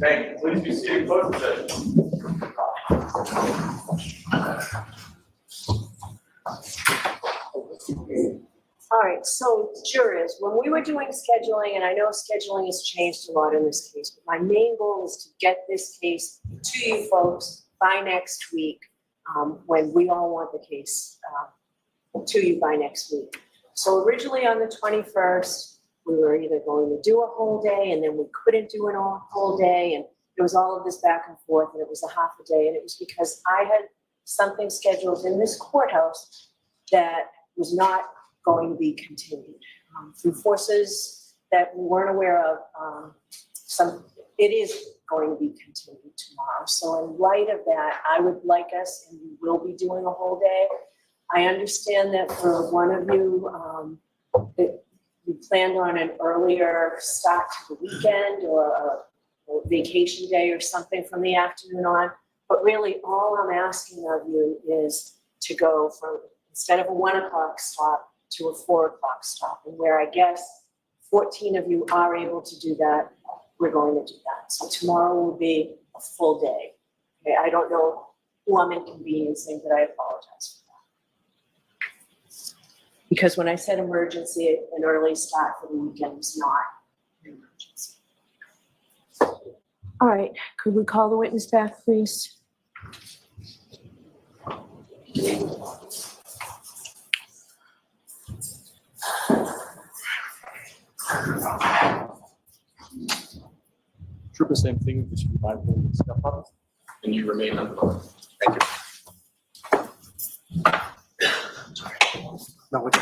Thank you. Please be seated. Close the session. All right, so jurors, when we were doing scheduling, and I know scheduling has changed a lot in this case, but my main goal is to get this case to you folks by next week, when we all want the case to you by next week. So originally on the 21st, we were either going to do a whole day and then we couldn't do a whole day, and there was all of this back and forth, and it was a half a day, and it was because I had something scheduled in this courthouse that was not going to be continued through forces that we weren't aware of. It is going to be continued tomorrow. So in light of that, I would like us, and we will be doing a whole day. I understand that for one of you, that you planned on an earlier start to the weekend or a vacation day or something from the afternoon on. But really, all I'm asking of you is to go from, instead of a 1 o'clock stop, to a 4 o'clock stop. And where I guess 14 of you are able to do that, we're going to do that. So tomorrow will be a full day. Okay, I don't know who I'm inconveniencing, but I apologize for that. Because when I said emergency, an early start for the weekend was not an emergency. All right, could we call the witness back, please? Trooper, same thing. This should be mindful and step up. And you remain on the phone. Thank you. No, what's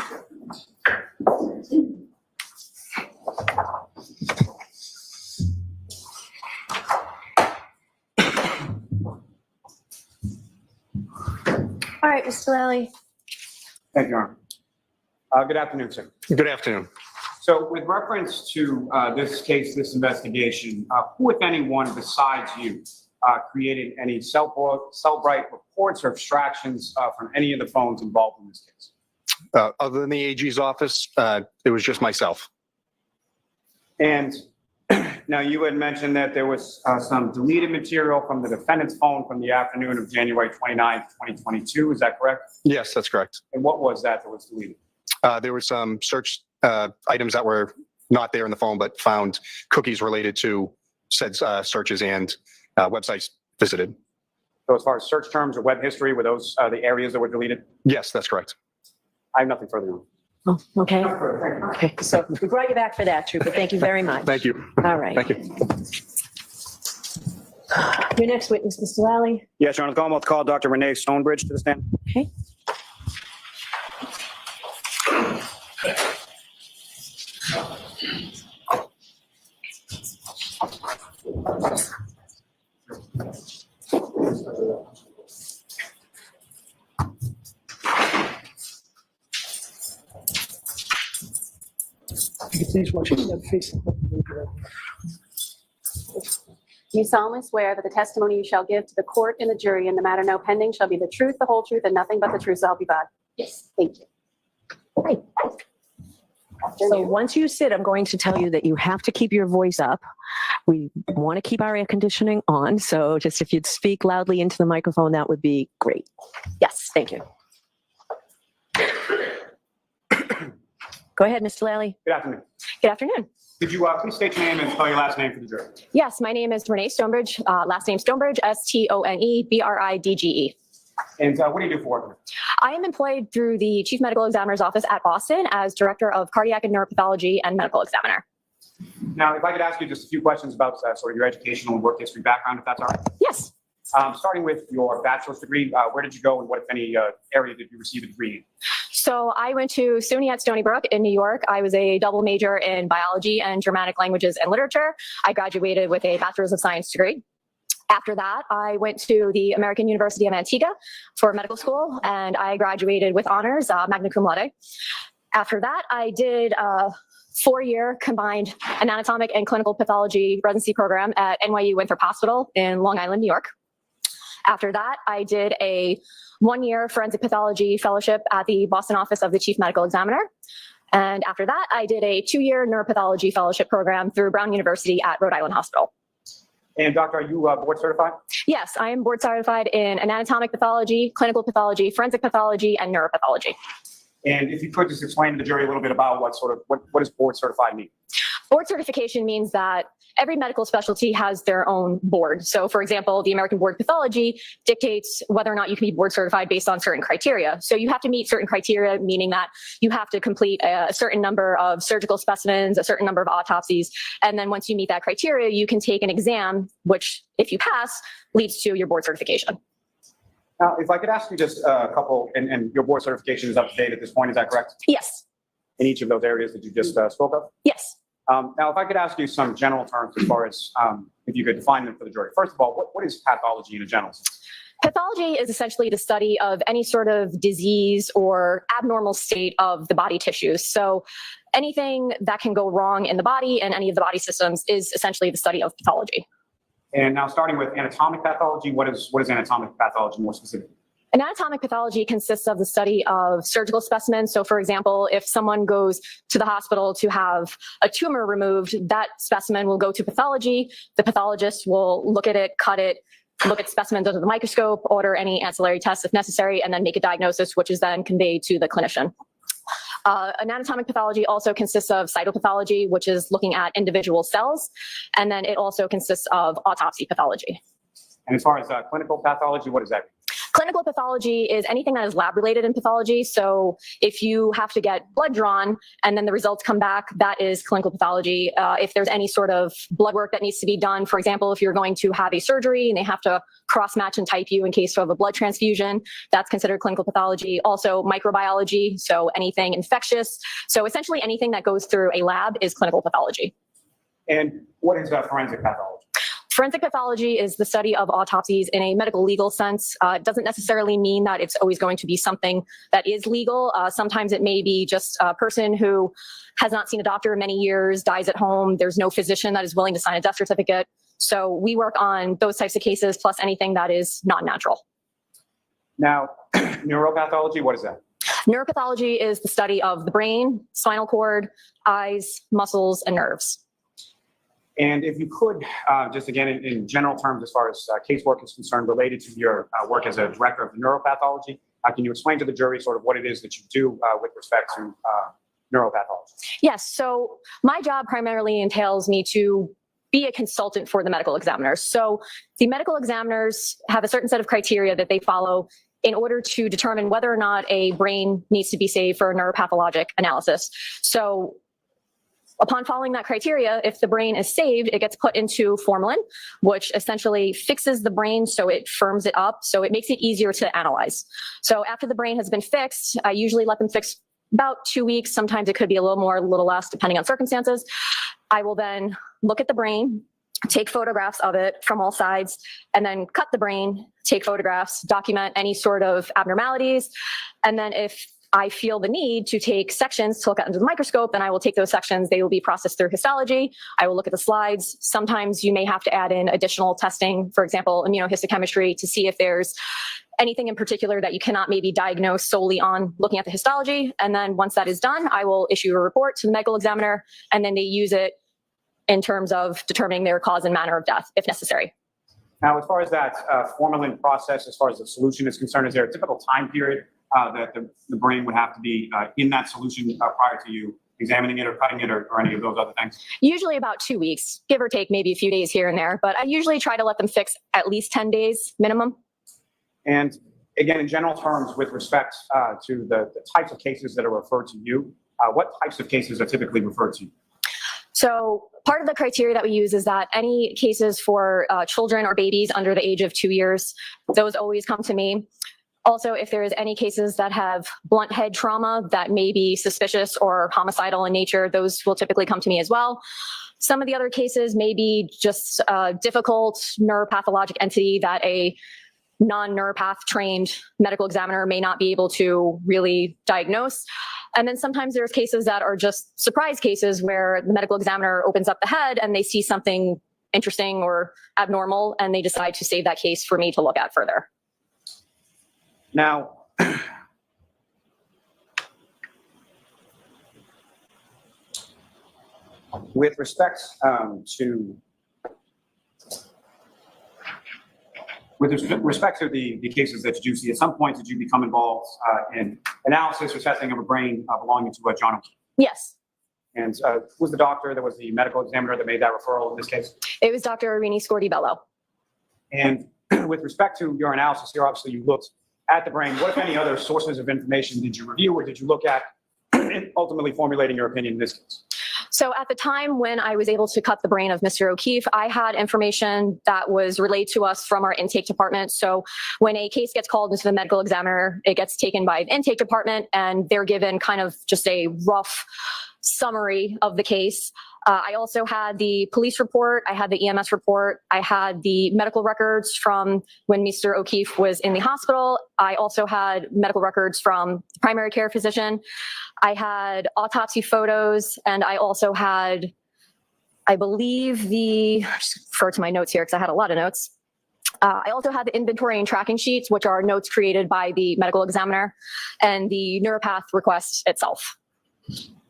All right, Mr. Lally. Thank you, Your Honor. Good afternoon, sir. Good afternoon. So with reference to this case, this investigation, who, if anyone besides you, created any Cellbrite reports or extractions from any of the phones involved in this case? Other than the AG's office, it was just myself. And now you had mentioned that there was some deleted material from the defendant's phone from the afternoon of January 29th, 2022. Is that correct? Yes, that's correct. And what was that was deleted? There were some search items that were not there in the phone, but found cookies related to said searches and websites visited. So as far as search terms or web history, were those the areas that were deleted? Yes, that's correct. I have nothing further on. Oh, okay. Okay, so we brought you back for that, Trooper. Thank you very much. Thank you. All right. Thank you. Your next witness, Mr. Lally. Yes, Your Honor, the Commonwealth called Dr. Renee Stonebridge to the stand. Okay. Please watch your face. You solemnly swear that the testimony you shall give to the court and the jury in the matter now pending shall be the truth, the whole truth, and nothing but the truth, so help you God? Yes. Thank you. Great. So once you sit, I'm going to tell you that you have to keep your voice up. We want to keep our air conditioning on. So just if you'd speak loudly into the microphone, that would be great. Yes, thank you. Go ahead, Mr. Lally. Good afternoon. Good afternoon. Could you please state your name and spell your last name for the jury? Yes, my name is Renee Stonebridge, last name Stonebridge, Stonebridge. And what do you do for work? I am employed through the Chief Medical Examiner's Office at Boston as Director of Cardiac and Neuropathology and Medical Examiner. Now, if I could ask you just a few questions about sort of your educational and work history background, if that's all right. Yes. Starting with your bachelor's degree, where did you go and what, if any, area did you receive a degree in? So I went to SUNY at Stony Brook in New York. I was a double major in biology and Germanic languages and literature. I graduated with a Bachelor's of Science degree. After that, I went to the American University of Antigua for medical school, and I graduated with honors, magna cum laude. After that, I did a 4-year combined anatomic and clinical pathology residency program at NYU Winthrop Hospital in Long Island, New York. After that, I did a 1-year forensic pathology fellowship at the Boston office of the Chief Medical Examiner. And after that, I did a 2-year neuropathology fellowship program through Brown University at Rhode Island Hospital. And doctor, are you board certified? Yes, I am board certified in anatomic pathology, clinical pathology, forensic pathology, and neuropathology. And if you could just explain to the jury a little bit about what does board certified mean? Board certification means that every medical specialty has their own board. So for example, the American Board of Pathology dictates whether or not you can be board certified based on certain criteria. So you have to meet certain criteria, meaning that you have to complete a certain number of surgical specimens, a certain number of autopsies. And then once you meet that criteria, you can take an exam, which if you pass, leads to your board certification. Now, if I could ask you just a couple, and your board certification is up to date at this point, is that correct? Yes. In each of those areas that you just spoke of? Yes. Now, if I could ask you some general terms as far as if you could define them for the jury. First of all, what is pathology in a general sense? Pathology is essentially the study of any sort of disease or abnormal state of the body tissues. So anything that can go wrong in the body and any of the body systems is essentially the study of pathology. And now starting with anatomic pathology, what is anatomic pathology more specifically? Anatomic pathology consists of the study of surgical specimens. So for example, if someone goes to the hospital to have a tumor removed, that specimen will go to pathology. The pathologist will look at it, cut it, look at specimens under the microscope, order any ancillary tests if necessary, and then make a diagnosis, which is then conveyed to the clinician. Anatomic pathology also consists of cytopathology, which is looking at individual cells. And then it also consists of autopsy pathology. And as far as clinical pathology, what does that mean? Clinical pathology is anything that is lab related in pathology. So if you have to get blood drawn and then the results come back, that is clinical pathology. If there's any sort of blood work that needs to be done, for example, if you're going to have a surgery and they have to cross match and type you in case of a blood transfusion, that's considered clinical pathology. Also microbiology, so anything infectious. So essentially anything that goes through a lab is clinical pathology. And what is forensic pathology? Forensic pathology is the study of autopsies in a medical legal sense. It doesn't necessarily mean that it's always going to be something that is legal. Sometimes it may be just a person who has not seen a doctor in many years, dies at home. There's no physician that is willing to sign a death certificate. So we work on those types of cases plus anything that is not natural. Now, neuropathology, what is that? Neuropathology is the study of the brain, spinal cord, eyes, muscles, and nerves. And if you could, just again, in general terms, as far as casework is concerned, related to your work as a director of neuropathology, can you explain to the jury sort of what it is that you do with respect to neuropathology? Yes, so my job primarily entails me to be a consultant for the medical examiners. So the medical examiners have a certain set of criteria that they follow in order to determine whether or not a brain needs to be saved for a neuropathologic analysis. So upon following that criteria, if the brain is saved, it gets put into formalin, which essentially fixes the brain so it firms it up, so it makes it easier to analyze. So after the brain has been fixed, I usually let them fix about 2 weeks. Sometimes it could be a little more, a little less, depending on circumstances. I will then look at the brain, take photographs of it from all sides, and then cut the brain, take photographs, document any sort of abnormalities, and then if I feel the need to take sections to look at under the microscope, then I will take those sections. They will be processed through histology. I will look at the slides. Sometimes you may have to add in additional testing, for example, immunohistochemistry, to see if there's anything in particular that you cannot maybe diagnose solely on looking at the histology. And then once that is done, I will issue a report to the medical examiner, and then they use it in terms of determining their cause and manner of death, if necessary. Now, as far as that formalin process, as far as the solution is concerned, is there a typical time period that the brain would have to be in that solution prior to you examining it or cutting it or any of those other things? Usually about 2 weeks, give or take maybe a few days here and there, but I usually try to let them fix at least 10 days minimum. And again, in general terms, with respect to the types of cases that are referred to you, what types of cases are typically referred to you? So part of the criteria that we use is that any cases for children or babies under the age of 2 years, those always come to me. Also, if there is any cases that have blunt head trauma that may be suspicious or homicidal in nature, those will typically come to me as well. Some of the other cases may be just a difficult neuropathologic entity that a non-neuropath trained medical examiner may not be able to really diagnose. And then sometimes there's cases that are just surprise cases where the medical examiner opens up the head and they see something interesting or abnormal and they decide to save that case for me to look at further. Now, with respect to With respect to the cases that you do see, at some point did you become involved in analysis or testing of a brain belonging to John O'Keefe? Yes, And who was the doctor that was the medical examiner that made that referral in this case? it was Dr. Irini Scordi-Bello. And with respect to your analysis here, obviously you looked at the brain. What, if any, other sources of information did you review or did you look at in ultimately formulating your opinion in this case? So at the time when I was able to cut the brain of Mr. O'Keefe, I had information that was relayed to us from our intake department. So when a case gets called into the medical examiner, it gets taken by the intake department and they're given kind of just a rough summary of the case. I also had the police report, I had the EMS report, I had the medical records from when Mr. O'Keefe was in the hospital. I also had medical records from the primary care physician. I had autopsy photos, and I also had, I believe just refer to my notes here because I had a lot of notes. I also had the inventory and tracking sheets, which are notes created by the medical examiner, and the neuropath request itself.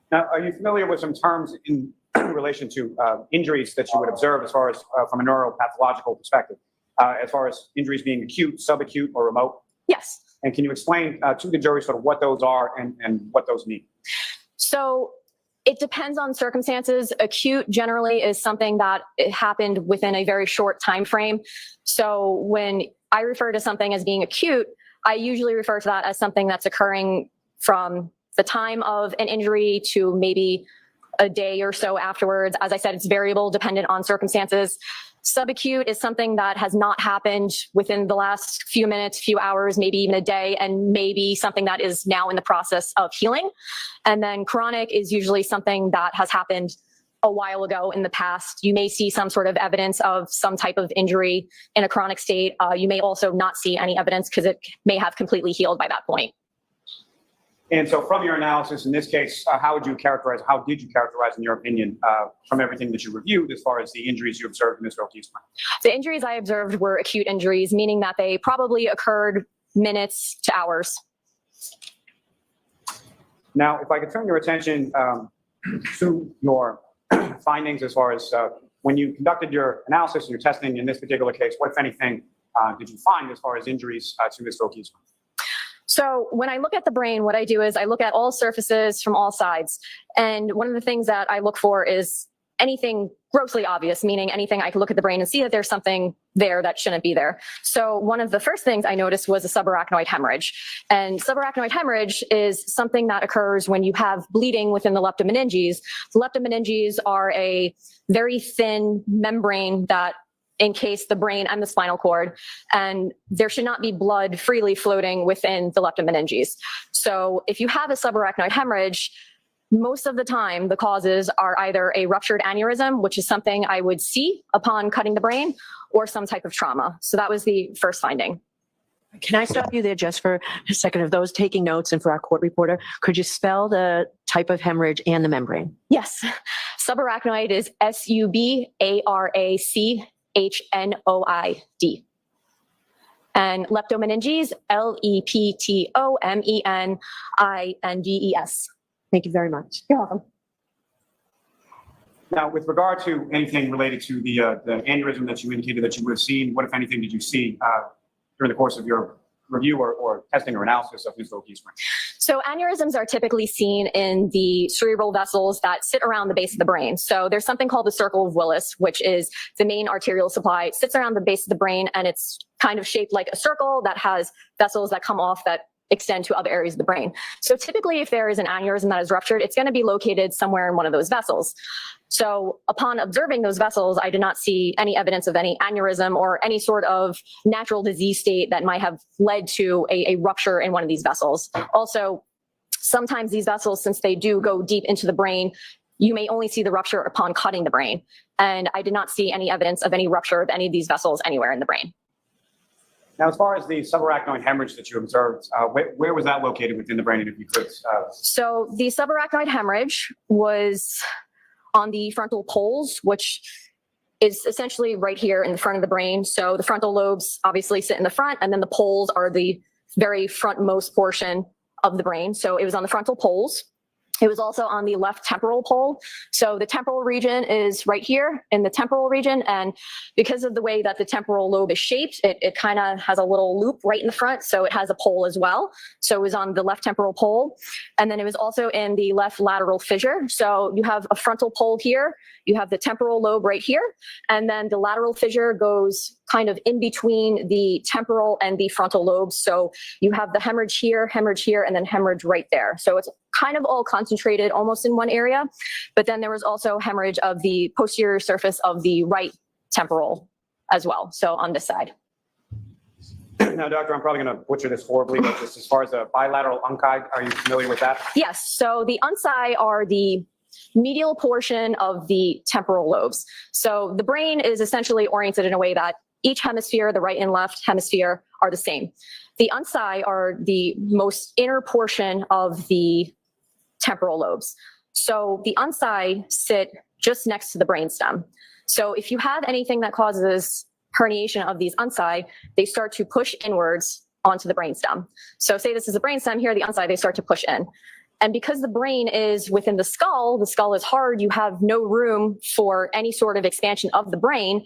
Now, are you familiar with some terms in relation to injuries that you would observe as far as from a neuropathological perspective, as far as injuries being acute, subacute, or remote? Yes. And can you explain to the jury sort of what those are and what those mean? So it depends on circumstances. Acute generally is something that it happened within a very short time frame. So when I refer to something as being acute, I usually refer to that as something that's occurring from the time of an injury to maybe a day or so afterwards. As I said, it's variable dependent on circumstances. Subacute is something that has not happened within the last few minutes, few hours, maybe even a day, and maybe something that is now in the process of healing. And then chronic is usually something that has happened a while ago in the past. You may see some sort of evidence of some type of injury in a chronic state. You may also not see any evidence because it may have completely healed by that point. And so from your analysis in this case, how did you characterize in your opinion, from everything that you reviewed as far as the injuries you observed in Mr. O'Keefe's brain? The injuries I observed were acute injuries, meaning that they probably occurred minutes to hours. Now, if I could turn your attention to your findings as far as when you conducted your analysis and your testing in this particular case, what, if anything, did you find as far as injuries to Mr. O'Keefe's brain? So when I look at the brain, what I do is I look at all surfaces from all sides. And one of the things that I look for is anything grossly obvious, meaning anything I can look at the brain and see that there's something there that shouldn't be there. So one of the first things I noticed was a subarachnoid hemorrhage. And subarachnoid hemorrhage is something that occurs when you have bleeding within the leptomeninges. The leptomeninges are a very thin membrane that encase the brain and the spinal cord, and there should not be blood freely floating within the leptomeninges. So if you have a subarachnoid hemorrhage, most of the time the causes are either a ruptured aneurysm, which is something I would see upon cutting the brain, or some type of trauma. So that was the first finding. Can I stop you there just for a second? Of those taking notes and for our court reporter, could you spell the type of hemorrhage and the membrane? Yes. Subarachnoid is SUBARACHNOID. And leptomeninges, LEPTOMENINGES. Thank you very much. You're welcome. Now, with regard to anything related to the aneurysm that you indicated that you would have seen, what, if anything, did you see during the course of your review or testing or analysis of Mr. O'Keefe's brain? So aneurysms are typically seen in the cerebral vessels that sit around the base of the brain. So there's something called the circle of Willis, which is the main arterial supply. It sits around the base of the brain, and it's kind of shaped like a circle that has vessels that come off that extend to other areas of the brain. So typically, if there is an aneurysm that is ruptured, it's going to be located somewhere in one of those vessels. So upon observing those vessels, I did not see any evidence of any aneurysm or any sort of natural disease state that might have led to a rupture in one of these vessels. Also, sometimes these vessels, since they do go deep into the brain, you may only see the rupture upon cutting the brain. And I did not see any evidence of any rupture of any of these vessels anywhere in the brain. Now, as far as the subarachnoid hemorrhage that you observed, where was that located within the brain, and if you could? So the subarachnoid hemorrhage was on the frontal poles, which is essentially right here in the front of the brain. So the frontal lobes obviously sit in the front, and then the poles are the very frontmost portion of the brain. So it was on the frontal poles. It was also on the left temporal pole. So the temporal region is right here in the temporal region. And because of the way that the temporal lobe is shaped, it kind of has a little loop right in the front. So it has a pole as well. So it was on the left temporal pole. And then it was also in the left lateral fissure. So you have a frontal pole here. You have the temporal lobe right here. And then the lateral fissure goes kind of in between the temporal and the frontal lobes. So you have the hemorrhage here, and then hemorrhage right there. So it's kind of all concentrated almost in one area. But then there was also hemorrhage of the posterior surface of the right temporal as well. So on this side. Now, doctor, I'm probably going to butcher this horribly, but just as far as the bilateral unci, are you familiar with that? Yes. So the unci are the medial portion of the temporal lobes. So the brain is essentially oriented in a way that each hemisphere, the right and left hemisphere, are the same. The unci are the most inner portion of the temporal lobes. So the unci sit just next to the brainstem. So if you have anything that causes herniation of these unci, they start to push inwards onto the brainstem. So say this is a brainstem here, the unci, they start to push in. And because the brain is within the skull is hard, you have no room for any sort of expansion of the brain.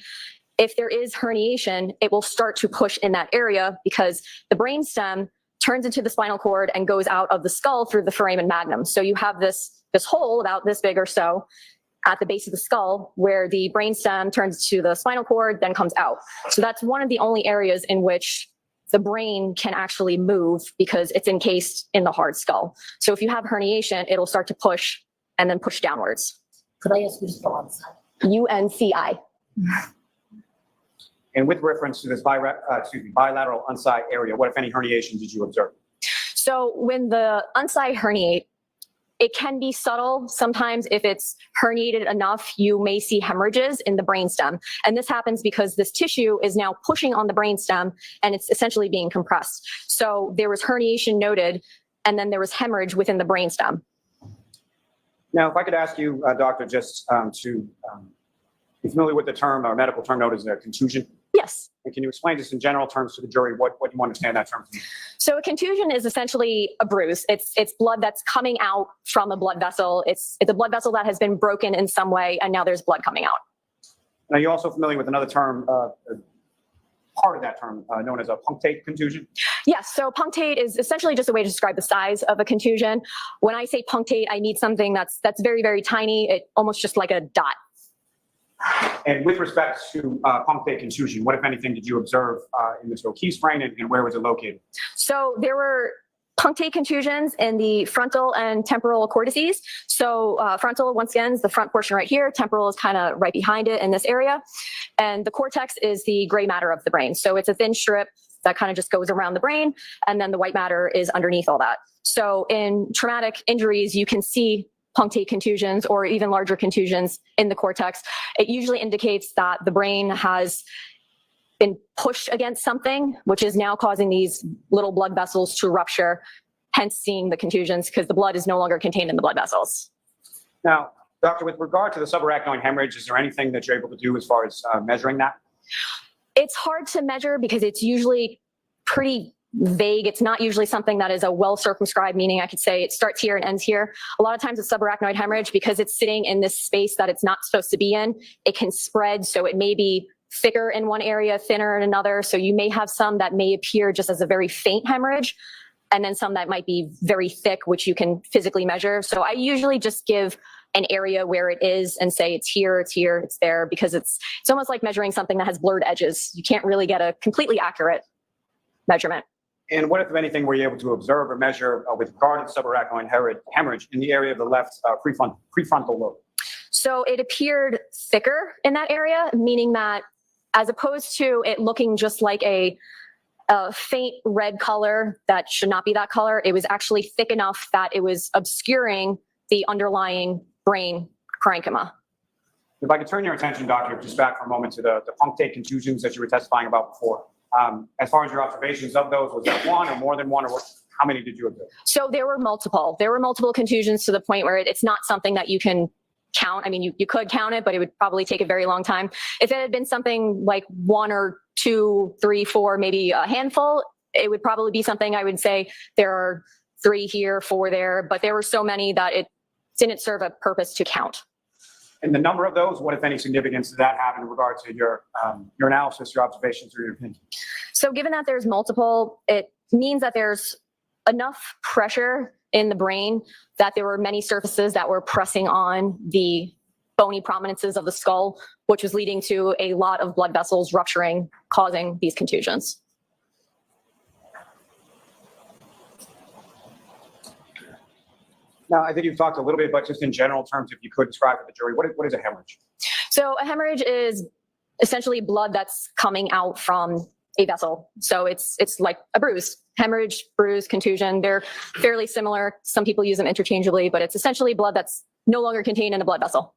If there is herniation, it will start to push in that area because the brainstem turns into the spinal cord and goes out of the skull through the foramen magnum. So you have this hole about this big or so at the base of the skull where the brainstem turns to the spinal cord, then comes out. So that's one of the only areas in which the brain can actually move because it's encased in the hard skull. So if you have herniation, it'll start to push and then push downwards. Could I ask you to spell on the side? UNCI. And with reference to this bilateral unci area, what, if any, herniation did you observe? So when the unci herniate, it can be subtle. Sometimes if it's herniated enough, you may see hemorrhages in the brainstem. And this happens because this tissue is now pushing on the brainstem and it's essentially being compressed. So there was herniation noted, and then there was hemorrhage within the brainstem. Now, if I could ask you, doctor, just to be familiar with the term or medical term known as a contusion. Yes. And can you explain just in general terms to the jury what you understand that term to mean? So a contusion is essentially a bruise. It's blood that's coming out from a blood vessel. It's a blood vessel that has been broken in some way, and now there's blood coming out. Now, you're also familiar with another term, part of that term, known as a punctate contusion? Yes, so punctate is essentially just a way to describe the size of a contusion. When I say punctate, I need something that's very, very tiny, almost just like a dot. And with respect to punctate contusion, what, if anything, did you observe in this O'Keefe's brain, and where was it located? So there were punctate contusions in the frontal and temporal cortices. So frontal, once again, is the front portion right here. Temporal is kind of right behind it in this area. And the cortex is the gray matter of the brain. So it's a thin strip that kind of just goes around the brain. And then the white matter is underneath all that. So in traumatic injuries, you can see punctate contusions or even larger contusions in the cortex. It usually indicates that the brain has been pushed against something, which is now causing these little blood vessels to rupture, hence seeing the contusions because the blood is no longer contained in the blood vessels. Now, doctor, with regard to the subarachnoid hemorrhage, is there anything that you're able to do as far as measuring that? It's hard to measure because it's usually pretty vague. It's not usually something that is a well circumscribed, meaning I could say it starts here and ends here. A lot of times with subarachnoid hemorrhage, because it's sitting in this space that it's not supposed to be in, it can spread. So it may be thicker in one area, thinner in another. So you may have some that may appear just as a very faint hemorrhage, and then some that might be very thick, which you can physically measure. So I usually just give an area where it is and say it's here, it's there, because it's almost like measuring something that has blurred edges. You can't really get a completely accurate measurement. And what, if anything, were you able to observe or measure with regard to subarachnoid hemorrhage in the area of the left prefrontal lobe? So it appeared thicker in that area, meaning that as opposed to it looking just like a faint red color that should not be that color, it was actually thick enough that it was obscuring the underlying brain parenchyma. If I could turn your attention, doctor, just back for a moment to the punctate contusions that you were testifying about before. As far as your observations of those, was that one or more than one, or how many did you observe? So there were multiple. There were multiple contusions to the point where it's not something that you can count. I mean, you could count it, but it would probably take a very long time. If it had been something like 1 or 2, 3, 4, maybe a handful, it would probably be something I would say there are 3 here, 4 there, but there were so many that didn't serve a purpose to count. And the number of those, what if any significance does that have in regard to your analysis, your observations, or your opinion? So given that there's multiple, it means that there's enough pressure in the brain that there were many surfaces that were pressing on the bony prominences of the skull, which was leading to a lot of blood vessels rupturing, causing these contusions. Now, I think you've talked a little bit, but just in general terms, if you could describe for the jury, what is a hemorrhage? So a hemorrhage is essentially blood that's coming out from a vessel. So it's like a bruise. Hemorrhage, bruise, contusion, they're fairly similar. Some people use them interchangeably, but it's essentially blood that's no longer contained in a blood vessel.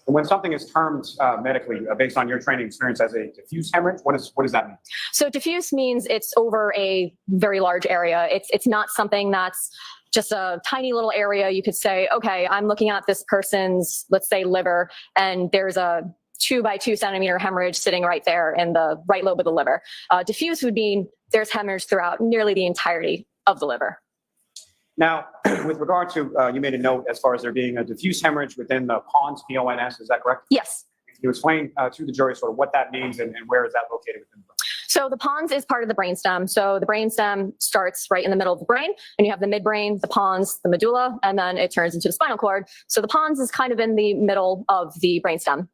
And when something is termed medically, based on your training experience as a diffuse hemorrhage, what does that mean? So diffuse means it's over a very large area. It's not something that's just a tiny little area. You could say, okay, I'm looking at this person's, let's say, liver, and there's a 2 by 2 centimeter hemorrhage sitting right there in the right lobe of the liver. Diffuse would mean there's hemorrhage throughout nearly the entirety of the liver. Now, with regard to, you made a note as far as there being a diffuse hemorrhage within the pons, P-O-N-S, is that correct? Yes. Can you explain to the jury sort of what that means and where is that located within the brain? So the pons is part of the brainstem. So the brainstem starts right in the middle of the brain, and you have the midbrain, the pons, the medulla, and then it turns into the spinal cord. So the pons is kind of in the middle of the brainstem.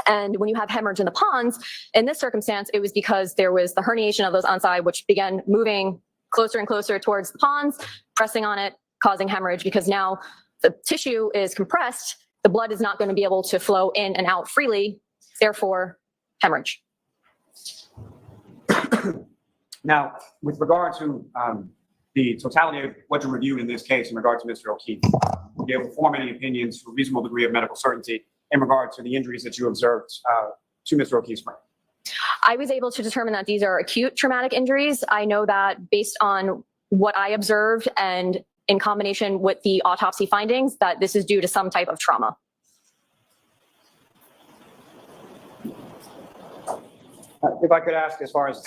And when you have hemorrhage in the pons, in this circumstance, it was because there was the herniation of those oci, which began moving closer and closer towards the pons, pressing on it, causing hemorrhage, because now the tissue is compressed, the blood is not going to be able to flow in and out freely, therefore hemorrhage. Now, with regard to the totality of what you reviewed in this case in regard to Mr. O'Keefe, will you be able to form any opinions to a reasonable degree of medical certainty in regard to the injuries that you observed to Mr. O'Keefe's brain? I was able to determine that these are acute traumatic injuries. I know that based on what I observed and in combination with the autopsy findings, that this is due to some type of trauma. If I could ask, as far as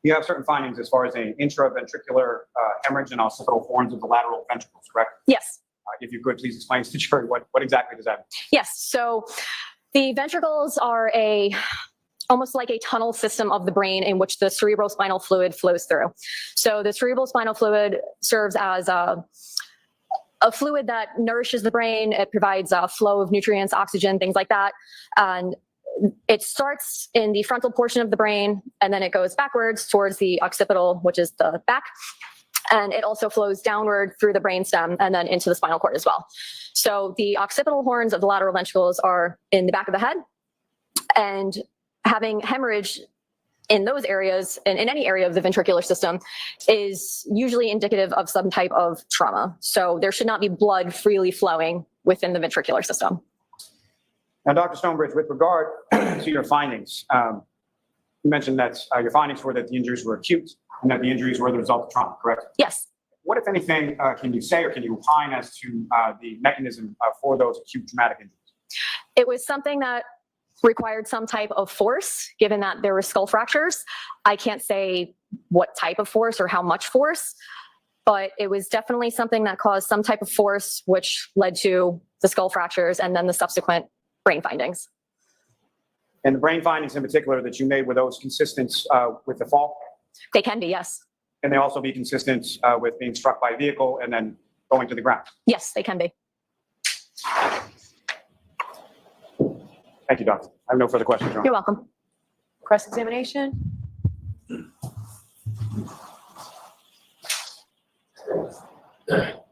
you have certain findings as far as an intraventricular hemorrhage and occipital horns of the lateral ventricles, correct? Yes. If you could please explain to the jury what exactly does that mean? Yes. So the ventricles are almost like a tunnel system of the brain in which the cerebrospinal fluid flows through. So the cerebrospinal fluid serves as a fluid that nourishes the brain. It provides a flow of nutrients, oxygen, things like that. And it starts in the frontal portion of the brain, and then it goes backwards towards the occipital, which is the back. And it also flows downward through the brainstem and then into the spinal cord as well. So the occipital horns of the lateral ventricles are in the back of the head, and having hemorrhage in those areas and in any area of the ventricular system is usually indicative of some type of trauma. So there should not be blood freely flowing within the ventricular system. Now, Dr. Stonebridge, with regard to your findings, you mentioned that your findings were that the injuries were acute and that the injuries were the result of trauma, correct? Yes. What, if anything, can you say or can you opine as to the mechanism for those acute traumatic injuries? It was something that required some type of force, given that there were skull fractures. I can't say what type of force or how much force, but it was definitely something that caused some type of force, which led to the skull fractures and then the subsequent brain findings. And the brain findings in particular that you made, were those consistent with the fall? They can be, yes. Can they also be consistent with being struck by a vehicle and then going to the ground? Yes, they can be. Thank you, Doctor. I have no further questions, Your Honor. You're welcome. Cross-examination? Questions,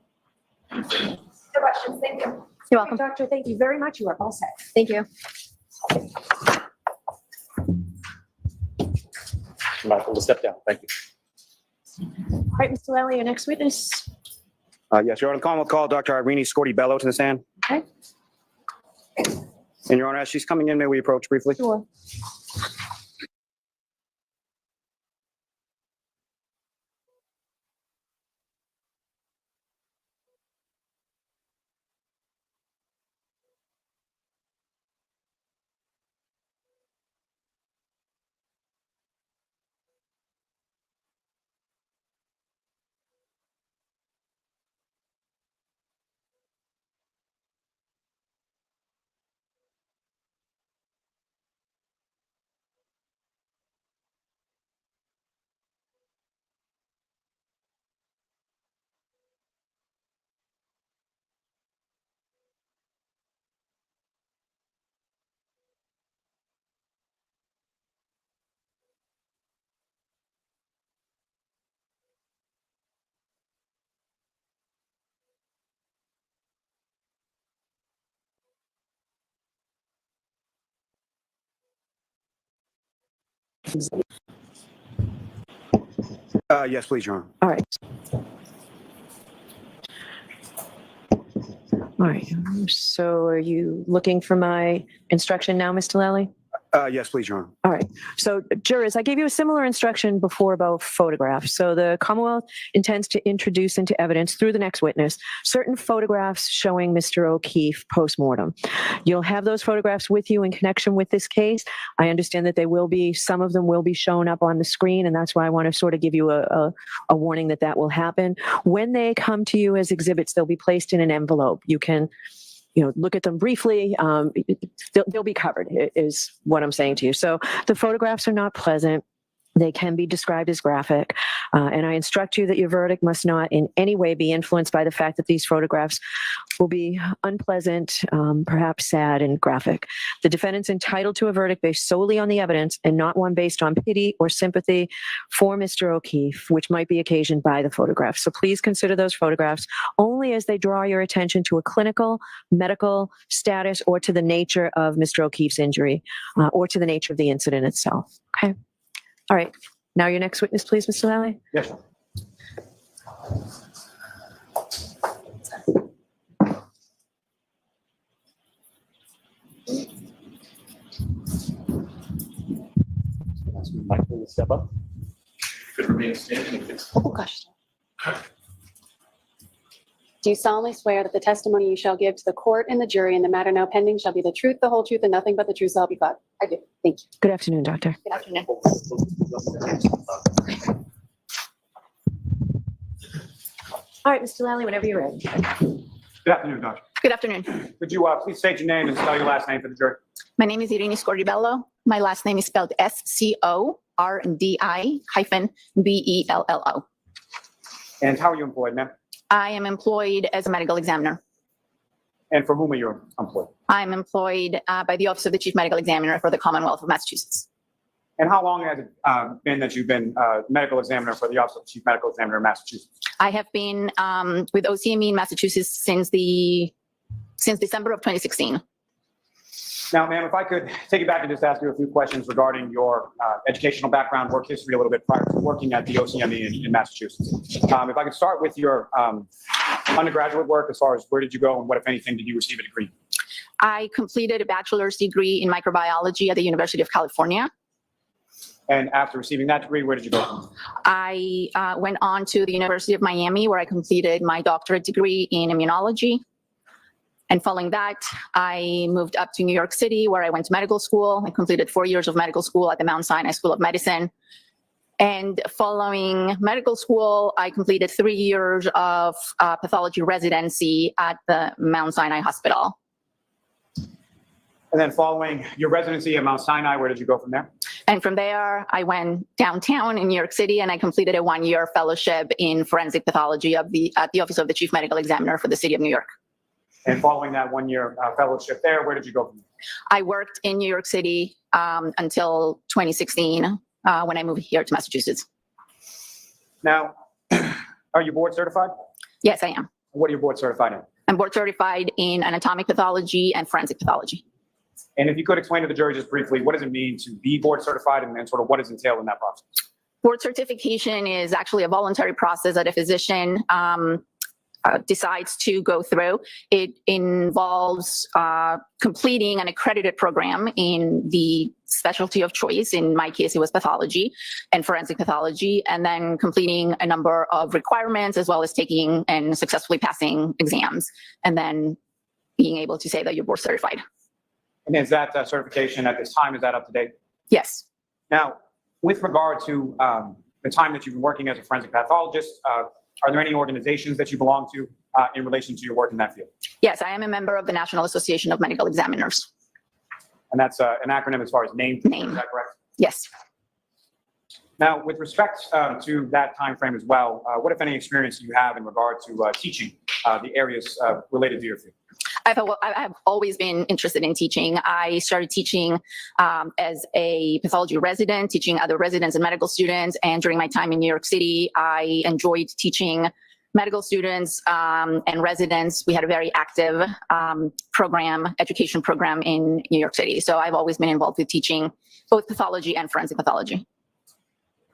thank you. You're welcome. Doctor, thank you very much. You are all set. Thank you. Michael, to step down. Thank you. All right, Mr. Lally, your next witness. Yes, Your Honor, the Commonwealth call Dr. Irene Scorti-Bello to the stand. Okay. And Your Honor, as she's coming in, may we approach briefly? Sure. Yes, please, Your Honor. All right. All right. So are you looking for my instruction now, Mr. Lally? Yes, please, Your Honor. All right. So jurors, I gave you a similar instruction before about photographs. So the Commonwealth intends to introduce into evidence through the next witness certain photographs showing Mr. O'Keefe postmortem. You'll have those photographs with you in connection with this case. I understand that some of them will be shown up on the screen, and that's why I want to sort of give you a warning that will happen. When they come to you as exhibits, they'll be placed in an envelope. You can look at them briefly. They'll be covered, is what I'm saying to you. So the photographs are not pleasant. They can be described as graphic. And I instruct you that your verdict must not in any way be influenced by the fact that these photographs will be unpleasant, perhaps sad and graphic. The defendant's entitled to a verdict based solely on the evidence and not one based on pity or sympathy for Mr. O'Keefe, which might be occasioned by the photographs. So please consider those photographs only as they draw your attention to a clinical, medical status or to the nature of Mr. O'Keefe's injury or to the nature of the incident itself. Okay. All right. Now your next witness, please, Mr. Lally. Yes, sir. Ask Michael to step up. Could remain standing if it's. Oh, gosh. Do you solemnly swear that the testimony you shall give to the court and the jury in the matter now pending shall be the truth, the whole truth, and nothing but the truth, so help you God? I do. Thank you. Good afternoon, doctor. Good afternoon. All right, Mr. Lally, whenever you're ready. Good afternoon, Doctor. Good afternoon. Could you please state your name and spell your last name for the jury? My name is Irene Scorribello. My last name is spelled SCORDI-BELLO. And how are you employed, ma'am? I am employed as a medical examiner. And for whom are you employed? I'm employed by the Office of the Chief Medical Examiner for the Commonwealth of Massachusetts. And how long has it been that you've been medical examiner for the Office of Chief Medical Examiner in Massachusetts? I have been with OCME in Massachusetts since December of 2016. Now, ma'am, if I could take you back and just ask you a few questions regarding your educational background, work history a little bit prior to working at the OCME in Massachusetts. If I could start with your undergraduate work, as far as where did you go and what, if anything, did you receive a degree? I completed a bachelor's degree in microbiology at the University of California. And after receiving that degree, where did you go? I went on to the University of Miami, where I completed my doctorate degree in immunology. And following that, I moved up to New York City, where I went to medical school. I completed 4 years of medical school at the Mount Sinai School of Medicine. And following medical school, I completed 3 years of pathology residency at the Mount Sinai Hospital. And then following your residency at Mount Sinai, where did you go from there? And from there, I went downtown in New York City, and I completed a 1-year fellowship in forensic pathology at the Office of the Chief Medical Examiner for the City of New York. And following that 1-year fellowship there, where did you go from there? I worked in New York City until 2016 when I moved here to Massachusetts. Now, are you board certified? Yes, I am. What are you board certified in? I'm board certified in anatomic pathology and forensic pathology. And if you could explain to the jury just briefly, what does it mean to be board certified and sort of what is entailed in that process? Board certification is actually a voluntary process that a physician decides to go through. It involves completing an accredited program in the specialty of choice. In my case, it was pathology and forensic pathology, and then completing a number of requirements, as well as taking and successfully passing exams, and then being able to say that you're board certified. And is that certification at this time, is that up to date? Yes. Now, with regard to the time that you've been working as a forensic pathologist, are there any organizations that you belong to in relation to your work in that field? Yes, I am a member of the National Association of Medical Examiners. And that's an acronym as far as name. Name. Is that correct? Yes. Now, with respect to that time frame as well, what, if any, experience do you have in regard to teaching the areas related to your field? I have always been interested in teaching. I started teaching as a pathology resident, teaching other residents and medical students. And during my time in New York City, I enjoyed teaching medical students and residents. We had a very active education program in New York City. So I've always been involved with teaching both pathology and forensic pathology.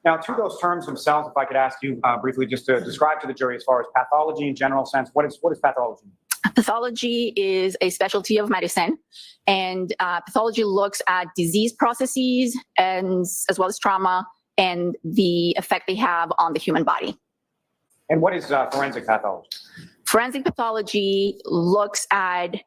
Now, to those terms themselves, if I could ask you briefly just to describe to the jury as far as pathology in general sense, what is pathology? Pathology is a specialty of medicine, and pathology looks at disease processes and as well as trauma and the effect they have on the human body. And what is forensic pathology? Forensic pathology looks at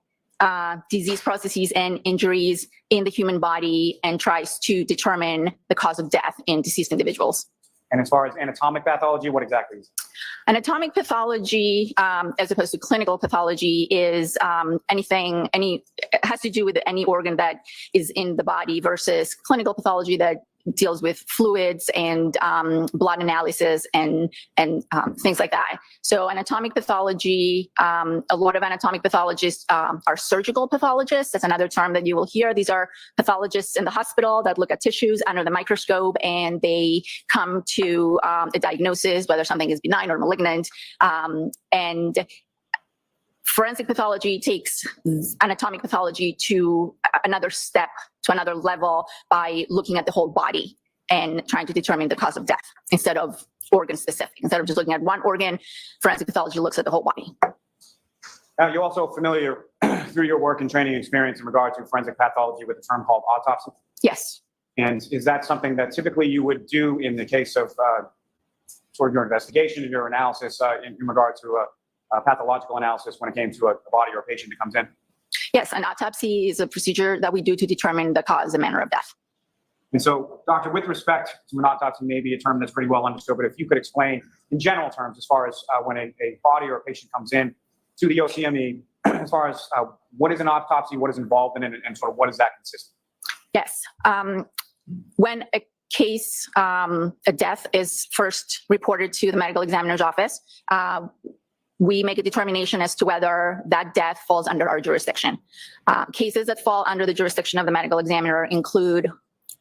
disease processes and injuries in the human body and tries to determine the cause of death in deceased individuals. And as far as anatomic pathology, what exactly is it? Anatomic pathology, as opposed to clinical pathology, is it has to do with any organ that is in the body versus clinical pathology that deals with fluids and blood analysis and things like that. So anatomic pathology, a lot of anatomic pathologists are surgical pathologists. That's another term that you will hear. These are pathologists in the hospital that look at tissues under the microscope, and they come to a diagnosis, whether something is benign or malignant. And forensic pathology takes anatomic pathology to another step, to another level, by looking at the whole body and trying to determine the cause of death instead of organ specific. Instead of just looking at one organ, forensic pathology looks at the whole body. Now, you're also familiar through your work and training experience in regard to forensic pathology with a term called autopsy. Yes. And is that something that typically you would do in the case of sort of your investigation and your analysis in regard to a pathological analysis when it came to a body or a patient that comes in? Yes, an autopsy is a procedure that we do to determine the cause and manner of death. And so, doctor, with respect to an autopsy, maybe a term that's pretty well understood, but if you could explain in general terms as far as when a body or a patient comes in to the OCME, as far as what is an autopsy, what is involved in it, and sort of what does that consist of? Yes. When a case, a death is first reported to the medical examiner's office, we make a determination as to whether that death falls under our jurisdiction. Cases that fall under the jurisdiction of the medical examiner include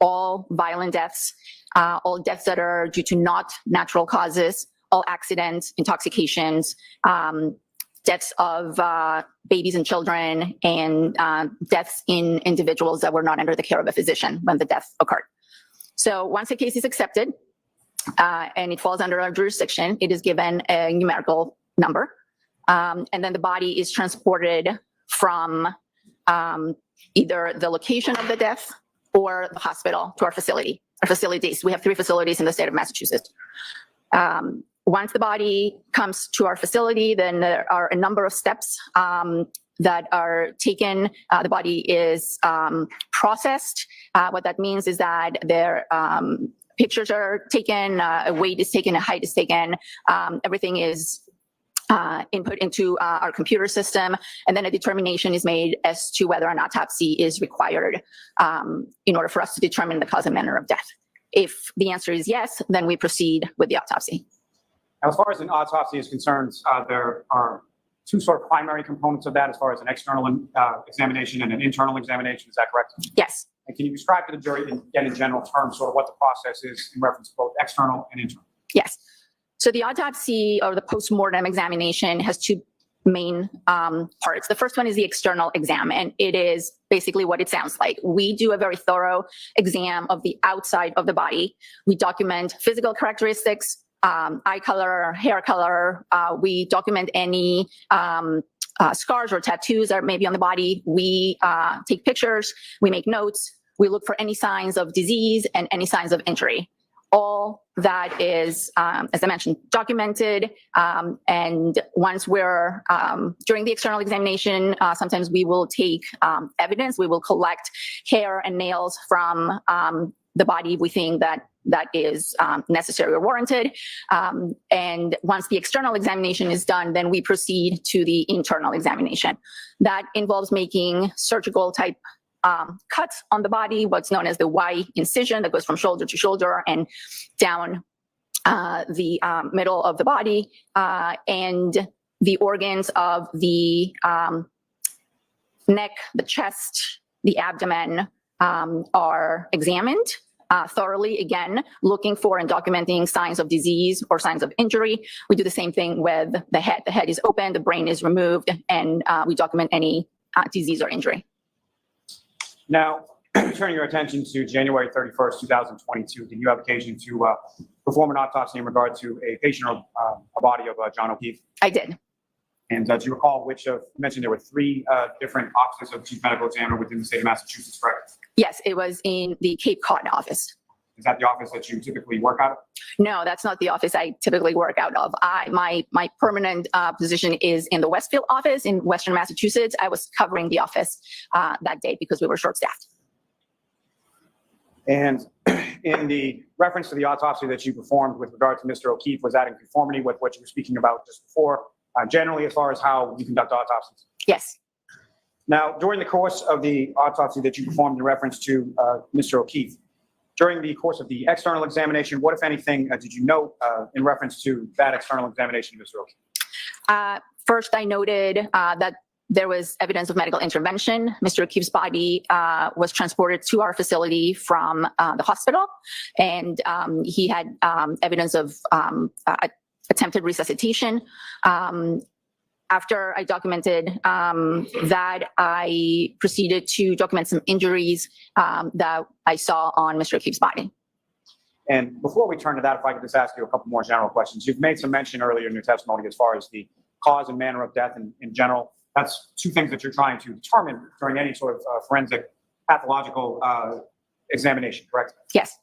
all violent deaths, all deaths that are due to not natural causes, all accidents, intoxications, deaths of babies and children, and deaths in individuals that were not under the care of a physician when the death occurred. So once a case is accepted and it falls under our jurisdiction, it is given a numerical number, and then the body is transported from either the location of the death or the hospital to our facility. Our facilities, we have 3 facilities in the state of Massachusetts. Once the body comes to our facility, then there are a number of steps that are taken. The body is processed. What that means is that their pictures are taken, a weight is taken, a height is taken, everything is input into our computer system, and then a determination is made as to whether an autopsy is required in order for us to determine the cause and manner of death. If the answer is yes, then we proceed with the autopsy. Now, as far as an autopsy is concerned, there are 2 sort of primary components of that, as far as an external examination and an internal examination. Is that correct? Yes. And can you describe to the jury, again, in general terms, sort of what the process is in reference to both external and internal? Yes. So the autopsy or the postmortem examination has 2 main parts. The first one is the external exam, and it is basically what it sounds like. We do a very thorough exam of the outside of the body. We document physical characteristics, eye color, hair color. We document any scars or tattoos that may be on the body. We take pictures, we make notes, we look for any signs of disease and any signs of injury. All that is, as I mentioned, documented. And once we're, during the external examination, sometimes we will take evidence. We will collect hair and nails from the body if we think that is necessary or warranted. And once the external examination is done, then we proceed to the internal examination. That involves making surgical type cuts on the body, what's known as the Y incision that goes from shoulder to shoulder and down the middle of the body, and the organs of the neck, the chest, the abdomen are examined thoroughly, again, looking for and documenting signs of disease or signs of injury. We do the same thing with the head. The head is open, the brain is removed, and we document any disease or injury. Now, turning your attention to January 31st, 2022, did you have occasion to perform an autopsy in regard to a patient or a body of John O'Keefe? I did. And do you recall which of, you mentioned there were three different offices of chief medical examiner within the state of Massachusetts, correct? Yes, it was in the Cape Cod office. Is that the office that you typically work out of? No, that's not the office I typically work out of. My permanent position is in the Westfield office in Western Massachusetts. I was covering the office that day because we were short-staffed. And in the reference to the autopsy that you performed with regard to Mr. O'Keefe, was that in conformity with what you were speaking about just before, generally as far as how you conduct autopsies? Yes. Now, during the course of the autopsy that you performed in reference to Mr. O'Keefe, during the course of the external examination, what, if anything, did you note in reference to that external examination of Mr. O'Keefe? First, I noted that there was evidence of medical intervention. Mr. O'Keefe's body was transported to our facility from the hospital, and he had evidence of attempted resuscitation. After I documented that, I proceeded to document some injuries that I saw on Mr. O'Keefe's body. And before we turn to that, if I could just ask you a couple more general questions. You've made some mention earlier in your testimony as far as the cause and manner of death in general. That's two things that you're trying to determine during any sort of forensic pathological examination, correct? Yes.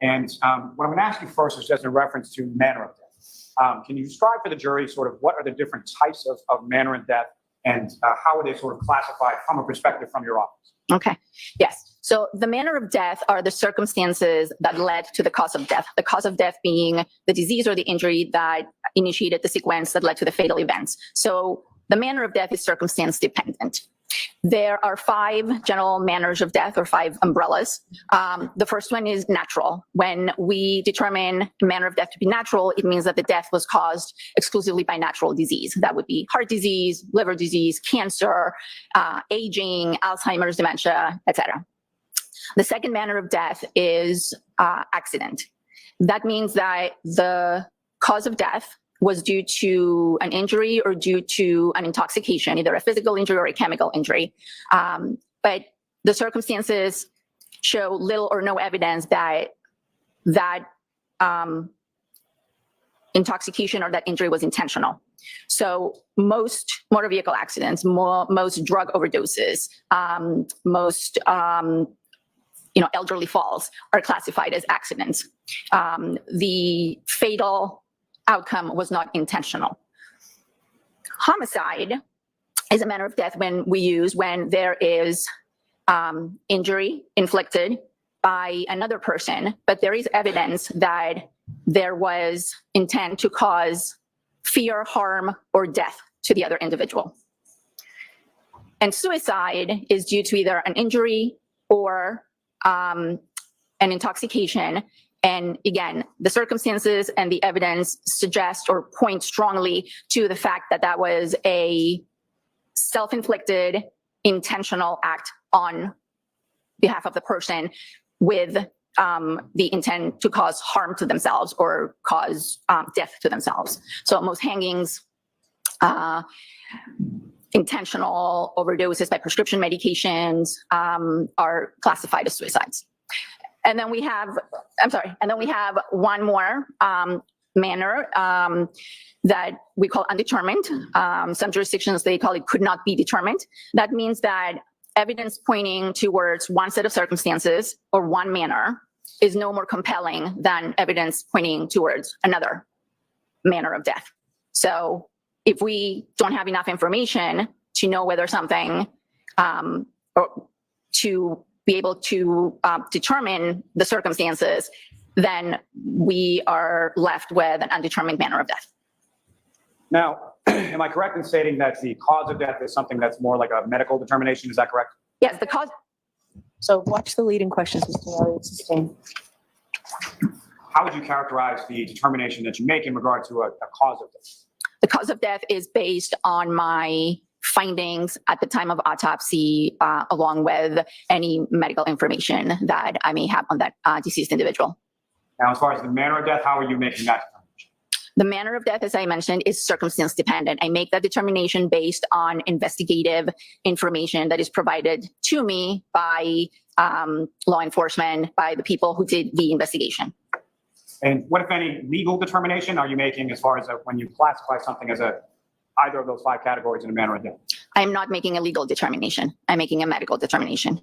And what I'm going to ask you first is just in reference to manner of death. Can you describe for the jury sort of what are the different types of manner of death and how are they sort of classified from a perspective from your office? Okay. Yes. So the manner of death are the circumstances that led to the cause of death. The cause of death being the disease or the injury that initiated the sequence that led to the fatal events. So the manner of death is circumstance dependent. There are 5 general manners of death or 5 umbrellas. The first one is natural. When we determine a manner of death to be natural, it means that the death was caused exclusively by natural disease. That would be heart disease, liver disease, cancer, aging, Alzheimer's, dementia, etc. The second manner of death is accident. That means that the cause of death was due to an injury or due to an intoxication, either a physical injury or a chemical injury. But the circumstances show little or no evidence that intoxication or that injury was intentional. So most motor vehicle accidents, most drug overdoses, most elderly falls are classified as accidents. The fatal outcome was not intentional. Homicide is a manner of death when there is injury inflicted by another person, but there is evidence that there was intent to cause fear, harm, or death to the other individual. And suicide is due to either an injury or an intoxication. And again, the circumstances and the evidence suggest or point strongly to the fact that that was a self-inflicted, intentional act on behalf of the person with the intent to cause harm to themselves or cause death to themselves. So most hangings, intentional overdoses by prescription medications are classified as suicides. And then we have, one more manner that we call undetermined. Some jurisdictions, they call it could not be determined. That means that evidence pointing towards one set of circumstances or one manner is no more compelling than evidence pointing towards another manner of death. So if we don't have enough information to know whether something, or to be able to determine the circumstances, then we are left with an undetermined manner of death. Now, am I correct in stating that the cause of death is something that's more like a medical determination? Is that correct? Yes, the cause. So watch the leading questions, Mr. Elliott. Sustain. How would you characterize the determination that you make in regard to a cause of death? The cause of death is based on my findings at the time of autopsy, along with any medical information that I may have on that deceased individual. Now, as far as the manner of death, how are you making that determination? The manner of death, as I mentioned, is circumstance dependent. I make that determination based on investigative information that is provided to me by law enforcement, by the people who did the investigation. And what, if any, legal determination are you making as far as when you classify something as either of those 5 categories in a manner of death? I am not making a legal determination. I'm making a medical determination.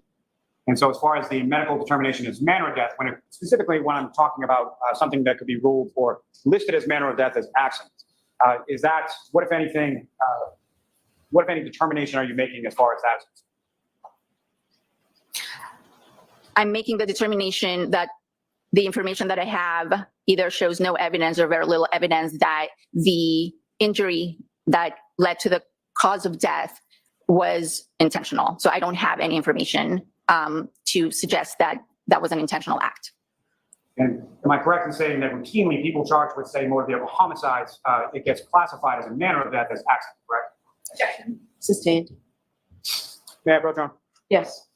And so as far as the medical determination is manner of death, specifically when I'm talking about something that could be ruled or listed as manner of death as accident, is that, what if any determination are you making as far as that? I'm making the determination that the information that I have either shows no evidence or very little evidence that the injury that led to the cause of death was intentional. So I don't have any information to suggest that that was an intentional act. And am I correct in saying that routinely people charged with, say, motor vehicle homicides, it gets classified as a manner of death as accident, correct? Objection. Sustained. Mayor Pro Tem. Yes.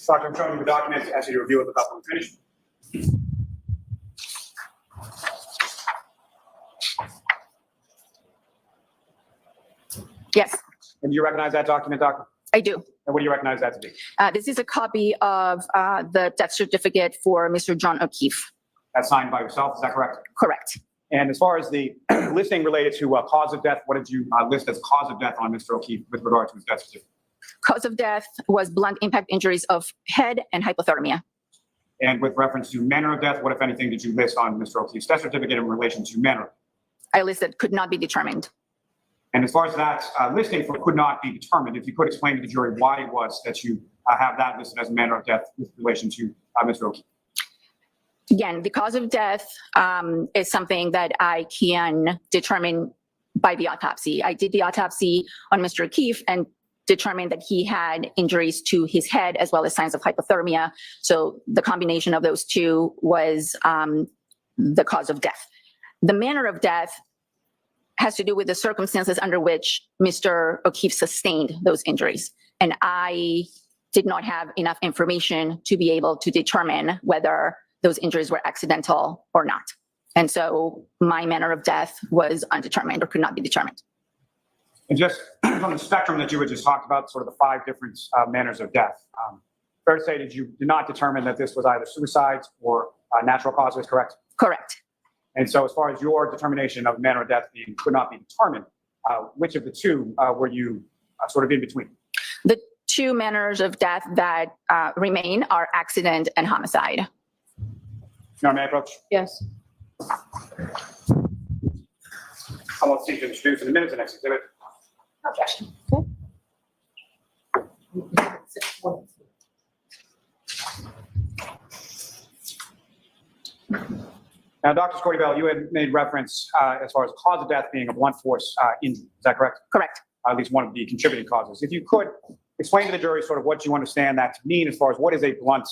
Doctor, I'm showing you the documents, ask you to review it, look up when we finish. Yes, And do you recognize that document, Doctor? I do. And what do you recognize that to be? This is a copy of the death certificate for Mr. John O'Keefe. That's signed by yourself, is that correct? Correct. And as far as the listing related to cause of death, what did you list as cause of death on Mr. O'Keefe with regard to his death certificate? Cause of death was blunt impact injuries of head and hypothermia. And with reference to manner of death, what, if anything, did you list on Mr. O'Keefe's death certificate in relation to manner of death? I listed could not be determined. And as far as that listing for could not be determined, if you could explain to the jury why it was that you have that listed as a manner of death with relation to Mr. O'Keefe. Again, the cause of death is something that I can determine by the autopsy. I did the autopsy on Mr. O'Keefe and determined that he had injuries to his head as well as signs of hypothermia. So the combination of those two was the cause of death. The manner of death has to do with the circumstances under which Mr. O'Keefe sustained those injuries. And I did not have enough information to be able to determine whether those injuries were accidental or not. And so my manner of death was undetermined or could not be determined. And just from the spectrum that you had just talked about, sort of the 5 different manners of death, fair to say that you did not determine that this was either suicide or natural causes, correct? Correct. And so as far as your determination of manner of death being could not be determined, which of the two were you sort of in between? The 2 manners of death that remain are accident and homicide. Your Honor, may I approach? Yes. I want to see you to introduce in the minutes the next exhibit. Objection. Now, Dr. Scorty Bell, you had made reference as far as cause of death being a blunt force injury. Is that correct? Correct. At least one of the contributing causes. If you could explain to the jury sort of what you understand that to mean as far as what is a blunt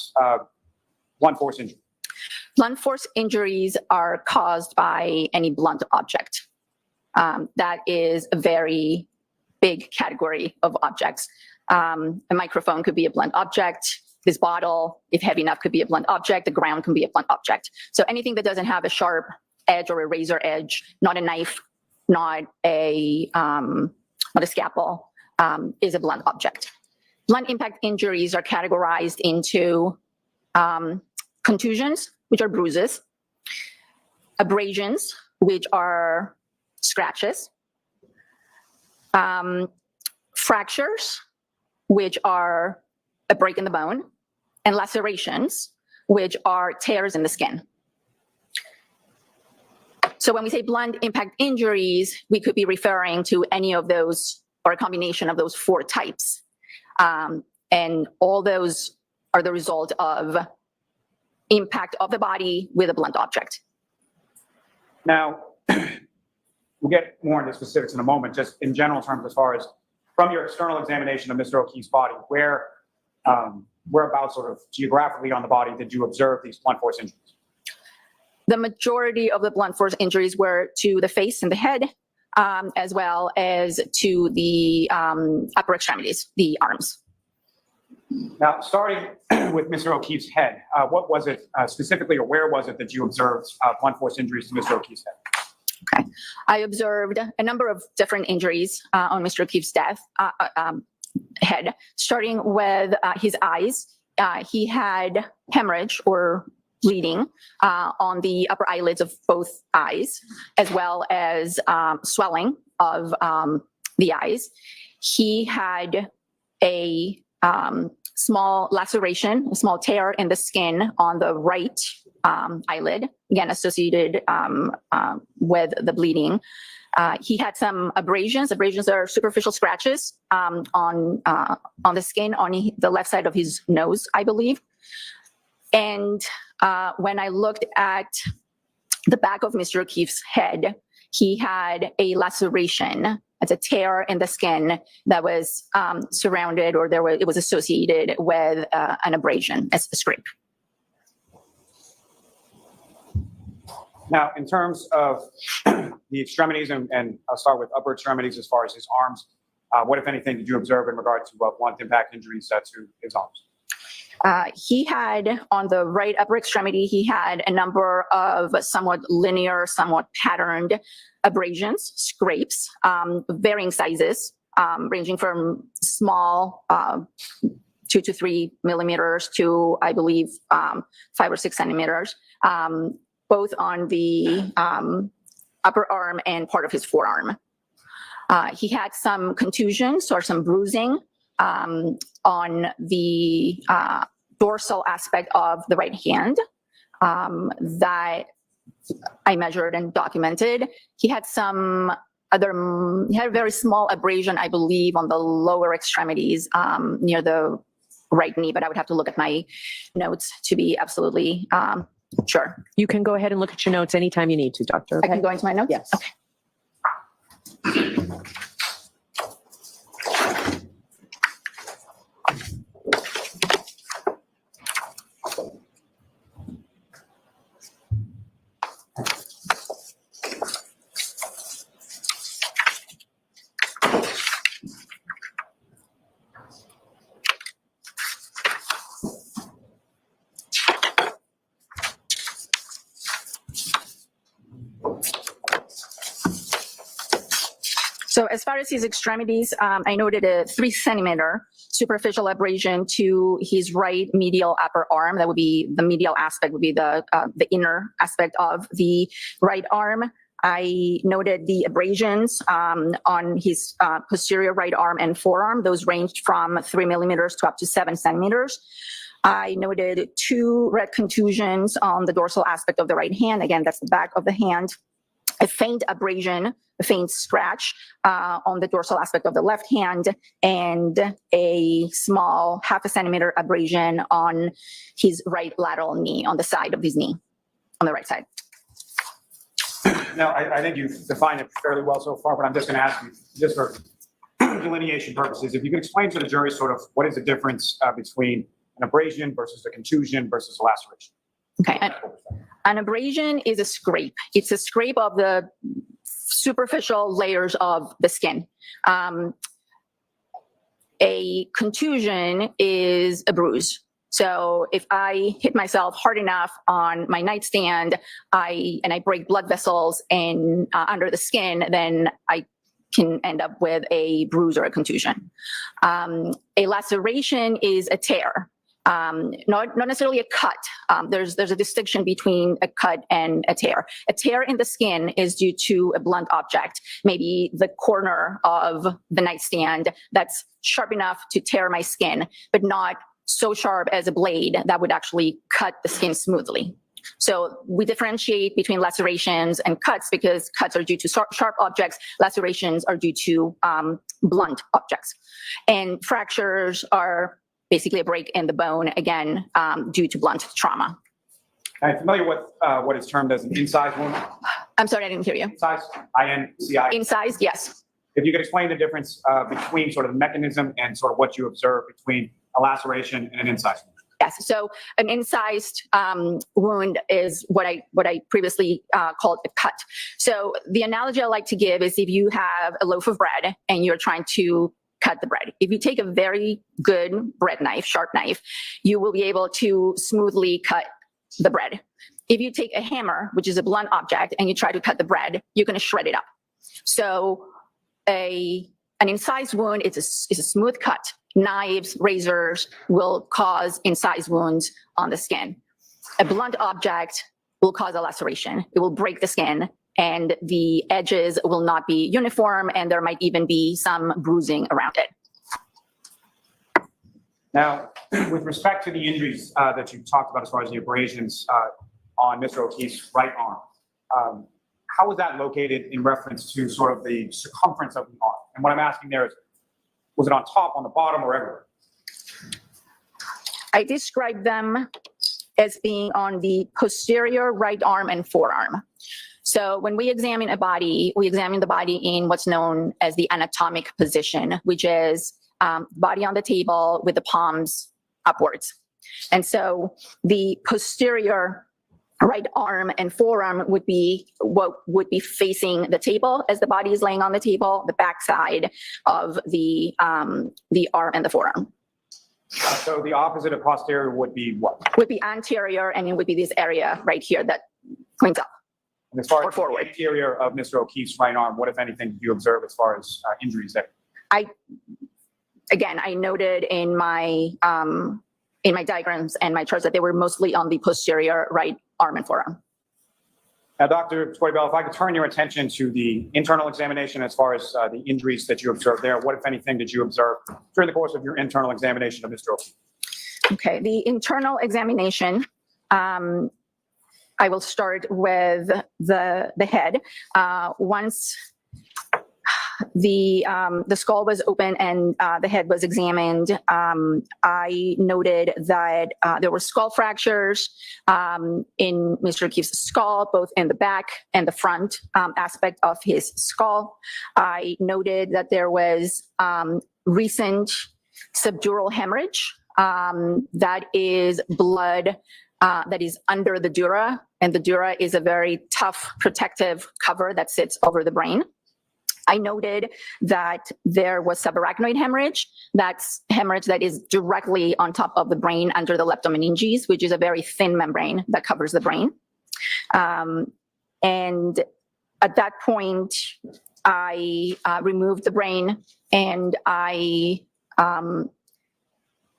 force injury. Blunt force injuries are caused by any blunt object. That is a very big category of objects. A microphone could be a blunt object. This bottle, if heavy enough, could be a blunt object. The ground can be a blunt object. So anything that doesn't have a sharp edge or a razor edge, not a knife, not a scalpel, is a blunt object. Blunt impact injuries are categorized into contusions, which are bruises, abrasions, which are scratches, fractures, which are a break in the bone, and lacerations, which are tears in the skin. So when we say blunt impact injuries, we could be referring to any of those or a combination of those 4 types. And all those are the result of impact of the body with a blunt object. Now, we'll get more into specifics in a moment, just in general terms as far as from your external examination of Mr. O'Keefe's body, whereabouts sort of geographically on the body did you observe these blunt force injuries? The majority of the blunt force injuries were to the face and the head, as well as to the upper extremities, the arms. Now, starting with Mr. O'Keefe's head, what was it specifically, or where was it that you observed blunt force injuries to Mr. O'Keefe's head? I observed a number of different injuries on Mr. O'Keefe's head, starting with his eyes. He had hemorrhage or bleeding on the upper eyelids of both eyes, as well as swelling of the eyes. He had a small laceration, a small tear in the skin on the right eyelid, again associated with the bleeding. He had some abrasions. Abrasions are superficial scratches on the skin on the left side of his nose, I believe. And when I looked at the back of Mr. O'Keefe's head, he had a laceration. It's a tear in the skin that was surrounded, or it was associated with an abrasion, a scrape. Now, in terms of the extremities, and I'll start with upper extremities as far as his arms, what, if anything, did you observe in regard to blunt impact injuries to his arms? He had, on the right upper extremity, he had a number of somewhat linear, somewhat patterned abrasions, scrapes, varying sizes, ranging from small 2 to 3 millimeters to, I believe, 5 or 6 centimeters, both on the upper arm and part of his forearm. He had some contusions or some bruising on the dorsal aspect of the right hand that I measured and documented. He had he had a very small abrasion, I believe, on the lower extremities near the right knee, but I would have to look at my notes to be absolutely sure. You can go ahead and look at your notes anytime you need to, Doctor. I can go into my notes? Yes. Okay. So as far as his extremities, I noted a 3 centimeter superficial abrasion to his right medial upper arm. That would be the medial aspect, would be the inner aspect of the right arm. I noted the abrasions on his posterior right arm and forearm. Those ranged from 3 millimeters to up to 7 centimeters. I noted 2 red contusions on the dorsal aspect of the right hand. Again, that's the back of the hand. A faint abrasion, a faint scratch on the dorsal aspect of the left hand, and a small 0.5 centimeter abrasion on his right lateral knee, on the side of his knee, on the right side. Now, I think you've defined it fairly well so far, but I'm just going to ask you, just for delineation purposes, if you could explain to the jury sort of what is the difference between an abrasion versus a contusion versus a laceration. Okay. An abrasion is a scrape. It's a scrape of the superficial layers of the skin. A contusion is a bruise. So if I hit myself hard enough on my nightstand, and I break blood vessels under the skin, then I can end up with a bruise or a contusion. A laceration is a tear. Not necessarily a cut. There's a distinction between a cut and a tear. A tear in the skin is due to a blunt object, maybe the corner of the nightstand that's sharp enough to tear my skin, but not so sharp as a blade that would actually cut the skin smoothly. So we differentiate between lacerations and cuts because cuts are due to sharp objects, lacerations are due to blunt objects. And fractures are basically a break in the bone, again, due to blunt trauma. I'm familiar with what is termed as an incised wound. I'm sorry, I didn't hear you. Incised, I-N-C-I. Incised, yes. If you could explain the difference between sort of the mechanism and sort of what you observe between a laceration and an incised wound. Yes, so an incised wound is what I previously called a cut. So the analogy I like to give is if you have a loaf of bread and you're trying to cut the bread. If you take a very good bread knife, sharp knife, you will be able to smoothly cut the bread. if you take a hammer, which is a blunt object, and you try to cut the bread, you're going to shred it up. So an incised wound is a smooth cut. Knives, razors will cause incised wounds on the skin. A blunt object will cause a laceration. It will break the skin, and the edges will not be uniform, and there might even be some bruising around it. Now, with respect to the injuries that you talked about as far as the abrasions on Mr. O'Keefe's right arm, how was that located in reference to sort of the circumference of the arm? And what I'm asking there is, was it on top, on the bottom, or everywhere? I described them as being on the posterior right arm and forearm. So when we examine a body, we examine the body in what's known as the anatomic position, which is body on the table with the palms upwards. And so the posterior right arm and forearm would be what would be facing the table as the body is laying on the table, the backside of the arm and the forearm. So the opposite of posterior would be what? Would be anterior, and it would be this area right here that points up. And as far Or as forward. the interior of Mr. O'Keefe's right arm, what, if anything, did you observe as far as injuries there? Again, I noted in my diagrams and my charts that they were mostly on the posterior right arm and forearm. Now, Dr. Scoribello, if I could turn your attention to the internal examination as far as the injuries that you observed there, what, if anything, did you observe during the course of your internal examination of Mr. O'Keefe? Okay, the internal examination, I will start with the head. Once the skull was open and the head was examined, I noted that there were skull fractures in Mr. O'Keefe's skull, both in the back and the front aspect of his skull. I noted that there was recent subdural hemorrhage. That is blood that is under the dura, and the dura is a very tough protective cover that sits over the brain. I noted that there was subarachnoid hemorrhage. That's hemorrhage that is directly on top of the brain under the leptomeninges, which is a very thin membrane that covers the brain. And at that point, I removed the brain, and I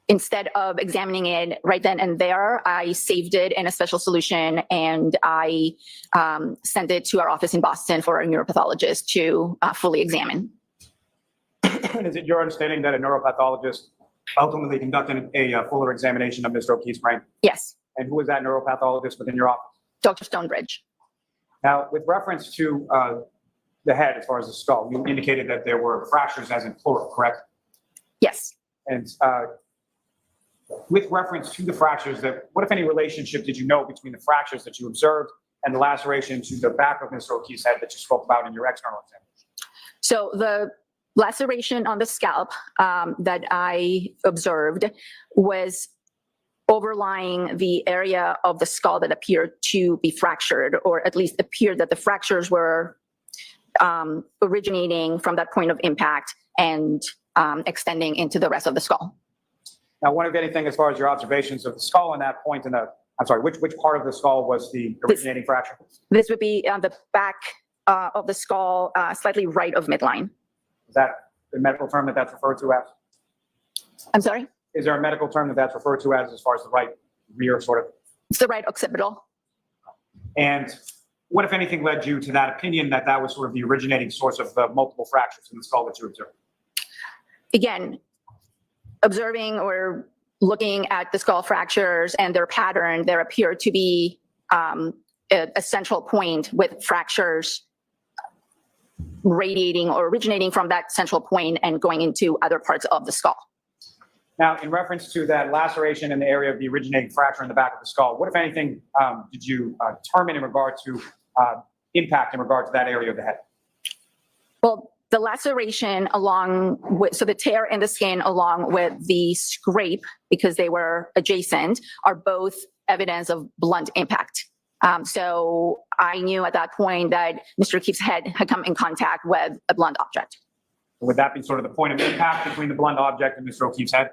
instead of examining it right then and there, I saved it in a special solution, and I sent it to our office in Boston for a neuropathologist to fully examine. Is it your understanding that a neuropathologist ultimately conducted a fuller examination of Mr. O'Keefe's brain? Yes, And who was that neuropathologist within your office? Dr. Stonebridge. Now, with reference to the head, as far as the skull, you indicated that there were fractures as in plural, correct? Yes. And with reference to the fractures, what, if any, relationship did you know between the fractures that you observed and the laceration to the back of Mr. O'Keefe's head that you spoke about in your external examination? So the laceration on the scalp that I observed was overlying the area of the skull that appeared to be fractured, or at least appeared that the fractures were originating from that point of impact and extending into the rest of the skull. Now, one of anything as far as your observations of the skull on that point, which part of the skull was the originating fracture? This would be on the back of the skull, slightly right of midline. Is that the medical term that's referred to as? I'm sorry? Is there a medical term that's referred to as far as the right rear sort of? It's the right occipital. And what, if anything, led you to that opinion that that was sort of the originating source of the multiple fractures in the skull that you observed? Again, observing or looking at the skull fractures and their pattern, there appeared to be a central point with fractures radiating or originating from that central point and going into other parts of the skull. Now, in reference to that laceration in the area of the originating fracture in the back of the skull, what, if anything, did you determine in regard to impact in regard to that area of the head? Well, the laceration along with, so the tear in the skin along with the scrape, because they were adjacent, are both evidence of blunt impact. So I knew at that point that Mr. O'Keefe's head had come in contact with a blunt object. Would that be sort of the point of impact between the blunt object and Mr. O'Keefe's head?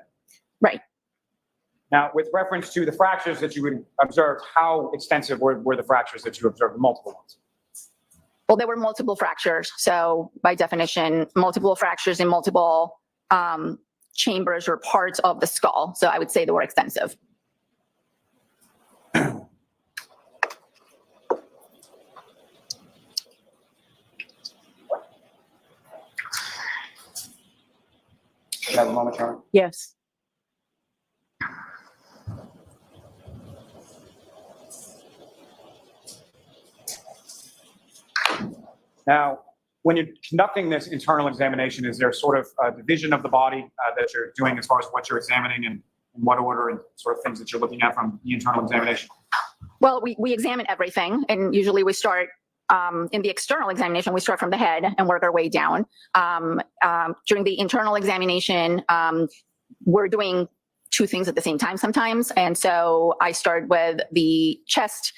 Right. Now, with reference to the fractures that you observed, how extensive were the fractures that you observed, the multiple ones? Well, there were multiple fractures. So by definition, multiple fractures in multiple chambers or parts of the skull. So I would say they were extensive. Can I have a moment, Sharon? Yes. Now, when you're conducting this internal examination, is there sort of a division of the body that you're doing as far as what you're examining and in what order and sort of things that you're looking at from the internal examination? Well, we examine everything, and usually we start in the external examination, we start from the head and work our way down. During the internal examination, we're doing two things at the same time sometimes. And so I start with the chest,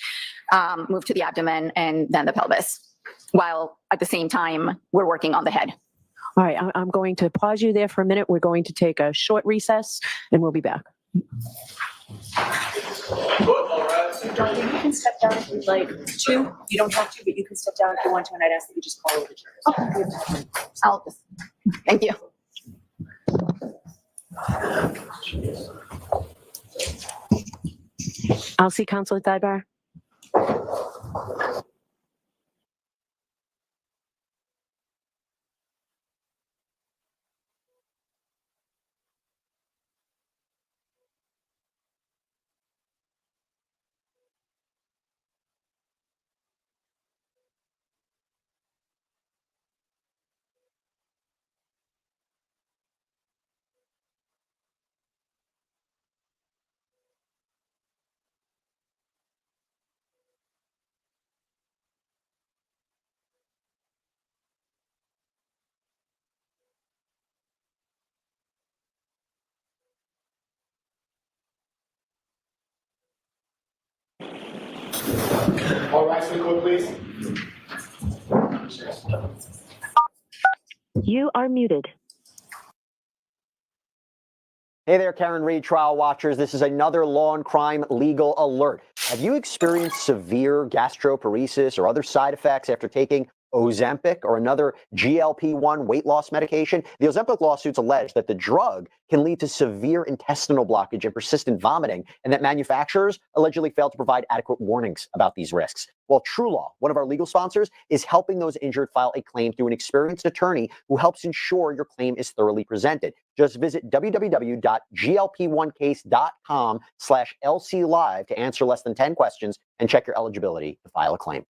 move to the abdomen, and then the pelvis, while at the same time, we're working on the head. All right, I'm going to pause you there for a minute. We're going to take a short recess and we'll be back. Doctor, you can step down if you'd like to. You don't have to, but you can step down if you want to, and I'd ask that you just call over the jurors. I'll just, thank you. I'll see Counselor Thibar. All right, so court, please. You are muted. Hey there, Karen Reed, trial watchers. This is another law and crime legal alert. Have you experienced severe gastroparesis or other side effects after taking Ozempic or another GLP-1 weight loss medication? The Ozempic lawsuits allege that the drug can lead to severe intestinal blockage and persistent vomiting, and that manufacturers allegedly failed to provide adequate warnings about these risks. Well, True Law, one of our legal sponsors, is helping those injured file a claim through an experienced attorney who helps ensure your claim is thoroughly presented. Just visit www.glp1case.com/LC Live to answer less than 10 questions and check your eligibility to file a claim.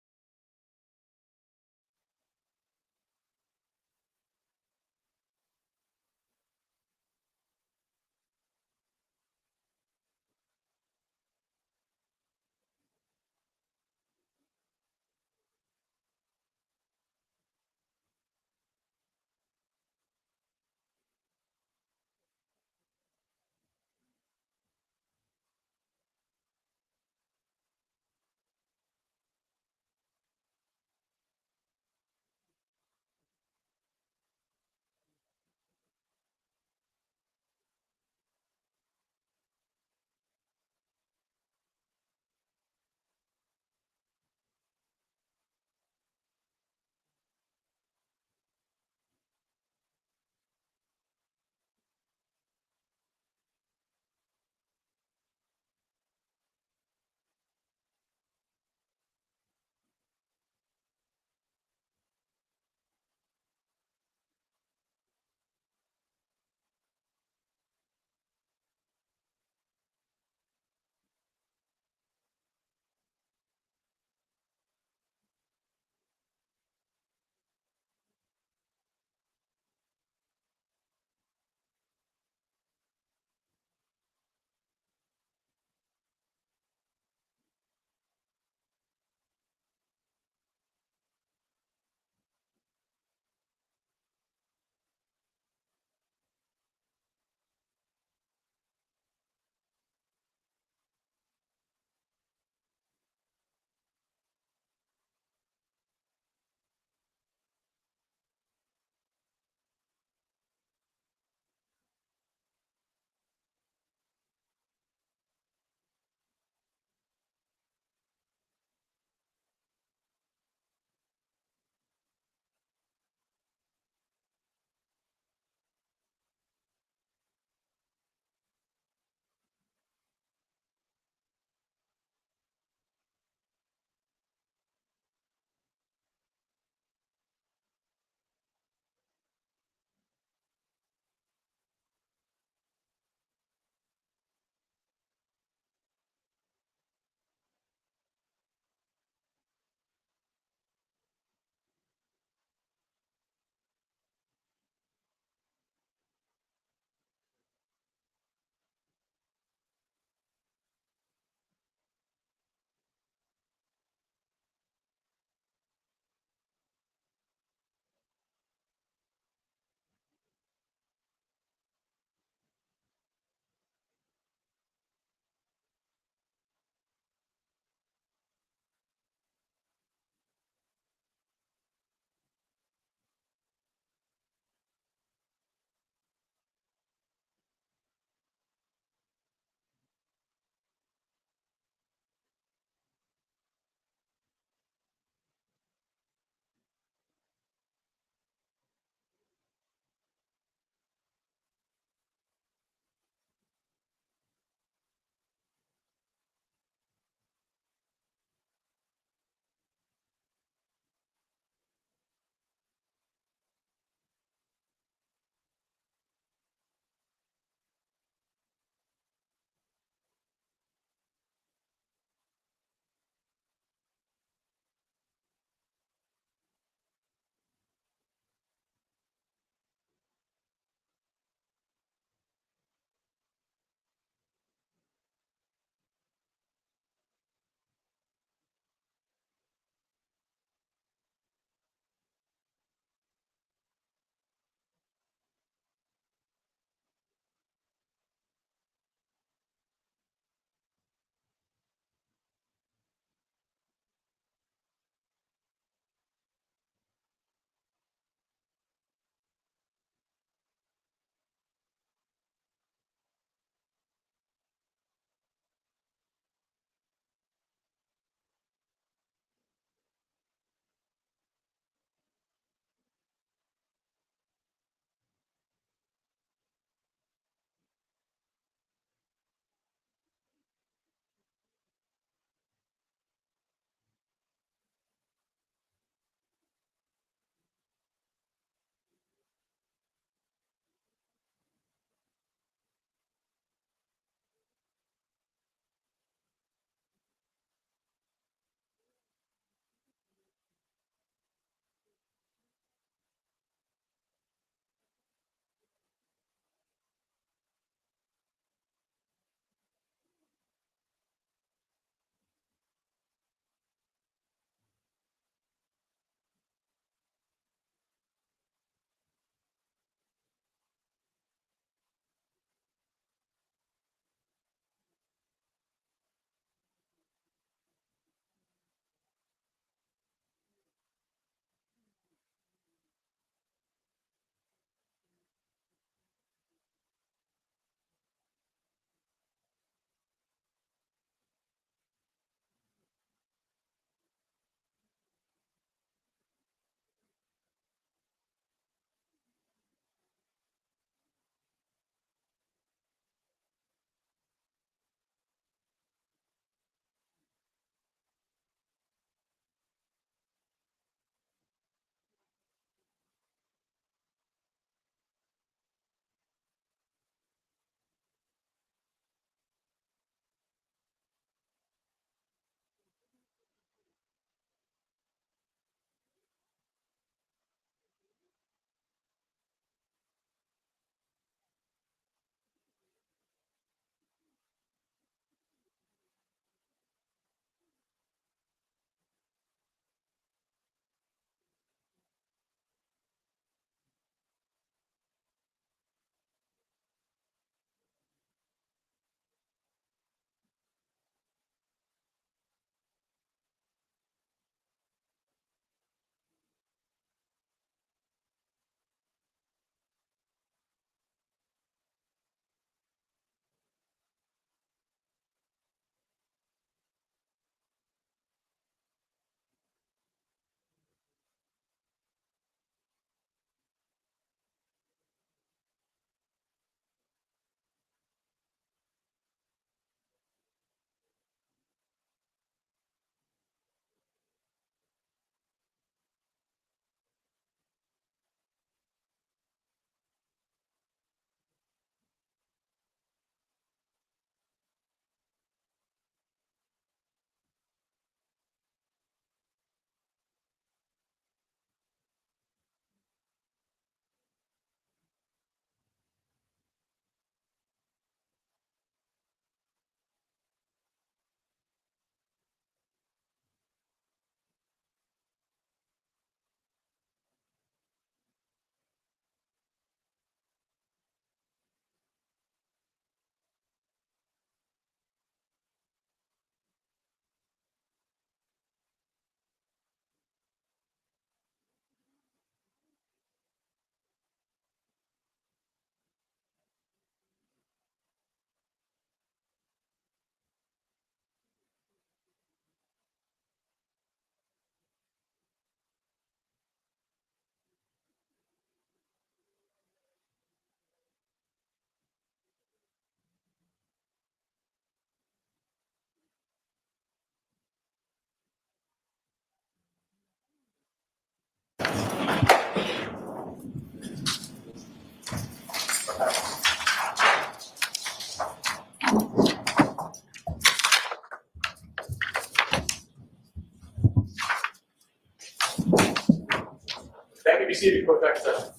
That may be seated for next session.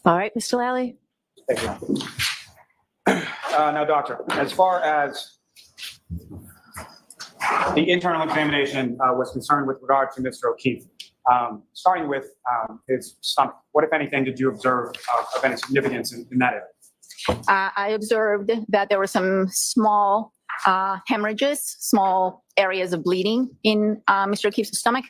All right, Mr. Lally? Thank you. Now, doctor, as far as the internal examination was concerned with regard to Mr. O'Keefe, starting with his stomach, what, if anything, did you observe of any significance in that area? I observed that there were some small hemorrhages, small areas of bleeding in Mr. O'Keefe's stomach.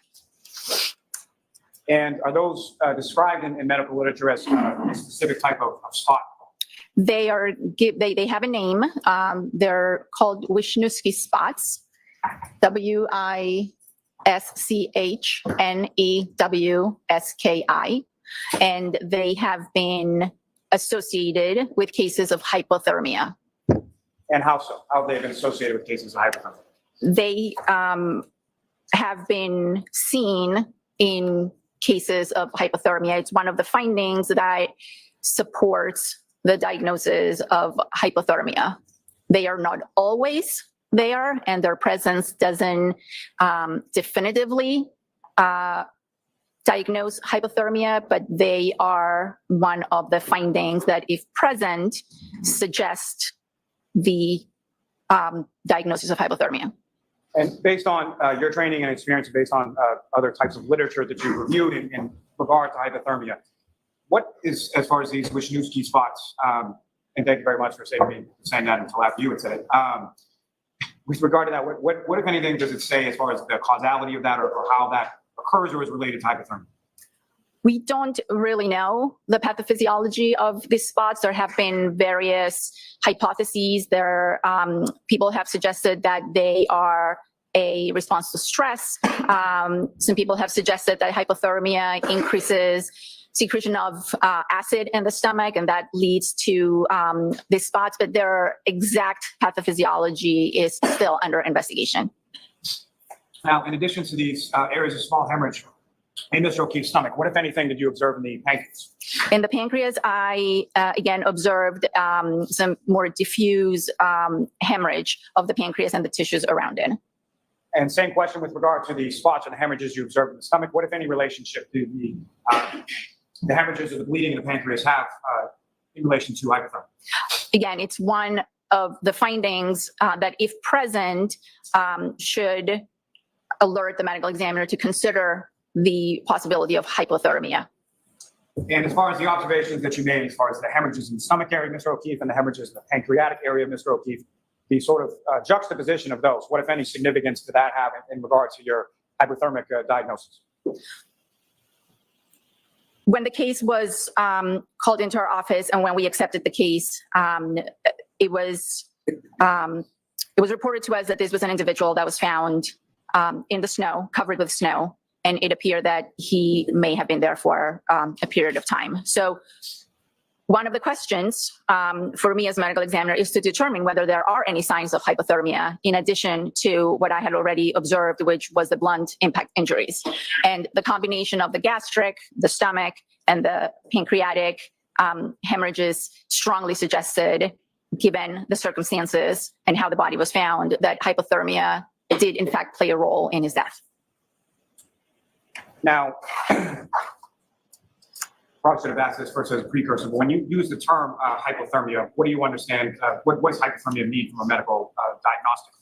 And are those described in medical literature as a specific type of spot? They have a name. They're called Wisniewski spots. Wischnewski. And they have been associated with cases of hypothermia. And how so? How have they been associated with cases of hypothermia? They have been seen in cases of hypothermia. It's one of the findings that supports the diagnosis of hypothermia. They are not always there, and their presence doesn't definitively diagnose hypothermia, but they are one of the findings that, if present, suggest the diagnosis of hypothermia. And based on your training and experience, based on other types of literature that you've reviewed in regard to hypothermia, what is, as far as these Wisniewski spots, and thank you very much for saying that until after you had said it. With regard to that, what, if anything, does it say as far as the causality of that, or how that occurs or is related to hypothermia? We don't really know the pathophysiology of these spots. There have been various hypotheses. People have suggested that they are a response to stress. Some people have suggested that hypothermia increases secretion of acid in the stomach, and that leads to these spots, but their exact pathophysiology is still under investigation. Now, in addition to these areas of small hemorrhage in Mr. O'Keefe's stomach, what, if anything, did you observe in the pancreas? In the pancreas, I again observed some more diffuse hemorrhage of the pancreas and the tissues around it. And same question with regard to the spots and hemorrhages you observed in the stomach. What, if any, relationship do the hemorrhages or the bleeding in the pancreas have in relation to hypothermia? Again, it's one of the findings that, if present, should alert the medical examiner to consider the possibility of hypothermia. And as far as the observations that you made, as far as the hemorrhages in the stomach area of Mr. O'Keefe and the hemorrhages in the pancreatic area of Mr. O'Keefe, the sort of juxtaposition of those, what, if any, significance did that have in regard to your hypothermic diagnosis? When the case was called into our office and when we accepted the case, it was reported to us that this was an individual that was found in the snow, covered with snow, and it appeared that he may have been there for a period of time. So one of the questions for me as medical examiner is to determine whether there are any signs of hypothermia in addition to what I had already observed, which was the blunt impact injuries. And the combination of the gastric, the stomach, and the pancreatic hemorrhages strongly suggested, given the circumstances and how the body was found, that hypothermia did in fact play a role in his death. Now, probably should have asked this first as a precursor, but when you use the term hypothermia, what do you understand, what does hypothermia mean from a medical diagnostic?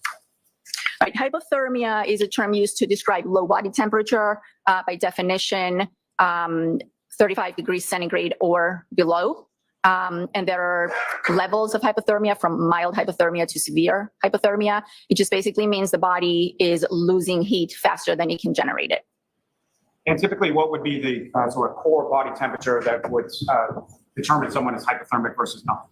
Right. Hypothermia is a term used to describe low body temperature, by definition, 35 degrees centigrade or below. And there are levels of hypothermia, from mild hypothermia to severe hypothermia. It just basically means the body is losing heat faster than it can generate it. And typically, what would be the sort of core body temperature that would determine someone is hypothermic versus not?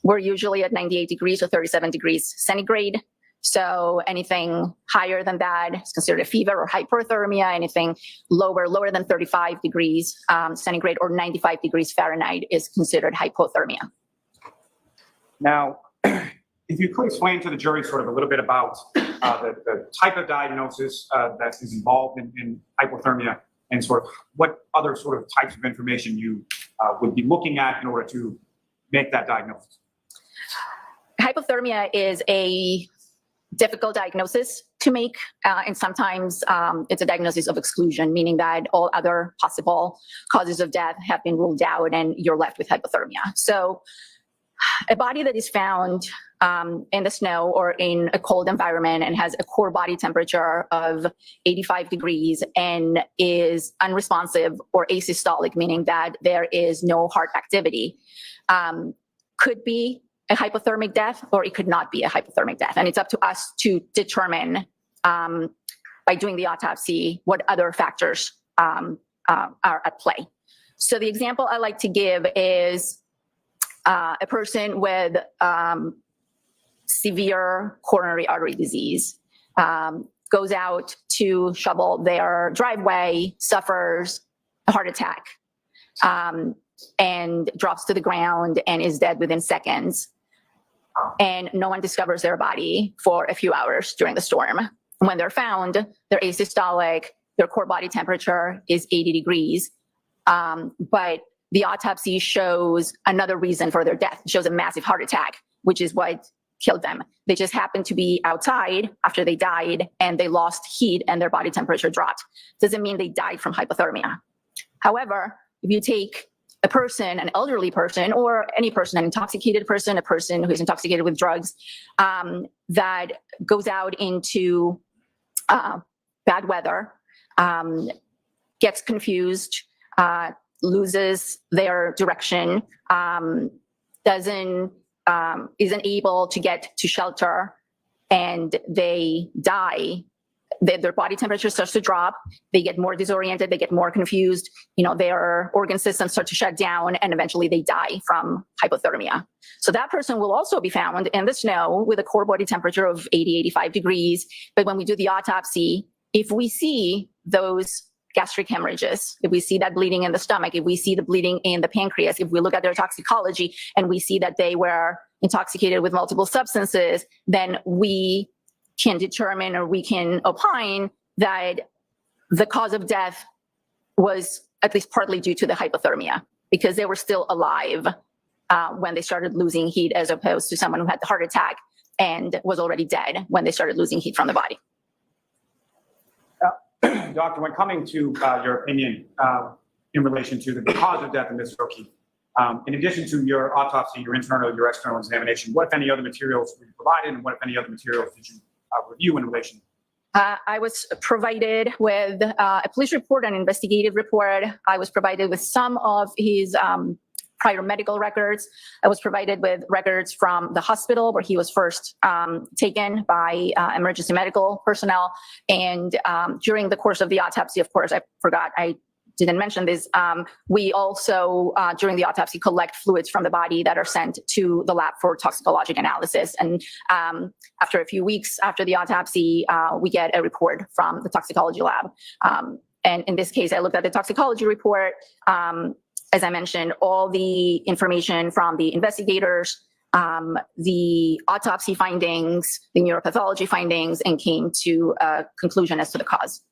We're usually at 98 degrees or 37 degrees centigrade. So anything higher than that is considered a fever or hyperthermia. Anything lower than 35 degrees centigrade or 95 degrees Fahrenheit is considered hypothermia. Now, if you could explain to the jury sort of a little bit about the type of diagnosis that is involved in hypothermia, and sort of what other sort of types of information you would be looking at in order to make that diagnosis? Hypothermia is a difficult diagnosis to make, and sometimes it's a diagnosis of exclusion, meaning that all other possible causes of death have been ruled out and you're left with hypothermia. So a body that is found in the snow or in a cold environment and has a core body temperature of 85 degrees and is unresponsive or asystolic, meaning that there is no heart activity, could be a hypothermic death, or it could not be a hypothermic death. And it's up to us to determine by doing the autopsy what other factors are at play. So the example I like to give is a person with severe coronary artery disease goes out to shovel their driveway, suffers a heart attack, and drops to the ground and is dead within seconds. And no one discovers their body for a few hours during the storm. When they're found, they're asystolic, their core body temperature is 80 degrees, but the autopsy shows another reason for their death. It shows a massive heart attack, which is what killed them. They just happened to be outside after they died and they lost heat and their body temperature dropped. Doesn't mean they died from hypothermia. However, if you take a person, an elderly person, or any person, an intoxicated person, a person who's intoxicated with drugs, that goes out into bad weather, gets confused, loses their direction, isn't able to get to shelter, and they die. Their body temperature starts to drop. They get more disoriented. They get more confused. Their organ systems start to shut down, and eventually they die from hypothermia. So that person will also be found in the snow with a core body temperature of 80, 85 degrees. But when we do the autopsy, if we see those gastric hemorrhages, if we see that bleeding in the stomach, if we see the bleeding in the pancreas, if we look at their toxicology and we see that they were intoxicated with multiple substances, then we can determine, or we can opine, that the cause of death was at least partly due to the hypothermia, because they were still alive when they started losing heat, as opposed to someone who had the heart attack and was already dead when they started losing heat from the body. Doctor, when coming to your opinion in relation to the cause of death in Mr. O'Keefe, in addition to your autopsy, your internal, your external examination, what, if any, other materials were you provided, and what, if any, other materials did you review in relation? I was provided with a police report, an investigative report. I was provided with some of his prior medical records. I was provided with records from the hospital where he was first taken by emergency medical personnel. And during the course of the autopsy, of course, I didn't mention this. We also, during the autopsy, collect fluids from the body that are sent to the lab for toxicologic analysis. And after a few weeks after the autopsy, we get a report from the toxicology lab. And in this case, I looked at the toxicology report. As I mentioned, all the information from the investigators, the autopsy findings, the neuropathology findings, and came to a conclusion as to the cause.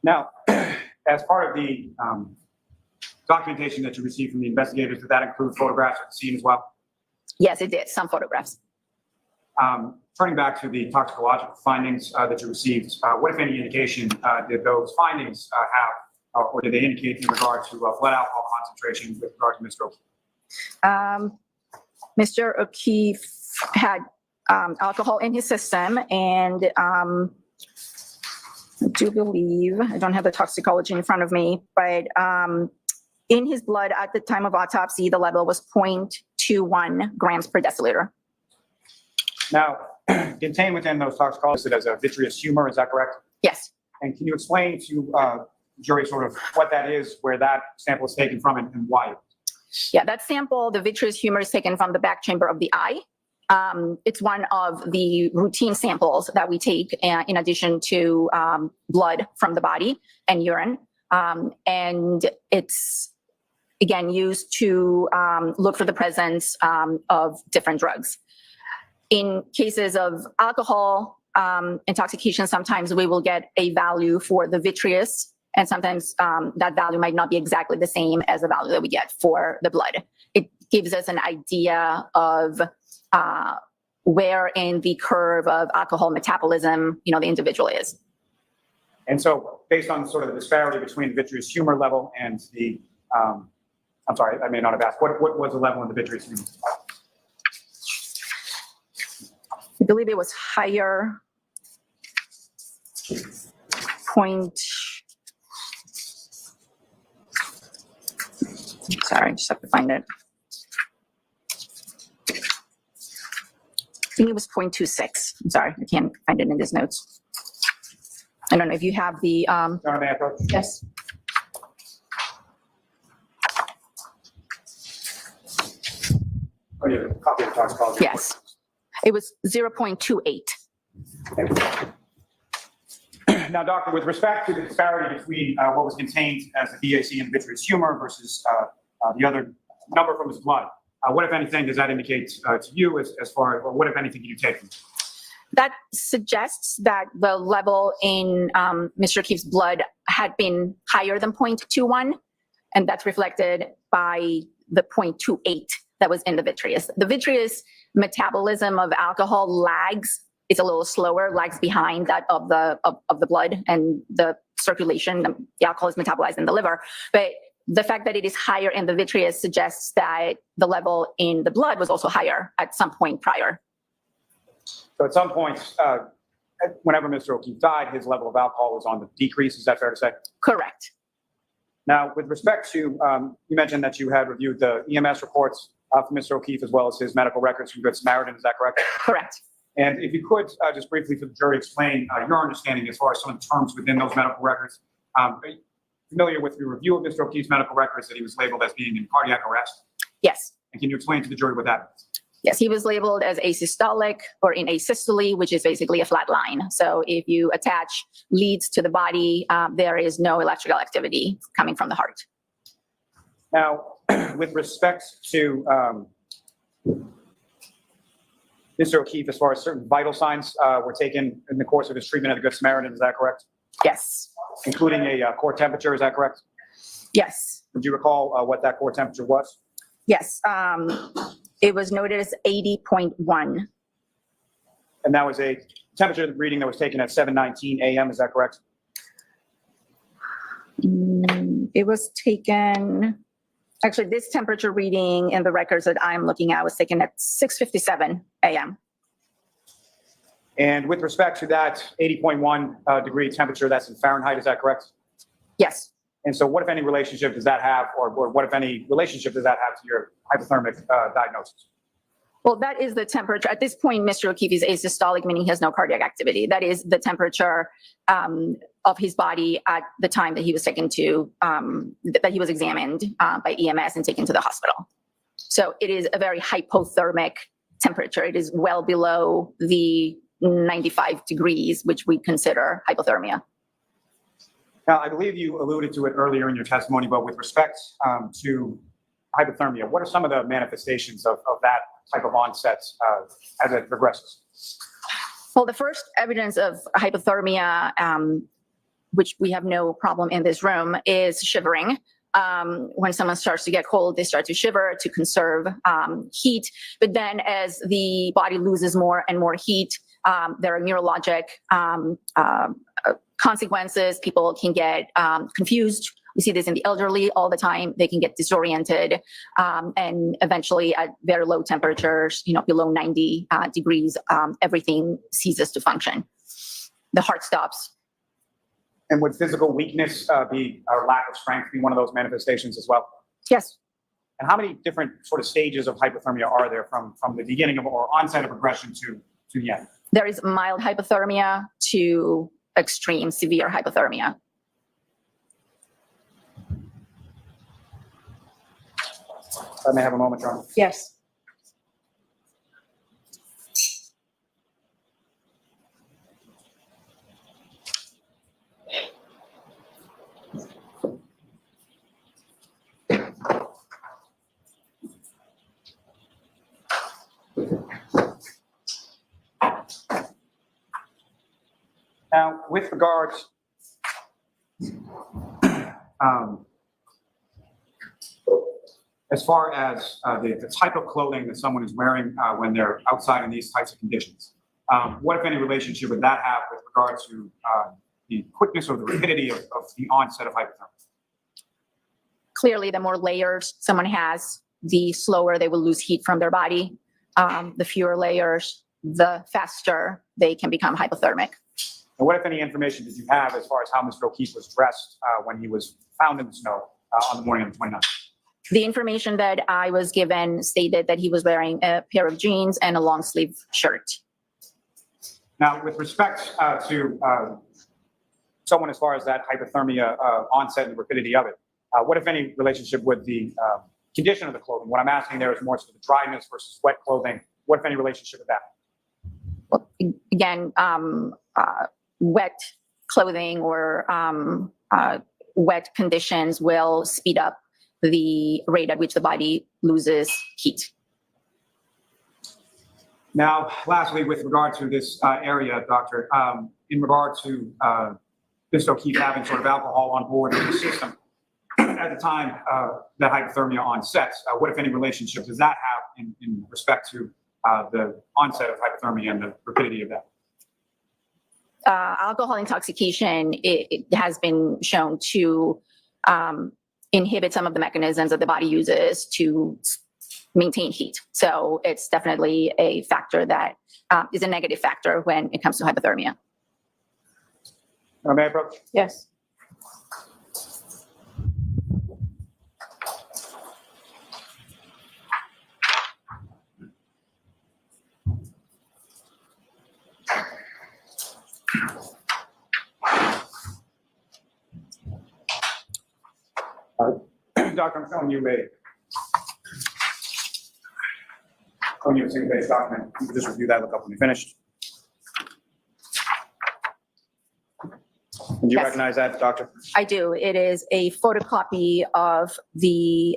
Now, as part of the documentation that you received from the investigators, did that include photographs of the scene as well? Yes, it did. Some photographs. Turning back to the toxicological findings that you received, what, if any, indication did those findings have, or did they indicate in regard to blood alcohol concentration with regard to Mr. O'Keefe? Mr. O'Keefe had alcohol in his system, and I do believe, I don't have the toxicology in front of me, but in his blood at the time of autopsy, the level was 0.21 grams per deciliter. Now, contained within those toxicologies as a vitreous humor, is that correct? Yes. And can you explain to the jury sort of what that is, where that sample is taken from, and why? Yeah, that sample, the vitreous humor, is taken from the back chamber of the eye. It's one of the routine samples that we take in addition to blood from the body and urine. And it's, again, used to look for the presence of different drugs. In cases of alcohol intoxication, sometimes we will get a value for the vitreous And sometimes that value might not be exactly the same as the value that we get for the blood. It gives us an idea of where in the curve of alcohol metabolism, the individual is. And so based on sort of the disparity between the vitreous humor level and the, I'm sorry, I may not have asked, what was the level in the vitreous humor? I believe it was higher. Sorry, just have to find it. I think it was 0.26. I'm sorry, I can't find it in these notes. I don't know if you have the, yes. Oh, yeah, the copy of the toxicology. Yes, it was 0.28. Now, doctor, with respect to the disparity between what was contained as the BAC in vitreous humor versus the other number from his blood, what, if anything, does that indicate to you as far as, or what, if anything, can you take from it? That suggests that the level in Mr. O'Keefe's blood had been higher than 0.21, and that's reflected by the 0.28 that was in the vitreous. The vitreous metabolism of alcohol lags. It's a little slower, lags behind that of the blood and the circulation. The alcohol is metabolized in the liver, but the fact that it is higher in the vitreous suggests that the level in the blood was also higher at some point prior. So at some point, whenever Mr. O'Keefe died, his level of alcohol was on the decrease. Is that fair to say? Correct. Now, with respect to, you mentioned that you had reviewed the EMS reports for Mr. O'Keefe as well as his medical records from Good Samaritan. Is that correct? Correct. And if you could just briefly for the jury explain your understanding as far as some of the terms within those medical records. Are you familiar with the review of Mr. O'Keefe's medical records that he was labeled as being in cardiac arrest? Yes. And can you explain to the jury what that means? Yes, he was labeled as asystolic or in asystole, which is basically a flat line. So if you attach leads to the body, there is no electrical activity coming from the heart. Now, with respect to Mr. O'Keefe, as far as certain vital signs were taken in the course of his treatment at the Good Samaritan, is that correct? Yes. Including a core temperature, is that correct? Yes. Would you recall what that core temperature was? Yes. It was noted as 80.1. And that was a temperature reading that was taken at 7:19 a.m., is that correct? It was taken, actually, this temperature reading in the records that I'm looking at was taken at 6:57 a.m. And with respect to that 80.1 degree temperature, that's in Fahrenheit, is that correct? Yes. And so what, if any, relationship does that have, or what, if any, relationship does that have to your hypothermic diagnosis? Well, that is the temperature. At this point, Mr. O'Keefe is asystolic, meaning he has no cardiac activity. That is the temperature of his body at the time that he was taken to, that he was examined by EMS and taken to the hospital. So it is a very hypothermic temperature. It is well below the 95 degrees, which we consider hypothermia. Now, I believe you alluded to it earlier in your testimony, but with respect to hypothermia, what are some of the manifestations of that type of onset as it progresses? Well, the first evidence of hypothermia, which we have no problem in this room, is shivering. When someone starts to get cold, they start to shiver to conserve heat. But then as the body loses more and more heat, there are neurologic consequences. People can get confused. We see this in the elderly all the time. They can get disoriented, and eventually at very low temperatures, below 90 degrees, everything ceases to function. The heart stops. And would physical weakness be, or lack of strength be one of those manifestations as well? Yes. And how many different sort of stages of hypothermia are there from the beginning of or onset of progression to the end? There is mild hypothermia to extreme severe hypothermia. I may have a moment, John. Yes. Now, with regards as far as the type of clothing that someone is wearing when they're outside in these types of conditions, what, if any, relationship would that have with regard to the quickness or the rapidity of the onset of hypothermia? Clearly, the more layers someone has, the slower they will lose heat from their body. The fewer layers, the faster they can become hypothermic. And what, if any, information did you have as far as how Mr. O'Keefe was dressed when he was found in the snow on the morning of the 29th? The information that I was given stated that he was wearing a pair of jeans and a long sleeve shirt. Now, with respect to someone as far as that hypothermia onset and the rapidity of it, what, if any, relationship with the condition of the clothing? What I'm asking there is more sort of the dryness versus wet clothing. What, if any, relationship with that? Well, again, wet clothing or wet conditions will speed up the rate at which the body loses heat. Now, lastly, with regard to this area, Doctor, in regard to Mr. O'Keefe having sort of alcohol on board in the system at the time that hypothermia onsets, what, if any, relationship does that have in respect to the onset of hypothermia and the rapidity of that? Alcohol intoxication, it has been shown to inhibit some of the mechanisms that the body uses to maintain heat. So it's definitely a factor that is a negative factor when it comes to hypothermia. May I approach? Yes. Doctor, I'm showing you a single-page document. You can just review that, look up when you're finished. Do you Yes. recognize that, Doctor? I do. It is a photocopy of the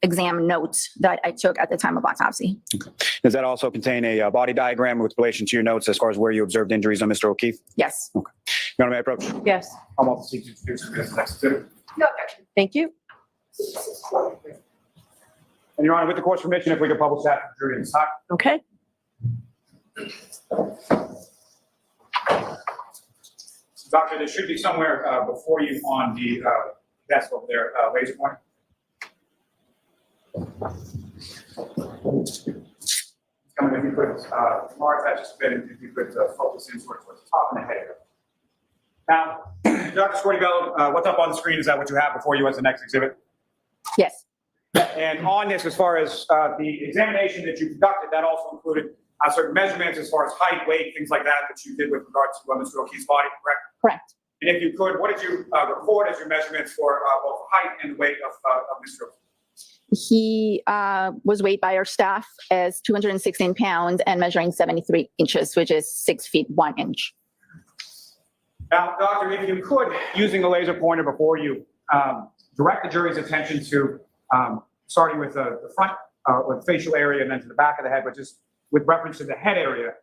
exam notes that I took at the time of autopsy. Does that also contain a body diagram with relation to your notes as far as where you observed injuries on Mr. O'Keefe? Yes. Your Honor, may I approach? Yes. I'm also seeking to introduce you to this next exhibit. No objection. Thank you. And Your Honor, with the court's permission, if we could publish that for the jury in this time. Okay. Doctor, there should be somewhere before you on the desk over there, laser pointer. If you could, Mark, that just a bit, if you could focus in towards the top and the head. Now, Dr. Scordy-Bello, what's up on the screen? Is that what you have before you as the next exhibit? Yes. And on this, as far as the examination that you conducted, that also included certain measurements as far as height, weight, things like that you did with regards to Mr. O'Keefe's body, correct? Correct. And if you could, what did you record as your measurements for both height and weight of Mr. O'Keefe? He was weighed by our staff as 216 pounds and measuring 73 inches, which is 6 feet 1 inch. Now, Doctor, if you could, using the laser pointer before you, direct the jury's attention to starting with the front or the facial area and then to the back of the head, but just with reference to the head area,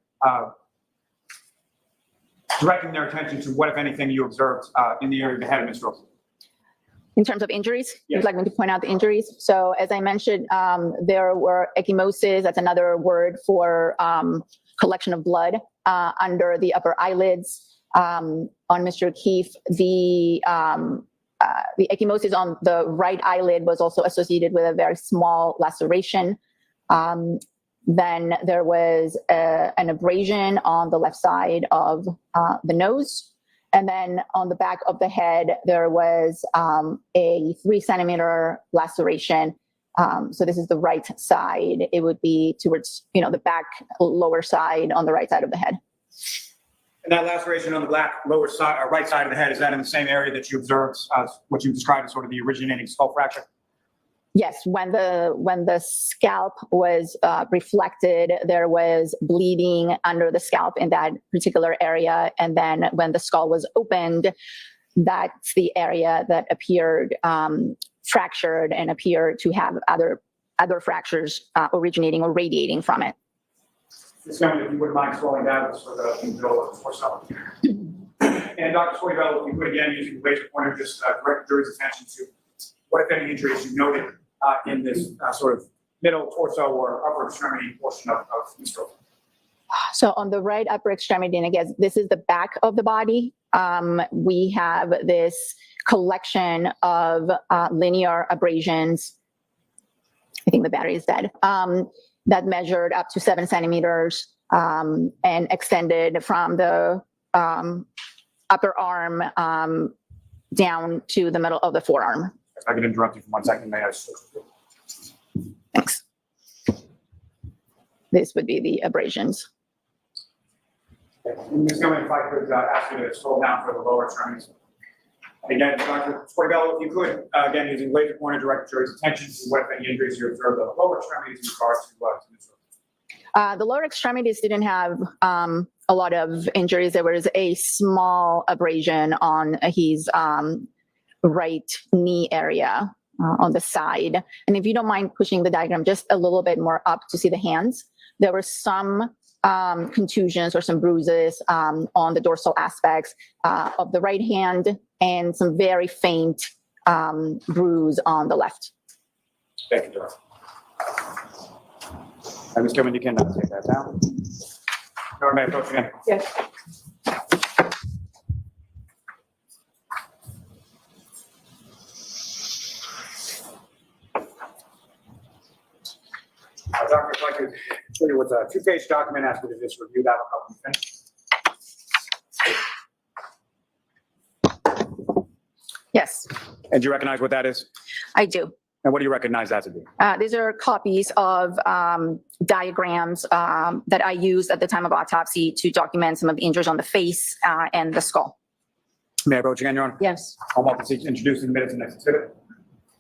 directing their attention to what, if anything, you observed in the area of the head of Mr. O'Keefe. In terms of injuries, Yes. you'd like me to point out the injuries? So as I mentioned, there were ecchymosis, that's another word for collection of blood under the upper eyelids. On Mr. O'Keefe, the ecchymosis on the right eyelid was also associated with a very small laceration. Then there was an abrasion on the left side of the nose. And then on the back of the head, there was a 3 centimeter laceration. So this is the right side. It would be towards, the back lower side on the right side of the head. And that laceration on the black lower side, or right side of the head, is that in the same area that you observed what you described as sort of the originating skull fracture? Yes, when the scalp was reflected, there was bleeding under the scalp in that particular area. And then when the skull was opened, that's the area that appeared fractured and appeared to have other fractures originating or radiating from it. Ms. Young, if you wouldn't mind scrolling down for the middle of the torso. And Dr. Scorbello, if you could again, using the laser pointer, just direct the jury's attention to what, if any, injuries you noted in this sort of middle torso or upper extremity portion of Mr. O'Keefe. So on the right upper extremity, and I guess this is the back of the body, we have this collection of linear abrasions. I think the battery is dead. That measured up to 7 centimeters and extended from the upper arm down to the middle of the forearm. If I could interrupt you for 1 second, may I? Thanks. This would be the abrasions. Ms. Gilman, if I could ask you to scroll down for the lower extremities. Again, Dr. Scorbello, if you could, again, using laser pointer, direct the jury's attention to what, if any, injuries you observed on the lower extremities in regards to Mr. The lower extremities didn't have a lot of injuries. There was a small abrasion on his right knee area on the side. And if you don't mind pushing the diagram just a little bit more up to see the hands, there were some contusions or some bruises on the dorsal aspects of the right hand and some very faint bruise on the left. Thank you, Doctor. Ms. Gilman, you can take that down. Your may approach again. Yes. Doctor, if I could show you what's a 2-page document, ask you to just review that. Yes, And do you recognize what that is? I do. And what do you recognize that to be? These are copies of diagrams that I used at the time of autopsy to document some of the injuries on the face and the skull. May I approach again, Your Honor? Yes. I'm up to introduce the minutes and next exhibit.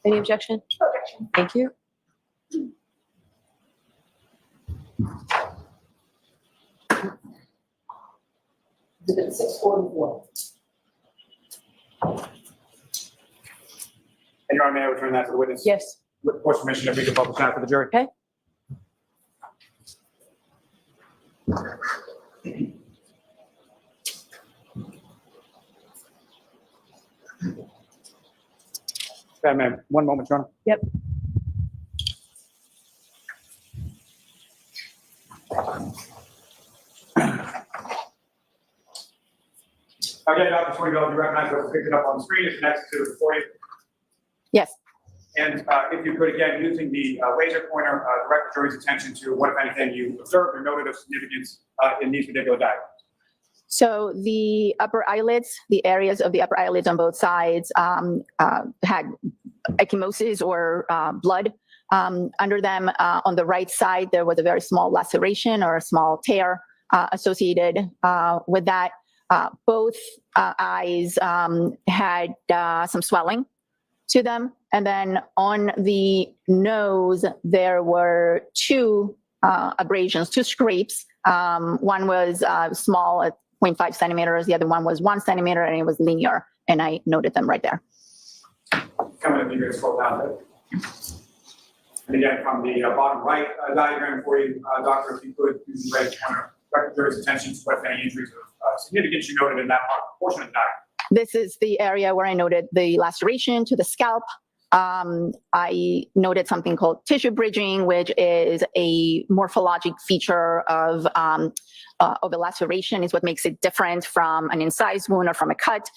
Any objection? Thank you. Exhibit 644. And Your Honor, may I return that to the witness? Yes. With course permission, if we can publish that for the jury. Okay. Okay, ma'am. 1 moment, Your Honor. Yep. Again, Dr. Scorbello, you recognize what's picked up on the screen is the next exhibit before you. Yes. And if you could, again, using the laser pointer, direct the jury's attention to what, if anything, you observed or noted of significance in these particular diagrams. So the upper eyelids, the areas of the upper eyelids on both sides had ecchymosis or blood under them. On the right side, there was a very small laceration or a small tear associated with that. Both eyes had some swelling to them. And then on the nose, there were 2 abrasions, 2 scrapes. One was small at 0.5 centimeters. The other one was 1 centimeter, and it was linear. And I noted them right there. Come in, you're going to scroll down a bit. And again, from the bottom right diagram for you, Doctor, if you could use the laser pointer, direct the jury's attention to what, if any, injuries of significance you noted in that portion of the diagram. This is the area where I noted the laceration to the scalp. I noted something called tissue bridging, which is a morphologic feature of a laceration. Is what makes it different from an incised wound or from a cut,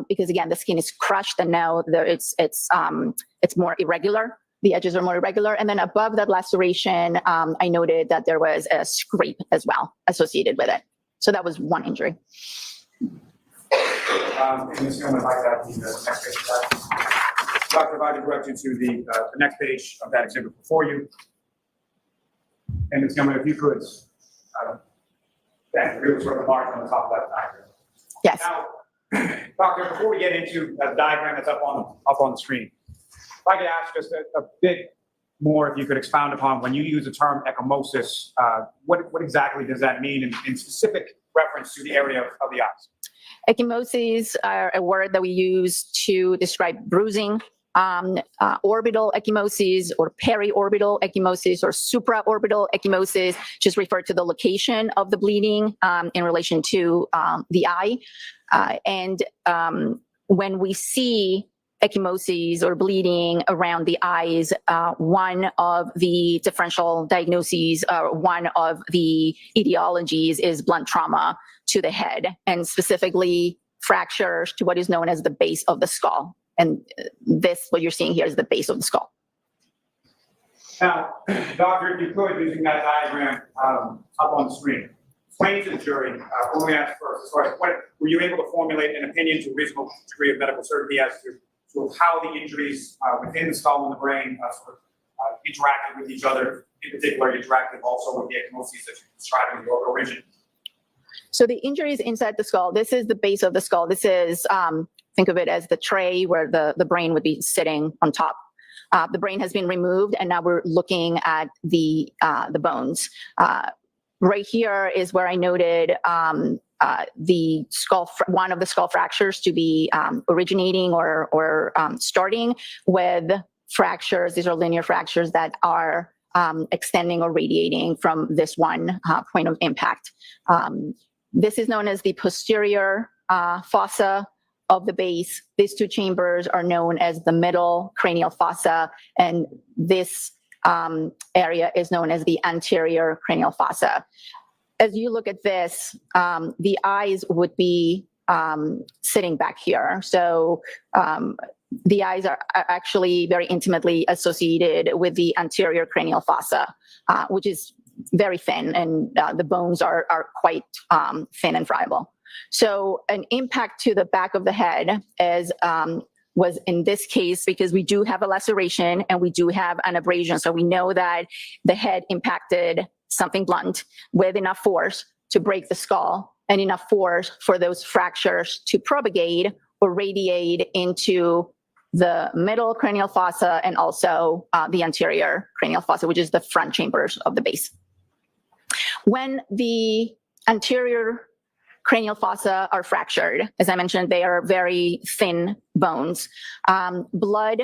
because again, the skin is crushed, and now it's more irregular. The edges are more irregular, and then above that laceration, I noted that there was a scrape as well associated with it. So that was 1 injury. And Ms. Gilman, I'd like to have the next page of that. Doctor, if I could direct you to the next page of that exhibit before you. And Ms. Gilman, if you could, thank you, really sort of mark on the top of that diagram. Yes. Now, Doctor, before we get into the diagram that's up on the screen, if I could ask just a bit more, if you could expound upon when you use the term ecchymosis, what exactly does that mean in specific reference to the area of the eyes? Ecchymosis are a word that we use to describe bruising. Orbital ecchymosis or periorbital ecchymosis or supraorbital ecchymosis just refer to the location of the bleeding in relation to the eye. When we see ecchymoses or bleeding around the eyes, one of the differential diagnoses, one of the etiologies is blunt trauma to the head, and specifically fractures to what is known as the base of the skull. And this, what you're seeing here, is the base of the skull. Now, doctor, if you could, using that diagram up on the screen, explain to the jury, let me ask first, as far as what, were you able to formulate an opinion to a reasonable degree of medical certainty as to sort of how the injuries within the skull and the brain interacted with each other, in particular interacted also with the ecchymoses that you're describing in your origin? So the injuries inside the skull, this is the base of the skull. This is, think of it as the tray where the brain would be sitting on top. The brain has been removed, and now we're looking at the bones. Right here is where I noted the skull, one of the skull fractures to be originating or starting with fractures. These are linear fractures that are extending or radiating from this one point of impact. This is known as the posterior fossa of the base. These two chambers are known as the middle cranial fossa, and this area is known as the anterior cranial fossa. As you look at this, the eyes would be sitting back here. So the eyes are actually very intimately associated with the anterior cranial fossa, which is very thin, and the bones are quite thin and friable. So an impact to the back of the head as was in this case, because we do have a laceration and we do have an abrasion. So we know that the head impacted something blunt with enough force to break the skull and enough force for those fractures to propagate or radiate into the middle cranial fossa and also the anterior cranial fossa, which is the front chambers of the base. When the anterior cranial fossa are fractured, as I mentioned, they are very thin bones. Blood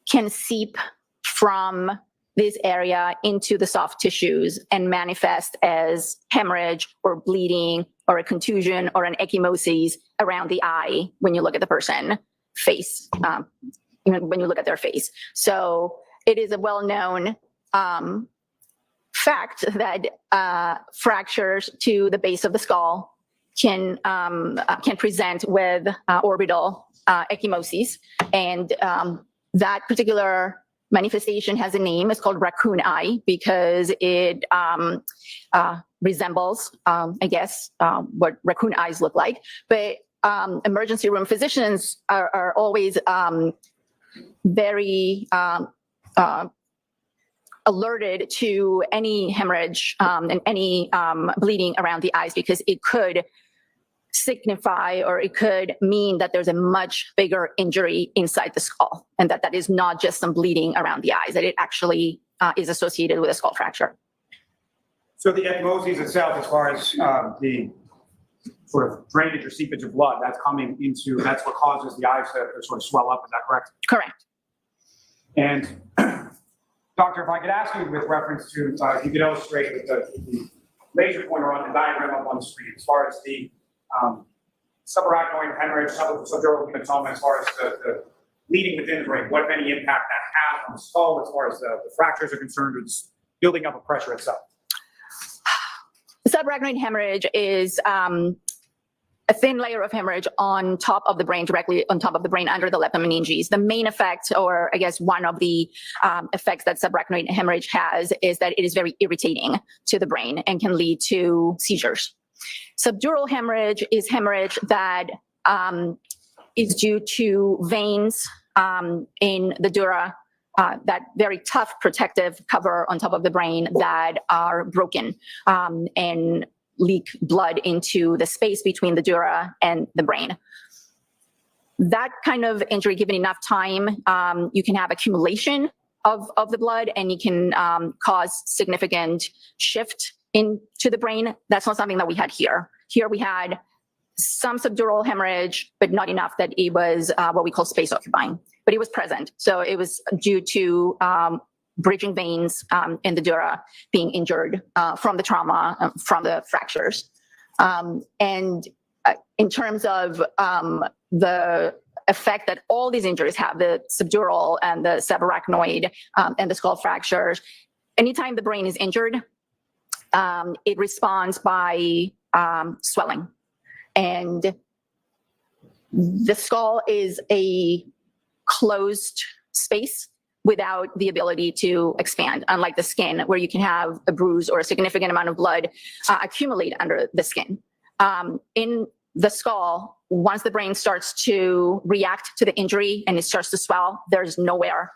can seep from this area into the soft tissues and manifest as hemorrhage or bleeding or a contusion or an ecchymosis around the eye when you look at the person face, when you look at their face. So it is a well-known fact that fractures to the base of the skull can present with orbital ecchymosis, and that particular manifestation has a name. It's called raccoon eye because it resembles, I guess, what raccoon eyes look like. But emergency room physicians are always very alerted to any hemorrhage and any bleeding around the eyes, because it could signify or it could mean that there's a much bigger injury inside the skull, and that is not just some bleeding around the eyes, that it actually is associated with a skull fracture. So the ecchymosis itself, as far as the sort of drainage or seepage of blood, that's coming into, that's what causes the eyes to sort of swell up, is that correct? Correct. And doctor, if I could ask you with reference to, if you could illustrate with the laser pointer on the diagram up on the screen, as far as the subarachnoid hemorrhage, subdural hematoma, as far as the bleeding within the brain, what, if any, impact that has on the skull as far as the fractures are concerned, or just building up a pressure itself? Subarachnoid hemorrhage is a thin layer of hemorrhage on top of the brain, directly on top of the brain under the leptomeninges. The main effect, or I guess one of the effects that subarachnoid hemorrhage has, is that it is very irritating to the brain and can lead to seizures. Subdural hemorrhage is hemorrhage that is due to veins in the dura, that very tough protective cover on top of the brain, that are broken and leak blood into the space between the dura and the brain. That kind of injury, given enough time, you can have accumulation of the blood, and you can cause significant shift into the brain. That's not something that we had here. Here we had some subdural hemorrhage, but not enough that it was what we call space occupying, but it was present. So it was due to bridging veins in the dura being injured from the trauma, from the fractures. And in terms of the effect that all these injuries have, the subdural and the subarachnoid and the skull fractures, anytime the brain is injured, it responds by swelling. And the skull is a closed space without the ability to expand, unlike the skin, where you can have a bruise or a significant amount of blood accumulate under the skin. In the skull, once the brain starts to react to the injury and it starts to swell, there's nowhere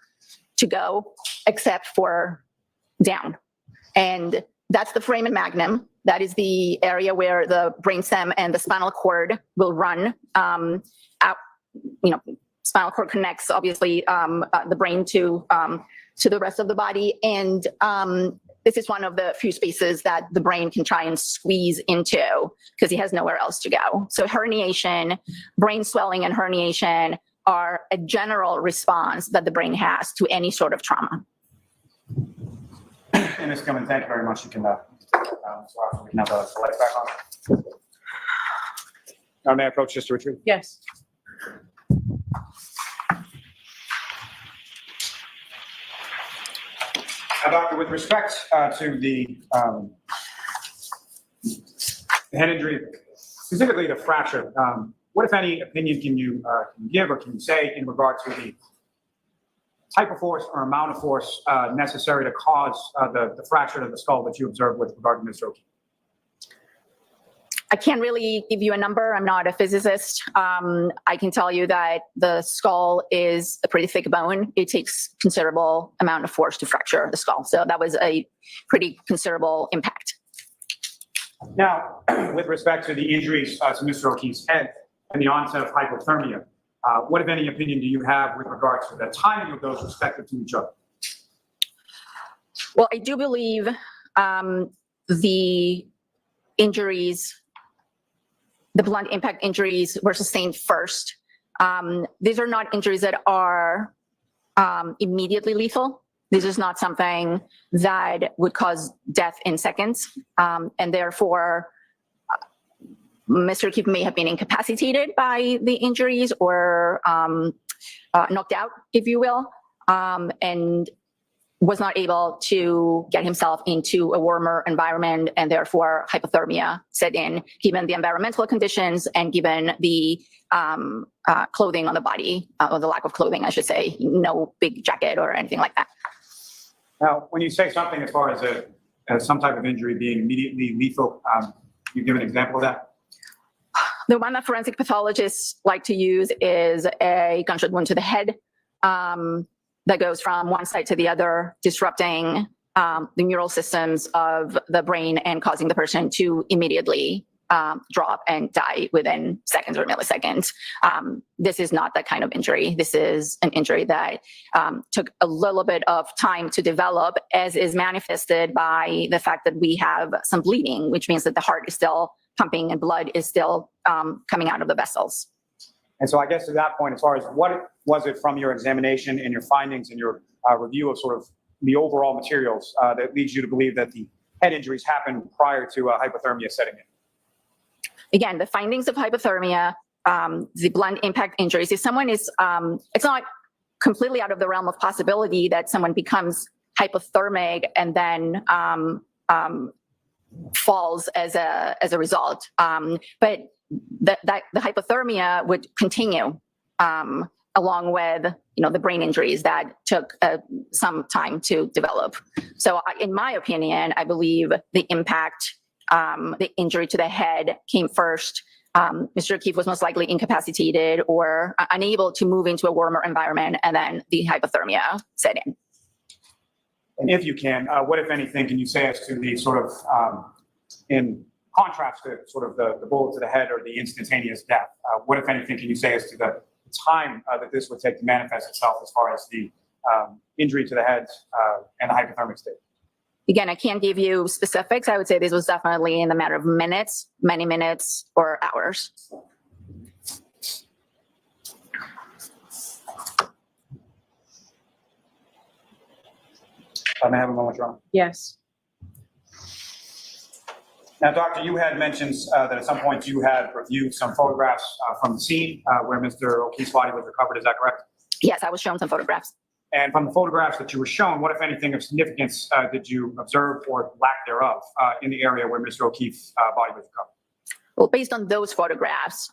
to go except for down. And that's the foramen magnum. That is the area where the brainstem and the spinal cord will run out. Spinal cord connects, obviously, the brain to the rest of the body. And this is one of the few spaces that the brain can try and squeeze into because it has nowhere else to go. So herniation, brain swelling and herniation are a general response that the brain has to any sort of trauma. And Ms. Gilman, thank you very much. You can, so we can have the lights back on. May I approach Sister Retreat? Yes. Doctor, with respect to the head injury, specifically the fracture, what, if any, opinion can you give or can you say in regard to the type of force or amount of force necessary to cause the fracture of the skull that you observed with regard to Mr. O'Keefe? I can't really give you a number. I'm not a physicist. I can tell you that the skull is a pretty thick bone. It takes considerable amount of force to fracture the skull. So that was a pretty considerable impact. Now, with respect to the injuries to Mr. O'Keefe's head and the onset of hypothermia, what, if any, opinion do you have with regard to the timing of those respective to each other? Well, I do believe the injuries, the blunt impact injuries, were sustained first. These are not injuries that are immediately lethal. This is not something that would cause death in seconds. And therefore, Mr. O'Keefe may have been incapacitated by the injuries or knocked out, if you will, and was not able to get himself into a warmer environment, and therefore hypothermia set in, given the environmental conditions and given the clothing on the body, or the lack of clothing, I should say, no big jacket or anything like that. Now, when you say something as far as some type of injury being immediately lethal, you give an example of that? The one that forensic pathologists like to use is a gunshot wound to the head that goes from one side to the other, disrupting the neural systems of the brain and causing the person to immediately drop and die within seconds or milliseconds. This is not that kind of injury. This is an injury that took a little bit of time to develop, as is manifested by the fact that we have some bleeding, which means that the heart is still pumping and blood is still coming out of the vessels. And so I guess to that point, as far as what was it from your examination and your findings and your review of sort of the overall materials that leads you to believe that the head injuries happened prior to hypothermia setting in? Again, the findings of hypothermia, the blunt impact injuries, if someone is, it's not completely out of the realm of possibility that someone becomes hypothermic and then falls as a result. But the hypothermia would continue along with, the brain injuries that took some time to develop. So in my opinion, I believe the impact, the injury to the head came first. Mr. O'Keefe was most likely incapacitated or unable to move into a warmer environment, and then the hypothermia set in. And if you can, what, if anything, can you say as to the sort of, in contrast to sort of the bullet to the head or the instantaneous death, what, if anything, can you say as to the time that this would take to manifest itself as far as the injury to the head and the hypothermic state? Again, I can't give you specifics. I would say this was definitely in the matter of minutes, many minutes, or hours. May I have a moment, John? Yes. Now, doctor, you had mentioned that at some point you had reviewed some photographs from the scene where Mr. O'Keefe's body was recovered. Is that correct? Yes, I was shown some photographs. And from the photographs that you were shown, what, if anything, of significance did you observe or lack thereof in the area where Mr. O'Keefe's body was recovered? Well, based on those photographs,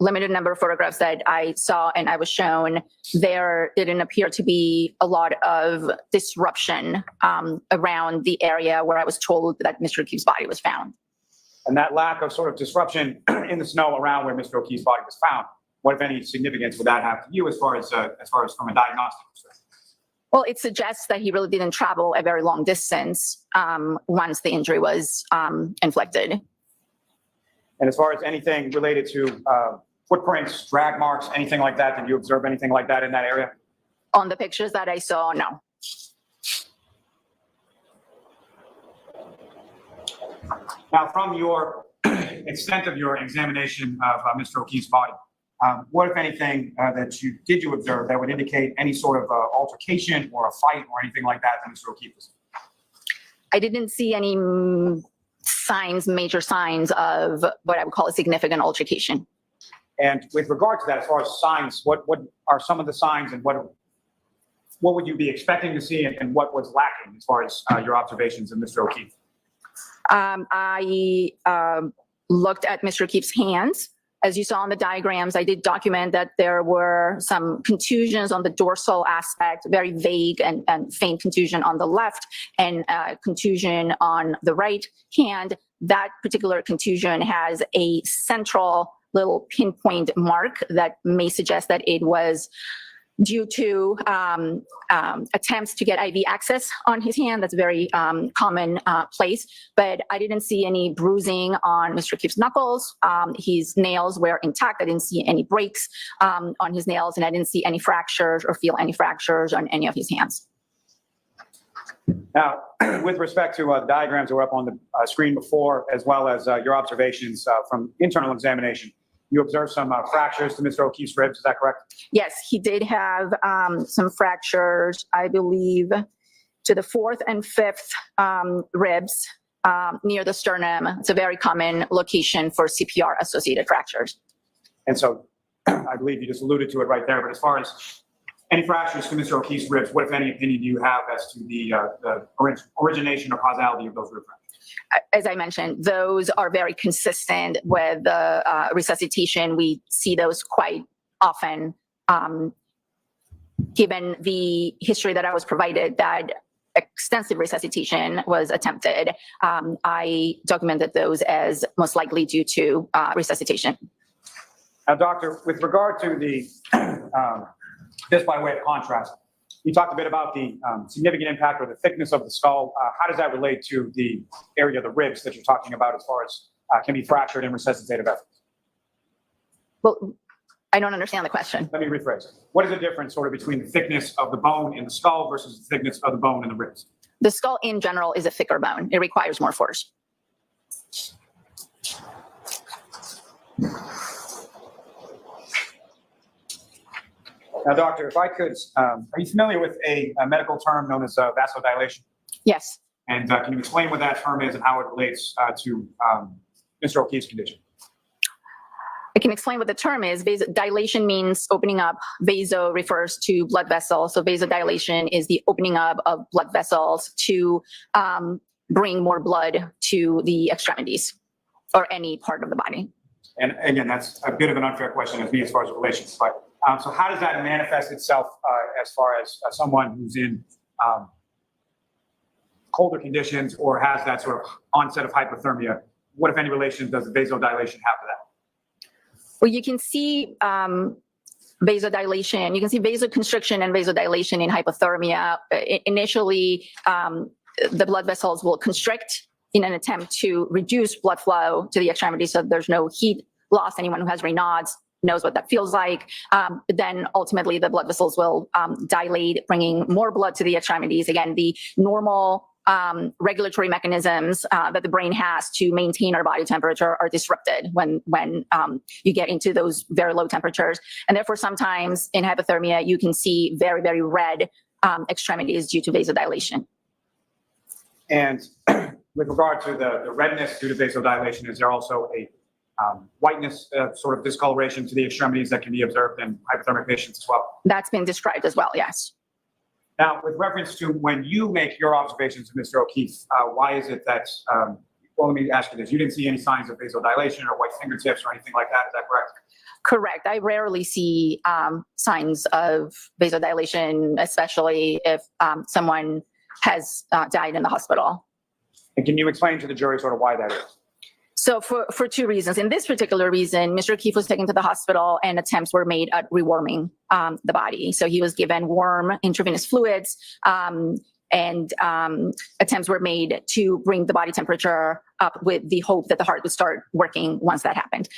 limited number of photographs that I saw and I was shown, there didn't appear to be a lot of disruption around the area where I was told that Mr. O'Keefe's body was found. And that lack of sort of disruption in the snow around where Mr. O'Keefe's body was found, what, if any, significance would that have to you as far as from a diagnostic perspective? Well, it suggests that he really didn't travel a very long distance once the injury was inflicted. And as far as anything related to footprints, drag marks, anything like that, did you observe anything like that in that area? On the pictures that I saw, no. Now, from your extent of your examination of Mr. O'Keefe's body, what, if anything, did you observe that would indicate any sort of altercation or a fight or anything like that Mr. O'Keefe was? I didn't see any major signs of what I would call a significant altercation. And with regard to that, as far as signs, what are some of the signs, and what would you be expecting to see, and what was lacking as far as your observations of Mr. O'Keefe? I looked at Mr. O'Keefe's hands. As you saw in the diagrams, I did document that there were some contusions on the dorsal aspect, very vague and faint contusion on the left, and contusion on the right hand. That particular contusion has a central little pinpoint mark that may suggest that it was due to attempts to get IV access on his hand. That's a very common place, but I didn't see any bruising on Mr. O'Keefe's knuckles. His nails were intact. I didn't see any breaks on his nails, and I didn't see any fractures or feel any fractures on any of his hands. Now, with respect to the diagrams that were up on the screen before, as well as your observations from internal examination, you observed some fractures to Mr. O'Keefe's ribs, is that correct? Yes, he did have some fractures, I believe, to the 4th and 5th ribs near the sternum. It's a very common location for CPR-associated fractures. And so I believe you just alluded to it right there, but as far as any fractures to Mr. O'Keefe's ribs, what, if any, opinion do you have as to the origination or causality of those rib fractures? As I mentioned, those are very consistent with the resuscitation. We see those quite often, given the history that I was provided that extensive resuscitation was attempted. I documented those as most likely due to resuscitation. Now, doctor, with regard to the, just by way of contrast, you talked a bit about the significant impact or the thickness of the skull. How does that relate to the area of the ribs that you're talking about as far as can be fractured in resuscitative efforts? Well, I don't understand the question. Let me rephrase. What is the difference sort of between the thickness of the bone in the skull versus the thickness of the bone in the ribs? The skull in general is a thicker bone. It requires more force. Now, doctor, if I could, are you familiar with a medical term known as vasodilation? Yes. And can you explain what that term is and how it relates to Mr. O'Keefe's condition? I can explain what the term is. Vasodilation means opening up. Vaso refers to blood vessels. So vasodilation is the opening up of blood vessels to bring more blood to the extremities or any part of the body. And again, that's a bit of an unfair question as far as relations, but so how does that manifest itself as far as someone who's in colder conditions or has that sort of onset of hypothermia? What, if any, relation does the vasodilation have to that? Well, you can see vasodilation, you can see vasoconstriction and vasodilation in hypothermia. Initially, the blood vessels will constrict in an attempt to reduce blood flow to the extremities so there's no heat loss. Anyone who has Raynaud's knows what that feels like. But then ultimately the blood vessels will dilate, bringing more blood to the extremities. Again, the normal regulatory mechanisms that the brain has to maintain our body temperature are disrupted when you get into those very low temperatures. And therefore, sometimes in hypothermia, you can see very, very red extremities due to vasodilation. And With regard to the redness due to vasodilation, is there also a whiteness, sort of discoloration to the extremities that can be observed in hypothermic patients as well? That's been described as well, yes. Now, with reference to when you make your observations of Mr. O'Keefe, why is it that, well, let me ask you this. You didn't see any signs of vasodilation or white fingertips or anything like that. Is that correct? Correct. I rarely see signs of vasodilation, especially if someone has died in the hospital. And can you explain to the jury sort of why that is? So for two reasons. In this particular reason, Mr. O'Keefe was taken to the hospital and attempts were made at rewarming the body. So he was given warm intravenous fluids and attempts were made to bring the body temperature up with the hope that the heart would start working once that happened.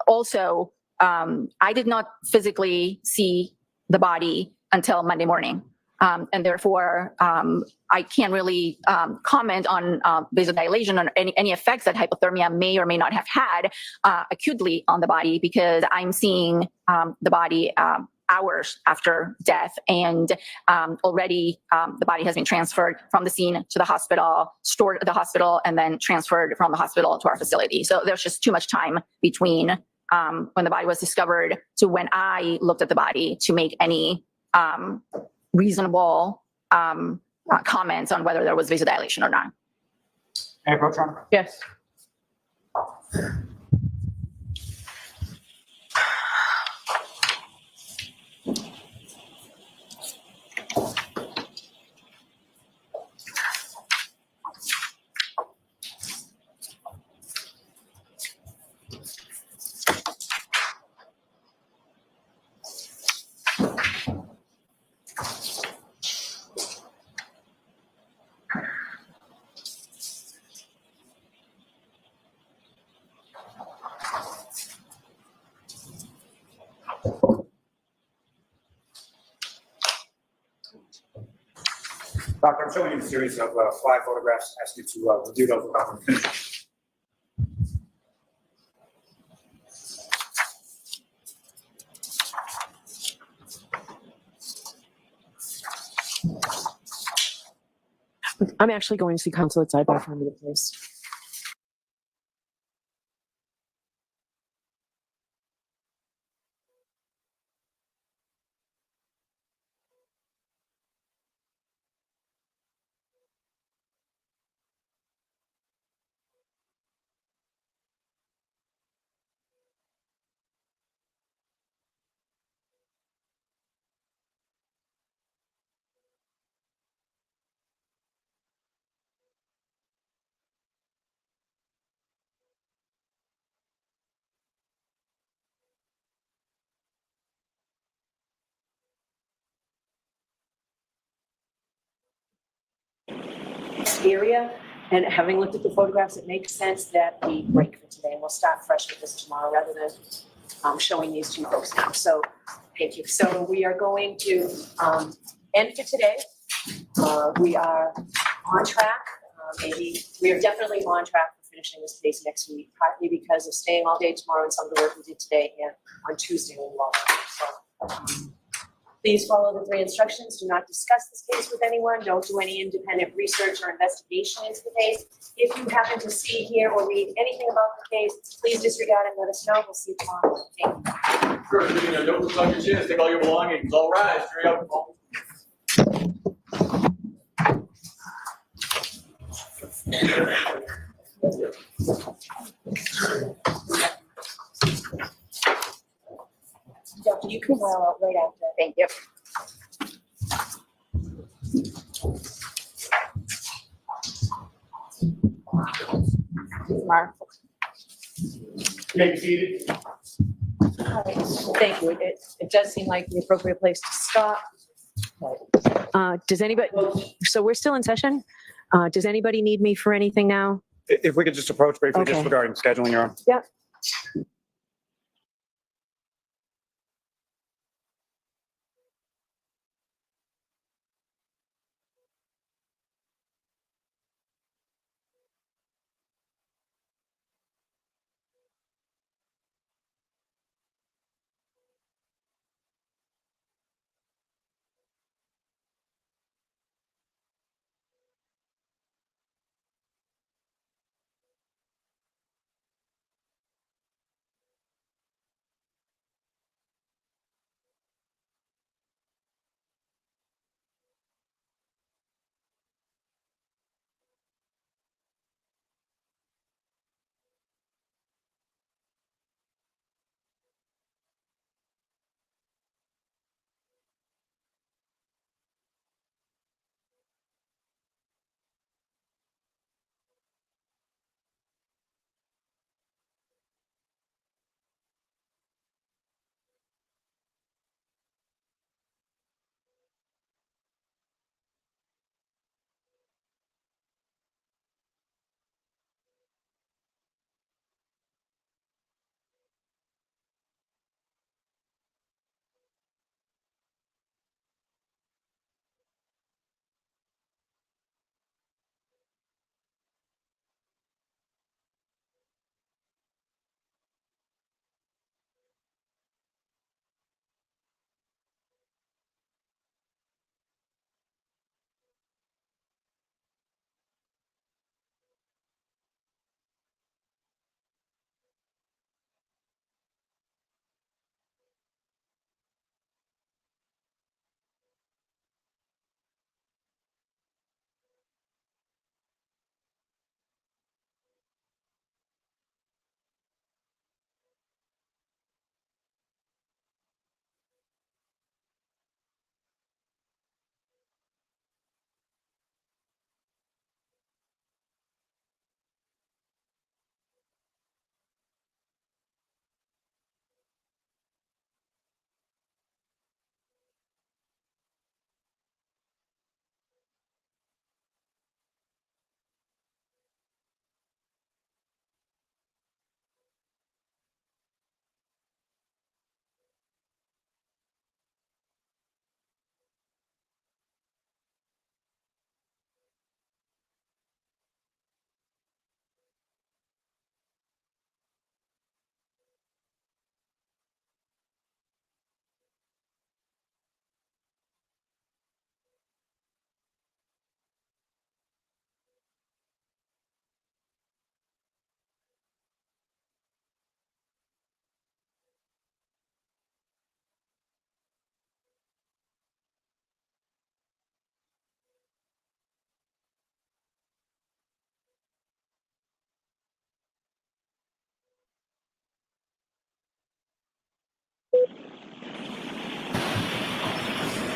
Also, I did not physically see the body until Monday morning. And therefore, I can't really comment on vasodilation or any effects that hypothermia may or may not have had acutely on the body, because I'm seeing the body hours after death, and already the body has been transferred from the scene to the hospital, stored at the hospital, and then transferred from the hospital to our facility. So there's just too much time between when the body was discovered to when I looked at the body to make any reasonable comments on whether there was vasodilation or not. Any approach, Ron? Yes. Doctor, I'm showing you a series of 5 photographs. Ask you to review those without them finishing. I'm actually going to see counsel at sidebar for a minute, please. Area, and having looked at the photographs, it makes sense that we break for today, and we'll start fresh with this tomorrow rather than showing these two folks now. So thank you. So we are going to end for today. We are on track. Maybe we are definitely on track for finishing this case next week, partly because of staying all day tomorrow and some of the work we did today, and on Tuesday we will. So please follow the 3 instructions. Do not discuss this case with anyone. Don't do any independent research or investigation into the case. If you happen to see, hear, or read anything about the case, please disregard it and let us know. We'll see you tomorrow. Thank you. Sure, don't look on your chest, take all your belongings, all rise, hurry up. Doctor, you can file out right after. Thank you. Mark. You may be seated. Thank you. It does seem like the appropriate place to stop. Does anybody, so we're still in session? Does anybody need me for anything now? If we could just approach briefly, just Okay. regarding scheduling, Your Honor. Yep.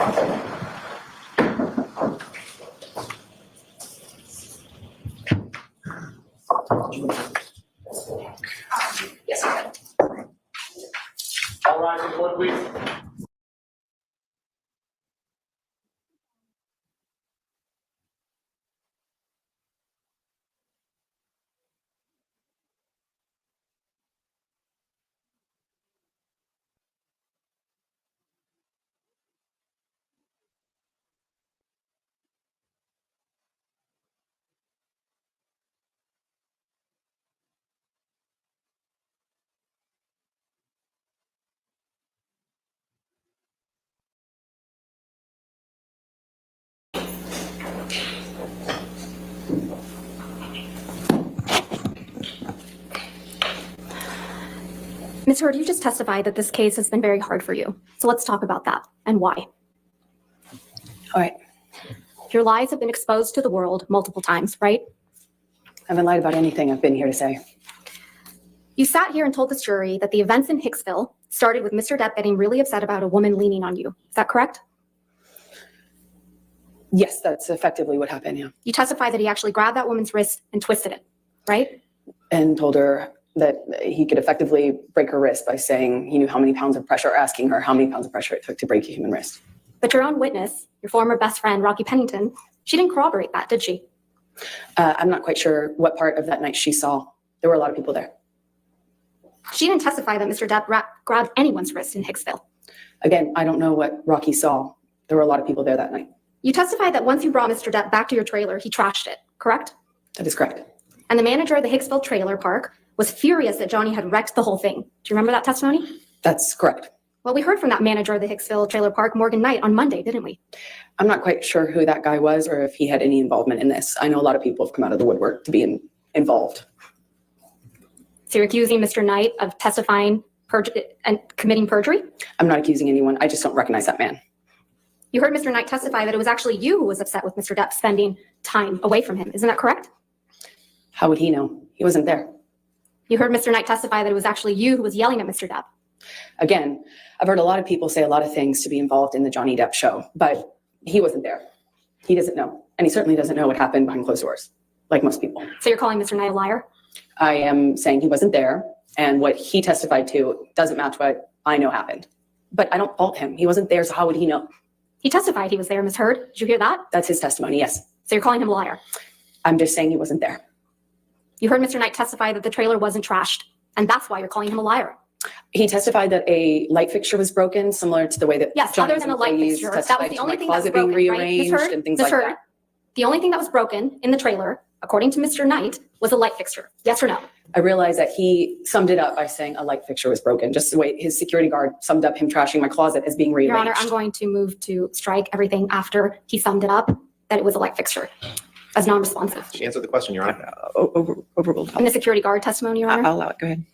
All rise, board, please. Ms. Heard, you just testified that this case has been very hard for you. So let's talk about that and why. All right. Your lies have been exposed to the world multiple times, right? I haven't lied about anything I've been here to say. You sat here and told this jury that the events in Hicksville started with Mr. Depp getting really upset about a woman leaning on you. Is that correct? Yes, that's effectively what happened, yeah. You testified that he actually grabbed that woman's wrist and twisted it, right? And told her that he could effectively break her wrist by saying he knew how many pounds of pressure, or asking her how many pounds of pressure it took to break a human wrist. But your own witness, your former best friend, Rocky Pennington, she didn't corroborate that, did she? I'm not quite sure what part of that night she saw. There were a lot of people there. She didn't testify that Mr. Depp grabbed anyone's wrist in Hicksville. Again, I don't know what Rocky saw. There were a lot of people there that night. You testified that once you brought Mr. Depp back to your trailer, he trashed it, correct? That is correct. And the manager of the Hicksville trailer park was furious that Johnny had wrecked the whole thing. Do you remember that testimony? That's correct. Well, we heard from that manager of the Hicksville trailer park, Morgan Knight, on Monday, didn't we? I'm not quite sure who that guy was or if he had any involvement in this. I know a lot of people have come out of the woodwork to be involved. So you're accusing Mr. Knight of testifying and committing perjury? I'm not accusing anyone. I just don't recognize that man. You heard Mr. Knight testify that it was actually you who was upset with Mr. Depp spending time away from him. Isn't that correct? How would he know? He wasn't there. You heard Mr. Knight testify that it was actually you who was yelling at Mr. Depp. Again, I've heard a lot of people say a lot of things to be involved in the Johnny Depp show, but he wasn't there. He doesn't know. And he certainly doesn't know what happened behind closed doors, like most people. So you're calling Mr. Knight a liar? I am saying he wasn't there, and what he testified to doesn't match what I know happened. But I don't fault him. He wasn't there, so how would he know? He testified he was there, Ms. Heard. Did you hear that? That's his testimony, yes. So you're calling him a liar? I'm just saying he wasn't there. You heard Mr. Knight testify that the trailer wasn't trashed, and that's why you're calling him a liar. He testified that a light fixture was broken, similar to the way that Yes, Johnny's other than a light employees fixture. That was testified the to only my thing that was closet being broken, right? Ms. rearranged Heard? and things Ms. like Heard? that. The only thing that was broken in the trailer, according to Mr. Knight, was a light fixture. Yes or no? I realized that he summed it up by saying a light fixture was broken, just the way his security guard summed up him trashing my closet as being rearranged. Your Honor, I'm going to move to strike everything after he summed it up, that it was a light fixture, as non-responsive. Just answer the question, Your Honor. Overruled. In the security guard testimony, Your Honor? I'll allow it. Go ahead.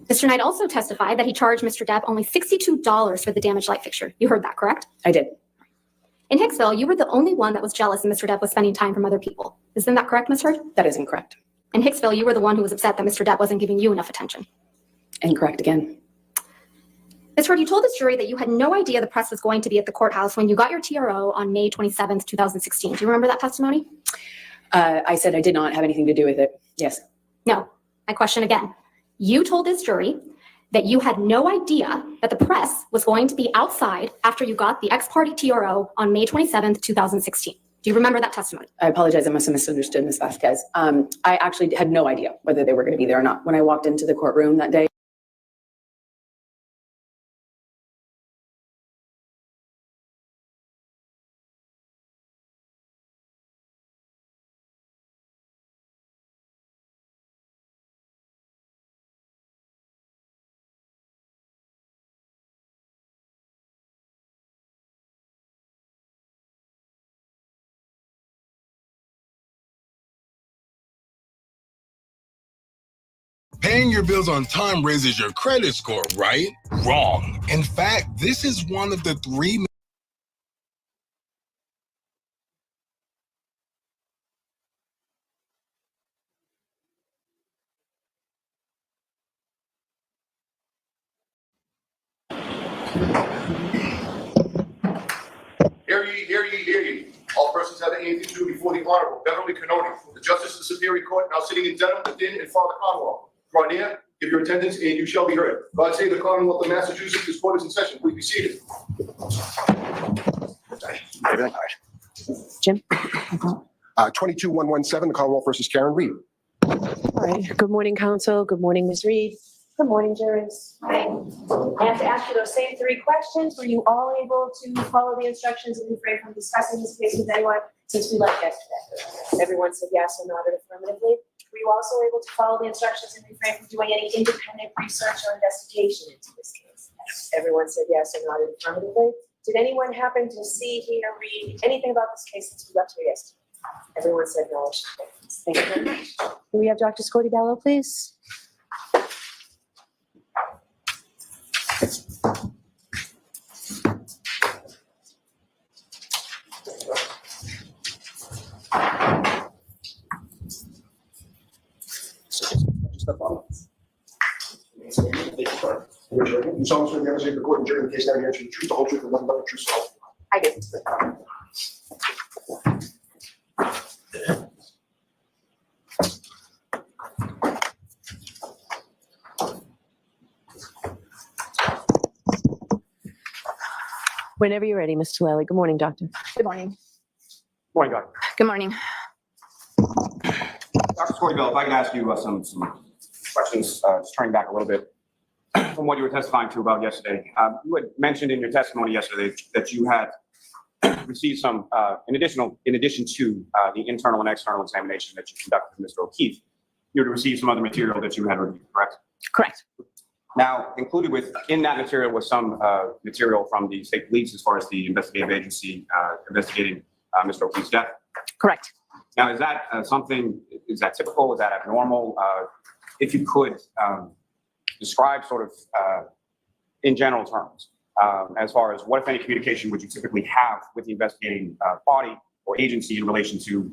Mr. Knight also testified that he charged Mr. Depp only $62 for the damaged light fixture. You heard that, correct? I did. In Hicksville, you were the only one that was jealous that Mr. Depp was spending time from other people. Isn't that correct, Ms. Heard? That is incorrect. In Hicksville, you were the one who was upset that Mr. Depp wasn't giving you enough attention. Incorrect again. Ms. Heard, you told this jury that you had no idea the press was going to be at the courthouse when you got your TRO on May 27th, 2016. Do you remember that testimony? I said I did not have anything to do with it. Yes. No. My question again. You told this jury that you had no idea that the press was going to be outside after you got the ex-party TRO on May 27th, 2016. Do you remember that testimony? I apologize. I must have misunderstood, Ms. Vasquez. I actually had no idea whether they were going to be there or not. When I walked into the courtroom that day, Paying your bills on time raises your credit score, right? Wrong. In fact, this is one of the 3 Hear ye, hear ye, hear ye. All persons having anything to do before the Honorable Beverly Cannoni, the Justice of the Superior Court, now sitting in Dedham, within and far the Commonwealth. Draw near, give your attendance, and you shall be heard. God save the Commonwealth of Massachusetts. This court is in session. Please be seated. Everything? All right. Jim? 22117, the Commonwealth versus Karen Reed. All right. Good morning, counsel. Good morning, Ms. Reed. Good morning, jurors. I have to ask you those same three questions. Were you all able to follow the instructions and refrain from discussing this case with anyone since we left yesterday? Everyone said yes or nodded affirmatively. Were you also able to follow the instructions and refrain from doing any independent research or investigation into this case? Everyone said yes or nodded affirmatively. Did anyone happen to see, hear, read anything about this case since we left here yesterday? Everyone said no. Thank you very much. Can we have Dr. Scordi-Bello, please? You solemnly swear to demonstrate the court and jury in the case now to answer the truth, the whole truth, and nothing but the truth, so help you I did. Whenever you're ready, Ms. Lally. Good morning, doctor. Good morning. Morning, Doctor. Good morning. Dr. Scordi-Bello, if I could ask you some questions, just turning back a little bit from what you were testifying to about yesterday. You had mentioned in your testimony yesterday that you had received some, in addition to the internal and external examination that you conducted with Mr. O'Keefe, you had received some other material that you had reviewed, correct? Correct. Now, included within that material was some material from the state police as far as the investigative agency investigating Mr. O'Keefe's death. Correct. Now, is that is that typical? Is that abnormal? If you could describe sort of in general terms, as far as what, if any, communication would you typically have with the investigating body or agency in relation to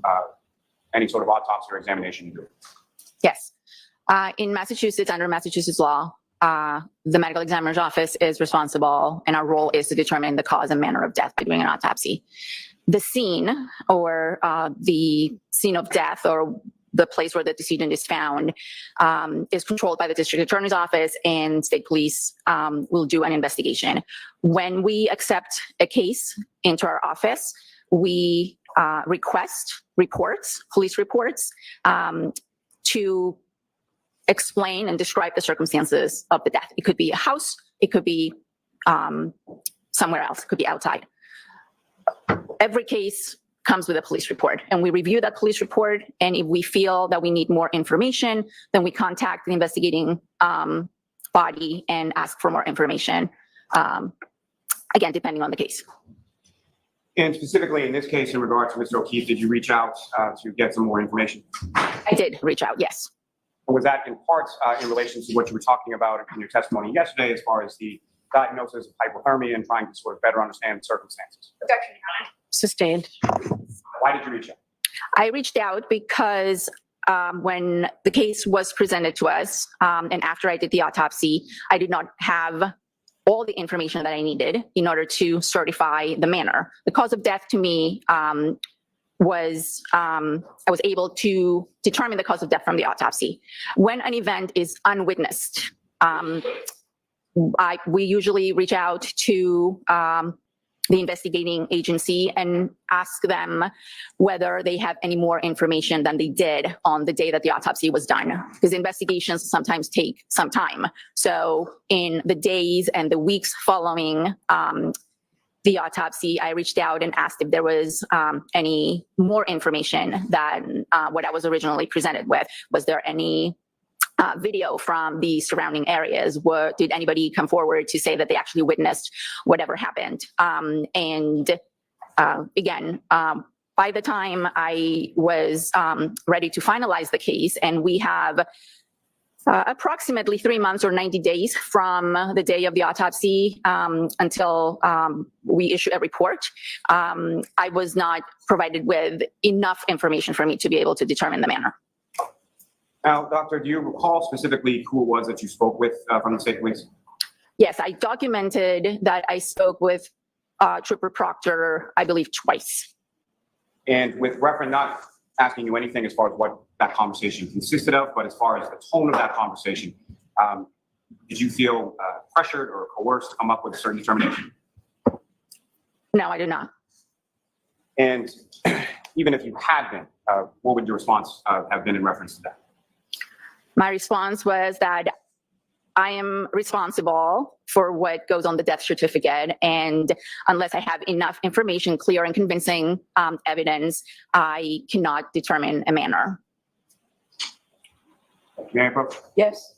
any sort of autopsy or examination you do? Yes. In Massachusetts, under Massachusetts law, the medical examiner's office is responsible, and our role is to determine the cause and manner of death by doing an autopsy. The scene or the scene of death or the place where the decedent is found is controlled by the district attorney's office, and state police will do an investigation. When we accept a case into our office, we request reports, police reports, to explain and describe the circumstances of the death. It could be a house, it could be somewhere else, it could be outside. Every case comes with a police report, and we review that police report, and if we feel that we need more information, then we contact the investigating body and ask for more information, again, depending on the case. And specifically in this case, in regard to Mr. O'Keefe, did you reach out to get some more information? I did reach out, yes. Was that in part in relation to what you were talking about in your testimony yesterday, as far as the diagnosis of hypothermia and trying to sort of better understand the circumstances? Sustained. Why did you reach out? I reached out because when the case was presented to us, and after I did the autopsy, I did not have all the information that I needed in order to certify the manner. The cause of death to me was I was able to determine the cause of death from the autopsy. When an event is unwitnessed, we usually reach out to the investigating agency and ask them whether they have any more information than they did on the day that the autopsy was done, because investigations sometimes take some time. So in the days and the weeks following the autopsy, I reached out and asked if there was any more information than what I was originally presented with. Was there any video from the surrounding areas? Did anybody come forward to say that they actually witnessed whatever happened? Again, by the time I was ready to finalize the case, and we have approximately 3 months or 90 days from the day of the autopsy until we issue a report, I was not provided with enough information for me to be able to determine the manner. Now, Doctor, do you recall specifically who it was that you spoke with from the state police? Yes, I documented that I spoke with Trooper Proctor, I believe, twice. And with reference, not asking you anything as far as what that conversation consisted of, but as far as the tone of that conversation, did you feel pressured or coerced to come up with a certain determination? No, I did not. And even if you had been, what would your response have been in reference to that? My response was that I am responsible for what goes on the death certificate, and unless I have enough information, clear and convincing evidence, I cannot determine a manner. May I approach? Yes.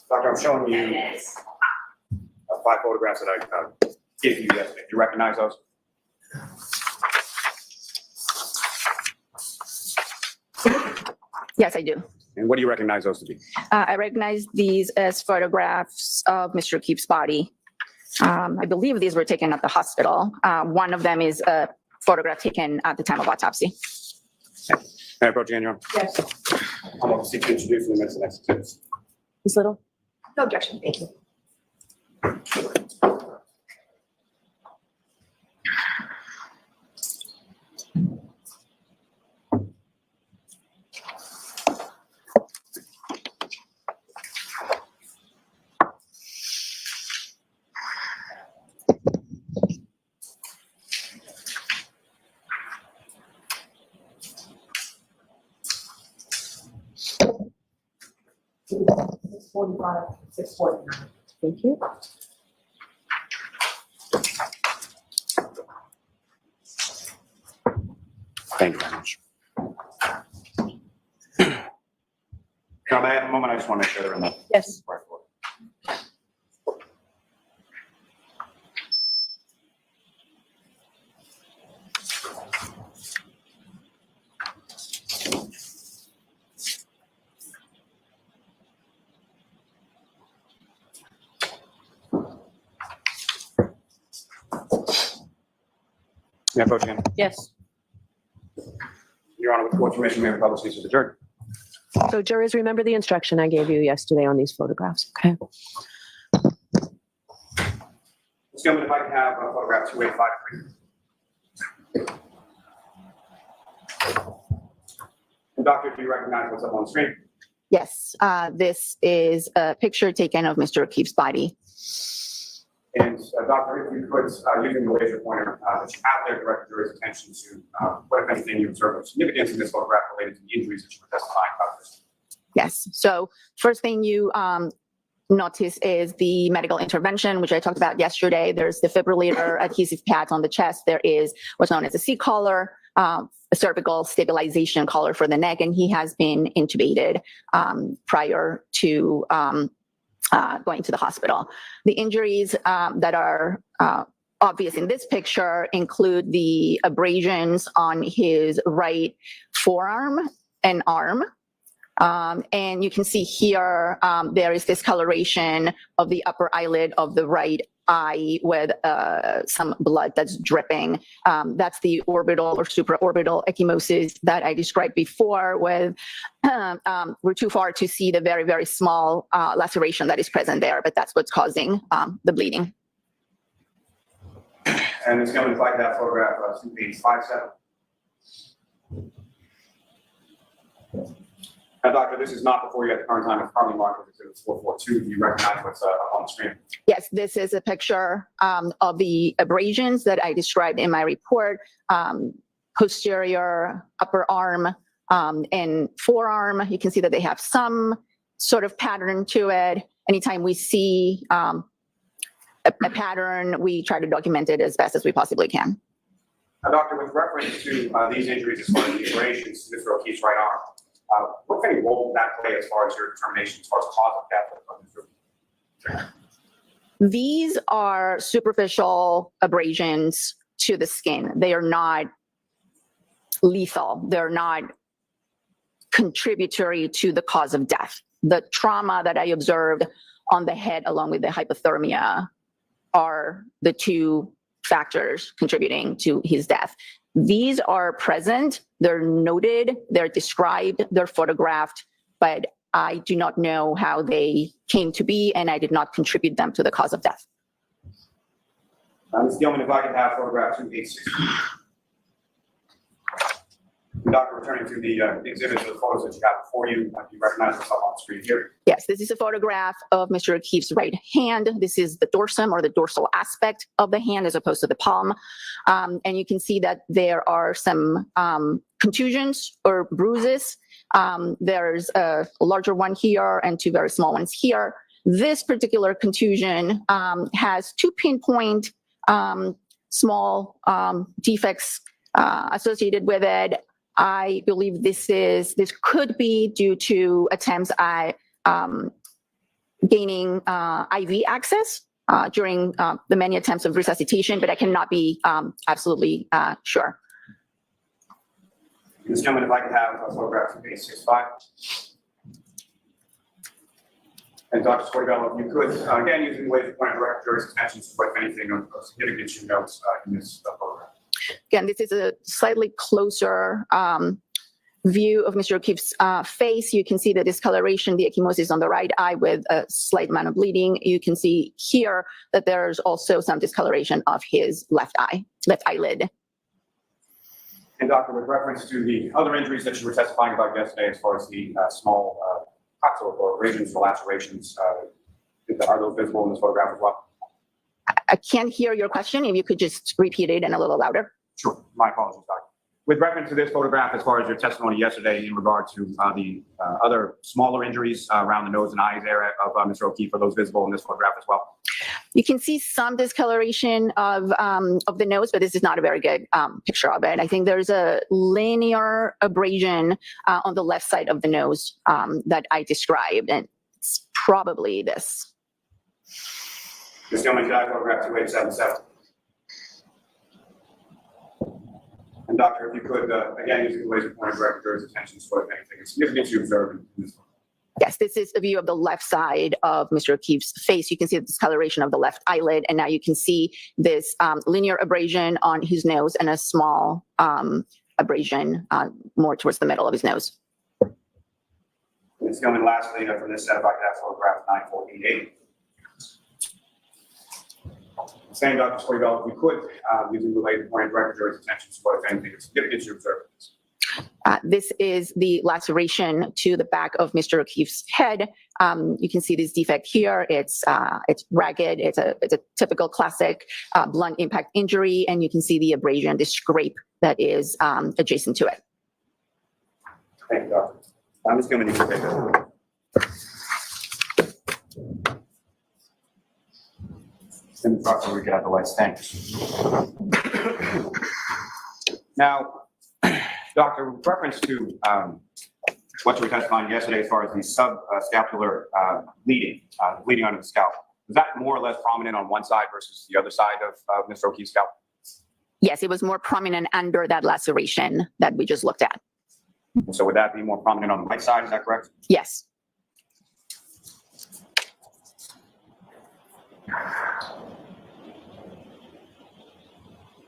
Doctor, I'm showing you 5 photographs that I gave you yesterday. Do you recognize those? Yes, I do. And what do you recognize those to be? I recognize these as photographs of Mr. O'Keefe's body. I believe these were taken at the hospital. One of them is a photograph taken at the time of autopsy. May I approach again, Your Honor? Yes. I'm going to seek to introduce in the minutes the next exhibits. Ms. Little? No objection, thank you. Thank you. Thank you very much. Now, may I have a moment? I just want to make sure they're in the Yes. right order. May I approach again? Yes. Your Honor, with the court's permission, may I publish these as adjourned? So jurors, remember the instruction I gave you yesterday on these photographs, okay? Ms. Gilman, if I can have photograph 2853. And doctor, do you recognize what's up on the screen? Yes, this is a picture taken of Mr. O'Keefe's body. And doctor, if you could, using the laser pointer that you have there, direct the jury's attention to what, if anything, you observe of significance in this photograph related to the injuries that you were testifying about. Yes, so first thing you notice is the medical intervention, which I talked about yesterday. There's defibrillator adhesive pads on the chest. There is what's known as a C-collar, a cervical stabilization collar for the neck, and he has been intubated prior to going to the hospital. The injuries that are obvious in this picture include the abrasions on his right forearm and arm. And you can see here, there is discoloration of the upper eyelid of the right eye with some blood that's dripping. That's the orbital or supraorbital ecchymosis that I described before with, we're too far to see the very, very small laceration that is present there, but that's what's causing the bleeding. And it's going to like that photograph, 2857. Now, doctor, this is not before you at the current time. It's currently marked with exhibit 442. Do you recognize what's up on the screen? Yes, this is a picture of the abrasions that I described in my report, posterior upper arm and forearm. You can see that they have some sort of pattern to it. Anytime we see a pattern, we try to document it as best as we possibly can. Now, doctor, with reference to these injuries as far as the abrasions to Mr. O'Keefe's right arm, what kind of role did that play as far as your determination, as far as cause of death of Mr. O'Keefe? These are superficial abrasions to the skin. They are not lethal. They're not contributory to the cause of death. The trauma that I observed on the head, along with the hypothermia, are the two factors contributing to his death. These are present, they're noted, they're described, they're photographed, but I do not know how they came to be, and I did not contribute them to the cause of death. Ms. Gilman, if I could have photograph 286. Doctor, returning to the exhibits of the photos that you have before you, you recognize yourself on the screen here. Yes, this is a photograph of Mr. O'Keefe's right hand. This is the dorsum, or the dorsal aspect of the hand, as opposed to the palm. And you can see that there are some contusions or bruises. There's a larger one here and two very small ones here. This particular contusion has two pinpoint small defects associated with it. I believe this could be due to attempts at gaining IV access during the many attempts of resuscitation, but I cannot be absolutely sure. Ms. Gilman, if I could have a photograph of 865. And Dr. Scorbello, if you could, again, using the way the point of director's attention to what anything of significance you note in this photograph. Again, this is a slightly closer view of Mr. O'Keefe's face. You can see the discoloration, the ecchymosis on the right eye with a slight amount of bleeding. You can see here that there's also some discoloration of his left eyelid. And doctor, with reference to the other injuries that you were testifying about yesterday, as far as the small coxal or abrasions or lacerations, are those visible in this photograph as well? I can't hear your question. If you could just repeat it and a little louder. Sure. My apologies, doctor. With reference to this photograph, as far as your testimony yesterday in regard to the other smaller injuries around the nose and eyes area of Mr. O'Keefe, are those visible in this photograph as well? You can see some discoloration of the nose, but this is not a very good picture of it. I think there's a linear abrasion on the left side of the nose that I described, and it's probably this. Ms. Gilman, could I photograph 2877? And doctor, if you could, again, using the laser pointer direct your attention to what, if anything, is significant you observed in this one. Yes, this is a view of the left side of Mr. O'Keefe's face. You can see the discoloration of the left eyelid, and now you can see this linear abrasion on his nose and a small abrasion more towards the middle of his nose. Ms. Gilman, lastly, from this set, if I could have photograph 9488. Same, Dr. Scorbello, if you could, using the laser pointer direct your attention to what, if anything, is significant you observed in this. This is the laceration to the back of Mr. O'Keefe's head. You can see this defect here. It's ragged. It's a typical classic blunt impact injury, and you can see the abrasion, the scrape that is adjacent to it. Thank you, doctor. Ms. Gilman, you can take that. And Dr. we got the lights. Thanks. Now, doctor, with reference to what you were testifying yesterday as far as the subscapular bleeding under the scalp, was that more or less prominent on one side versus the other side of Mr. O'Keefe's scalp? Yes, it was more prominent under that laceration that we just looked at. So would that be more prominent on the right side? Is that correct? Yes.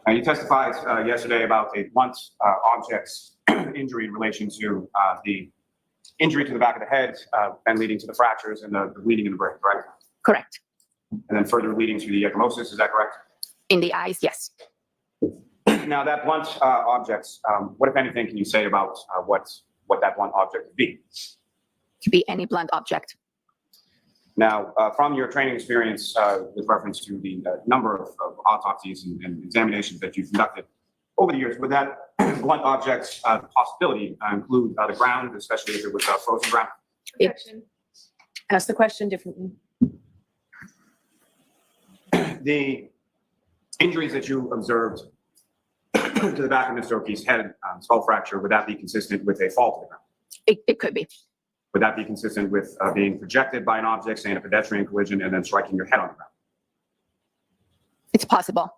You testified yesterday about a blunt objects injury in relation to the injury to the back of the head and leading to the fractures and the bleeding in the brain, correct? Correct. And then further leading to the ecchymosis, is that correct? In the eyes, yes. Now that blunt objects, what if anything can you say about what that blunt object could be? Could be any blunt object. Now, from your training experience with reference to the number of autopsies and examinations that you've conducted over the years, would that blunt object's possibility include the ground, especially if it was frozen ground? Ask the question differently. The injuries that you observed to the back of Mr. O'Keefe's head, skull fracture, would that be consistent with a fall to the ground? It could be. Would that be consistent with being projected by an object, say in a pedestrian collision, and then striking your head on the ground? It's possible.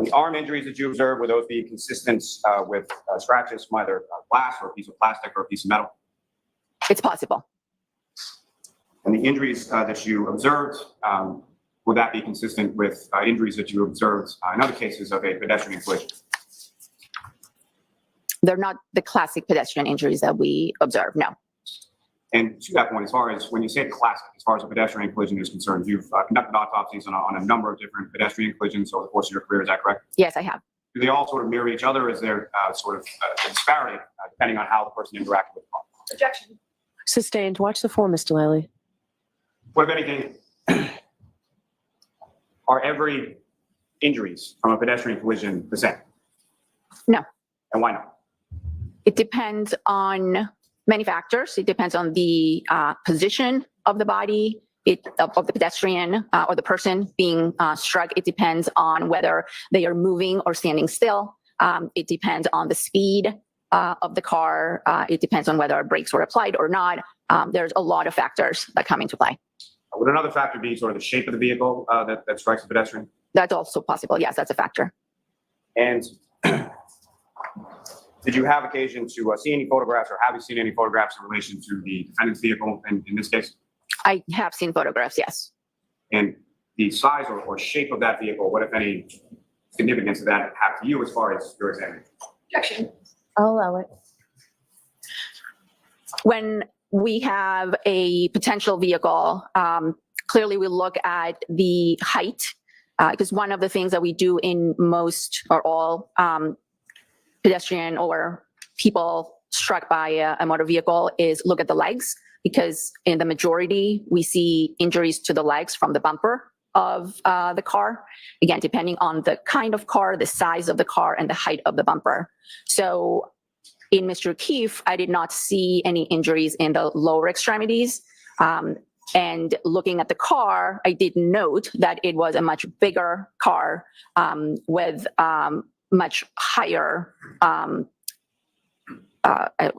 The arm injuries that you observed, would those be consistent with scratches from either glass or a piece of plastic or a piece of metal? It's possible. And the injuries that you observed, would that be consistent with injuries that you observed in other cases of a pedestrian collision? They're not the classic pedestrian injuries that we observe, no. And to that point, as far as when you say classic, as far as a pedestrian collision is concerned, you've conducted autopsies on a number of different pedestrian collisions over the course of your career, is that correct? Yes, I have. Do they all sort of mirror each other? Is there sort of a disparity depending on how the person interacted with the car? Objection. Sustained. Watch the form, Mr. Lally. What, if anything, are every injuries from a pedestrian collision the same? No. And why not? It depends on many factors. It depends on the position of the body, of the pedestrian or the person being struck. It depends on whether they are moving or standing still. It depends on the speed of the car. It depends on whether brakes were applied or not. There's a lot of factors that come into play. Would another factor be sort of the shape of the vehicle that strikes a pedestrian? That's also possible. Yes, that's a factor. And did you have occasion to see any photographs, or have you seen any photographs in relation to the defendant's vehicle in this case? I have seen photographs, yes. And the size or shape of that vehicle, what, if any, significance did that have to you as far as your examination? Objection. I'll allow it. When we have a potential vehicle, clearly we look at the height, because one of the things that we do in most or all pedestrian or people struck by a motor vehicle is look at the legs, because in the majority we see injuries to the legs from the bumper of the car, again depending on the kind of car, the size of the car, and the height of the bumper. So in Mr. O'Keefe, I did not see any injuries in the lower extremities. And looking at the car, I did note that it was a much bigger car with much higher, I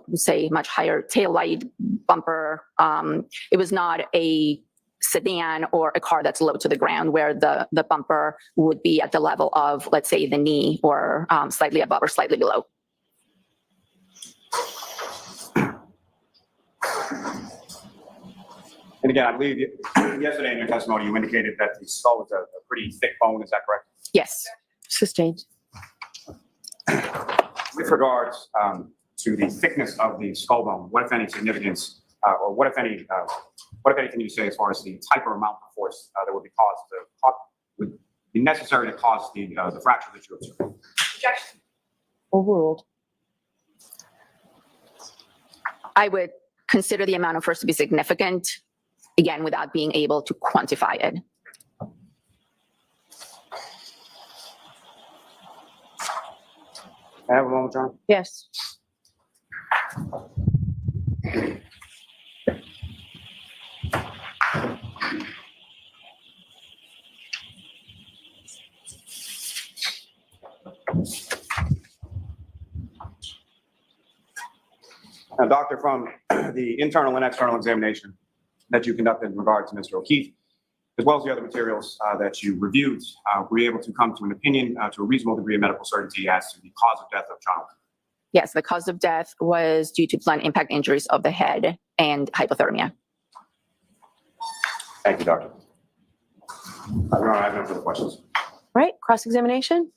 would say much higher tail light bumper. It was not a sedan or a car that's low to the ground where the bumper would be at the level of, let's say, the knee or slightly above or slightly below. And again, I believe yesterday in your testimony, you indicated that the skull was a pretty thick bone. Is that correct? Yes. Sustained. With regards to the thickness of the skull bone, what, if any, significance, or what, if any, can you say as far as the type or amount of force that would be would be necessary to cause the fracture that you observed? Objection. Overruled. I would consider the amount of force to be significant, again, without being able to quantify it. Can I have a moment, John? Yes. Now, doctor, from the internal and external examination that you conducted in regard to Mr. O'Keefe, as well as the other materials that you reviewed, were you able to come to an opinion to a reasonable degree of medical certainty as to the cause of death of John O'Keefe? Yes, the cause of death was due to blunt impact injuries of the head and hypothermia. Thank you, doctor. Your Honor, I have no further questions. Right. Cross-examination.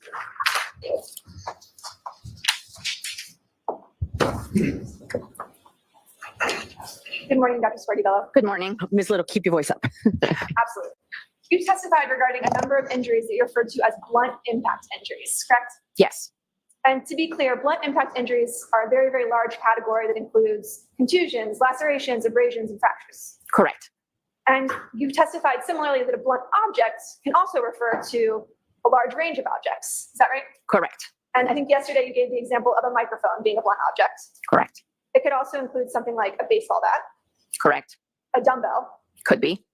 Good morning, Dr. Spartibello. Good morning. Ms. Little, keep your voice up. Absolutely. You testified regarding a number of injuries that you referred to as blunt impact injuries, correct? Yes. And to be clear, blunt impact injuries are a very, very large category that includes contusions, lacerations, abrasions, and fractures. Correct. And you've testified similarly that a blunt object can also refer to a large range of objects. Is that right? Correct. And I think yesterday you gave the example of a microphone being a blunt object. Correct. It could also include something like a baseball bat, Correct. a dumbbell, Could be.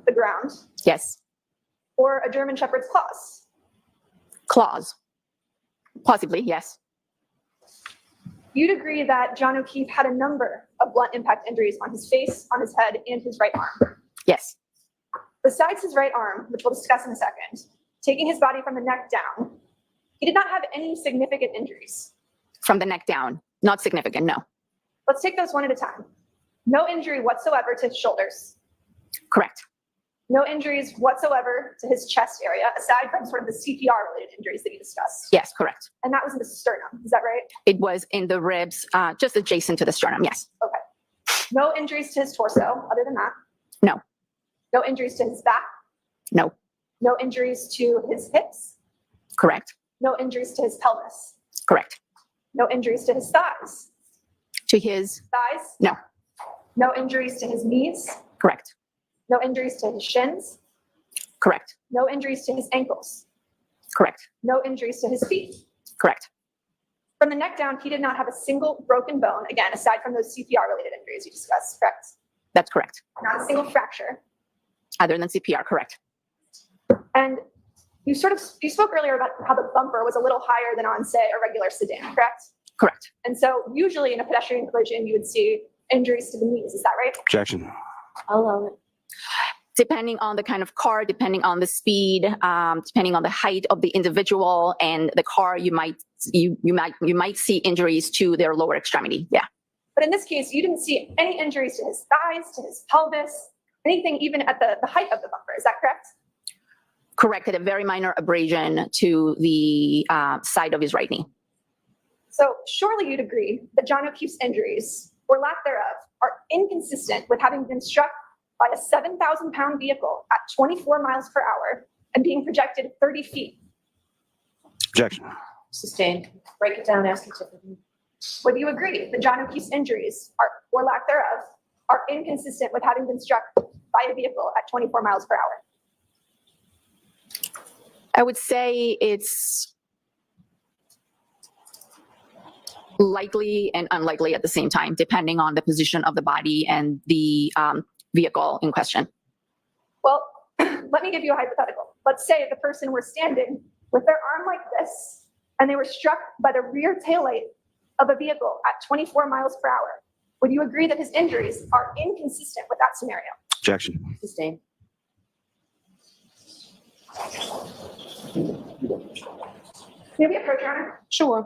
the ground, Yes. or a German Shepherd's claws. Claws. Possibly, yes. You'd agree that John O'Keefe had a number of blunt impact injuries on his face, on his head, and his right arm. Yes. Besides his right arm, which we'll discuss in a second, taking his body from the neck down, he did not have any significant injuries. From the neck down. Not significant, no. Let's take those one at a time. No injury whatsoever to his shoulders. Correct. No injuries whatsoever to his chest area, aside from sort of the CPR-related injuries that you discussed. Yes, correct. And that was in the sternum, is that right? It was in the ribs, just adjacent to the sternum. Yes. Okay. No injuries to his torso, other than that? No. No injuries to his back? No. No injuries to his hips? Correct. No injuries to his pelvis? Correct. No injuries to his thighs? To his, Thighs? no. No injuries to his knees? Correct. No injuries to his shins? Correct. No injuries to his ankles? Correct. No injuries to his feet? Correct. From the neck down, he did not have a single broken bone, again, aside from those CPR-related injuries you discussed, correct? That's correct. Not a single fracture. Other than CPR, correct. And you spoke earlier about how the bumper was a little higher than on, say, a regular sedan, correct? Correct. And so usually in a pedestrian collision, you would see injuries to the knees, is that right? Objection. I'll allow it. Depending on the kind of car, depending on the speed, depending on the height of the individual and the car, you might see injuries to their lower extremity. Yeah. But in this case, you didn't see any injuries to his thighs, to his pelvis, anything even at the height of the bumper, is that correct? Correct. A very minor abrasion to the side of his right knee. So surely you'd agree that John O'Keefe's injuries, or lack thereof, are inconsistent with having been struck by a 7,000-pound vehicle at 24 miles per hour and being projected 30 feet. Objection. Sustained. Break it down, ask it differently. Would you agree that John O'Keefe's injuries, or lack thereof, are inconsistent with having been struck by a vehicle at 24 miles per hour? I would say it's likely and unlikely at the same time, depending on the position of the body and the vehicle in question. Well, let me give you a hypothetical. Let's say the person were standing with their arm like this, and they were struck by the rear taillight of a vehicle at 24 miles per hour. Would you agree that his injuries are inconsistent with that scenario? Objection. Sustained. May we approach, Your Honor? Sure.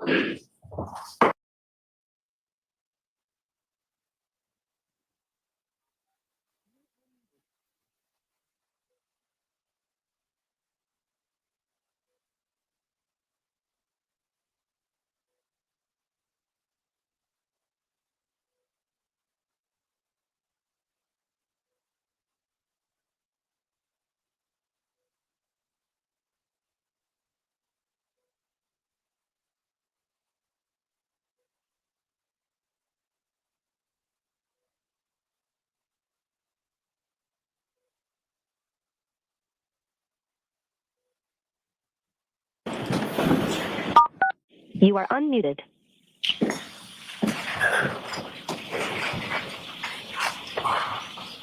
You are unmuted.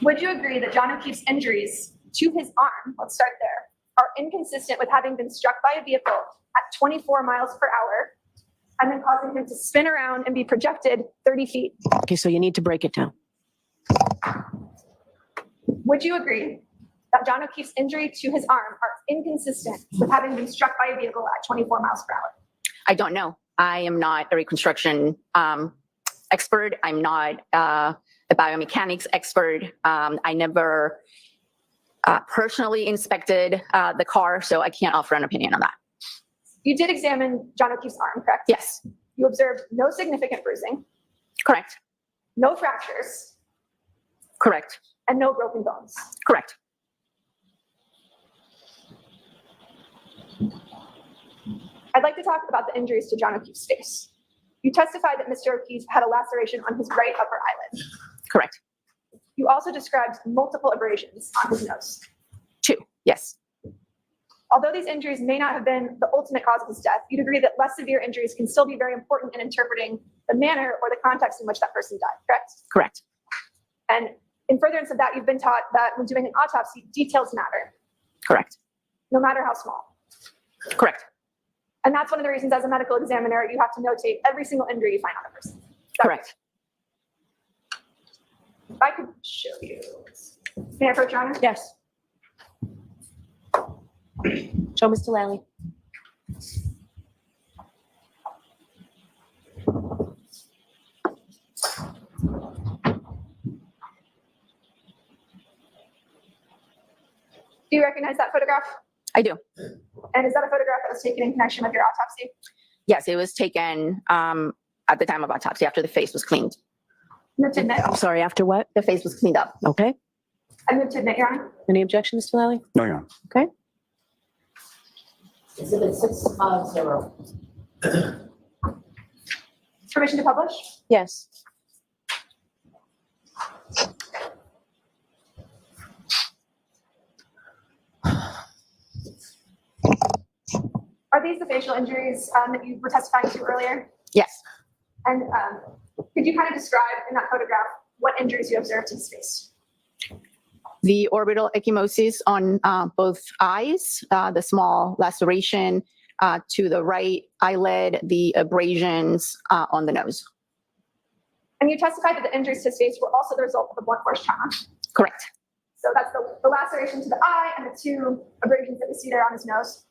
Would you agree that John O'Keefe's injuries to his arm, let's start there, are inconsistent with having been struck by a vehicle at 24 miles per hour and then causing him to spin around and be projected 30 feet? Okay, so you need to break it down. Would you agree that John O'Keefe's injury to his arm are inconsistent with having been struck by a vehicle at 24 miles per hour? I don't know. I am not a reconstruction expert. I'm not a biomechanics expert. I never personally inspected the car, so I can't offer an opinion on that. You did examine John O'Keefe's arm, correct? Yes. You observed no significant bruising, Correct. no fractures, Correct. and no broken bones. Correct. I'd like to talk about the injuries to John O'Keefe's face. You testified that Mr. O'Keefe had a laceration on his right upper eyelid. Correct. You also described multiple abrasions on his nose. 2. Yes. Although these injuries may not have been the ultimate cause of his death, you'd agree that less severe injuries can still be very important in interpreting the manner or the context in which that person died, correct? Correct. And in furtherance of that, you've been taught that when doing an autopsy, details matter, Correct. no matter how small. Correct. And that's one of the reasons as a medical examiner, you have to notate every single injury you find on a person. Correct. If I could show you. May I approach, Your Honor? Yes. Show Mr. Lally. Do you recognize that photograph? I do. And is that a photograph that was taken in connection with your autopsy? Yes, it was taken at the time of autopsy after the face was cleaned. Move to admit. I'm sorry, after what? The face was cleaned up. Okay. I move to admit, Your Honor. Any objections, Mr. Lally? No, Your Honor. Okay. Exhibit 650. Permission to publish? Yes. Are these the facial injuries that you were testifying to earlier? Yes. And could you kind of describe in that photograph what injuries you observed to his face? The orbital ecchymosis on both eyes, the small laceration to the right eyelid, the abrasions on the nose. And you testified that the injuries to his face were also the result of a blunt force trauma. Correct. So that's the laceration to the eye and the two abrasions that we see there on his nose.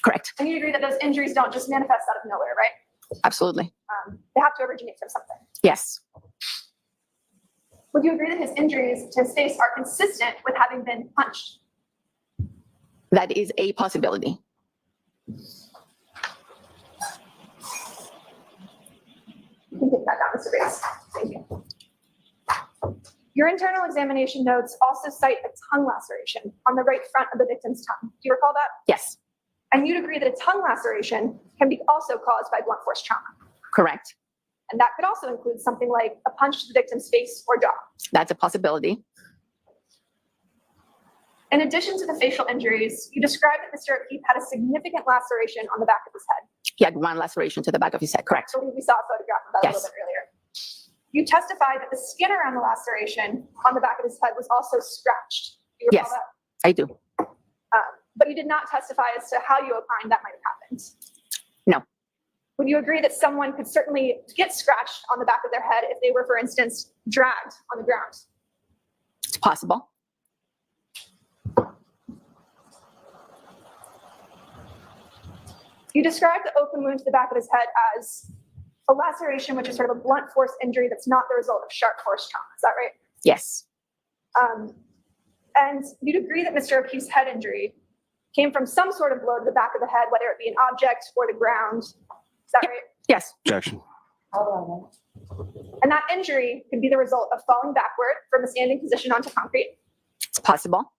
Correct. And you agree that those injuries don't just manifest out of nowhere, right? Absolutely. They have to originate from something. Yes. Would you agree that his injuries to his face are consistent with having been punched? That is a possibility. You can take that down, Mr. Bates. Thank you. Your internal examination notes also cite a tongue laceration on the right front of the victim's tongue. Do you recall that? Yes. And you'd agree that a tongue laceration can be also caused by blunt force trauma. Correct. And that could also include something like a punch to the victim's face or jaw. That's a possibility. In addition to the facial injuries, you described that Mr. O'Keefe had a significant laceration on the back of his head. He had one laceration to the back of his head. Correct. I believe we saw a photograph of that Yes. a little bit earlier. You testified that the skin around the laceration on the back of his head was also scratched. Do you recall Yes, that? I do. But you did not testify as to how you opined that might have happened. No. Would you agree that someone could certainly get scratched on the back of their head if they were, for instance, dragged on the ground? It's possible. You described the open wound to the back of his head as a laceration, which is sort of a blunt force injury that's not the result of sharp force trauma. Is that right? Yes. And you'd agree that Mr. O'Keefe's head injury came from some sort of blow to the back of the head, whether it be an object or the ground. Is that right? Yes. Objection. And that injury could be the result of falling backward from a standing position onto concrete. It's possible.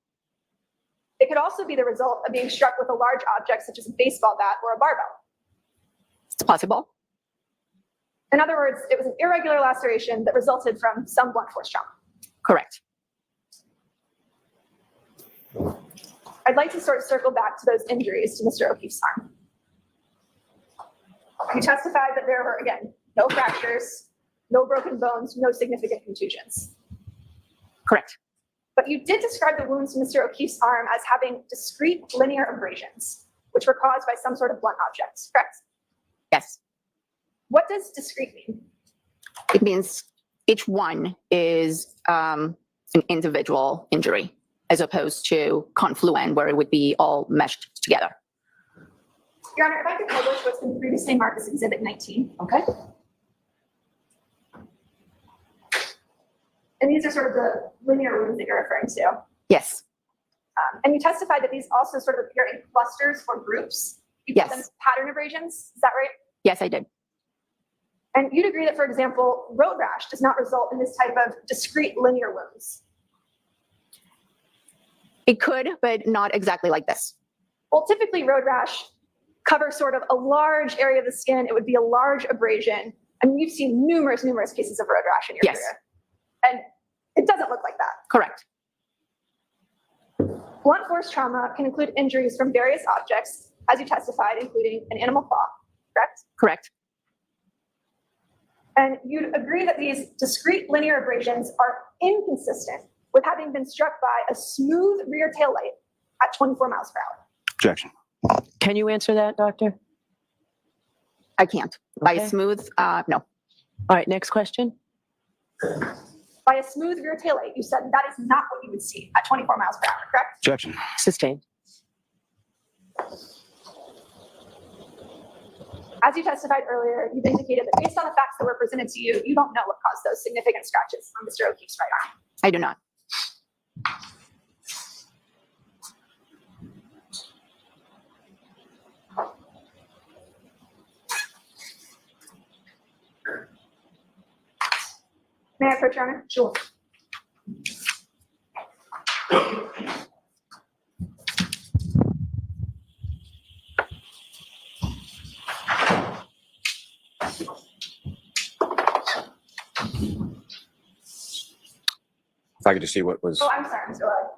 It could also be the result of being struck with a large object such as a baseball bat or a barbell. It's possible. In other words, it was an irregular laceration that resulted from some blunt force trauma. Correct. I'd like to sort of circle back to those injuries to Mr. O'Keefe's arm. You testified that there were, again, no fractures, no broken bones, no significant contusions. Correct. But you did describe the wounds to Mr. O'Keefe's arm as having discrete linear abrasions, which were caused by some sort of blunt object, correct? Yes. What does discrete mean? It means each one is an individual injury, as opposed to confluent, where it would be all meshed together. Your Honor, if I could publish what's been previously marked as Exhibit 19. Okay. And these are sort of the linear wounds that you're referring to. Yes. And you testified that these also sort of appear in clusters or groups. You call them Yes. pattern abrasions. Is that right? Yes, I did. And you'd agree that, for example, road rash does not result in this type of discrete linear wounds. It could, but not exactly like this. Well, typically road rash covers sort of a large area of the skin. It would be a large abrasion. I mean, you've seen numerous cases of road rash in your Yes. career. And it doesn't look like that. Correct. Blunt force trauma can include injuries from various objects, as you testified, including an animal claw, correct? Correct. And you'd agree that these discrete linear abrasions are inconsistent with having been struck by a smooth rear tail light at 24 miles per hour. Objection. Can you answer that, doctor? I can't. By Okay. a smooth, no. All right, next question. By a smooth rear tail light, you said that is not what you would see at 24 miles per hour, correct? Objection. Sustained. As you testified earlier, you've indicated that based on the facts that were presented to you, you don't know what caused those significant scratches on Mr. O'Keefe's right arm. I do not. May I approach, Your Honor? Sure. If I could just see what was. Oh, I'm sorry, Mr. Lally.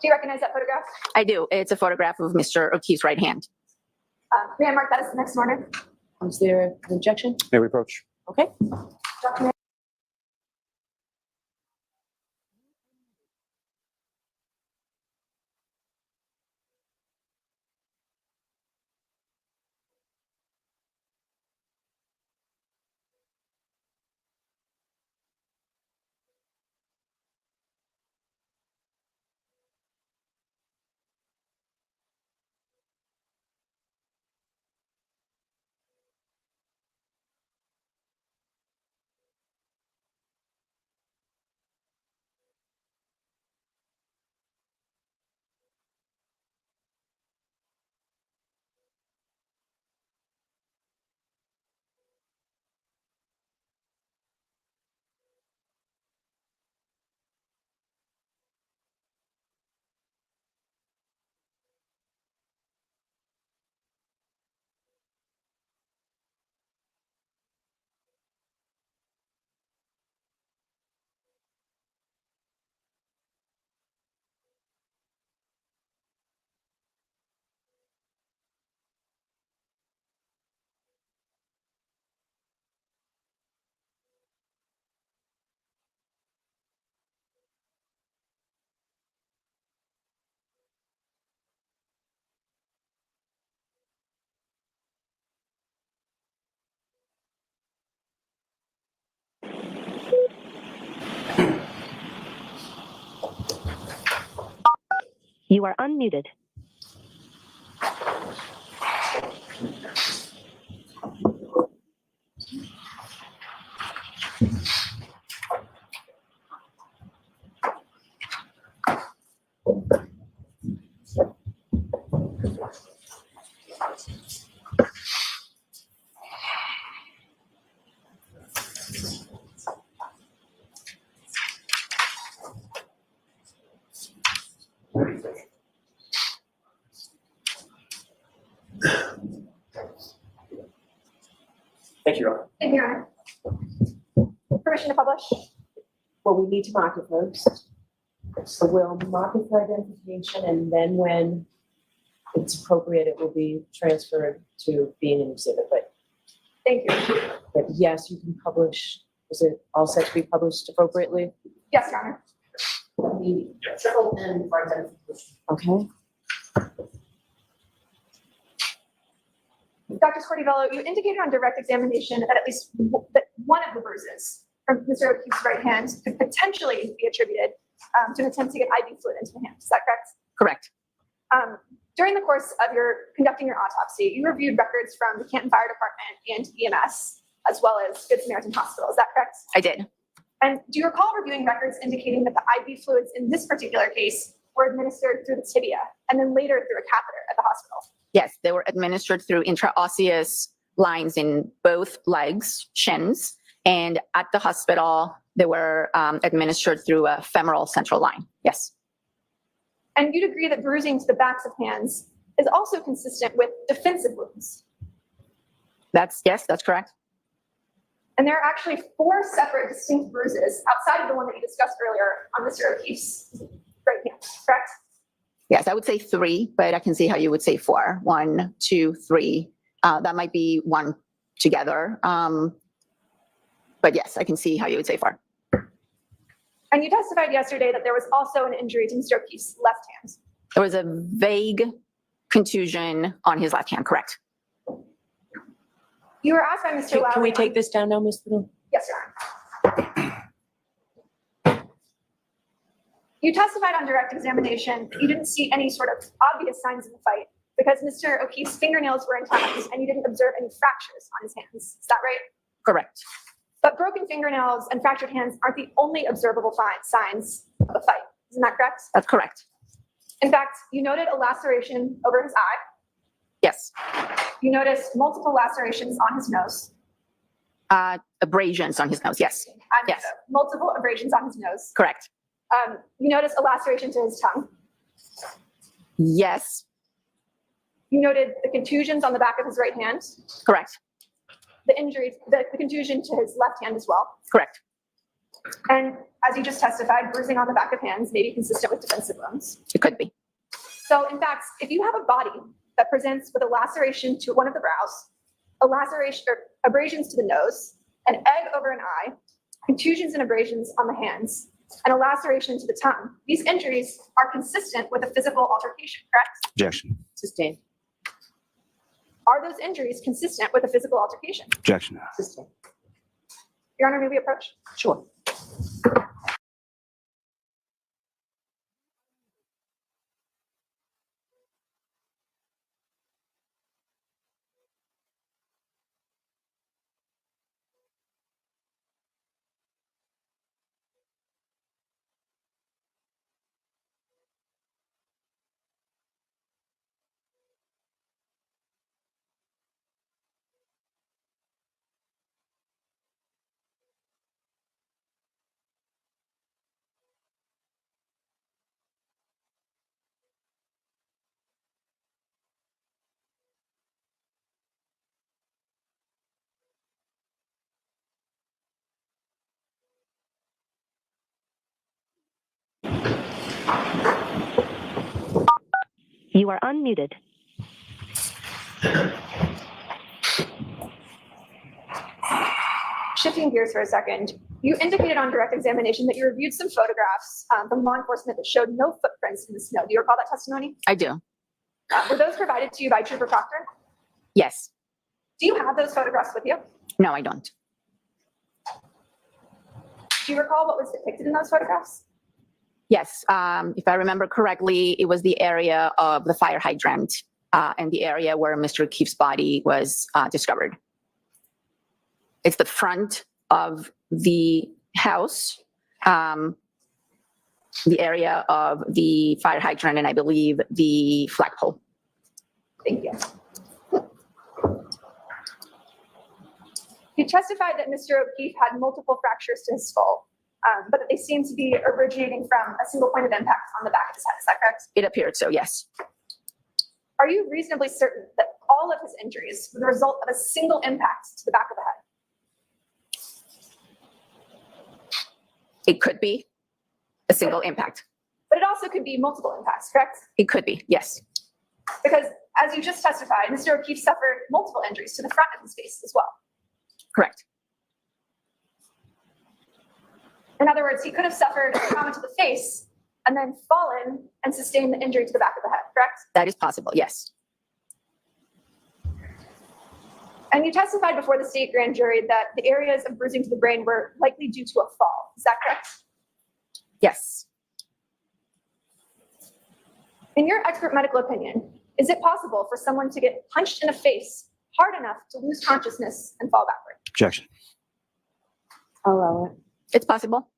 Do you recognize that photograph? I do. It's a photograph of Mr. O'Keefe's right hand. May I mark that as the next in order? Is there an objection? May we approach? Okay. Dr. You are unmuted. Thank you, Your Honor. Thank you, Your Honor. Permission to publish? Well, we need to mark it first. So we'll mark it for identification, and then when it's appropriate, it will be transferred to being an exhibit. Thank you. But yes, you can publish. Is it all set to be published appropriately? Yes, Your Honor. The triple N for identification. Okay. Dr. Scordivello, you indicated on direct examination that at least that one of the bruises from Mr. O'Keefe's right hand could potentially be attributed to an attempt to get IV fluid into the hand. Is that correct? Correct. During the course of conducting your autopsy, you reviewed records from the Canton Fire Department and EMS, as well as Good Samaritan Hospital. Is that correct? I did. And do you recall reviewing records indicating that the IV fluids in this particular case were administered through the tibia and then later through a catheter at the hospital? Yes, they were administered through intraosseous lines in both legs, shins, and at the hospital, they were administered through a femoral central line. Yes. And you'd agree that bruising to the backs of hands is also consistent with defensive wounds. Yes, that's correct. And there are actually 4 separate distinct bruises outside of the one that you discussed earlier on Mr. O'Keefe's right hand, correct? Yes, I would say 3, but I can see how you would say 4. 1, 2, 3. That might be 1 together. But yes, I can see how you would say 4. And you testified yesterday that there was also an injury to Mr. O'Keefe's left hand. There was a vague contusion on his left hand, correct? You were asked by Mr. Lowry. Can we take this down now, Ms. Little? Yes, Your Honor. You testified on direct examination that you didn't see any sort of obvious signs of the fight because Mr. O'Keefe's fingernails were intact and you didn't observe any fractures on his hands. Is that right? Correct. But broken fingernails and fractured hands aren't the only observable signs of a fight. Isn't that correct? That's correct. In fact, you noted a laceration over his eye. Yes. You noticed multiple lacerations on his nose. Abrasions on his nose. Yes. Yes. Multiple abrasions on his nose. Correct. You noticed a laceration to his tongue. Yes. You noted the contusions on the back of his right hand. Correct. The injuries, the contusion to his left hand as well. Correct. And as you just testified, bruising on the back of hands may be consistent with defensive wounds. It could be. So in fact, if you have a body that presents with a laceration to one of the brows, a laceration or abrasions to the nose, an egg over an eye, contusions and abrasions on the hands, and a laceration to the tongue, these injuries are consistent with a physical altercation, correct? Objection. Sustained. Are those injuries consistent with a physical altercation? Objection. Sustained. Your Honor, may we approach? Sure. You are unmuted. Shifting gears for a second, you indicated on direct examination that you reviewed some photographs from law enforcement that showed no footprints in the snow. Do you recall that testimony? I do. Were those provided to you by Trooper Proctor? Yes. Do you have those photographs with you? No, I don't. Do you recall what was depicted in those photographs? Yes. If I remember correctly, it was the area of the fire hydrant and the area where Mr. O'Keefe's body was discovered. It's the front of the house, the area of the fire hydrant, and I believe the flagpole. Thank you. You testified that Mr. O'Keefe had multiple fractures to his skull, but that they seem to be originating from a single point of impact on the back of his head. Is that correct? It appeared so, yes. Are you reasonably certain that all of his injuries were the result of a single impact to the back of the head? It could be a single impact. But it also could be multiple impacts, correct? It could be, yes. Because as you just testified, Mr. O'Keefe suffered multiple injuries to the front of his face as well. Correct. In other words, he could have suffered a trauma to the face and then fallen and sustained the injury to the back of the head, correct? That is possible, yes. And you testified before the state grand jury that the areas of bruising to the brain were likely due to a fall. Is that correct? Yes. In your expert medical opinion, is it possible for someone to get punched in the face hard enough to lose consciousness and fall backward? Objection. I'll allow it. It's possible.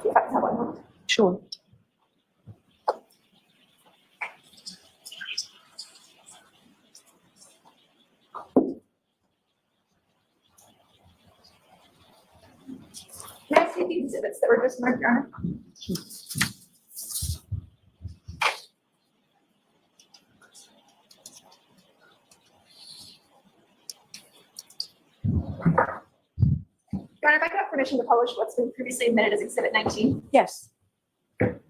If I can have one more. Sure. May I see the exhibits that were just marked, Your Honor? Your Honor, if I could have permission to publish what's been previously admitted as Exhibit 19. Yes. Dr.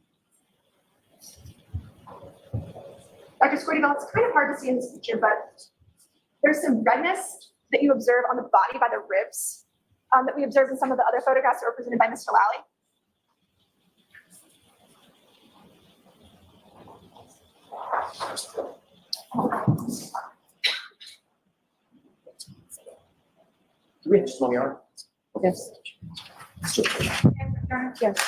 Squirty-Bell, it's kind of hard to see in this picture, but there's some redness that you observe on the body by the ribs that we observed in some of the other photographs that were presented by Mr. Lally. Do we have just 1 yard? Yes. Yes.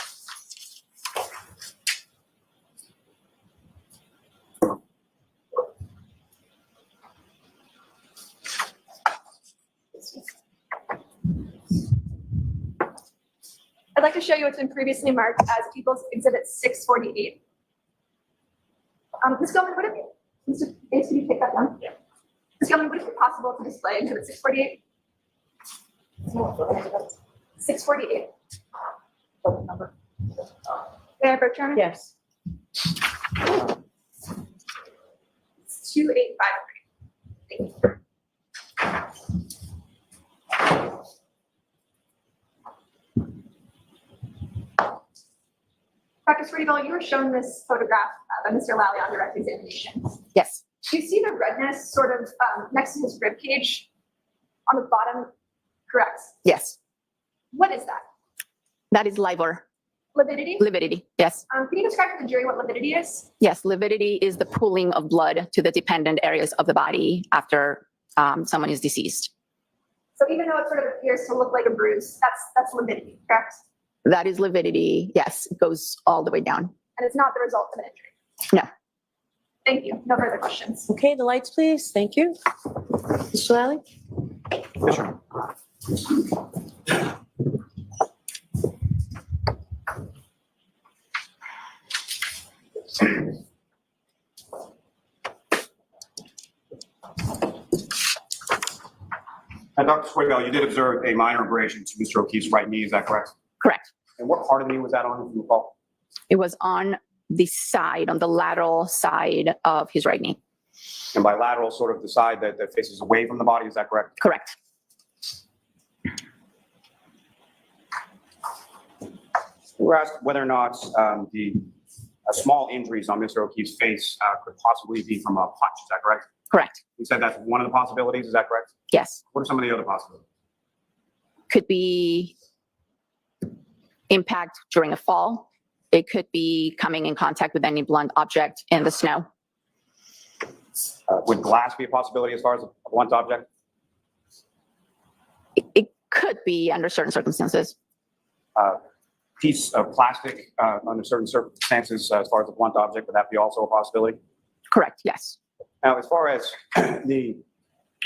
I'd like to show you what's been previously marked as People's Exhibit 648. Ms. Gilman, would it be, Mr. Bates, could you take that down? Yeah. Ms. Gilman, would it be possible to display Exhibit 648? 648. Number. Mayor Bertrand? Yes. 2853. Thank you. Dr. Sweetyville, you were shown this photograph by Mr. Lally on direct examination. Yes, Do you see the redness sort of next to his rib cage on the bottom? Correct. yes. What is that? That is livor, Lividity? lividity. Yes, Can you describe to the jury what lividity is? yes. Lividity is the pooling of blood to the dependent areas of the body after someone is deceased. So even though it sort of appears to look like a bruise, that's lividity, correct? That is lividity. Yes, it goes all the way down. And it's not the result of an injury? No. Thank you. No further questions. Okay, the lights, please. Thank you. Mr. Lally? Now, Dr. Sweetyville, you did observe a minor abrasion to Mr. O'Keefe's right knee, is that correct? Correct. And what part of the knee was that on, if you recall? It was on the side, on the lateral side of his right knee. And by lateral, sort of the side that faces away from the body, is that correct? Correct. We were asked whether or not the small injuries on Mr. O'Keefe's face could possibly be from a punch, is that correct? Correct. You said that's one of the possibilities, is that correct? Yes. What are some of the other possibilities? Could be impact during a fall. It could be coming in contact with any blunt object in the snow. Would glass be a possibility as far as a blunt object? It could be under certain circumstances. Piece of plastic under certain circumstances as far as a blunt object, would that be also a possibility? Correct, yes. Now, as far as the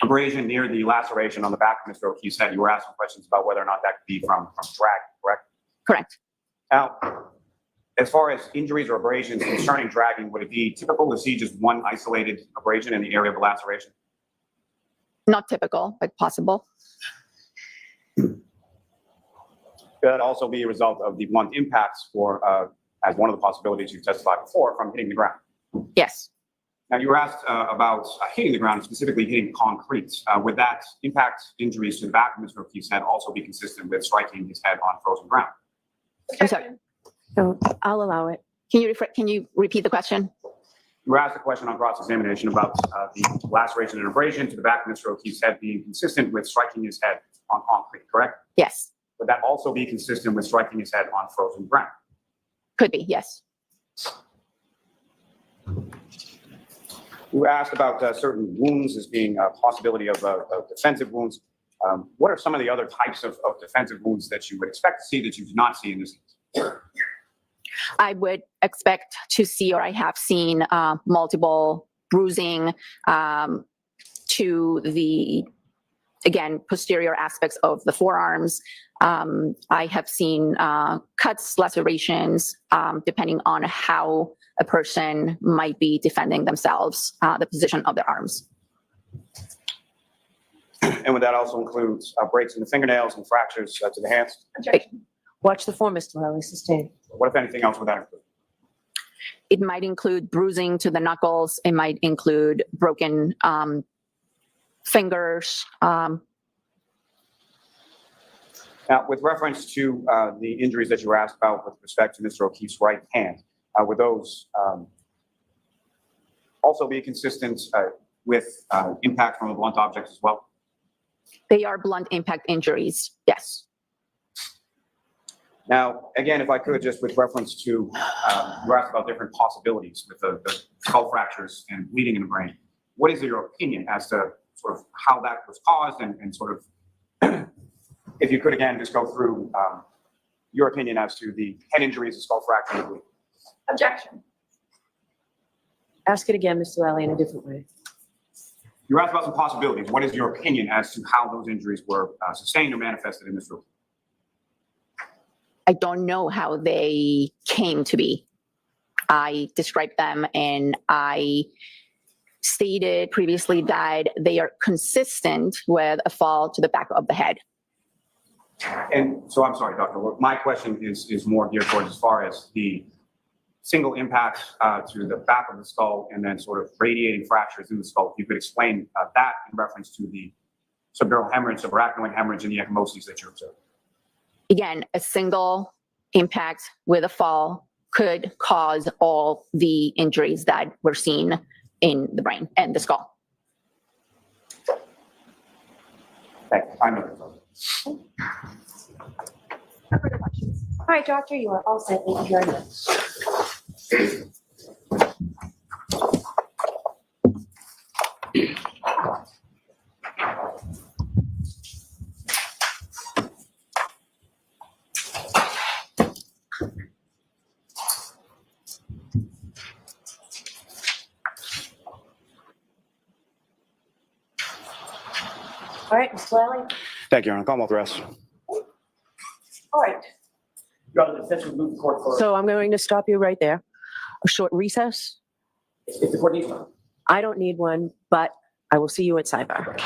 abrasion near the laceration on the back of Mr. O'Keefe's head, you were asking questions about whether or not that could be from drag, correct? Correct. Now, as far as injuries or abrasions concerning dragging, would it be typical to see just one isolated abrasion in the area of the laceration? Not typical, but possible. Could that also be a result of the blunt impacts or, as one of the possibilities you testified before, from hitting the ground? Yes. Now, you were asked about hitting the ground, specifically hitting concrete. Would that impact injuries to the back of Mr. O'Keefe's head also be consistent with striking his head on frozen ground? I'm sorry. No, I'll allow it. Can you repeat the question? You were asked a question on cross-examination about the laceration and abrasion to the back of Mr. O'Keefe's head being consistent with striking his head on concrete, correct? Yes. Would that also be consistent with striking his head on frozen ground? Could be, yes. You were asked about certain wounds as being a possibility of defensive wounds. What are some of the other types of defensive wounds that you would expect to see that you did not see in this case? I would expect to see, or I have seen, multiple bruising to the, again, posterior aspects of the forearms. I have seen cuts, lacerations, depending on how a person might be defending themselves, the position of their arms. And would that also include breaks in the fingernails and fractures to the hands? Objection. Watch the form, Mr. Lally. Sustained. What, if anything else, would that include? It might include bruising to the knuckles. It might include broken fingers. Now, with reference to the injuries that you were asked about with respect to Mr. O'Keefe's right hand, would those also be consistent with impact from a blunt object as well? They are blunt impact injuries, yes. Now, again, if I could, just with reference to, you were asked about different possibilities with the skull fractures and bleeding in the brain. What is your opinion as to sort of how that was caused and sort of, if you could again just go through your opinion as to the head injuries, the skull fracture, and the bleeding? Objection. Ask it again, Mr. Lally, in a different way. You were asked about some possibilities. What is your opinion as to how those injuries were sustained or manifested in this room? I don't know how they came to be. I described them and I stated previously that they are consistent with a fall to the back of the head. And so I'm sorry, Doctor. My question is more geared towards as far as the single impact to the back of the skull and then sort of radiating fractures in the skull. If you could explain that in reference to the subdural hemorrhage, subarachnoid hemorrhage, and the ecchymoses that you observed. Again, a single impact with a fall could cause all the injuries that we're seeing in the brain and the skull. Thank you. I know that's all. No further questions. All right, doctor, you are all set. Thank you very much. All right, Mr. Lally. Thank you, Your Honor. Commonwealth rest. All right. Your Honor, the defense would move the court for, So I'm going to stop you right there. A short recess. if the court needs one. I don't need one, but I will see you at sidebar.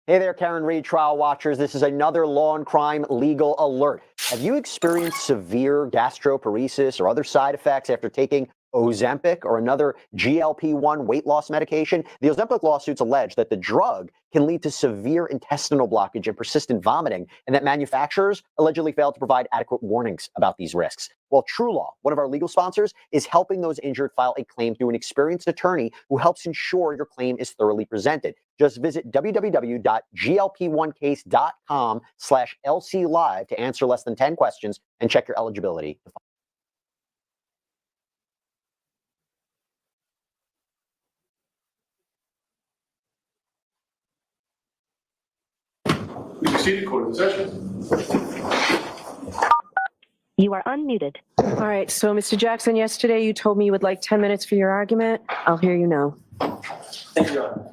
Hey there, Karen Reed trial watchers. This is another law and crime legal alert. Have you experienced severe gastroparesis or other side effects after taking Ozempic or another GLP-1 weight loss medication? The Ozempic lawsuits allege that the drug can lead to severe intestinal blockage and persistent vomiting, and that manufacturers allegedly failed to provide adequate warnings about these risks. Well, True Law, one of our legal sponsors, is helping those injured file a claim through an experienced attorney who helps ensure your claim is thoroughly presented. Just visit www.glp1case.com/LC Live to answer less than 10 questions and check your eligibility. Please be seated, court in session. You are unmuted. All right, so Mr. Jackson, yesterday you told me you would like 10 minutes for your argument. I'll hear you now. Thank you, Your Honor.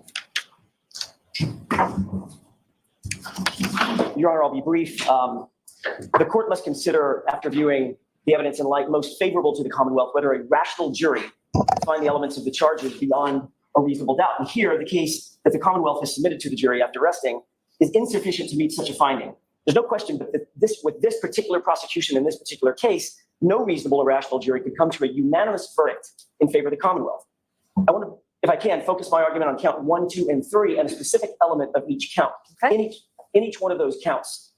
Your Honor, I'll be brief. The court must consider, after viewing the evidence in light most favorable to the Commonwealth, whether a rational jury can find the elements of the charges beyond a reasonable doubt. And here, the case that the Commonwealth has submitted to the jury after resting is insufficient to meet such a finding. There's no question but that with this particular prosecution in this particular case, no reasonable or rational jury could come to a unanimous verdict in favor of the Commonwealth. I want to, if I can, focus my argument on count 1, 2, and 3 and a specific element of each count. Okay. In each one of those counts,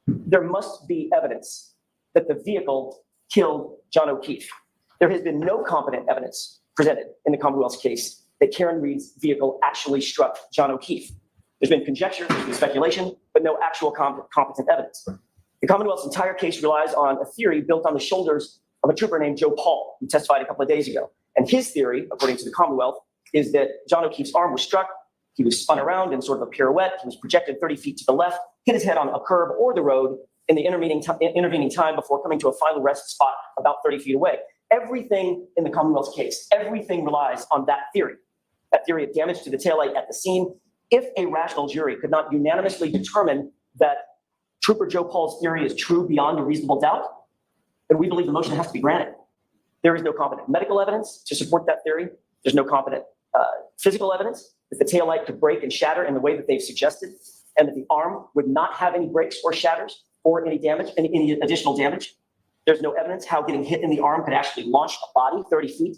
there must be evidence that the vehicle killed John O'Keefe. There has been no competent evidence presented in the Commonwealth's case that Karen Reed's vehicle actually struck John O'Keefe. There's been conjecture, there's been speculation, but no actual competent evidence. The Commonwealth's entire case relies on a theory built on the shoulders of a trooper named Joe Paul, who testified a couple of days ago. And his theory, according to the Commonwealth, is that John O'Keefe's arm was struck, he was spun around in sort of a pirouette, he was projected 30 feet to the left, hit his head on a curb or the road in the intervening time before coming to a final rest spot about 30 feet away. Everything in the Commonwealth's case, everything relies on that theory of damage to the taillight at the scene. If a rational jury could not unanimously determine that Trooper Joe Paul's theory is true beyond a reasonable doubt, then we believe the motion has to be granted. There is no competent medical evidence to support that theory. There's no competent physical evidence that the taillight could break and shatter in the way that they've suggested, and that the arm would not have any breaks or shatters or any damage, any additional damage. There's no evidence how getting hit in the arm could actually launch a body 30 feet,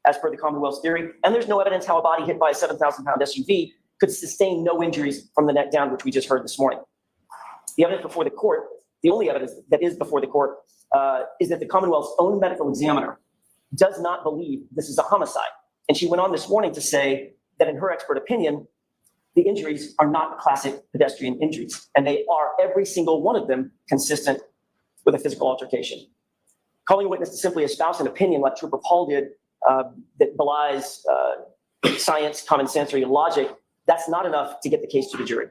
as per the Commonwealth's theory. And there's no evidence how a body hit by a 7,000-pound SUV could sustain no injuries from the neck down, which we just heard this morning. The evidence before the court, the only evidence that is before the court, is that the Commonwealth's own medical examiner does not believe this is a homicide. And she went on this morning to say that in her expert opinion, the injuries are not classic pedestrian injuries, and they are, every single one of them, consistent with a physical altercation. Calling a witness to simply espouse an opinion like Trooper Paul did that belies science, common sense, or even logic, that's not enough to get the case to the jury.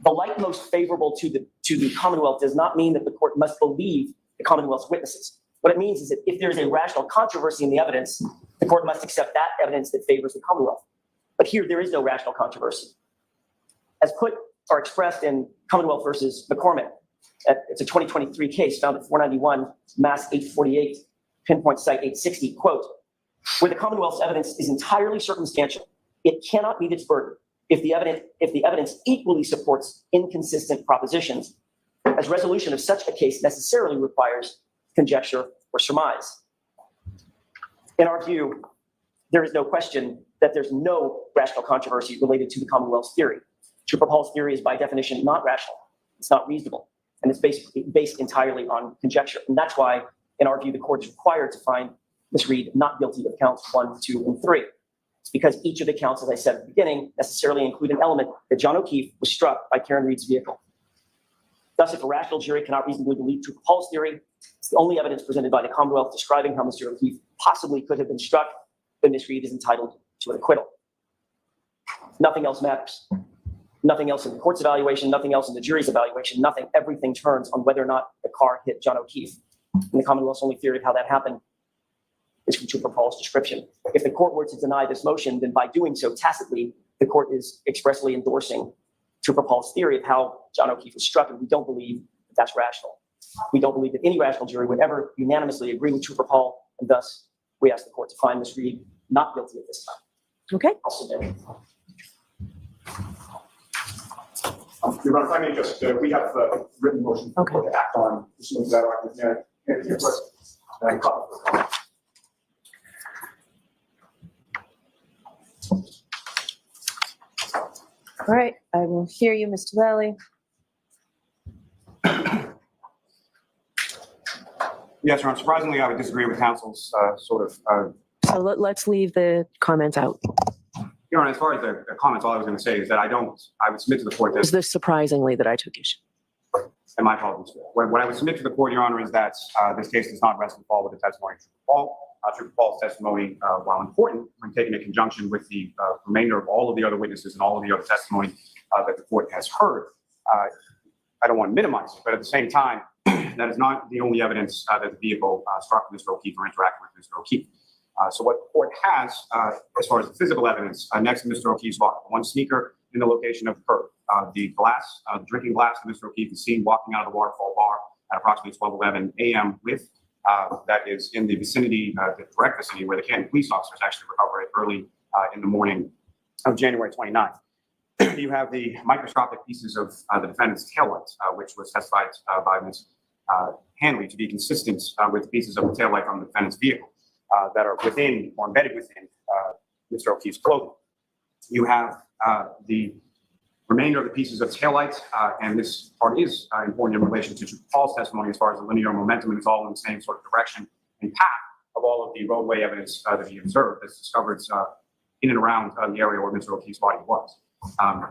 The light most favorable to the Commonwealth does not mean that the court must believe the Commonwealth's witnesses. What it means is that if there is a rational controversy in the evidence, the court must accept that evidence that favors the Commonwealth. But here, there is no rational controversy. As put or expressed in Commonwealth versus McCormick, it's a 2023 case found at 491 Mass 848, pinpoint site 860, quote, where the Commonwealth's evidence is entirely circumstantial, it cannot meet its burden if the evidence equally supports inconsistent propositions, as resolution of such a case necessarily requires conjecture or surmise. In our view, there is no question that there's no rational controversy related to the Commonwealth's theory. Trooper Paul's theory is by definition not rational. It's not reasonable. And it's based entirely on conjecture. And that's why, in our view, the court is required to find Ms. Reed not guilty of counts 1, 2, and 3. It's because each of the counts, as I said at the beginning, necessarily include an element that John O'Keefe was struck by Karen Reed's vehicle. Thus, if a rational jury cannot reasonably believe Trooper Paul's theory, it's the only evidence presented by the Commonwealth describing how Mr. O'Keefe possibly could have been struck, then Ms. Reed is entitled to an acquittal. Nothing else matters. Nothing else in the court's evaluation, nothing else in the jury's evaluation, nothing. Everything turns on whether or not the car hit John O'Keefe. And the Commonwealth's only theory of how that happened is from Trooper Paul's description. If the court were to deny this motion, then by doing so tacitly, the court is expressly endorsing Trooper Paul's theory of how John O'Keefe was struck, and we don't believe that that's rational. We don't believe that any rational jury would ever unanimously agree with Trooper Paul, and thus we ask the court to find Ms. Reed not guilty at this time. Okay. I'll submit. Your Honor, if I may just, we have a written motion for the court to act on pursuant to that argument. All right, I will hear you, Mr. Lally. Yes, Your Honor. Surprisingly, I would disagree with counsel's So let's leave the comments out. Your Honor, as far as the comments, all I was going to say is that I would submit to the court Is that, this surprisingly that I took issue? and my apologies, what I would submit to the court, Your Honor, is that this case does not rest and fall with the testimony of Trooper Paul. Trooper Paul's testimony, while important when taken in conjunction with the remainder of all of the other witnesses and all of the other testimony that the court has heard, I don't want to minimize it, but at the same time, that is not the only evidence that the vehicle struck Mr. O'Keefe or interacted with Mr. O'Keefe. So what the court has, as far as the physical evidence, next to Mr. O'Keefe's body, one sneaker in the location of the curb, the glass, the drinking glass that Mr. O'Keefe is seen walking out of the Waterfall Bar at approximately 12:11 a.m. with, that is in the vicinity, the direct vicinity where the Canton police officers actually recovered it early in the morning of January 29th. You have the microscopic pieces of the defendant's taillight, which was testified by Ms. Hanley to be consistent with pieces of the taillight from the defendant's vehicle that are within or embedded within Mr. O'Keefe's clothing. You have the remainder of the pieces of taillight, and this part is important in relation to Paul's testimony as far as the linear momentum, and it's all in the same sort of direction and path of all of the roadway evidence that he observed that's discovered in and around the area where Mr. O'Keefe's body was.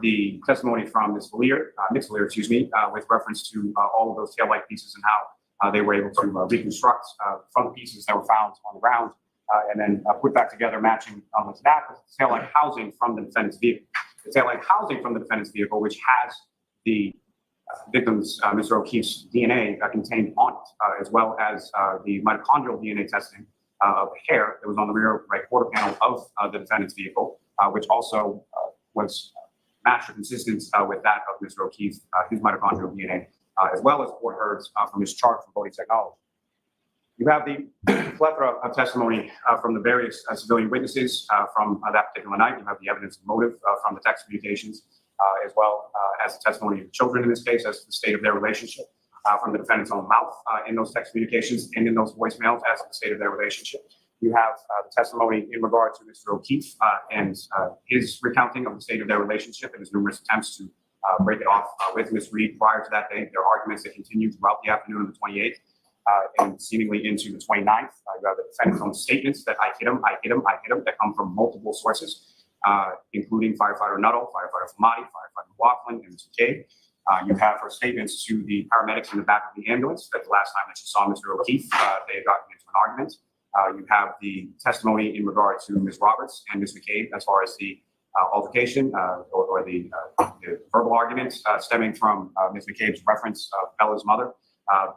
The testimony from Ms. Valier, with reference to all of those taillight pieces and how they were able to reconstruct from the pieces that were found on the ground and then put back together, matching with that with the taillight housing from the defendant's vehicle. The taillight housing from the defendant's vehicle, which has the victim's, Mr. O'Keefe's DNA contained on it, as well as the mitochondrial DNA testing of hair that was on the rear right quarter panel of the defendant's vehicle, which also was matched or consistent with that of Mr. O'Keefe, his mitochondrial DNA, as well as the court heard from his chart from Bodie Technology. You have the plethora of testimony from the various civilian witnesses from that particular night. You have the evidence of motive from the text communications, as well as the testimony of the children in this case, as to the state of their relationship from the defendant's own mouth in those text communications and in those voicemails as to the state of their relationship. You have the testimony in regard to Mr. O'Keefe and his recounting of the state of their relationship and his numerous attempts to break it off with Ms. Reed prior to that day. There are arguments that continued throughout the afternoon of the 28th. And seemingly into the 29th. You have the defendant's own statements that I hit him, that come from multiple sources, including firefighter Nuttall, firefighter Famati, firefighter McLaughlin, and Mr. Cade. You have her statements to the paramedics in the back of the ambulance that the last time that she saw Mr. O'Keefe, they had gotten into an argument. You have the testimony in regard to Ms. Roberts and Ms. McCabe as far as the altercation or the verbal arguments stemming from Ms. McCabe's reference of Bella's mother.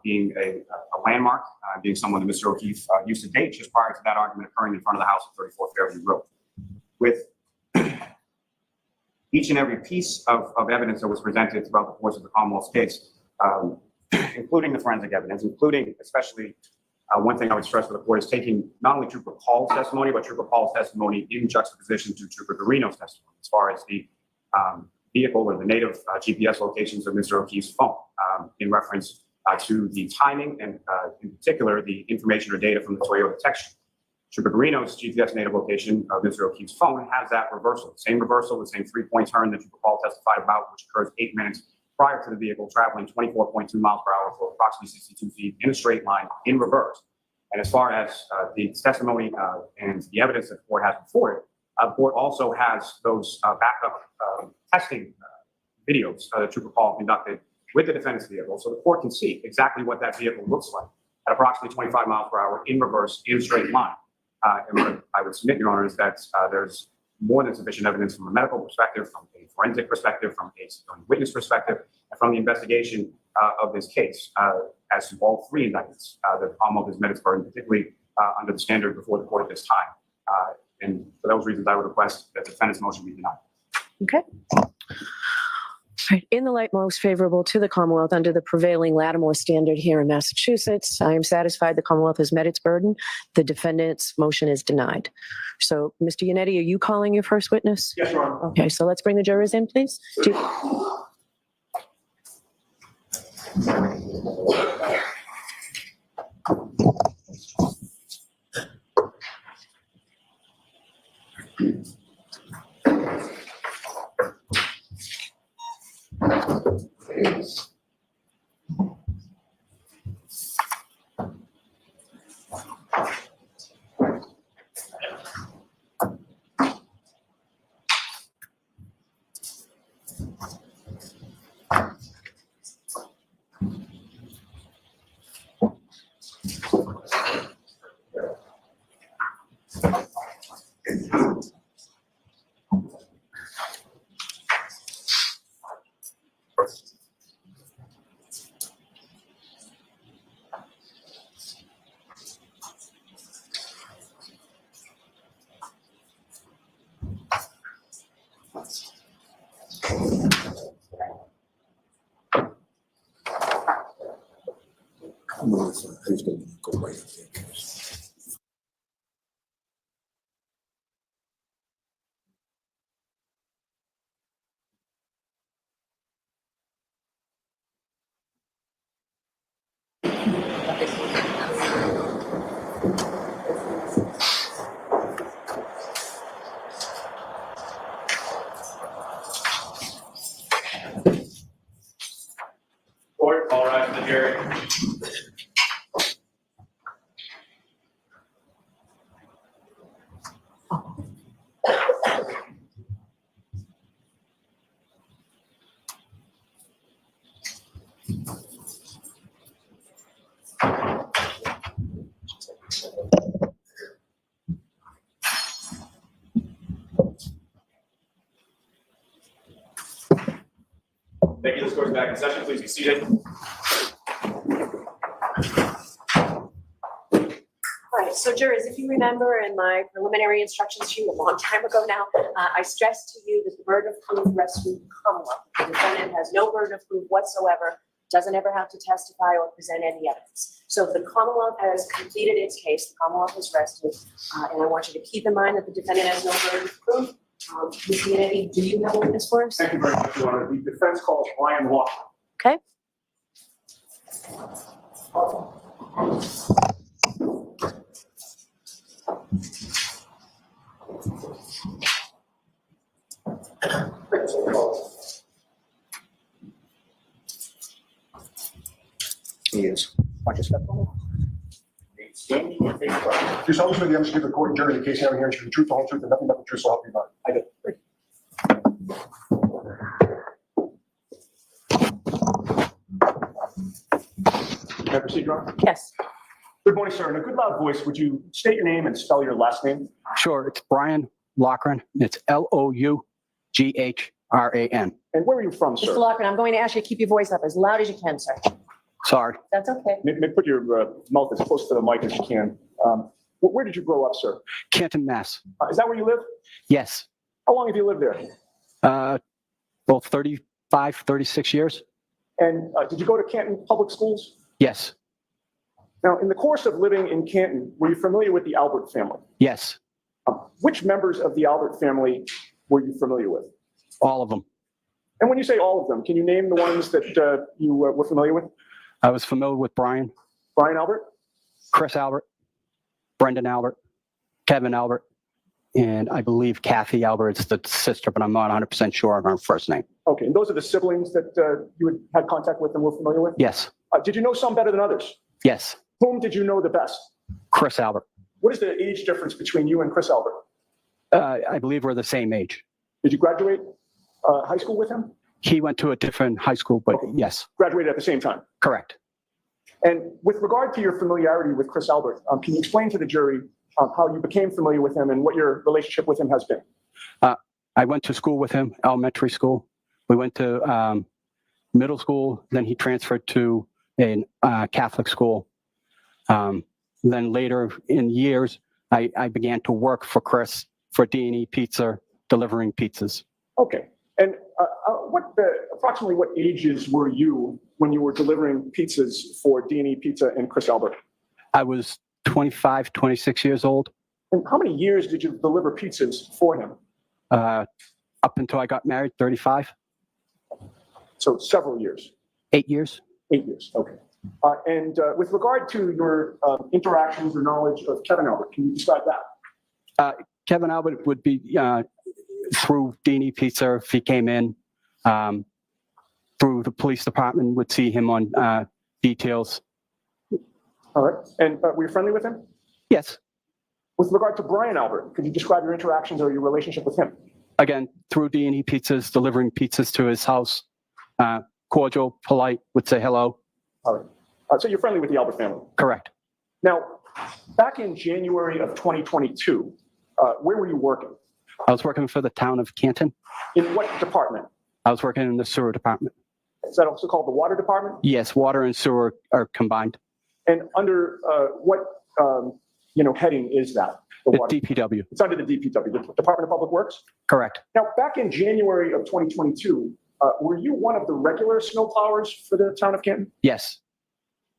Being a landmark, being someone that Mr. O'Keefe used to date just prior to that argument occurring in front of the house at 34 Fairview Road. With each and every piece of evidence that was presented throughout the course of the Commonwealth's case, including the forensic evidence, including especially one thing I would stress for the court is taking not only Trooper Paul's testimony, but Trooper Paul's testimony in juxtaposition to Trooper Garino's testimony as far as the vehicle or the native GPS locations of Mr. O'Keefe's phone in reference to the timing and in particular the information or data from the Toyota text. Trooper Garino's GPS native location of Mr. O'Keefe's phone has that reversal, same reversal, the same 3-point turn that Trooper Paul testified about, which occurs 8 minutes prior to the vehicle traveling 24.2 miles per hour for approximately 62 feet in a straight line in reverse. And as far as the testimony and the evidence that the court has before it, the court also has those backup testing videos that Trooper Paul conducted with the defendant's vehicle, so the court can see exactly what that vehicle looks like at approximately 25 miles per hour in reverse in a straight line. And what I would submit, Your Honor, is that there's more than sufficient evidence from a medical perspective, from a forensic perspective, from a civilian witness perspective, and from the investigation of this case as to all three indictments that the Commonwealth has met its burden, particularly under the standard before the court at this time. And for those reasons, I would request that the defendant's motion be denied. Okay. Right. In the light most favorable to the Commonwealth under the prevailing Lattimore standard here in Massachusetts, I am satisfied the Commonwealth has met its burden. The defendant's motion is denied. So, Mr. Yannetti, are you calling your first witness? Yes, Your Honor. Okay, so let's bring the jurors in, please. Court, all rise for the jury. Thank you. This court is back in session. Please be seated. All right, so jurors, if you remember in my preliminary instructions to you a long time ago now, I stressed to you that the burden of proof rests with the Commonwealth. The defendant has no burden of proof whatsoever doesn't ever have to testify or present any evidence. So the Commonwealth has completed its case, the Commonwealth has rested, and I want you to keep in mind that the defendant has no burden of proof. Ms. Kennedy, do you have a witness for us? Thank you very much, Your Honor. The defense calls Ryan Walker. Okay. He is. Watch your step. Standing in favor. Do solemnly swear the evidence you give the court and jury in the case now and here is the truth, the whole truth, and nothing but the truth, so help you God. I do. May I proceed, Your Honor? Yes. Good morning, sir. In a good loud voice, would you state your name and spell your last name? Sure, it's Brian Loughran. It's Loughran. And where are you from, Mr. sir? Lockman, I'm going to ask you to keep your voice up as loud as you can, sir. Sorry. That's okay. Maybe put your mouth as close to the mic as you can. Where did you grow up, sir? Canton, Mass. Is that where you live? Yes. How long have you lived there? Well, 35, 36 years. And did you go to Canton Public Schools? Yes. Now, in the course of living in Canton, were you familiar with the Albert family? Yes. Which members of the Albert family were you familiar with? All of them. And when you say all of them, can you name the ones that you were familiar with? I was familiar with Brian, Brian Albert? Chris Albert, Brendan Albert, Kevin Albert, and I believe Kathy Albert is the sister, but I'm not 100% sure on her first name. Okay, and those are the siblings that you had contact with and were familiar with? Yes. Did you know some better than others? Yes. Whom did you know the best? Chris Albert. What is the age difference between you and Chris Albert? I believe we're the same age. Did you graduate high school with him? He went to a different high school, but yes. Graduated at the same time? Correct. And with regard to your familiarity with Chris Albert, can you explain to the jury how you became familiar with him and what your relationship with him has been? I went to school with him, elementary school. We went to middle school. Then he transferred to a Catholic school. Then later in years, I began to work for Chris for D&E Pizza, delivering pizzas. Okay. And approximately what ages were you when you were delivering pizzas for D&E Pizza and Chris Albert? I was 25, 26 years old. And how many years did you deliver pizzas for him? Up until I got married, 35. So several years? 8 years. 8 years, okay. And with regard to your interactions or knowledge of Kevin Albert, can you describe that? Kevin Albert would be through D&E Pizza if he came in. Through the police department, would see him on details. All right. And were you friendly with him? Yes. With regard to Brian Albert, could you describe your interactions or your relationship with him? Again, through D&E Pizzas, delivering pizzas to his house. Cordial, polite, would say hello. All right. So you're friendly with the Albert family? Correct. Now, back in January of 2022, where were you working? I was working for the town of Canton. In what department? I was working in the sewer department. Is that also called the water department? Yes, water and sewer are combined. And under what heading is that? The DPW. It's under the DPW, the Department of Public Works? Correct. Now, back in January of 2022, were you one of the regular snowplowers for the town of Canton? Yes.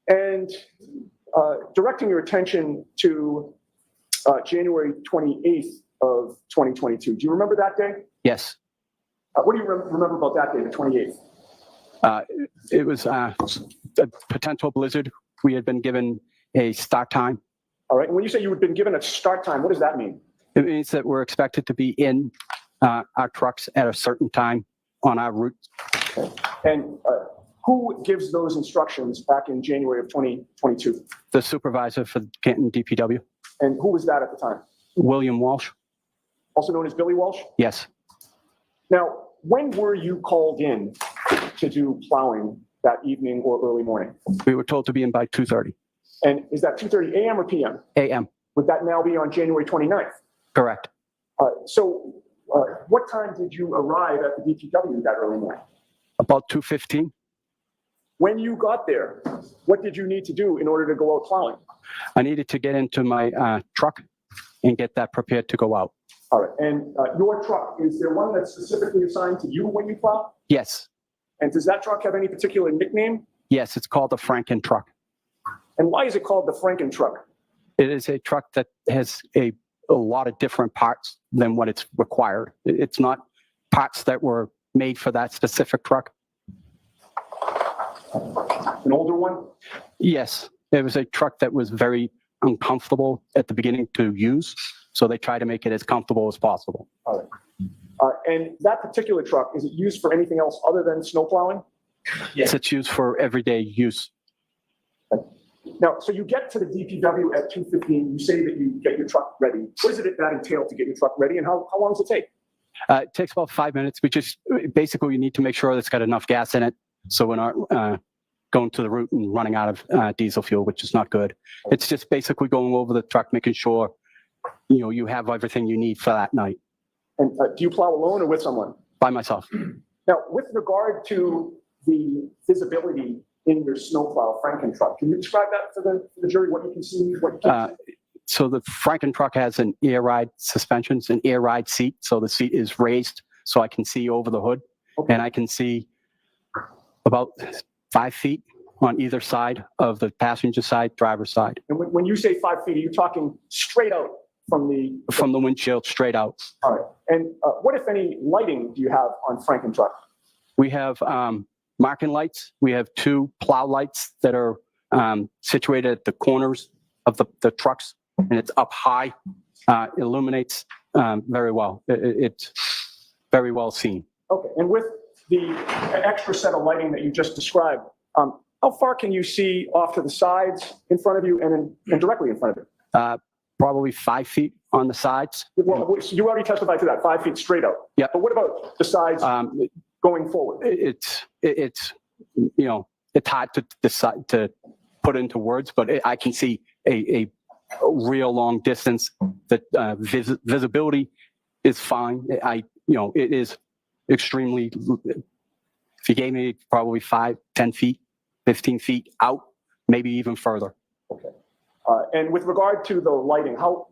And directing your attention to January 28th of 2022, do you remember that day? Yes. What do you remember about that day, the 28th? It was a potential blizzard. We had been given a start time. All right. And when you say you had been given a start time, what does that mean? It means that we're expected to be in our trucks at a certain time on our route. Okay. And who gives those instructions back in January of 2022? The supervisor for Canton DPW. And who was that at the time? William Walsh. Also known as Billy Walsh? Yes. Now, when were you called in to do plowing that evening or early morning? We were told to be in by 2:30. And is that 2:30 a.m. or p.m.? A.m. Would that now be on January 29th? Correct. So what time did you arrive at the DPW that early morning? About 2:15. When you got there, what did you need to do in order to go out plowing? I needed to get into my truck and get that prepared to go out. All right. And your truck, is there one that's specifically assigned to you when you plow? Yes. And does that truck have any particular nickname? Yes, it's called a Franken truck. And why is it called the Franken truck? It is a truck that has a lot of different parts than what it's required. It's not parts that were made for that specific truck. An older one? Yes, it was a truck that was very uncomfortable at the beginning to use, so they try to make it as comfortable as possible. All right. And that particular truck, is it used for anything else other than snow plowing? Yes, it's used for everyday use. Now, so you get to the DPW at 2:15, you say that you get your truck ready. What does it that entail to get your truck ready, and how long does it take? It takes about 5 minutes. We just basically you need to make sure it's got enough gas in it, so we're not going to the route and running out of diesel fuel, which is not good. It's just basically going over the truck, making sure you have everything you need for that night. And do you plow alone or with someone? By myself. Now, with regard to the visibility in your snowplow Franken truck, can you describe that for the jury? What you can see, what you can't see? So the Franken truck has an air ride suspensions, an air ride seat. So the seat is raised so I can see over the hood, and I can see about 5 feet on either side of the passenger side, driver's side. And when you say 5 feet, are you talking straight out from the windshield, straight out? All right. And what, if any, lighting do you have on Franken truck? We have marking lights. We have 2 plow lights that are situated at the corners of the trucks, and it's up high. Illuminates very well. It's very well seen. Okay. And with the extra set of lighting that you just described, how far can you see off to the sides, in front of you, and directly in front of you? Probably 5 feet on the sides. Well, you already testified to that, 5 feet straight out. Yeah. But what about the sides going forward? It's hard to decide to put into words, but I can see a real long distance. That visibility is fine. It is extremely. If you gave me probably 5, 10 feet, 15 feet out, maybe even further. Okay. And with regard to the lighting, how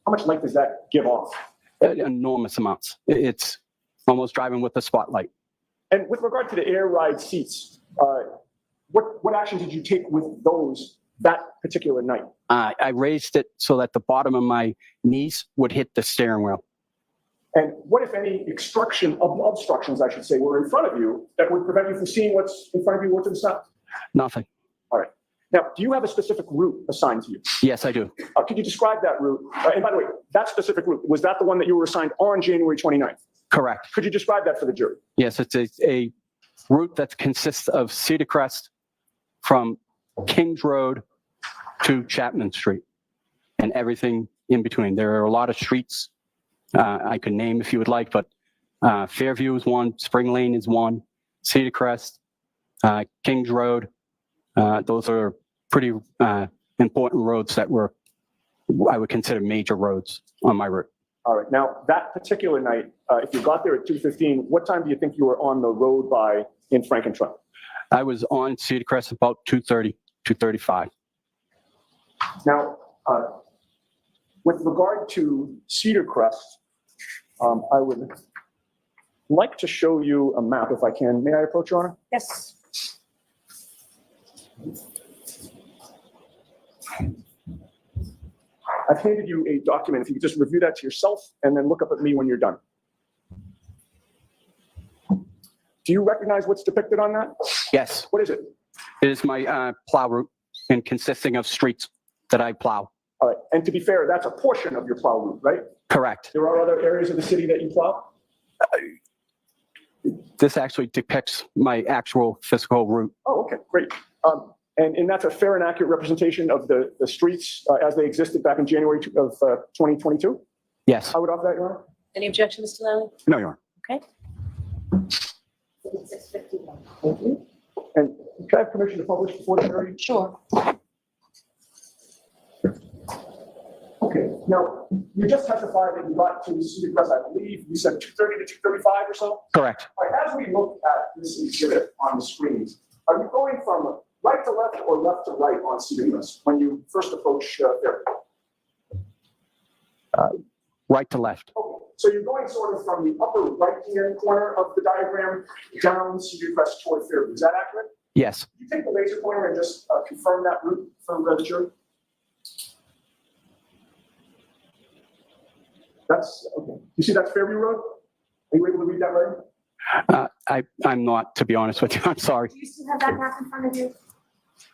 much light does that give off? Enormous amounts. It's almost driving with a spotlight. And with regard to the air ride seats, what action did you take with those that particular night? I raised it so that the bottom of my knees would hit the steering wheel. And what, if any, obstructions, I should say, were in front of you that would prevent you from seeing what's in front of you or to the side? Nothing. All right. Now, do you have a specific route assigned to you? Yes, I do. Could you describe that route? And by the way, that specific route, was that the one that you were assigned on January 29th? Correct. Could you describe that for the jury? Yes, it's a route that consists of Cedar Crest from Kings Road to Chapman Street and everything in between. There are a lot of streets I could name if you would like, but Fairview is one, Spring Lane is one, Cedar Crest, Kings Road. Those are pretty important roads that I would consider major roads on my route. All right. Now, that particular night, if you got there at 2:15, what time do you think you were on the road by in Franken truck? I was on Cedar Crest about 2:30, 2:35. Now, with regard to Cedar Crest, I would like to show you a map if I can. May I approach, Your Honor? Yes. I've handed you a document. If you could just review that to yourself and then look up at me when you're done. Do you recognize what's depicted on that? Yes. What is it? It is my plow route and consisting of streets that I plow. All right. And to be fair, that's a portion of your plow route, right? Correct. There are other areas of the city that you plow? This actually depicts my actual physical route. Oh, okay, great. And that's a fair and accurate representation of the streets as they existed back in January of 2022? Yes. I would offer that, Your Honor. Any objections to that? No, Your Honor. Okay. Thank you. And can I have permission to publish before the jury? Sure. Okay, now, you just testified that you got to Cedar Crest, I believe, you said 2:30 to 2:35 or so? Correct. All right, as we look at this exhibit on the screens, are you going from right to left or left to right on Cedar Crest when you first approach there? Right to left. Okay, so you're going sort of from the upper right-hand corner of the diagram down Cedar Crest toward Fairview. Is that accurate? Yes. Could you take the laser pointer and just confirm that route from the jury? That's, okay. You see that's Fairview Road? Are you able to read that right? I'm not, to be honest with you. I'm sorry. Do you still have that map in front of you?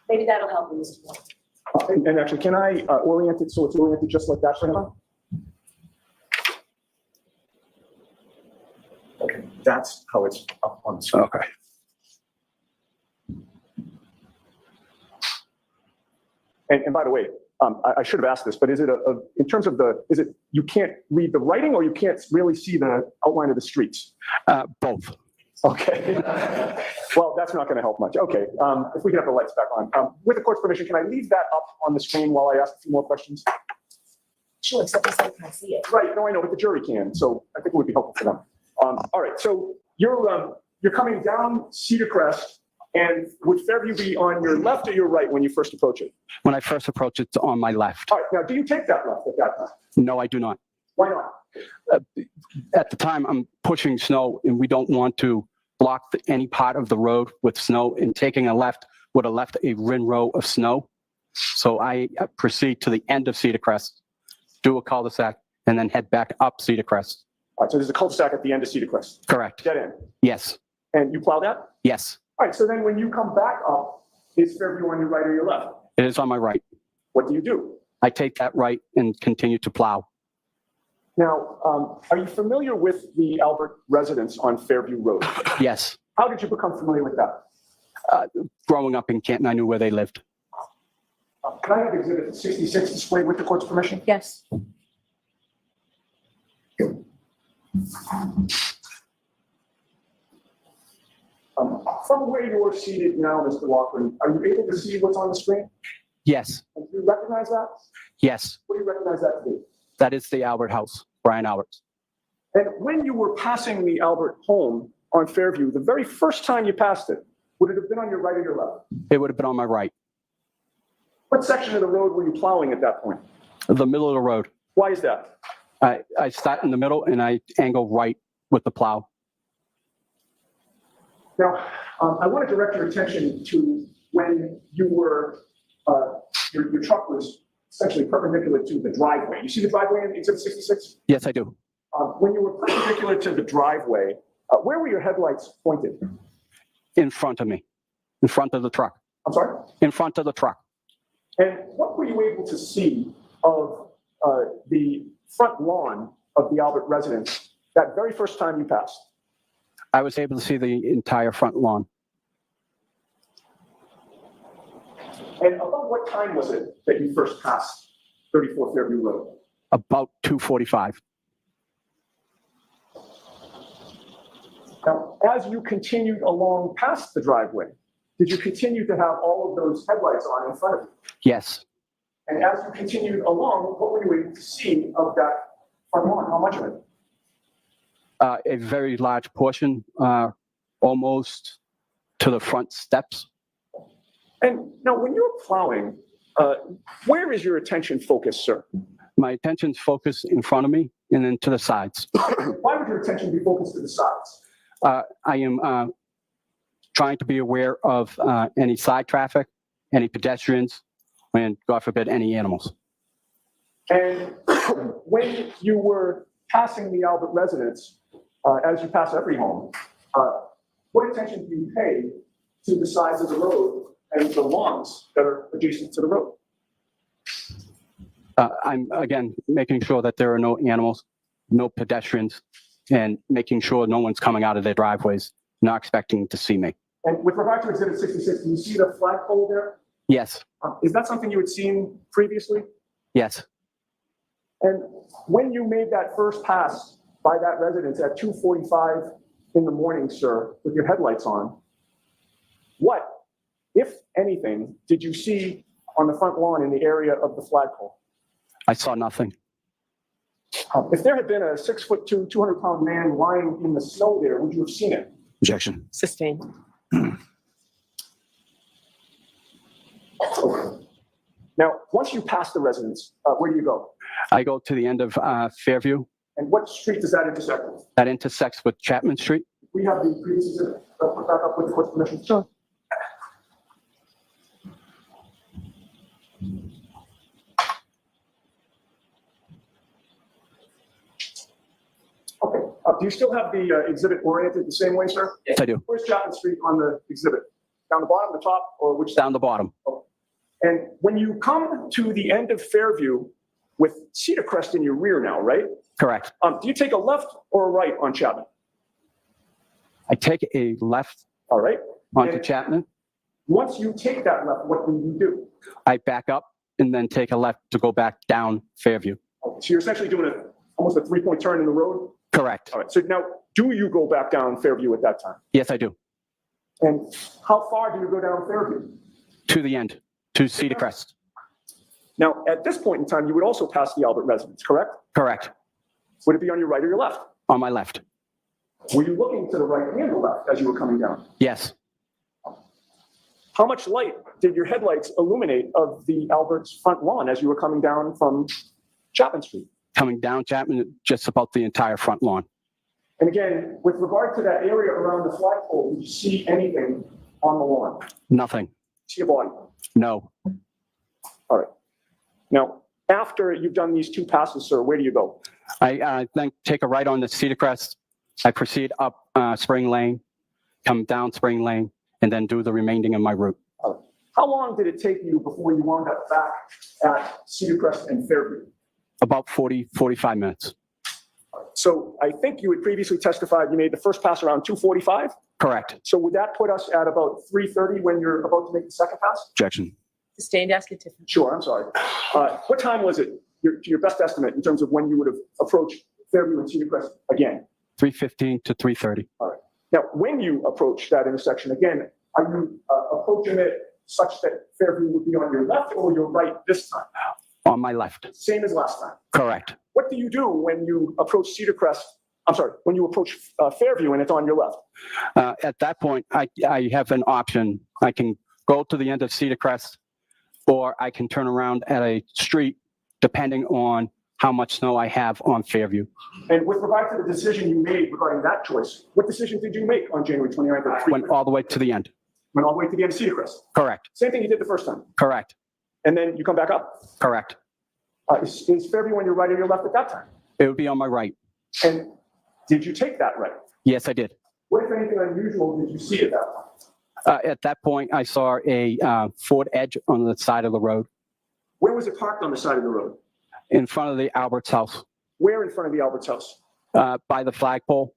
Maybe that'll help you, Mr. Moore. And actually, can I orient it so it's oriented just like that for him? Okay, that's how it's up on the screen. Okay. And by the way, I should have asked this, but is it in terms of is it you can't read the writing or you can't really see the outline of the streets? Both. Okay. Well, that's not going to help much. Okay. If we can have the lights back on. With the court's permission, can I leave that up on the screen while I ask a few more questions? Sure, except I can't see it. Right. No, I know, but the jury can. So I think it would be helpful for them. All right. So you're coming down Cedar Crest, and would Fairview be on your left or your right when you first approach it? When I first approach, it's on my left. All right. Now, do you take that left at that time? No, I do not. Why not? At the time, I'm pushing snow, and we don't want to block any part of the road with snow, and taking a left would have left a row of snow. So I proceed to the end of Cedar Crest, do a cul-de-sac, and then head back up Cedar Crest. All right, so there's a cul-de-sac at the end of Cedar Crest. Correct. Dead end. Yes. And you plow that? Yes. All right, so then when you come back up, is Fairview on your right or your left? It is on my right. What do you do? I take that right and continue to plow. Now, are you familiar with the Albert residence on Fairview Road? Yes. How did you become familiar with that? Growing up in Canton, I knew where they lived. Can I have exhibit 66 displayed with the court's permission? Yes. From where you're seated now, Mr. Walker, are you able to see what's on the screen? Yes. And do you recognize that? Yes. What do you recognize that to be? That is the Albert house, Brian Albert's. And when you were passing the Albert home on Fairview, the very first time you passed it, would it have been on your right or your left? It would have been on my right. What section of the road were you plowing at that point? The middle of the road. Why is that? I start in the middle and I angle right with the plow. Now, I want to direct your attention to when you were, your truck was essentially perpendicular to the driveway. You see the driveway in exhibit 66? Yes, I do. When you were perpendicular to the driveway, where were your headlights pointed? In front of me, in front of the truck. I'm sorry? In front of the truck. And what were you able to see of the front lawn of the Albert residence that very first time you passed? I was able to see the entire front lawn. And about what time was it that you first passed 34 Fairview Road? About 2:45. Now, as you continued along past the driveway, did you continue to have all of those headlights on in front of you? Yes. And as you continued along, what were you able to see of that front lawn? How much of it? A very large portion, almost to the front steps. And now, when you're plowing, where is your attention focused, sir? My attention's focused in front of me and then to the sides. Why would your attention be focused to the sides? I am trying to be aware of any side traffic, any pedestrians, and God forbid, any animals. And when you were passing the Albert residence, as you pass every home, what attention do you pay to the sides of the road and the lawns that are adjacent to the road? I'm, again, making sure that there are no animals, no pedestrians, and making sure no one's coming out of their driveways, not expecting to see me. And with regard to exhibit 66, do you see the flagpole there? Yes. Is that something you had seen previously? Yes. And when you made that first pass by that residence at 2:45 in the morning, sir, with your headlights on, what, if anything, did you see on the front lawn in the area of the flagpole? I saw nothing. If there had been a 6'2", 200-pound man lying in the snow there, would you have seen it? Objection. Sustained. Now, once you pass the residence, where do you go? I go to the end of Fairview. And what street does that intersect with? That intersects with Chapman Street. We have the previous exhibit put back up with the court's permission. Sure. Do you still have the exhibit oriented the same way, sir? Yes, I do. Where's Chapman Street on the exhibit? Down the bottom, the top, or which side? Down the bottom. And when you come to the end of Fairview with Cedar Crest in your rear now, right? Correct. Do you take a left or a right on Chapman? I take a left All right. onto And Chapman. once you take that left, what do you do? I back up and then take a left to go back down Fairview. So you're essentially doing almost a three-point turn in the road? Correct. All right. So now, do you go back down Fairview at that time? Yes, I do. And how far do you go down Fairview? To the end, to Cedar Crest. Now, at this point in time, you would also pass the Albert residence, correct? Correct. Would it be on your right or your left? On my left. Were you looking to the right and the left as you were coming down? Yes. How much light did your headlights illuminate of the Albert's front lawn as you were coming down from Chapman Street? Coming down Chapman, just about the entire front lawn. And again, with regard to that area around the flagpole, did you see anything on the lawn? Nothing. See a body? No. All right. Now, after you've done these two passes, sir, where do you go? I then take a right on the Cedar Crest. I proceed up Spring Lane, come down Spring Lane, and then do the remaining of my route. How long did it take you before you wound up back at Cedar Crest and Fairview? About 45 minutes. So I think you had previously testified you made the first pass around 2:45? Correct. So would that put us at about 3:30 when you're about to make the second pass? Objection. Sustained, ask it different. Sure, I'm sorry. What time was it, your best estimate, in terms of when you would have approached Fairview and Cedar Crest again? 3:15 to 3:30. All right. Now, when you approach that intersection again, are you approaching it such that Fairview would be on your left or your right this time? On my left. Same as last time. Correct. What do you do when you approach Cedar Crest? I'm sorry, when you approach Fairview and it's on your left? At that point, I have an option. I can go to the end of Cedar Crest, or I can turn around at a street, depending on how much snow I have on Fairview. And with regard to the decision you made regarding that choice, what decision did you make on January 29th? Went all the way to the end. Went all the way to the end of Cedar Crest? Correct. Same thing you did the first time? Correct. And then you come back up? Correct. Is Fairview on your right or your left at that time? It would be on my right. And did you take that right? Yes, I did. What, if anything unusual, did you see at that point? At that point, I saw a Ford Edge on the side of the road. Where was it parked on the side of the road? In front of the Albert's house. Where in front of the Albert's house? By the flagpole.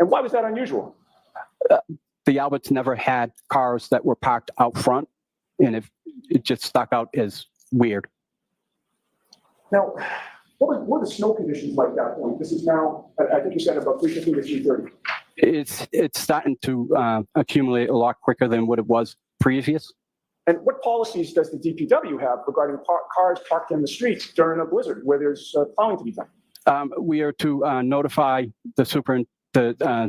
And why was that unusual? The Alberts never had cars that were parked out front, and it just stuck out as weird. Now, what were the snow conditions like at that point? This is now, I think you said about 3:15 to 3:30. It's starting to accumulate a lot quicker than what it was previous. And what policies does the DPW have regarding cars parked in the streets during a blizzard where there's plowing to be done? We are to notify the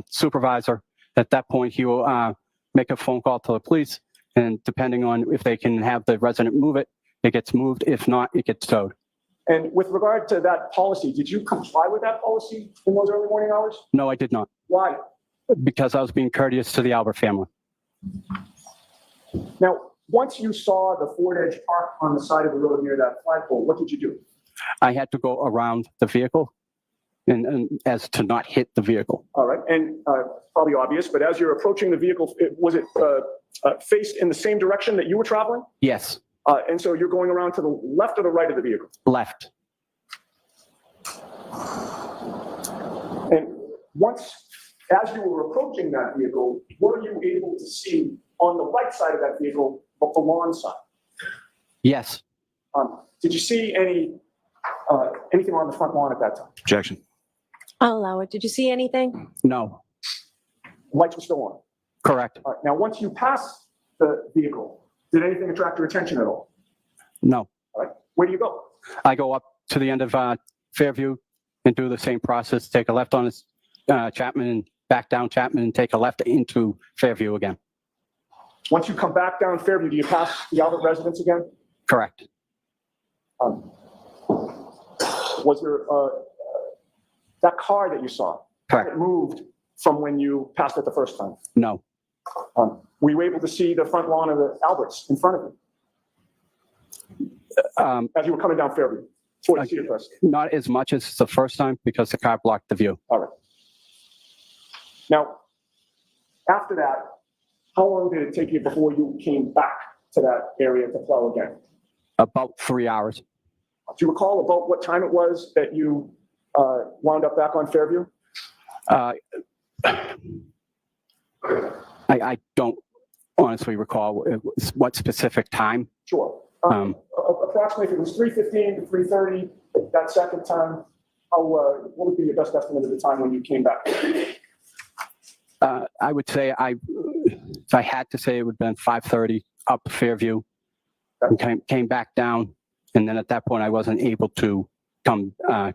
supervisor. At that point, he will make a phone call to the police, and depending on if they can have the resident move it, it gets moved. If not, it gets towed. And with regard to that policy, did you comply with that policy in those early morning hours? No, I did not. Why? Because I was being courteous to the Albert family. Now, once you saw the Ford Edge parked on the side of the road near that flagpole, what did you do? I had to go around the vehicle and as to not hit the vehicle. All right, and probably obvious, but as you're approaching the vehicle, was it faced in the same direction that you were traveling? Yes. And so you're going around to the left or the right of the vehicle? Left. And once, as you were approaching that vehicle, were you able to see on the right side of that vehicle, but the lawn side? Yes. Did you see anything on the front lawn at that time? Objection. I'll allow it. Did you see anything? No. Lights were still on? Correct. All right, now, once you pass the vehicle, did anything attract your attention at all? No. All right, where do you go? I go up to the end of Fairview and do the same process, take a left on Chapman and back down Chapman and take a left into Fairview again. Once you come back down Fairview, do you pass the Albert residence again? Correct. Was there that car that you saw? Correct. It moved from when you passed it the first time? No. Were you able to see the front lawn of the Alberts in front of you? As you were coming down Fairview? Not as much as the first time because the car blocked the view. All right. Now, after that, how long did it take you before you came back to that area to plow again? About 3 hours. Do you recall about what time it was that you wound up back on Fairview? I don't honestly recall what specific time. Sure. Approximately, if it was 3:15 to 3:30, that second time, what would be your best estimate of the time when you came back? I would say if I had to say, it would have been 5:30 up Fairview, and came back down, and then at that point I wasn't able to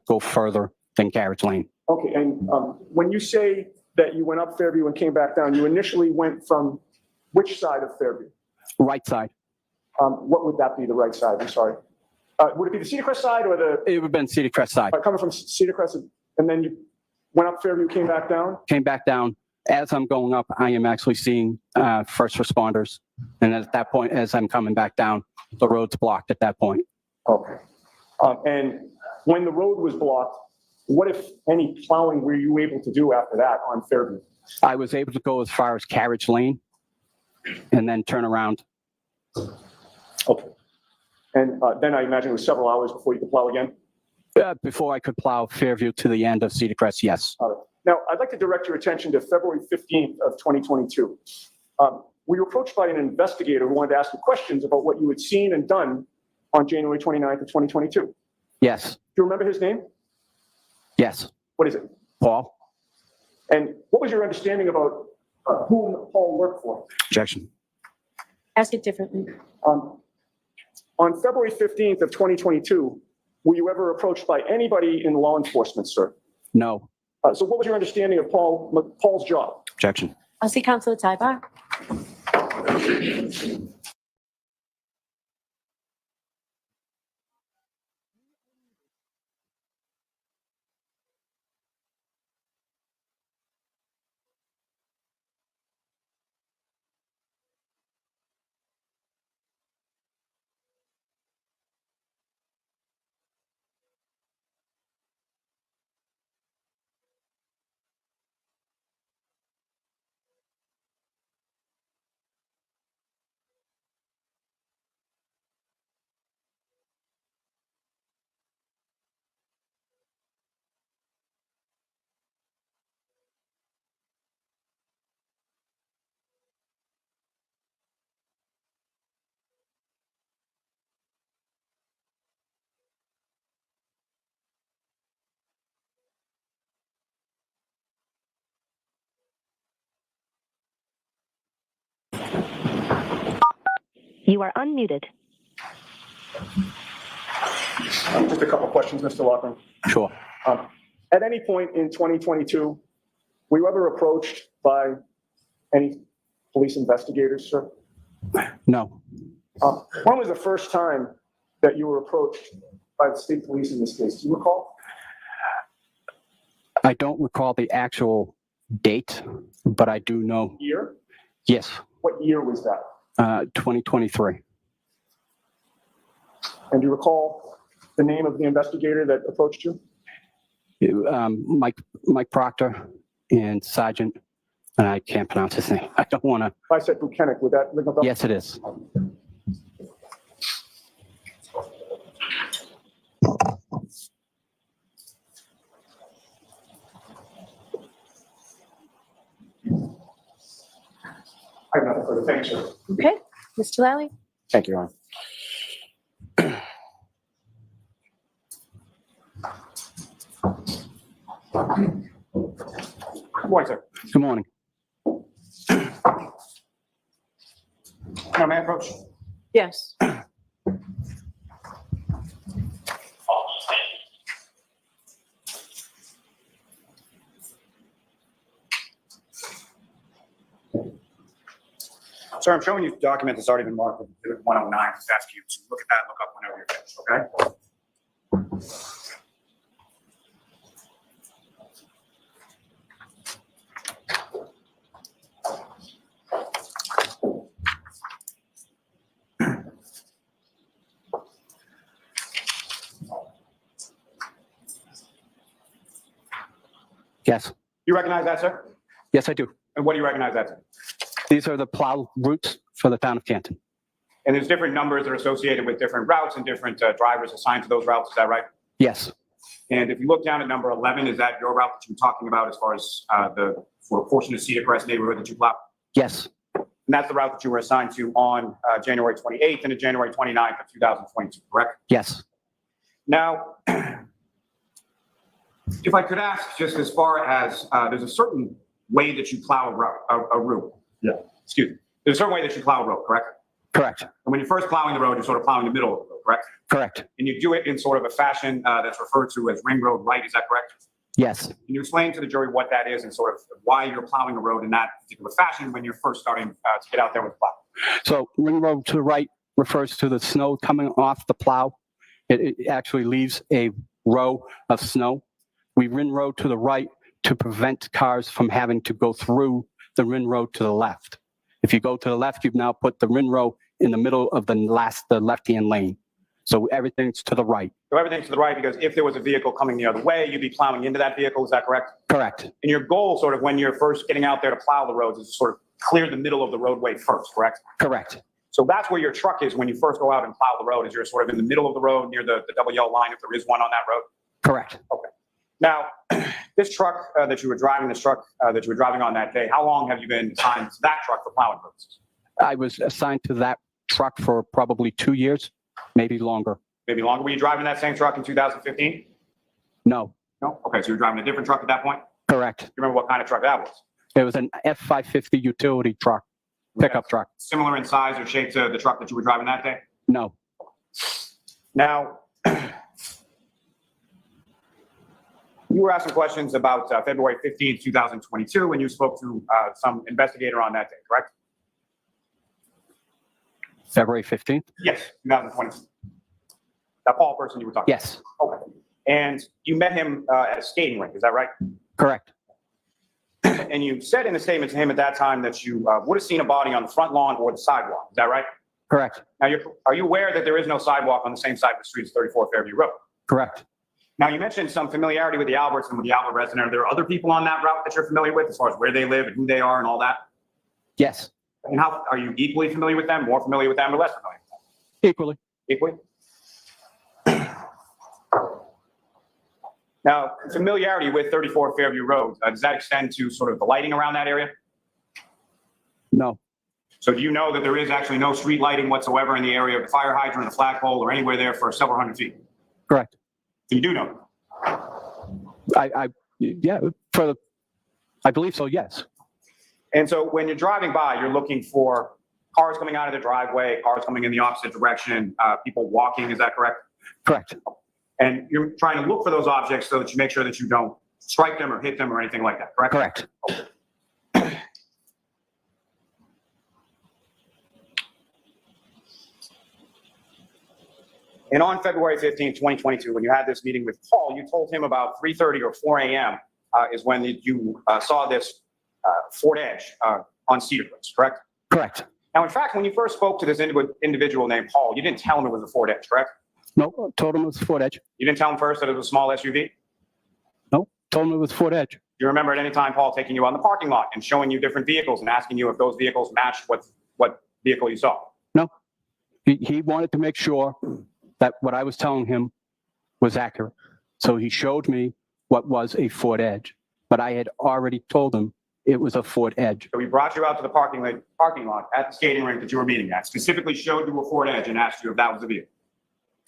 go further than Carriage Lane. Okay, and when you say that you went up Fairview and came back down, you initially went from which side of Fairview? Right side. What would that be, the right side? I'm sorry. Would it be the Cedar Crest side or the? It would have been Cedar Crest side. Coming from Cedar Crest, and then you went up Fairview, came back down? Came back down. As I'm going up, I am actually seeing first responders. And at that point, as I'm coming back down, the road's blocked at that point. Okay. And when the road was blocked, what, if any, plowing were you able to do after that on Fairview? I was able to go as far as Carriage Lane and then turn around. Okay. And then I imagine it was several hours before you could plow again? Before I could plow Fairview to the end of Cedar Crest, yes. Now, I'd like to direct your attention to February 15th of 2022. We were approached by an investigator who wanted to ask you questions about what you had seen and done on January 29th of 2022. Yes. Do you remember his name? Yes. What is it? Paul. And what was your understanding about whom Paul worked for? Objection. Ask it differently. On February 15th of 2022, were you ever approached by anybody in law enforcement, sir? No. So what was your understanding of Paul's job? Objection. I'll see Councilor Tybar. You are unmuted. Just a couple questions, Mr. Loughlin. Sure. At any point in 2022, were you ever approached by any police investigators, sir? No. When was the first time that you were approached by the state police in this case? Do you recall? I don't recall the actual date, but I do know. Year? Yes. What year was that? 2023. And do you recall the name of the investigator that approached you? Mike Proctor and Sergeant, and I can't pronounce his name. I don't want to. If I said Buchanan, would that ring a bell? Yes, it is. I have nothing further. Thank you, sir. Okay. Mr. Lally? Thank you, Your Honor. Good morning, sir. Good morning. Now, may I approach? Yes. Sir, I'm showing you a document that's already been marked with Exhibit 109. It's asked you to look at that, look up whenever you're finished, okay? Yes. You recognize that, sir? Yes, I do. And what do you recognize that to? These are the plow routes for the town of Canton. And there's different numbers that are associated with different routes and different drivers assigned to those routes, is that right? Yes, And if you look down at number 11, is that your route that you're talking about as far as for a portion of Cedar Crest neighborhood that you plow? yes, And that's the route that you were assigned to on January 28th and January 29th of 2022, correct? yes. Now, if I could ask, just as far as there's a certain way that you plow a route. Yeah. Excuse me. There's a certain way that you plow a road, correct? Correct, And when you're first plowing the road, you're sort of plowing the middle of the road, correct? correct. And you do it in sort of a fashion that's referred to as ring road right, is that correct? Yes. Can you explain to the jury what that is and sort of why you're plowing a road in that particular fashion when you're first starting to get out there with the plow? So ring road to the right refers to the snow coming off the plow. It actually leaves a row of snow. We ring road to the right to prevent cars from having to go through the ring road to the left. If you go to the left, you've now put the ring road in the middle of the left-hand lane. So everything's to the right. So everything's to the right because if there was a vehicle coming the other way, you'd be plowing into that vehicle, is that correct? Correct, And your goal sort of when you're first getting out there to plow the roads is to sort of clear the middle of the roadway first, correct? correct. So that's where your truck is when you first go out and plow the road, is you're sort of in the middle of the road near the double yellow line if there is one on that road. Correct. Okay. Now, this truck that you were driving, on that day, how long have you been assigned to that truck for plowing purposes? I was assigned to that truck for probably 2 years, maybe longer. Maybe longer. Were you driving that same truck in 2015? No, No? Okay, so you were driving a different truck at that point? correct. You remember what kind of truck that was? It was an F-550 utility truck, pickup truck. Similar in size or shape to the truck that you were driving that day? No, Now, you were asking questions about February 15th, 2022, when you spoke to some investigator on that day, correct? February 15th? Yes, 2022. That Paul person you were talking Yes, about? Okay. And you met him at a skating rink, is that right? correct. And you said in a statement to him at that time that you would have seen a body on the front lawn or the sidewalk, is that right? Correct, Now, are you aware that there is no sidewalk on the same side of the street as 34 Fairview Road? correct. Now, you mentioned some familiarity with the Alberts and with the Albert resident. Are there other people on that route that you're familiar with as far as where they live and who they are and all that? Yes, And how are you equally familiar with them, more familiar with them, or less familiar with them? equally. Equally? Now, familiarity with 34 Fairview Road, does that extend to sort of the lighting around that area? No, So do you know that there is actually no street lighting whatsoever in the area of the fire hydrant, the flagpole, or anywhere there for several hundred feet? correct. So you do know. Yeah, I believe so, yes. And so when you're driving by, you're looking for cars coming out of the driveway, cars coming in the opposite direction, people walking, is that correct? Correct, And you're trying to look for those objects so that you make sure that you don't strike them or hit them or anything like that, correct? correct. And on February 15, 2022, when you had this meeting with Paul, you told him about 3:30 or 4 a.m. Is when you saw this Ford Edge on Cedar Crest, correct? Correct. Now, in fact, when you first spoke to this individual named Paul, you didn't tell him it was a Ford Edge, correct? No, told him it was Ford Edge. You didn't tell him first that it was a small SUV? No, told him it was Ford Edge. Do you remember at any time Paul taking you on the parking lot and showing you different vehicles and asking you if those vehicles matched what vehicle you saw? No, he wanted to make sure that what I was telling him was accurate. So he showed me what was a Ford Edge, but I had already told him it was a Ford Edge. So he brought you out to the parking lot at the skating rink that you were meeting at, specifically showed you a Ford Edge and asked you if that was a vehicle.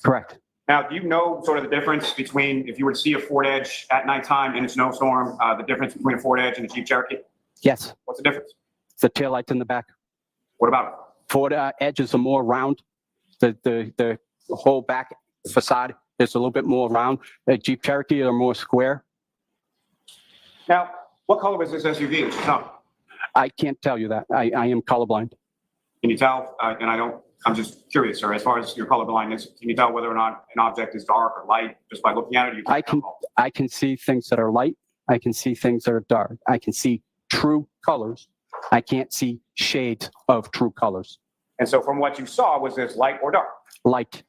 Correct. Now, do you know sort of the difference between if you were to see a Ford Edge at nighttime in a snowstorm, the difference between a Ford Edge and a Jeep Cherokee? Yes, What's the difference? The taillights in the back. What about it? Ford edges are more round. The whole back facade is a little bit more round. The Jeep Cherokee are more square. Now, what color was this SUV that you saw? I can't tell you that. I am colorblind. Can you tell? I'm just curious, sir, as far as your colorblindness, can you tell whether or not an object is dark or light just by looking at it? Or you can't tell? I can see things that are light. I can see things that are dark. I can see true colors. I can't see shades of true colors. And so from what you saw, was this light or dark? Light.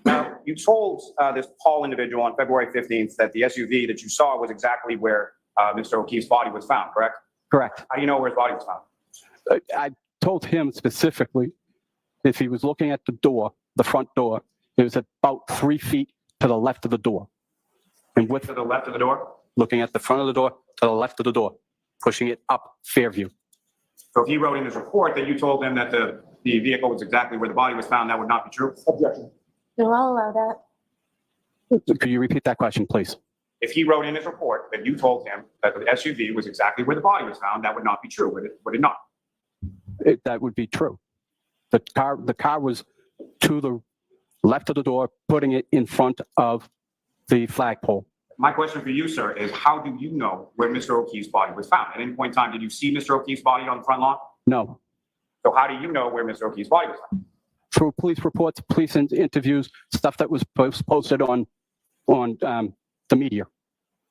Now, you told this Paul individual on February 15th that the SUV that you saw was exactly where Mr. O'Keefe's body was found, correct? Correct. How do you know where his body was found? I told him specifically if he was looking at the door, the front door, it was about 3 feet to the left of the door. And with To the left of the door? looking at the front of the door to the left of the door, pushing it up Fairview. So if he wrote in his report that you told him that the vehicle was exactly where the body was found, that would not be true? Objection. No, I'll allow that. Could you repeat that question, please? If he wrote in his report that you told him that the SUV was exactly where the body was found, that would not be true, would it not? That would be true. The car was to the left of the door, putting it in front of the flagpole. My question for you, sir, is how do you know where Mr. O'Keefe's body was found? At any point in time, did you see Mr. O'Keefe's body on the front lawn? No. So how do you know where Mr. O'Keefe's body was found? Through police reports, police interviews, stuff that was posted on the media.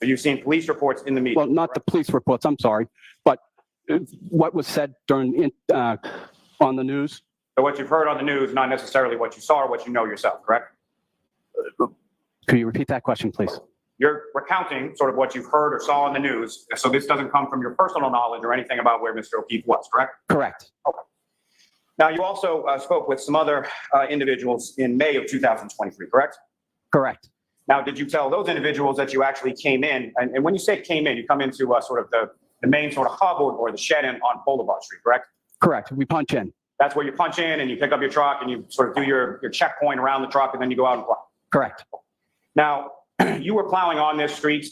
So you've seen police reports in the media? Well, not the police reports, I'm sorry, but what was said during on the news. So what you've heard on the news, not necessarily what you saw or what you know yourself, correct? Could you repeat that question, please? You're recounting sort of what you've heard or saw in the news, so this doesn't come from your personal knowledge or anything about where Mr. O'Keefe was, correct? Correct. Okay. Now, you also spoke with some other individuals in May of 2023, correct? Correct. Now, did you tell those individuals that you actually came in, and when you say came in, you come into sort of the main sort of hub or the shed on Boulevard Street, correct? Correct. We punch in. That's where you punch in and you pick up your truck and you sort of do your checkpoint around the truck and then you go out and plow. Correct. Now, you were plowing on this street.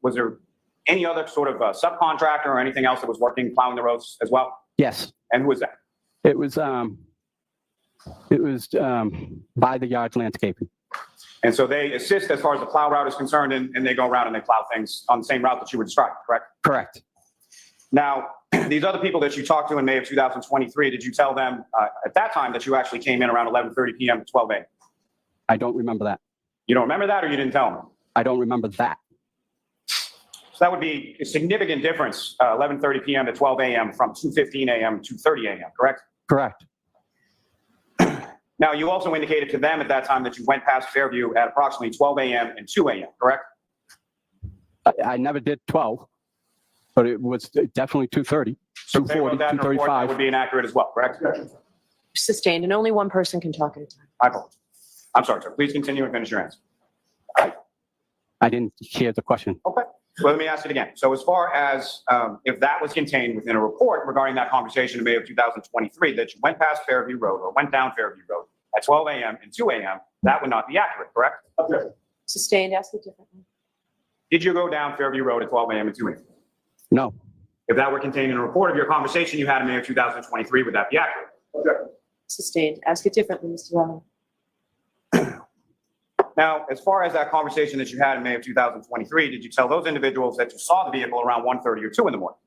Was there any other sort of subcontractor or anything else that was working plowing the roads as well? Yes. And who was that? It was by the yard landscaping. And so they assist as far as the plow route is concerned, and they go around and they plow things on the same route that you were describing, correct? Correct. Now, these other people that you talked to in May of 2023, did you tell them at that time that you actually came in around 11:30 p.m. to 12 a.m.? I don't remember that. You don't remember that, or you didn't tell them? I don't remember that. So that would be a significant difference, 11:30 p.m. to 12 a.m. from 2:15 a.m. to 2:30 a.m., correct? Correct. Now, you also indicated to them at that time that you went past Fairview at approximately 12 a.m. and 2 a.m., correct? I never did 12, but it was definitely 2:30, So if they 2:40, wrote that in the report, that 2:35. would be inaccurate as well, correct? Sustained, and only one person can talk at a time. I apologize. I'm sorry, sir. Please continue and finish your answer. I didn't hear the question. Okay. Well, let me ask it again. So as far as if that was contained within a report regarding that conversation in May of 2023, that you went past Fairview Road or went down Fairview Road at 12 a.m. and 2 a.m., that would not be accurate, correct? Objection. Sustained, ask it differently. Did you go down Fairview Road at 12 a.m. and 2 a.m.? No. If that were contained in a report of your conversation you had in May of 2023, would that be accurate? Objection. Sustained, ask it differently, Mr. Allen. Now, as far as that conversation that you had in May of 2023, did you tell those individuals that you saw the vehicle around 1:30 or 2 in the morning?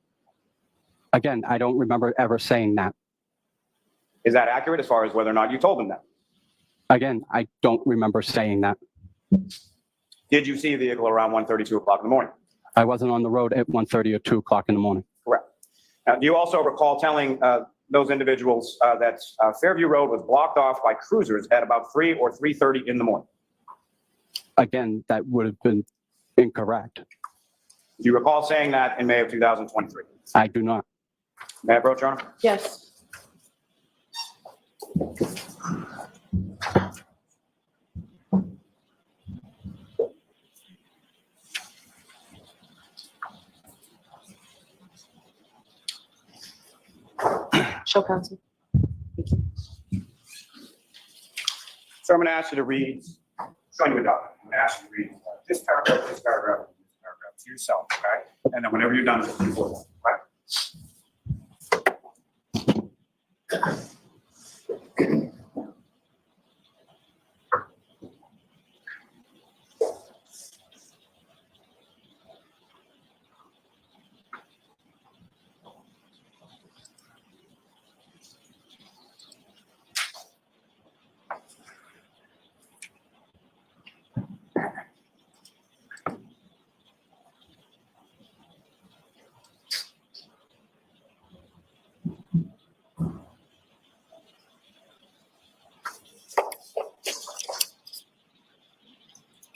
Again, I don't remember ever saying that. Is that accurate as far as whether or not you told them that? Again, I don't remember saying that. Did you see a vehicle around 1:30, 2 o'clock in the morning? I wasn't on the road at 1:30 or 2 o'clock in the morning. Correct. Now, do you also recall telling those individuals that Fairview Road was blocked off by cruisers at about 3 or 3:30 in the morning? Again, that would have been incorrect. Do you recall saying that in May of 2023? I do not. May I approach, Your Honor? Yes. Show counsel. So I'm going to ask you to read, showing you a document, I'm going to ask you to read this paragraph, and this paragraph to yourself, okay? And then whenever you're done, just report it, right?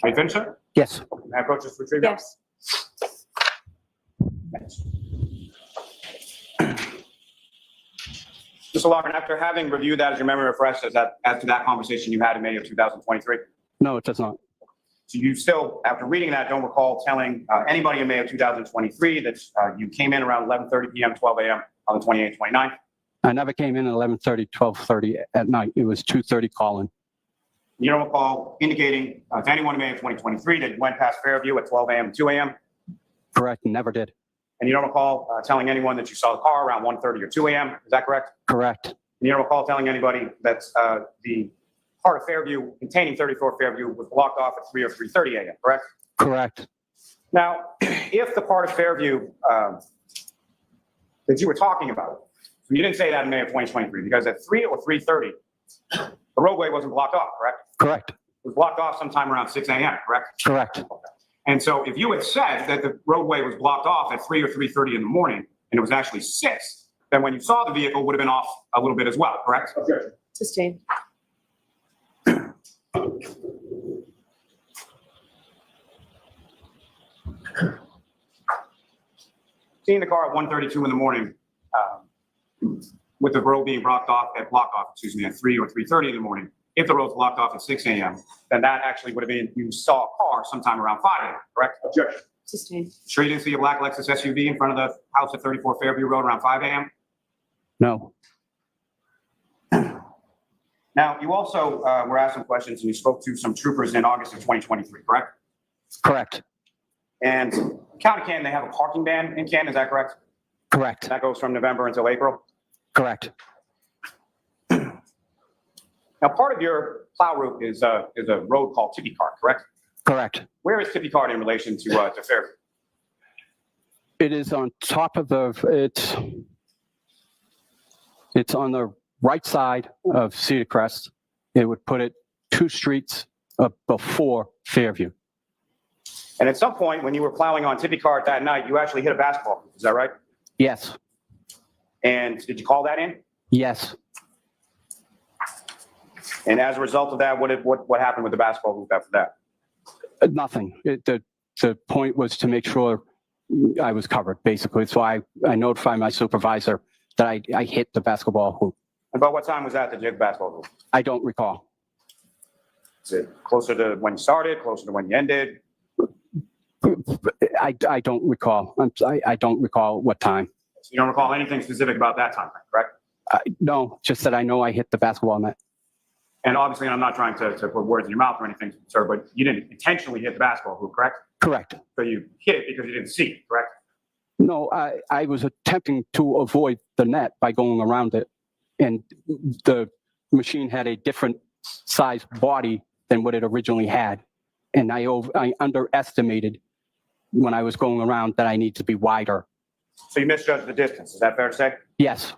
Are you finished, sir? Yes. May I approach this retrieval? Yes. Mr. Larkin, after having reviewed that, as your memory refreshed, as to that conversation you had in May of 2023, No, it does not. so you still, after reading that, don't recall telling anybody in May of 2023 that you came in around 11:30 p.m., 12 a.m. on the 28th, 29th? I never came in at 11:30, 12:30 at night. It was 2:30 calling. You don't recall indicating to anyone in May of 2023 that you went past Fairview at 12 a.m. and 2 a.m.? Correct. Never did. And you don't recall telling anyone that you saw the car around 1:30 or 2 a.m.? Is that correct? Correct. And you don't recall telling anybody that the part of Fairview containing 34 Fairview was blocked off at 3 or 3:30 a.m., correct? Correct. Now, if the part of Fairview that you were talking about, you didn't say that in May of 2023, because at 3 or 3:30, the roadway wasn't blocked off, correct? Correct. It was blocked off sometime around 6 a.m., correct? Correct. And so if you had said that the roadway was blocked off at 3 or 3:30 in the morning, and it was actually 6, then when you saw the vehicle, would have been off a little bit as well, correct? Objection. Sustained. Seeing the car at 1:32 in the morning, with the road being blocked off at 3 or 3:30 in the morning, if the road's blocked off at 6 a.m., then that actually would have been, you saw a car sometime around 5 a.m., correct? Objection. Sustained. Sure you didn't see a black Lexus SUV in front of the house at 34 Fairview Road around 5 a.m.? No. Now, you also were asked some questions and you spoke to some troopers in August of 2023, correct? Correct. And County Canton, they have a parking ban in Canton, is that correct? Correct. That goes from November until April? Correct. Now, part of your plow route is a road called Tippy Cart, correct? Correct. Where is Tippy Cart in relation to Fairview? It is on top of it's on the right side of Cedar Crest. It would put it 2 streets before Fairview. And at some point, when you were plowing on Tippy Cart that night, you actually hit a basketball hoop, is that right? Yes. And did you call that in? Yes. And as a result of that, what happened with the basketball hoop after that? Nothing. The point was to make sure I was covered, basically. So I notified my supervisor that I hit the basketball hoop. About what time was that you hit the basketball hoop? I don't recall. Is it closer to when you started, closer to when you ended? I don't recall. I don't recall what time. So you don't recall anything specific about that time, correct? No, just that I know I hit the basketball net. And obviously, I'm not trying to put words in your mouth or anything, sir, but you didn't intentionally hit the basketball hoop, correct? Correct. So you hit it because you didn't see it, correct? No, I was attempting to avoid the net by going around it. And the machine had a different size body than what it originally had. And I underestimated when I was going around that I need to be wider. So you misjudged the distance, is that fair to say? Yes.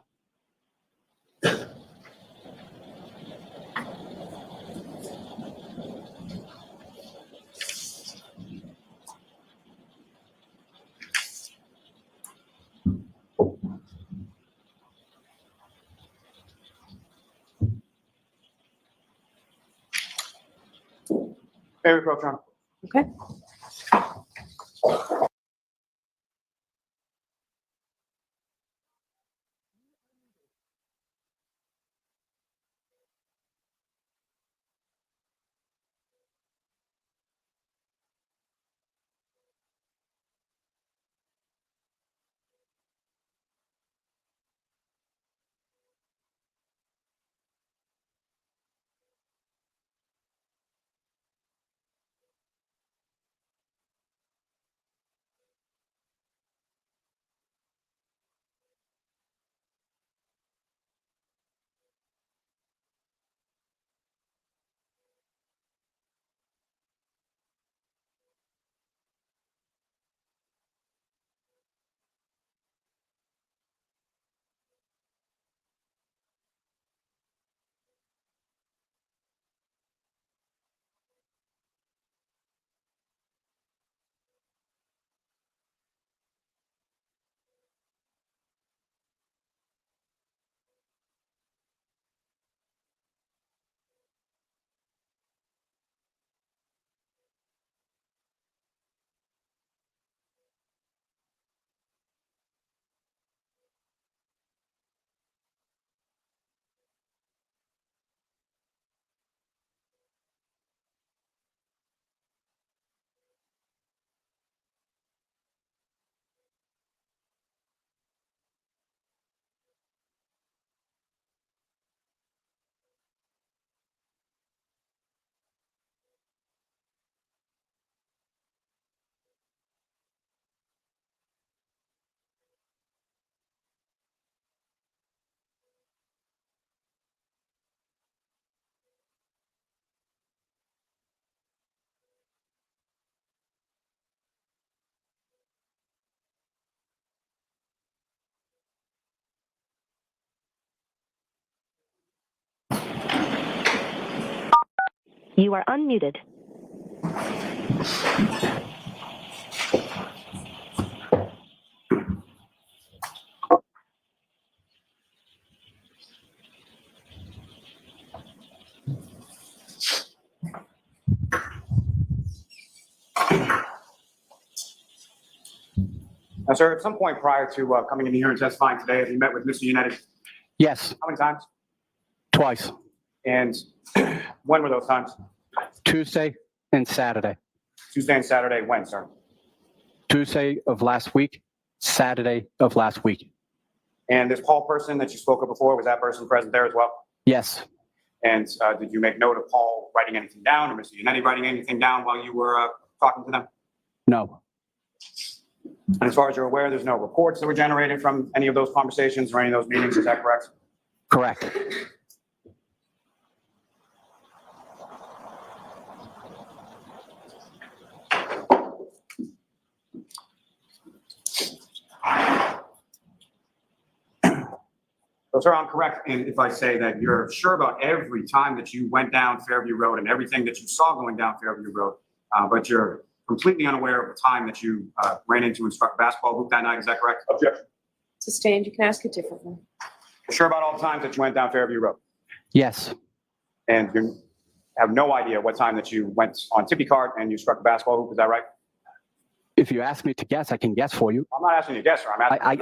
May we approach, Your Honor? Okay. You are unmuted. Now, sir, at some point prior to coming in here and testifying today, have you met with Mr. Unetti? Yes, How many times? twice, And when were those times? Tuesday and Saturday. Tuesday and Saturday, when, sir? Tuesday of last week, Saturday of last week. And this Paul person that you spoke of before, was that person present there as well? Yes, And did you make note of Paul writing anything down or Mr. Unetti writing anything down while you were talking to them? no, And as far as you're aware, there's no reports that were generated from any of those conversations or any of those meetings, is that correct? correct. So, sir, I'm correct if I say that you're sure about every time that you went down Fairview Road and everything that you saw going down Fairview Road, but you're completely unaware of the time that you ran into instruct a basketball hoop that night, is that correct? Objection. Sustained, you can ask it differently. You're sure about all the times that you went down Fairview Road? Yes, And you have no idea what time that you went on Tippy Cart and you struck a basketball hoop, is that right? if you ask me to guess, I can guess for you. I'm not asking you to guess, sir. I'm asking you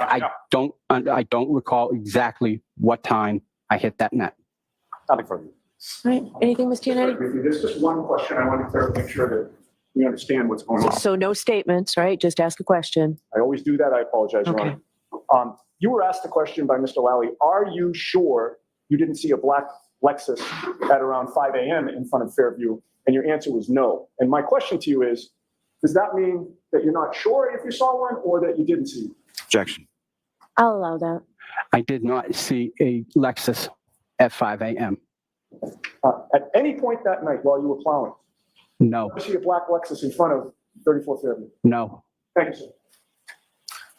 to know. I don't recall exactly what time I hit that net. Nothing further. All right, anything, Mr. Unetti? There's just one question I want to make sure that we understand what's going on. So no statements, right? Just ask a question. I always do that. I apologize, Your Okay. Honor. You were asked a question by Mr. Lally. Are you sure you didn't see a black Lexus at around 5 a.m. in front of Fairview? And your answer was no. And my question to you is, does that mean that you're not sure if you saw one or that you didn't see one? Objection. I'll allow that. I did not see a Lexus at 5 a.m. At any point that night while you were plowing, No, did you see a black Lexus in front of 34 Fairview? no, Thank you,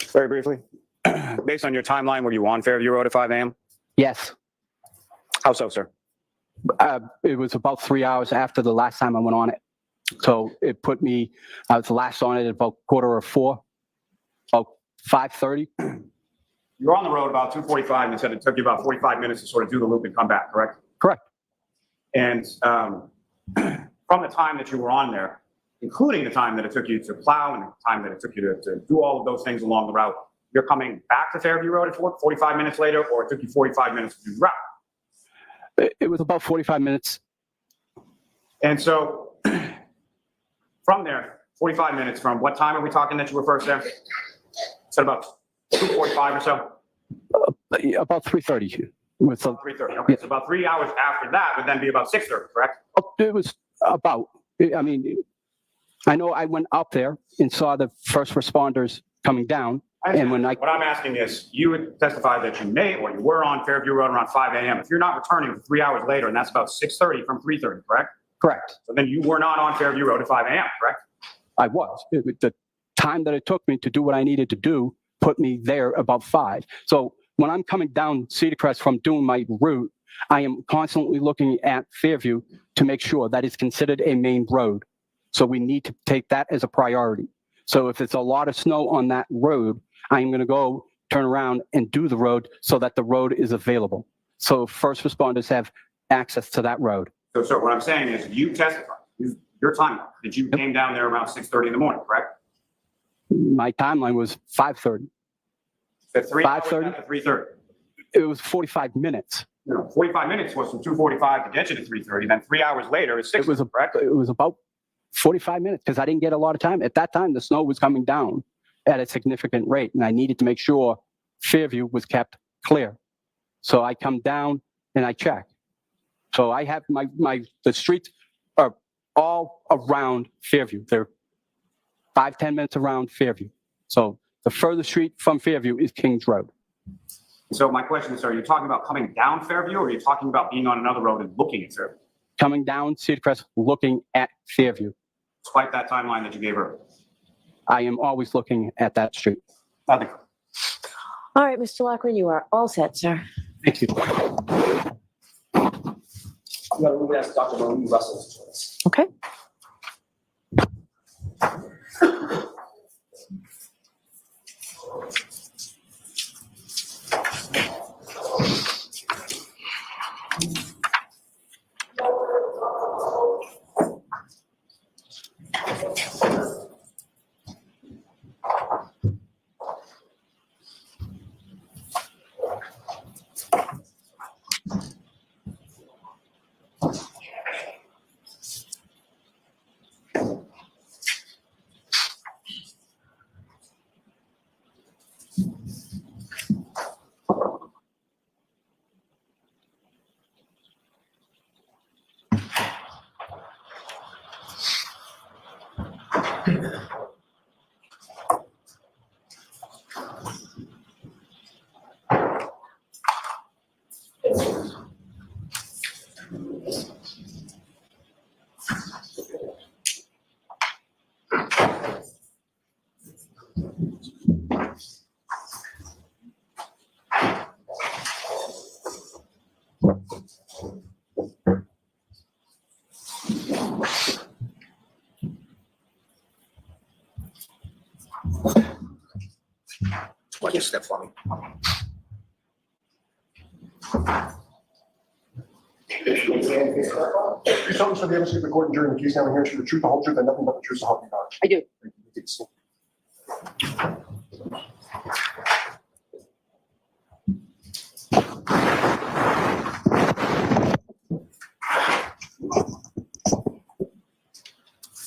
sir. Very briefly, based on your timeline, were you on Fairview Road at 5 a.m.? yes. How so, sir? It was about 3 hours after the last time I went on it. So it put me, I was last on it at about 3:45, about 5:30. You were on the road about 2:45 and you said it took you about 45 minutes to sort of do the loop and come back, correct? Correct. And from the time that you were on there, including the time that it took you to plow and the time that it took you to do all of those things along the route, you're coming back to Fairview Road at 45 minutes later, or it took you 45 minutes to do the route? It was about 45 minutes. And so from there, 45 minutes from what time are we talking that you were first there? Said about 2:45 or so? About 3:30. With a, 3:30. Okay, so about 3 hours after that would then be about 6:30, correct? it was about, I mean, I know I went up there and saw the first responders coming down. And when What I'm asking is, you would testify that you may, or you were on Fairview Road around 5 a.m. If you're not returning 3 hours later, and that's about 6:30 from 3:30, correct? Correct. So then you were not on Fairview Road at 5 a.m., correct? I was. The time that it took me to do what I needed to do put me there about 5. So when I'm coming down Cedar Crest from doing my route, I am constantly looking at Fairview to make sure that it's considered a main road. So we need to take that as a priority. So if it's a lot of snow on that road, I'm going to go turn around and do the road so that the road is available. So first responders have access to that road. So, sir, what I'm saying is you testified, your time, that you came down there around 6:30 in the morning, correct? My timeline was 5:30. So 3 hours 5:30? after 3:30. It was 45 minutes. No, 45 minutes was from 2:45 to get you to 3:30, then 3 hours later is 6, It was correct? It was about 45 minutes because I didn't get a lot of time. At that time, the snow was coming down at a significant rate, and I needed to make sure Fairview was kept clear. So I come down and I check. So I have the streets are all around Fairview. They're 5-10 minutes around Fairview. So the furthest street from Fairview is Kings Road. So my question is, are you talking about coming down Fairview, or are you talking about being on another road and looking at Fairview? Coming down Cedar Crest, looking at Fairview. Despite that timeline that you gave her? I am always looking at that street. Nothing. All right, Mr. Lockran, you are all set, sir. Thank you. I'm going to ask Dr. Marie Russell to join us. Okay. Why don't you step for me? You solemnly swear the evidence recorded during the case now and here to the truth, the whole truth, and nothing but the truth, so help you God. I do.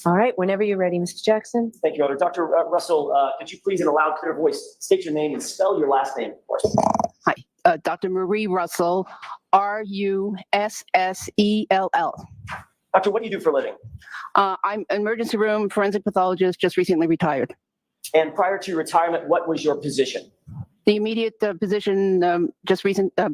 All right, whenever you're ready, Mr. Jackson. Thank you, Your Honor. Dr. Russell, could you please, in a loud, clear voice, state your name and spell your last name for us? Hi, Dr. Marie Russell, Russell. Doctor, what do you do for a living? I'm an emergency room forensic pathologist, just recently retired. And prior to your retirement, what was your position? The immediate position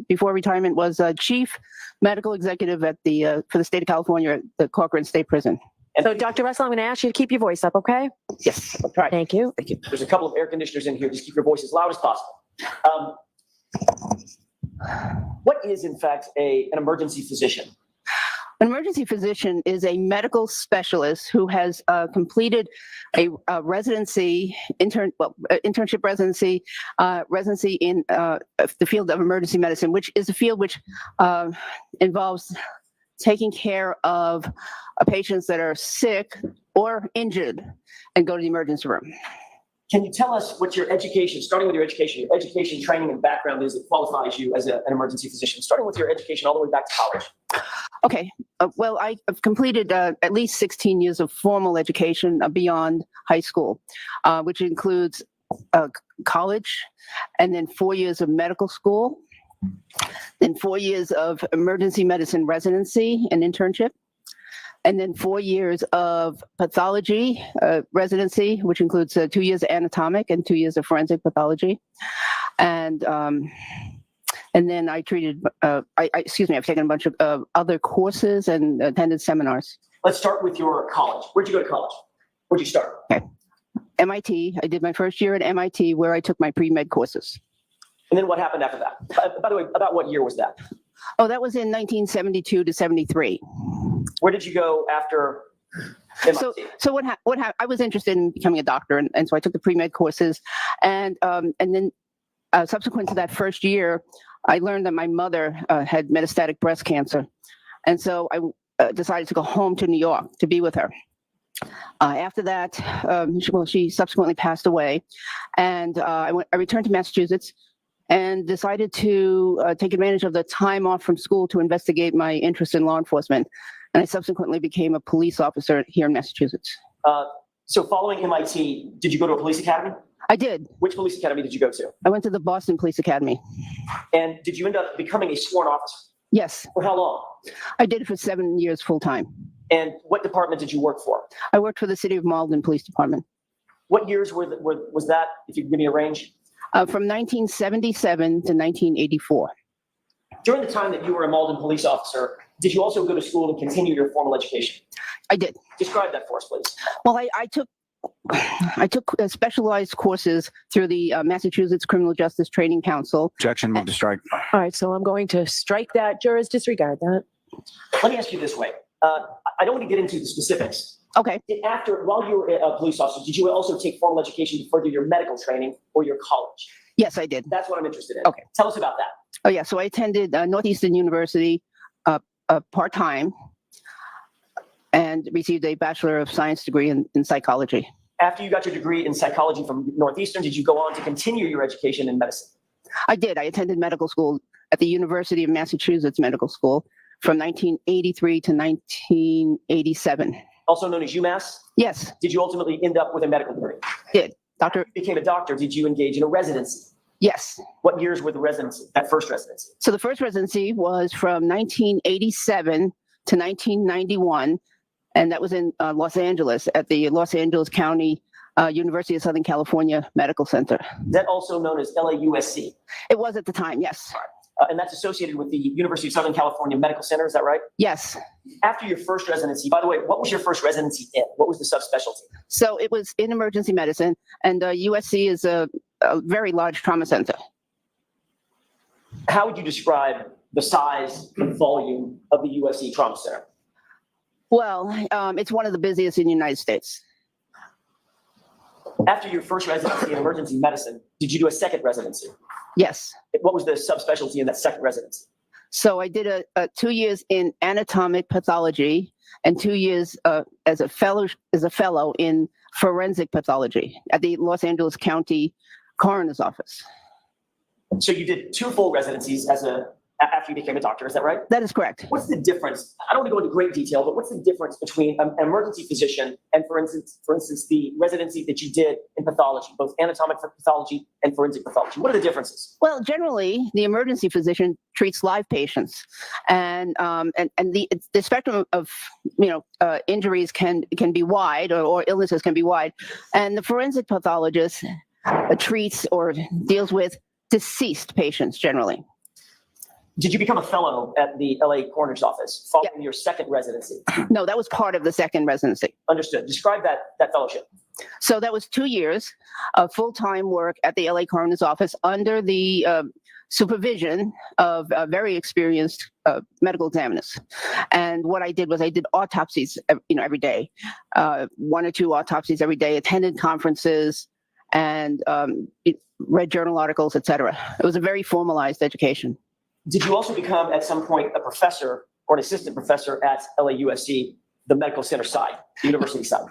before retirement was chief medical executive at for the state of California at the Corcoran State Prison. So, Dr. Russell, I'm going to ask you to keep your voice up, okay? Yes. All right. Thank you. Thank you. There's a couple of air conditioners in here. Just keep your voice as loud as possible. What is, in fact, an emergency physician? An emergency physician is a medical specialist who has completed a residency, internship residency in the field of emergency medicine, which is a field which involves taking care of patients that are sick or injured and go to the emergency room. Can you tell us what your education, starting with your education, training, and background is that qualifies you as an emergency physician, starting with your education all the way back to college? Okay. Well, I've completed at least 16 years of formal education beyond high school, which includes college, and then 4 years of medical school, then 4 years of emergency medicine residency and internship, and then 4 years of pathology residency, which includes 2 years of anatomic and 2 years of forensic pathology. And then I treated, I've taken a bunch of other courses and attended seminars. Let's start with your college. Where'd you go to college? Where'd you start? Okay. MIT. I did my first year at MIT where I took my pre-med courses. And then what happened after that? By the way, about what year was that? Oh, that was in 1972 to 73. Where did you go after MIT? So what happened? I was interested in becoming a doctor, and so I took the pre-med courses, and then subsequent to that first year, I learned that my mother had metastatic breast cancer, and so I decided to go home to New York to be with her. After that, she subsequently passed away, and I returned to Massachusetts and decided to take advantage of the time off from school to investigate my interest in law enforcement. And I subsequently became a police officer here in Massachusetts. So following MIT, did you go to a police academy? I did. Which police academy did you go to? I went to the Boston Police Academy. And did you end up becoming a sworn officer? Yes. For how long? I did it for 7 years full time. And what department did you work for? I worked for the City of Malden Police Department. What years was that, if you could give me a range? From 1977 to 1984. During the time that you were a Malden police officer, did you also go to school and continue your formal education? I did. Describe that for us, please. Well, I took specialized courses through the Massachusetts Criminal Justice Training Council. Objection, move to strike. All right, so I'm going to strike that. Jurors, disregard that. Let me ask you this way. I don't want to get into the specifics. Okay. While you were a police officer, did you also take formal education to further your medical training or your college? Yes, I did. That's what I'm interested in. Okay. Tell us about that. Oh, yeah. So I attended Northeastern University part-time and received a Bachelor of Science degree in psychology. After you got your degree in psychology from Northeastern, did you go on to continue your education in medicine? I did. I attended medical school at the University of Massachusetts Medical School from 1983 to 1987. Also known as UMass? Yes. Did you ultimately end up with a medical degree? Did. Doctor. After you became a doctor, did you engage in a residency? Yes. What years were the residency, that first residency? So the first residency was from 1987 to 1991, and that was in Los Angeles at the Los Angeles County University of Southern California Medical Center. That also known as LAUSC? It was at the time, yes. And that's associated with the University of Southern California Medical Center, is that right? Yes. After your first residency, by the way, what was your first residency in? What was the subspecialty? So it was in emergency medicine, and USC is a very large trauma center. How would you describe the size and volume of the USC Trauma Center? Well, it's one of the busiest in the United States. After your first residency in emergency medicine, did you do a second residency? Yes. What was the subspecialty in that second residency? So I did a 2 years in anatomic pathology and 2 years as a fellow in forensic pathology at the Los Angeles County Coroner's Office. So you did 2 full residencies after you became a doctor, is that right? That is correct. What's the difference? I don't want to go into great detail, but what's the difference between an emergency physician and, for instance, the residency that you did in pathology, both anatomic pathology and forensic pathology? What are the differences? Well, generally, the emergency physician treats live patients, and the spectrum of injuries can be wide, or illnesses can be wide, and the forensic pathologist treats or deals with deceased patients generally. Did you become a fellow at the LA Coroner's Office following your second residency? No, that was part of the second residency. Understood. Describe that fellowship. So that was 2 years of full-time work at the LA Coroner's Office under the supervision of very experienced medical examiners. And what I did was I did autopsies, every day, 1 or 2 autopsies every day, attended conferences, and read journal articles, etc. It was a very formalized education. Did you also become, at some point, a professor or an assistant professor at LAUSC, the medical center side, the university side?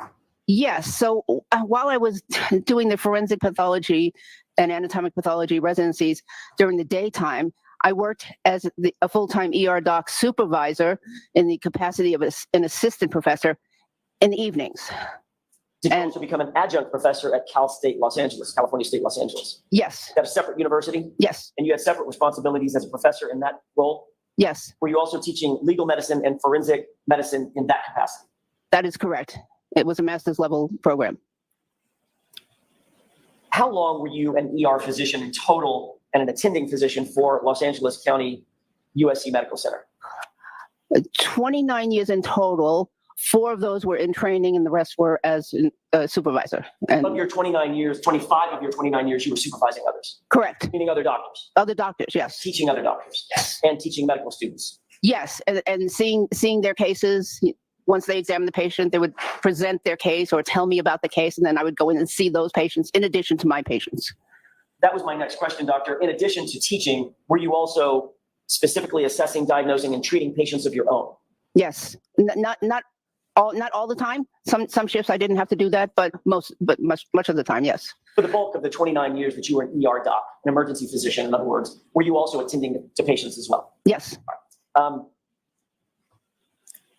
Yes. So while I was doing the forensic pathology and anatomic pathology residencies during the daytime, I worked as a full-time ER doc supervisor in the capacity of an assistant professor in the evenings. Did you also become an adjunct professor at Cal State Los Angeles, California State Los Angeles? Yes. At a separate university? Yes. And you had separate responsibilities as a professor in that role? Yes. Were you also teaching legal medicine and forensic medicine in that capacity? That is correct. It was a master's level program. How long were you an ER physician in total and an attending physician for Los Angeles County USC Medical Center? 29 years in total. 4 of those were in training and the rest were as a supervisor. And of your 29 years, 25 of your 29 years, you were supervising others? Correct. Meaning other doctors? Other doctors, yes. Teaching other doctors? Yes. And teaching medical students? Yes, and seeing their cases. Once they examined the patient, they would present their case or tell me about the case, and then I would go in and see those patients in addition to my patients. That was my next question, doctor. In addition to teaching, were you also specifically assessing, diagnosing, and treating patients of your own? Yes, not all the time. Some shifts I didn't have to do that, but much of the time, yes. For the bulk of the 29 years that you were an ER doc, an emergency physician, in other words, were you also attending to patients as well? Yes.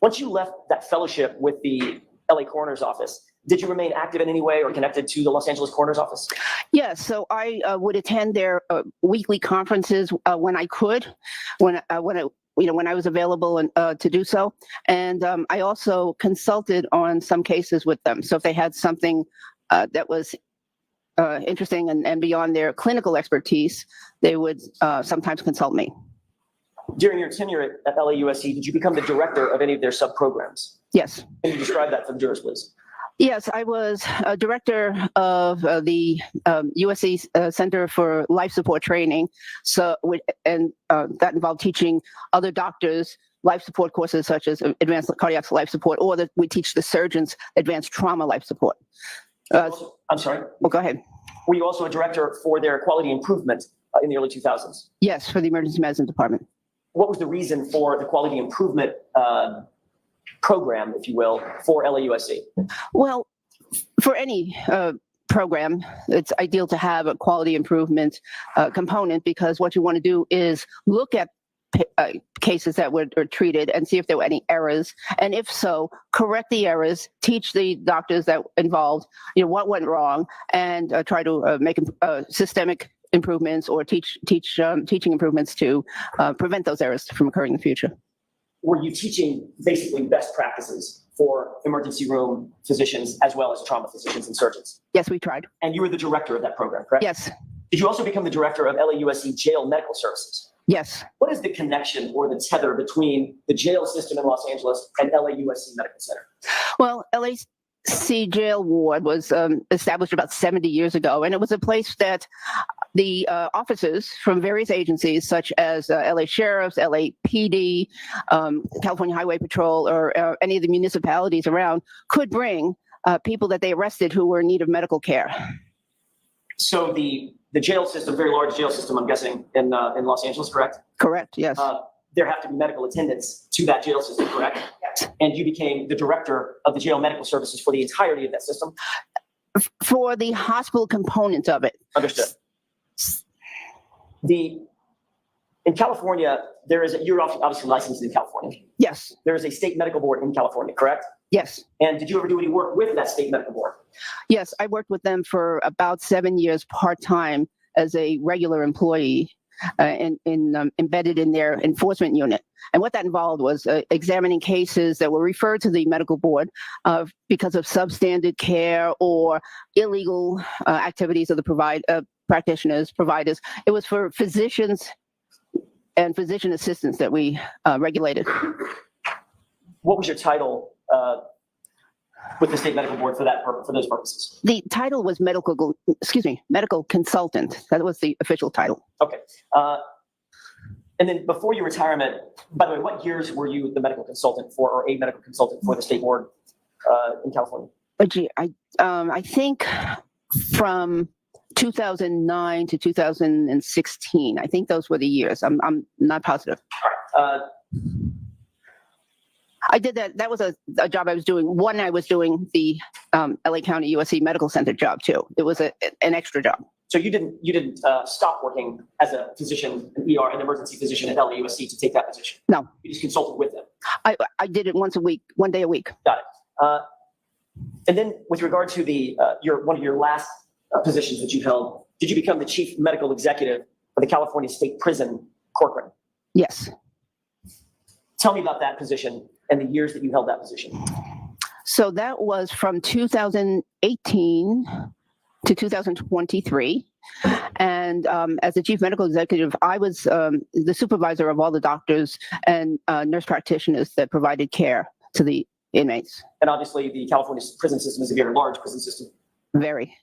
Once you left that fellowship with the LA Coroner's Office, did you remain active in any way or connected to the Los Angeles Coroner's Office? Yes. So I would attend their weekly conferences when I could, when I was available to do so. And I also consulted on some cases with them. So if they had something that was interesting and beyond their clinical expertise, they would sometimes consult me. During your tenure at LAUSC, did you become the director of any of their sub-programs? Yes. Can you describe that for the jurors, please? Yes, I was a director of the USC Center for Life Support Training. So, that involved teaching other doctors life support courses such as advanced cardiac life support, or that we teach the surgeons advanced trauma life support. I'm sorry, Well, go ahead. were you also a director for their quality improvement in the early 2000s? Yes, for the emergency medicine department. What was the reason for the quality improvement program, if you will, for LAUSC? Well, for any program, it's ideal to have a quality improvement component, because what you want to do is look at cases that were treated and see if there were any errors, and if so, correct the errors, teach the doctors that involved, what went wrong, and try to make systemic improvements or teaching improvements to prevent those errors from occurring in the future. Were you teaching basically best practices for emergency room physicians as well as trauma physicians and surgeons? Yes, we tried. And you were the director of that program, correct? Yes. Did you also become the director of LAUSC Jail Medical Services? Yes. What is the connection or the tether between the jail system in Los Angeles and LAUSC Medical Center? Well, LAC Jail Ward was established about 70 years ago, and it was a place that the officers from various agencies, such as LA Sheriffs, LAPD, California Highway Patrol, or any of the municipalities around, could bring people that they arrested who were in need of medical care. So the jail system, very large jail system, I'm guessing, in Los Angeles, correct? Correct, yes. There have to be medical attendants to that jail system, correct? Yes. And you became the director of the jail medical services for the entirety of that system? For the hospital component of it. Understood. In California, you're obviously licensed in California. Yes. There is a state medical board in California, correct? Yes. And did you ever do any work with that state medical board? Yes, I worked with them for about 7 years part-time as a regular employee embedded in their enforcement unit. And what that involved was examining cases that were referred to the medical board because of substandard care or illegal activities of the practitioners, providers. It was for physicians and physician assistants that we regulated. What was your title with the state medical board for those purposes? The title was medical consultant. That was the official title. Okay. And then before your retirement, by the way, what years were you the medical consultant for, or a medical consultant for the state board in California? Gee, I think from 2009 to 2016. I think those were the years. I'm not positive. All right. I did that. That was a job I was doing. One, I was doing the LA County USC Medical Center job too. It was an extra job. So you didn't stop working as a physician, an emergency physician at LAUSC to take that position? No. You just consulted with them? I did it once a week, 1 day a week. Got it. And then with regard to one of your last positions that you held, did you become the chief medical executive for the California State Prison, Corcoran? Yes. Tell me about that position and the years that you held that position. So that was from 2018 to 2023. And as the chief medical executive, I was the supervisor of all the doctors and nurse practitioners that provided care to the inmates. And obviously the California prison system is a very large prison system. Very.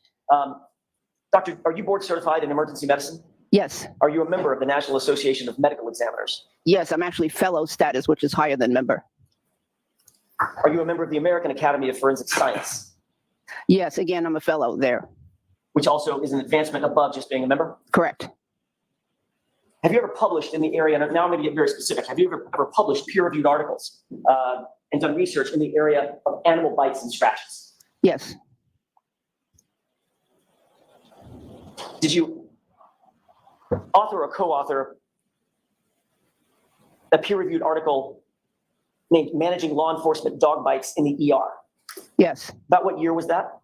Doctor, are you board certified in emergency medicine? Yes. Are you a member of the National Association of Medical Examiners? Yes, I'm actually fellow status, which is higher than member. Are you a member of the American Academy of Forensic Science? Yes, again, I'm a fellow there. Which also is an advancement above just being a member? Correct. Have you ever published in the area, and now I'm going to get very specific, have you ever published peer-reviewed articles and done research in the area of animal bites and scratches? Yes. Did you author or co-author a peer-reviewed article named Managing Law Enforcement Dog Bites in the ER? Yes. About what year was that?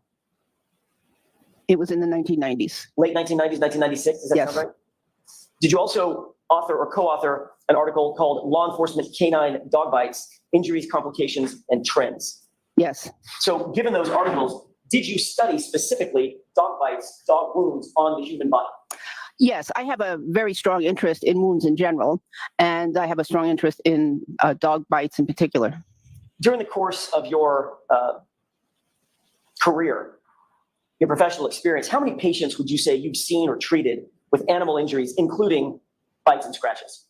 It was in the 1990s. Late 1990s, 1996, does that Yes. sound right? Did you also author or co-author an article called Law Enforcement Canine Dog Bites, Injuries, Complications, and Trends? Yes. So given those articles, did you study specifically dog bites, dog wounds on the human body? Yes, I have a very strong interest in wounds in general, and I have a strong interest in dog bites in particular. During the course of your career, your professional experience, how many patients would you say you've seen or treated with animal injuries, including bites and scratches?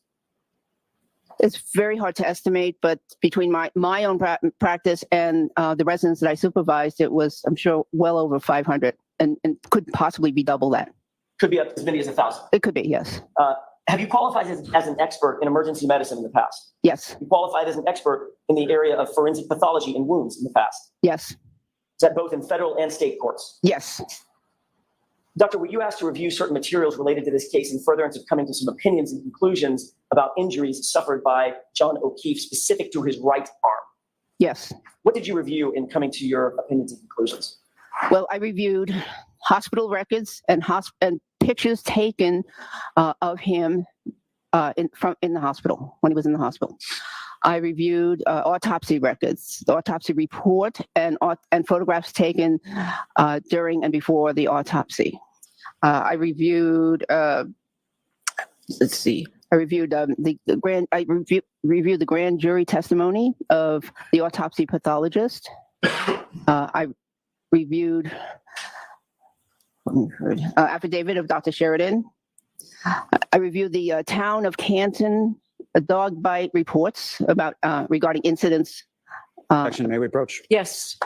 It's very hard to estimate, but between my own practice and the residents that I supervised, it was, I'm sure, well over 500 and could possibly be double that. Could be up as many as 1,000. It could be, yes. Have you qualified as an expert in emergency medicine in the past? Yes. You qualified as an expert in the area of forensic pathology and wounds in the past? Yes. Is that both in federal and state courts? Yes. Doctor, were you asked to review certain materials related to this case in furtherance of coming to some opinions and conclusions about injuries suffered by John O'Keefe specific to his right arm? Yes. What did you review in coming to your opinions and conclusions? Well, I reviewed hospital records and pictures taken of him in the hospital, when he was in the hospital. I reviewed autopsy records, the autopsy report, and photographs taken during and before the autopsy. I reviewed, let's see, I reviewed reviewed the grand jury testimony of the autopsy pathologist. I reviewed affidavit of Dr. Sheridan. I reviewed the town of Canton dog bite reports about regarding incidents. Section, may we approach? Yes.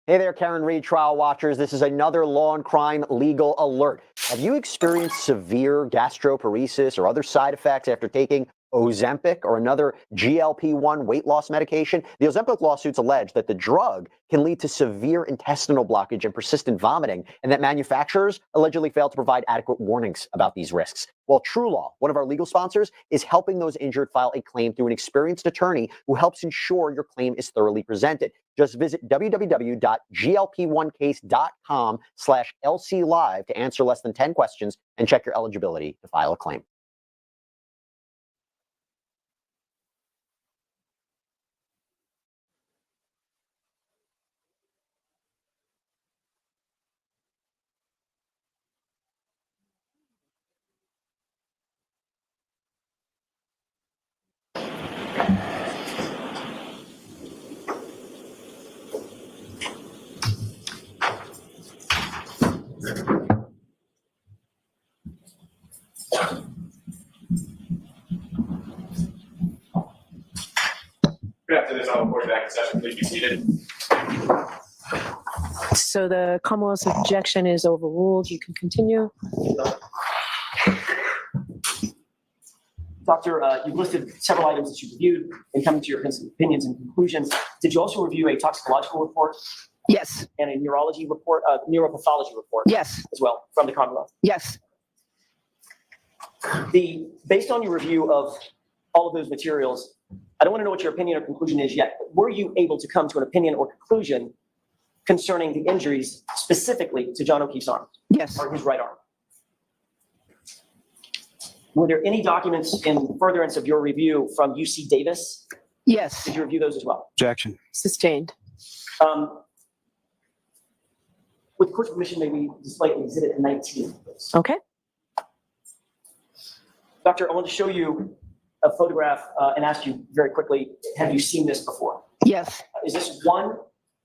Hey there, Karen Reed trial watchers. This is another law and crime legal alert. Have you experienced severe gastroparesis or other side effects after taking Ozempic or another GLP-1 weight loss medication? The Ozempic lawsuits allege that the drug can lead to severe intestinal blockage and persistent vomiting, and that manufacturers allegedly failed to provide adequate warnings about these risks. Well, True Law, one of our legal sponsors, is helping those injured file a claim through an experienced attorney who helps ensure your claim is thoroughly presented. Just visit www.glp1case.com/LC Live to answer less than 10 questions and check your eligibility to file a claim. Good afternoon, I'll report back in session. Please be seated. So the Commonwealth's objection is overruled. You can continue. Doctor, you've listed several items that you reviewed in coming to your opinions and conclusions. Did you also review a toxicological report? Yes. And a neurology report, neuropathology report? Yes. As well, from the Commonwealth? Yes. Based on your review of all of those materials. I don't want to know what your opinion or conclusion is yet, but were you able to come to an opinion or conclusion concerning the injuries specifically to John O'Keefe's arm? Yes. Or his right arm? Were there any documents in furtherance of your review from UC Davis? Yes. Did you review those as well? Objection. Sustained. With court's permission, may we display exhibit 19, please? Okay. Doctor, I want to show you a photograph and ask you very quickly, have you seen this before? Yes. Is this one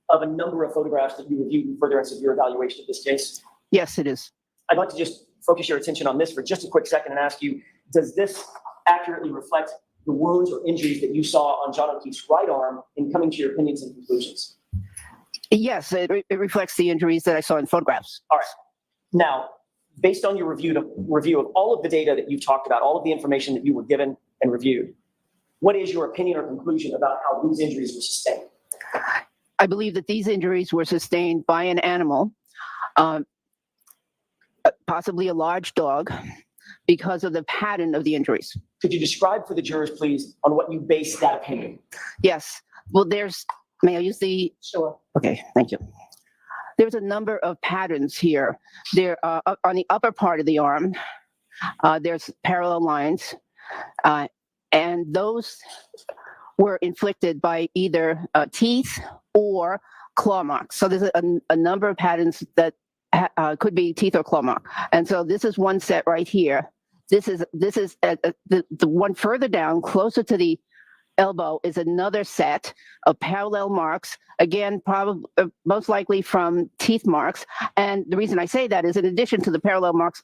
of a number of photographs that you reviewed in furtherance of your evaluation of this case? Yes, it is. I'd like to just focus your attention on this for just a quick second and ask you, does this accurately reflect the wounds or injuries that you saw on John O'Keefe's right arm in coming to your opinions and conclusions? Yes, it reflects the injuries that I saw in photographs. All right. Now, based on your review of all of the data that you've talked about, all of the information that you were given and reviewed, what is your opinion or conclusion about how these injuries were sustained? I believe that these injuries were sustained by an animal, possibly a large dog, because of the pattern of the injuries. Could you describe for the jurors, please, on what you base that opinion? Yes. Well, may I use the? Sure. Okay, thank you. There's a number of patterns here. There on the upper part of the arm, there's parallel lines, and those were inflicted by either teeth or claw marks. So there's a number of patterns that could be teeth or claw mark. And so this is one set right here. This is the one further down, closer to the elbow, is another set of parallel marks. Again, probably most likely from teeth marks. And the reason I say that is, in addition to the parallel marks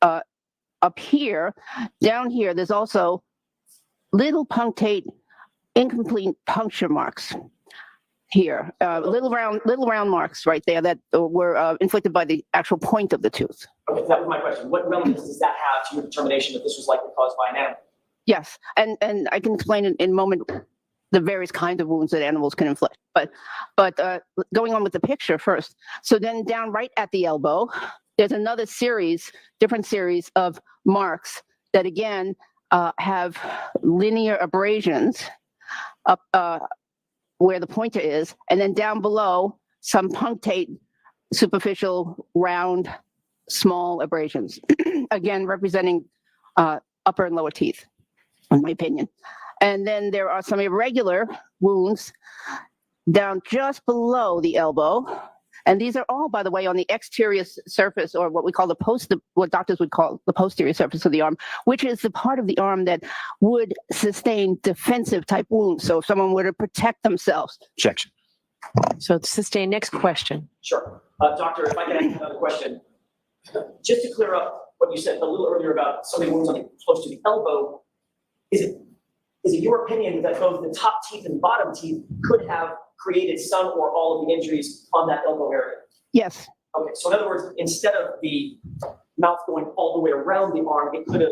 up here, down here, there's also little punctate, incomplete puncture marks here, little round marks right there that were inflicted by the actual point of the tooth. Okay, that was my question. What relevance does that have to your determination that this was likely caused by an animal? Yes, and I can explain in a moment the various kinds of wounds that animals can inflict. But going on with the picture first. So then down right at the elbow, there's another different series of marks that again have linear abrasions up where the pointer is, and then down below, some punctate, superficial, round, small abrasions, again representing upper and lower teeth, in my opinion. And then there are some irregular wounds down just below the elbow. And these are all, by the way, on the exterior surface, or what we call what doctors would call the posterior surface of the arm, which is the part of the arm that would sustain defensive type wounds. So if someone were to protect themselves. Objection. So it's sustained. Next question. Sure. Doctor, if I can ask another question. Just to clear up what you said a little earlier about so many wounds close to the elbow, is it your opinion that both the top teeth and bottom teeth could have created some or all of the injuries on that elbow area? Yes. Okay, so in other words, instead of the mouth going all the way around the arm, it could have,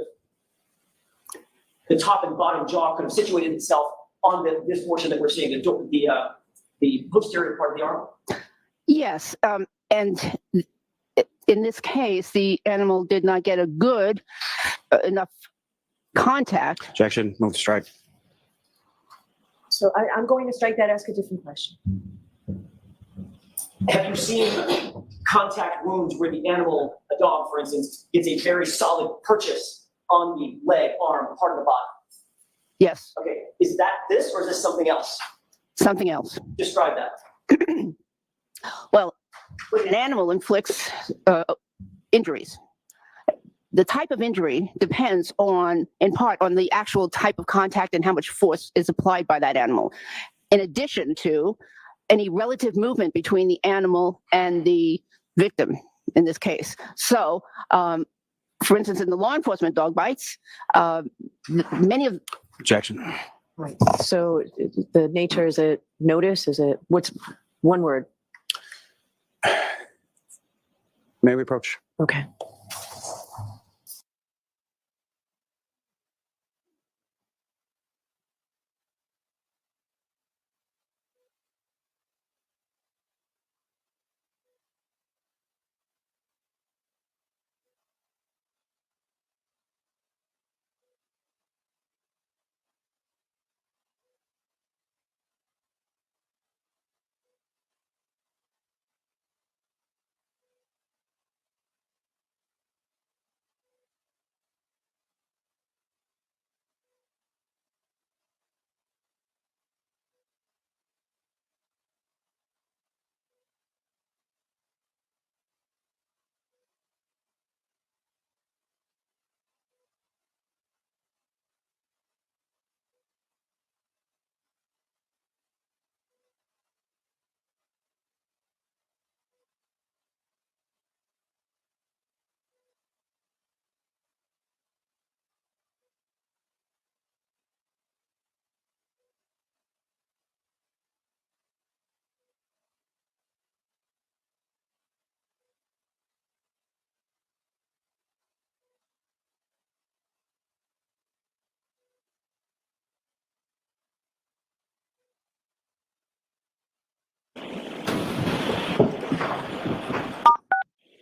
the top and bottom jaw could have situated itself on this portion that we're seeing, the posterior part of the arm? Yes, and in this case, the animal did not get a good enough contact. Objection. Move to strike. So I'm going to strike that, ask a different question. Have you seen contact wounds where the animal, a dog, for instance, gets a very solid purchase on the leg, arm, part of the body? Yes. Okay, is that this or is this something else? Something else. Describe that. Well, when an animal inflicts injuries, the type of injury depends in part on the actual type of contact and how much force is applied by that animal, in addition to any relative movement between the animal and the victim in this case. So, for instance, in the law enforcement dog bites, many of... Objection. Right. So the nature, is it notice? What's one word? May we approach? Okay.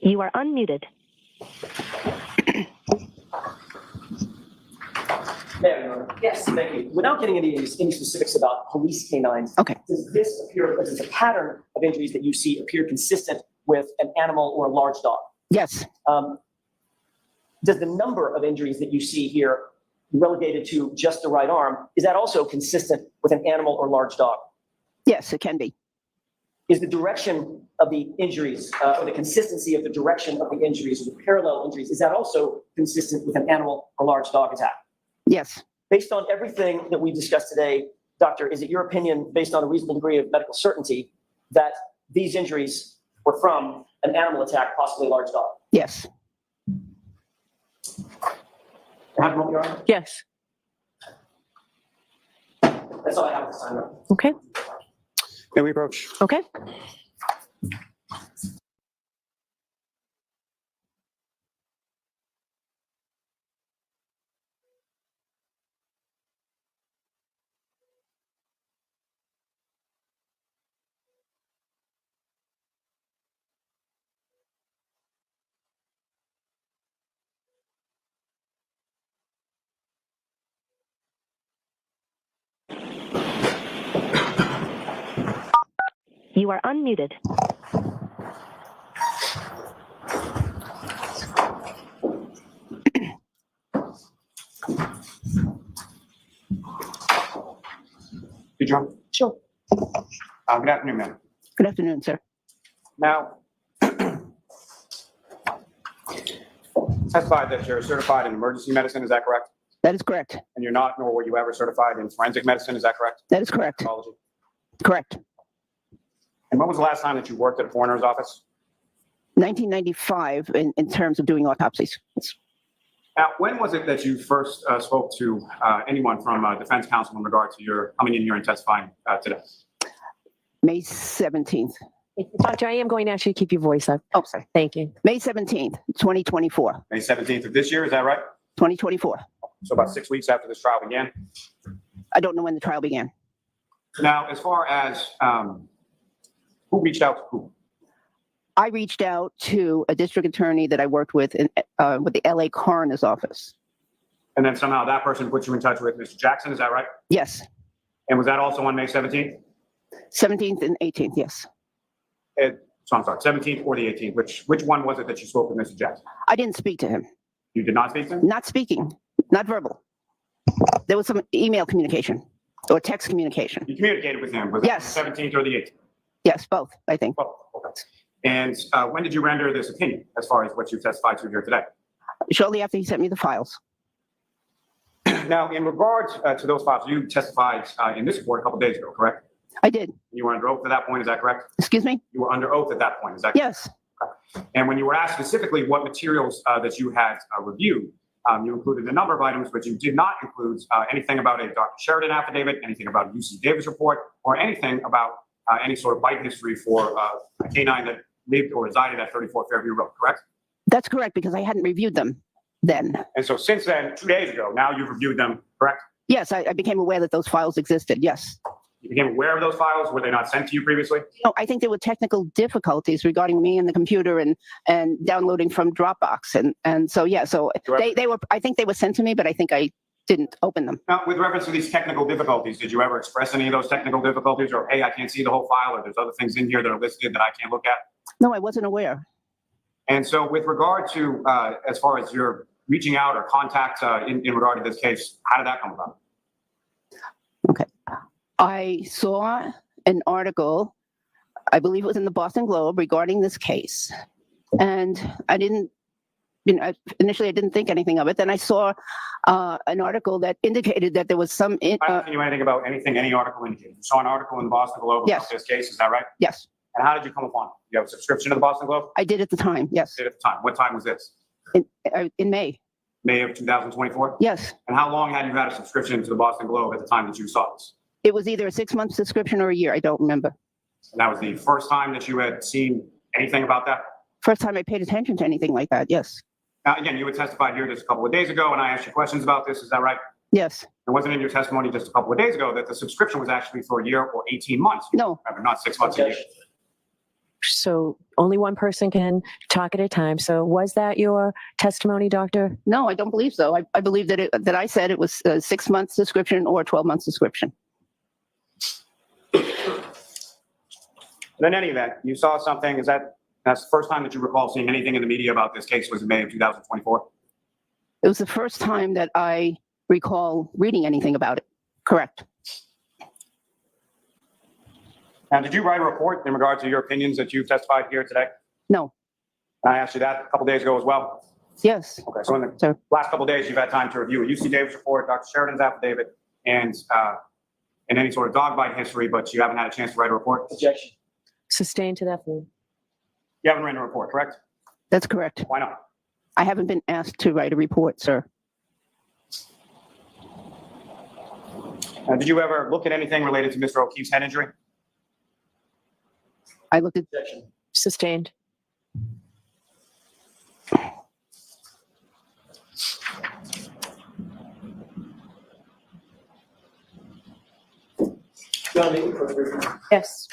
You are unmuted. Yes. Thank you. Without getting into any specifics about police canines, Okay. does the pattern of injuries that you see appear consistent with an animal or a large dog? Yes. Does the number of injuries that you see here relegated to just the right arm, is that also consistent with an animal or large dog? Yes, it can be. Is the direction of the injuries, or the consistency of the direction of the injuries, or the parallel injuries, is that also consistent with an animal or large dog attack? Yes. Based on everything that we've discussed today, Doctor, is it your opinion, based on a reasonable degree of medical certainty, that these injuries were from an animal attack, possibly a large dog? Yes. Yes. That's all I have this time. Okay. May we approach? Okay. You are unmuted. Did you? Sure. Good afternoon, ma'am. Good afternoon, sir. Now, testified that you're certified in emergency medicine, is that correct? That is correct. And you're not, nor were you ever certified in forensic medicine, is that correct? That is correct. Pathology. Correct. And when was the last time that you worked at a coroner's office? 1995 in terms of doing autopsies. Now, when was it that you first spoke to anyone from defense counsel in regard to your coming in here and testifying today? May 17th. Doctor, I am going to ask you to keep your voice up. Oh, sorry. Thank you. May 17th, 2024. May 17th of this year, is that right? 2024. So about 6 weeks after this trial began? I don't know when the trial began. Now, as far as who reached out to who? I reached out to a district attorney that I worked with with the LA coroner's office. And then somehow that person put you in touch with Mr. Jackson, is that right? Yes. And was that also on May 17th? 17th and 18th, yes. So I'm sorry, 17th or the 18th? Which one was it that you spoke with Mr. Jackson? I didn't speak to him. You did not speak to him? Not speaking, not verbal. There was some email communication or text communication. You communicated with him? Was Yes. it the 17th or the 18th? Yes, both, I think. Both, okay. And when did you render this opinion as far as what you testified to here today? Shortly after he sent me the files. Now, in regard to those files, you testified in this court a couple days ago, correct? I did. You were under oath at that point, is that correct? Excuse me? You were under oath at that point, is that correct? Yes. Okay. And when you were asked specifically what materials that you had reviewed, you included a number of items, but you did not include anything about a Dr. Sheridan affidavit, anything about a UC Davis report, or anything about any sort of bite history for a canine that lived or resided at 34 Fairview Road, correct? That's correct, because I hadn't reviewed them then. And so since then, 2 days ago, now you've reviewed them, correct? Yes, I became aware that those files existed, yes. You became aware of those files? Were they not sent to you previously? No, I think there were technical difficulties regarding me and the computer and downloading from Dropbox. And so, yeah, so they were, I think they were sent to me, but I think I didn't open them. Now, with reference to these technical difficulties, did you ever express any of those technical difficulties, or, hey, I can't see the whole file, or there's other things in here that are listed that I can't look at? No, I wasn't aware. And so with regard to, as far as your reaching out or contact in regard to this case, how did that come about? Okay. I saw an article, I believe it was in the Boston Globe, regarding this case. And I didn't, initially I didn't think anything of it. Then I saw an article that indicated that there was some... I don't think you know anything about anything any article indicated. You saw an article in the Boston Globe about this case, is that right? Yes. And how did you come upon it? You have a subscription to the Boston Globe? I did at the time, yes. You did at the time. What time was this? In May. May of 2024? Yes. And how long had you had a subscription to the Boston Globe at the time that you saw this? It was either a 6-month subscription or a year. I don't remember. And that was the first time that you had seen anything about that? First time I paid attention to anything like that, yes. Now, again, you had testified here just a couple of days ago, and I asked you questions about this. Is that right? Yes. It wasn't in your testimony just a couple of days ago that the subscription was actually for a year or 18 months. No. Not 6 months, a year. So only one person can talk at a time. So was that your testimony, Doctor? No, I don't believe so. I believe that I said it was a 6 months description or 12 months description. But in any event, you saw something, that's the first time that you recall seeing anything in the media about this case was in May of 2024? It was the first time that I recall reading anything about it. Correct. Now, did you write a report in regard to your opinions that you've testified here today? No. I asked you that a couple days ago as well. Yes. Okay, so in the last couple days, you've had time to review a UC Davis report, Dr. Sheridan's affidavit, and any sort of dog bite history, but you haven't had a chance to write a report? Objection. Sustained to that point. You haven't written a report, correct? That's correct. Why not? I haven't been asked to write a report, sir. Did you ever look at anything related to Mr. O'Keefe's head injury? I looked at Objection. Sustained. Yes.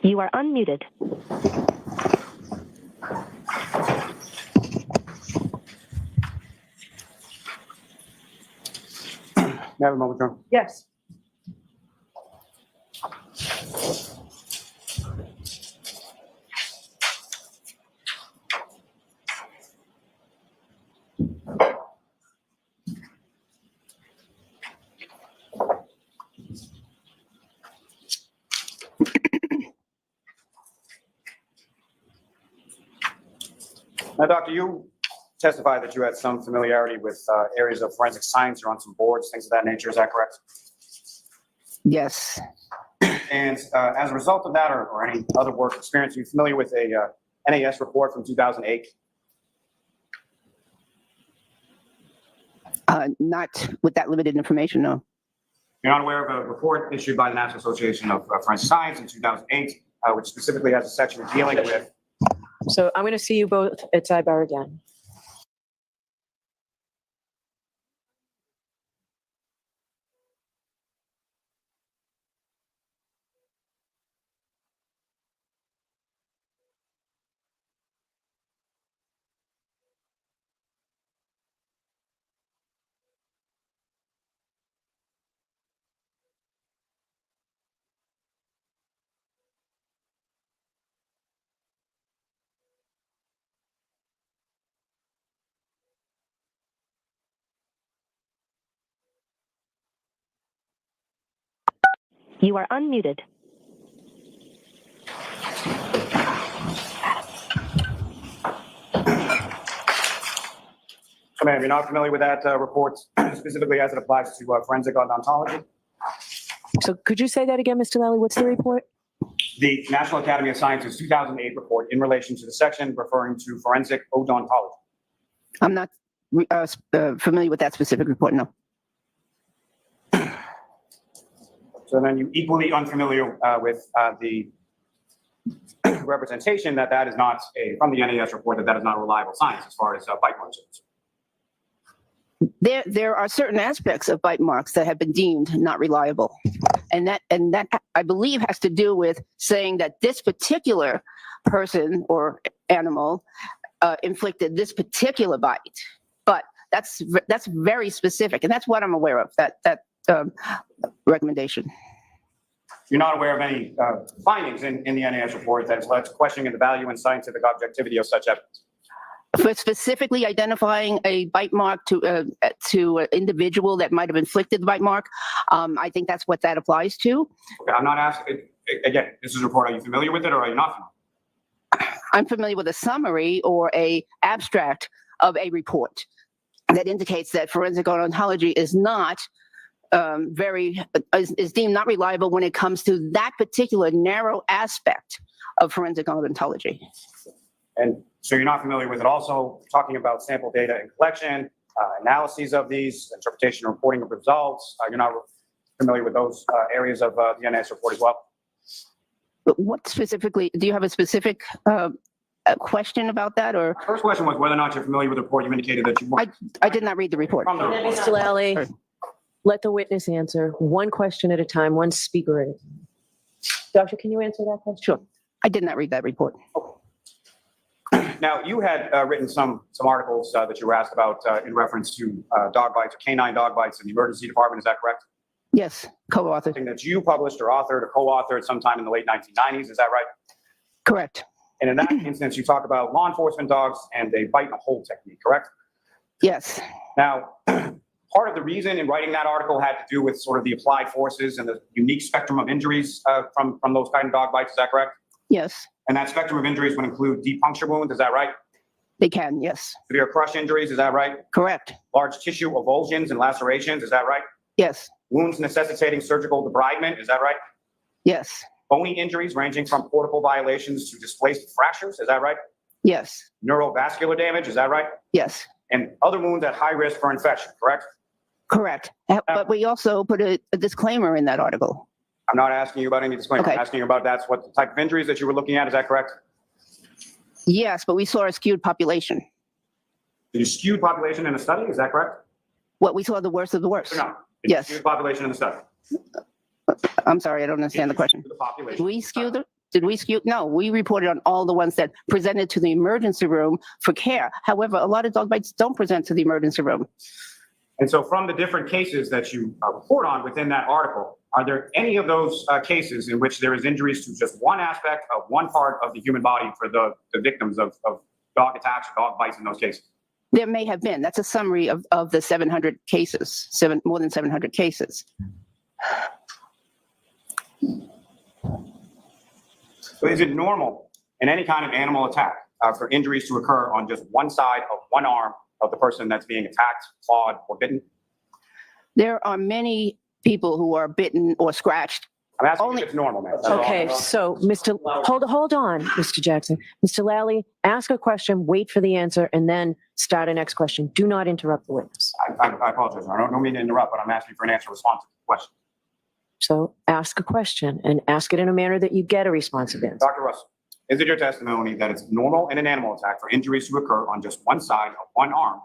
You are unmuted. May I have a moment, John? Yes. Now, Doctor, you testified that you had some familiarity with areas of forensic science. You're on some boards, things of that nature. Is that correct? yes. And as a result of that, or any other work experience, are you familiar with a NAS report from 2008? Not with that limited information, no. You're not aware of a report issued by the National Association of Forensic Science in 2008, which specifically has a section dealing with. So I'm going to see you both at sidebar again. You are unmuted. So ma'am, you're not familiar with that report specifically as it applies to forensic odontology? So could you say that again, Mr. Lally? What's the report? The National Academy of Sciences 2008 report in relation to the section referring to forensic odontology. I'm not familiar with that specific report, no. So then you equally unfamiliar with the representation that is not from the NAS report, that is not a reliable science as far as bite marks are concerned. There are certain aspects of bite marks that have been deemed not reliable. And that I believe has to do with saying that this particular person or animal inflicted this particular bite. But that's very specific, and that's what I'm aware of, that recommendation. You're not aware of any findings in the NAS report that has led to questioning the value and scientific objectivity of such evidence? For specifically identifying a bite mark to an individual that might have inflicted the bite mark, I think that's what that applies to. Okay, I'm not asking, again, this is a report, are you familiar with it or are you not familiar? I'm familiar with a summary or a abstract of a report that indicates that forensic odontology is not is deemed not reliable when it comes to that particular narrow aspect of forensic odontology. And so you're not familiar with it also, talking about sample data and collection, analyses of these, interpretation and reporting of results. You're not familiar with those areas of the NAS report as well? But what specifically, do you have a specific question about that, or? First question was whether or not you're familiar with the report. You indicated that you weren't. I did not read the report. From the report. Mr. Lally, let the witness answer one question at a time, one speaker at a time. Doctor, can you answer that question? Sure. I did not read that report. Now, you had written some articles that you were asked about in reference to dog bites or canine dog bites in the emergency department. Is that correct? Yes, co-authored. Something that you published or authored or co-authored sometime in the late 1990s. Is that right? Correct. And in that instance, you talk about law enforcement dogs and a bite and a hold technique, correct? Yes. Now, part of the reason in writing that article had to do with sort of the applied forces and the unique spectrum of injuries from those kind of dog bites. Is that correct? Yes. And that spectrum of injuries would include deep puncture wounds. Is that right? They can, yes. Severe crush injuries. Is that right? Correct. Large tissue avulsions and lacerations. Is that right? Yes. Wounds necessitating surgical debridement. Is that right? Yes. Bony injuries ranging from portable violations to displaced fractures. Is that right? Yes. Neurovascular damage. Is that right? Yes. And other wounds at high risk for infection, correct? Correct. But we also put a disclaimer in that article. I'm not asking you about any disclaimer. Okay. I'm asking you about that's what the type of injuries that you were looking at. Is that correct? Yes, but we saw a skewed population. Did you skewed population in the study? Is that correct? What we saw the worst of the worst. Or no? Did you Yes. skew the population in the study? I'm sorry, I don't understand the question. The population. Did we skew the? Did we skew? No, we reported on all the ones that presented to the emergency room for care. However, a lot of dog bites don't present to the emergency room. And so from the different cases that you report on within that article, are there any of those cases in which there is injuries to just one aspect of one part of the human body for the victims of dog attacks or dog bites in those cases? There may have been. That's a summary of the 700 cases, more than 700 cases. So is it normal in any kind of animal attack for injuries to occur on just one side of one arm of the person that's being attacked, clawed, or bitten? There are many people who are bitten or scratched. I'm asking if it's normal, man. That's all. Okay, so hold on, Mr. Jackson. Mr. Lally, ask a question, wait for the answer, and then start a next question. Do not interrupt the witness. I apologize. I don't mean to interrupt, but I'm asking for an answer response to the question. So ask a question and ask it in a manner that you get a responsive answer. Dr. Russell, is it your testimony that it's normal in an animal attack for injuries to occur on just one side of one arm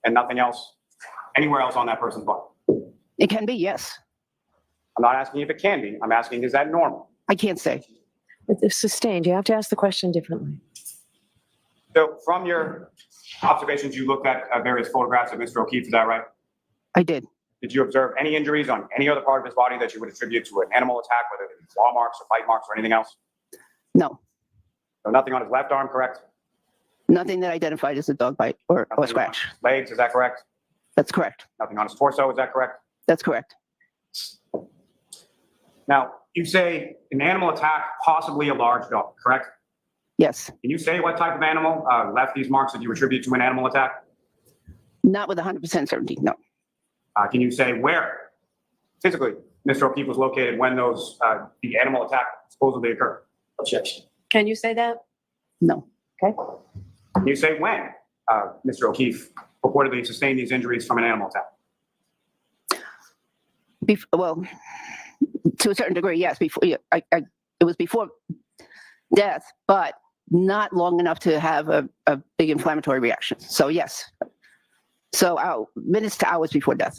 and nothing else, anywhere else on that person's body? It can be, yes. I'm not asking if it can be. I'm asking, is that normal? I can't say. It's sustained. You have to ask the question differently. So from your observations, you looked at various photographs of Mr. O'Keefe, is that right? I did. Did you observe any injuries on any other part of his body that you would attribute to an animal attack, whether it be claw marks or bite marks or anything else? No. So nothing on his left arm, correct? Nothing that identified as a dog bite or Nothing scratch. on his legs, is that correct? That's correct. Nothing on his torso, is that correct? That's correct. Now, you say an animal attack, possibly a large dog, correct? Yes, Can you say what type of animal left these marks that you attribute to an animal attack? not with 100% certainty, no. Can you say where physically Mr. O'Keefe was located when the animal attack supposedly occurred? Objection. Can you say that? No. Okay. Can you say when Mr. O'Keefe purportedly sustained these injuries from an animal attack? Well, to a certain degree, yes. Before, yeah, it was before death, but not long enough to have a big inflammatory reaction. So yes. So minutes to hours before death.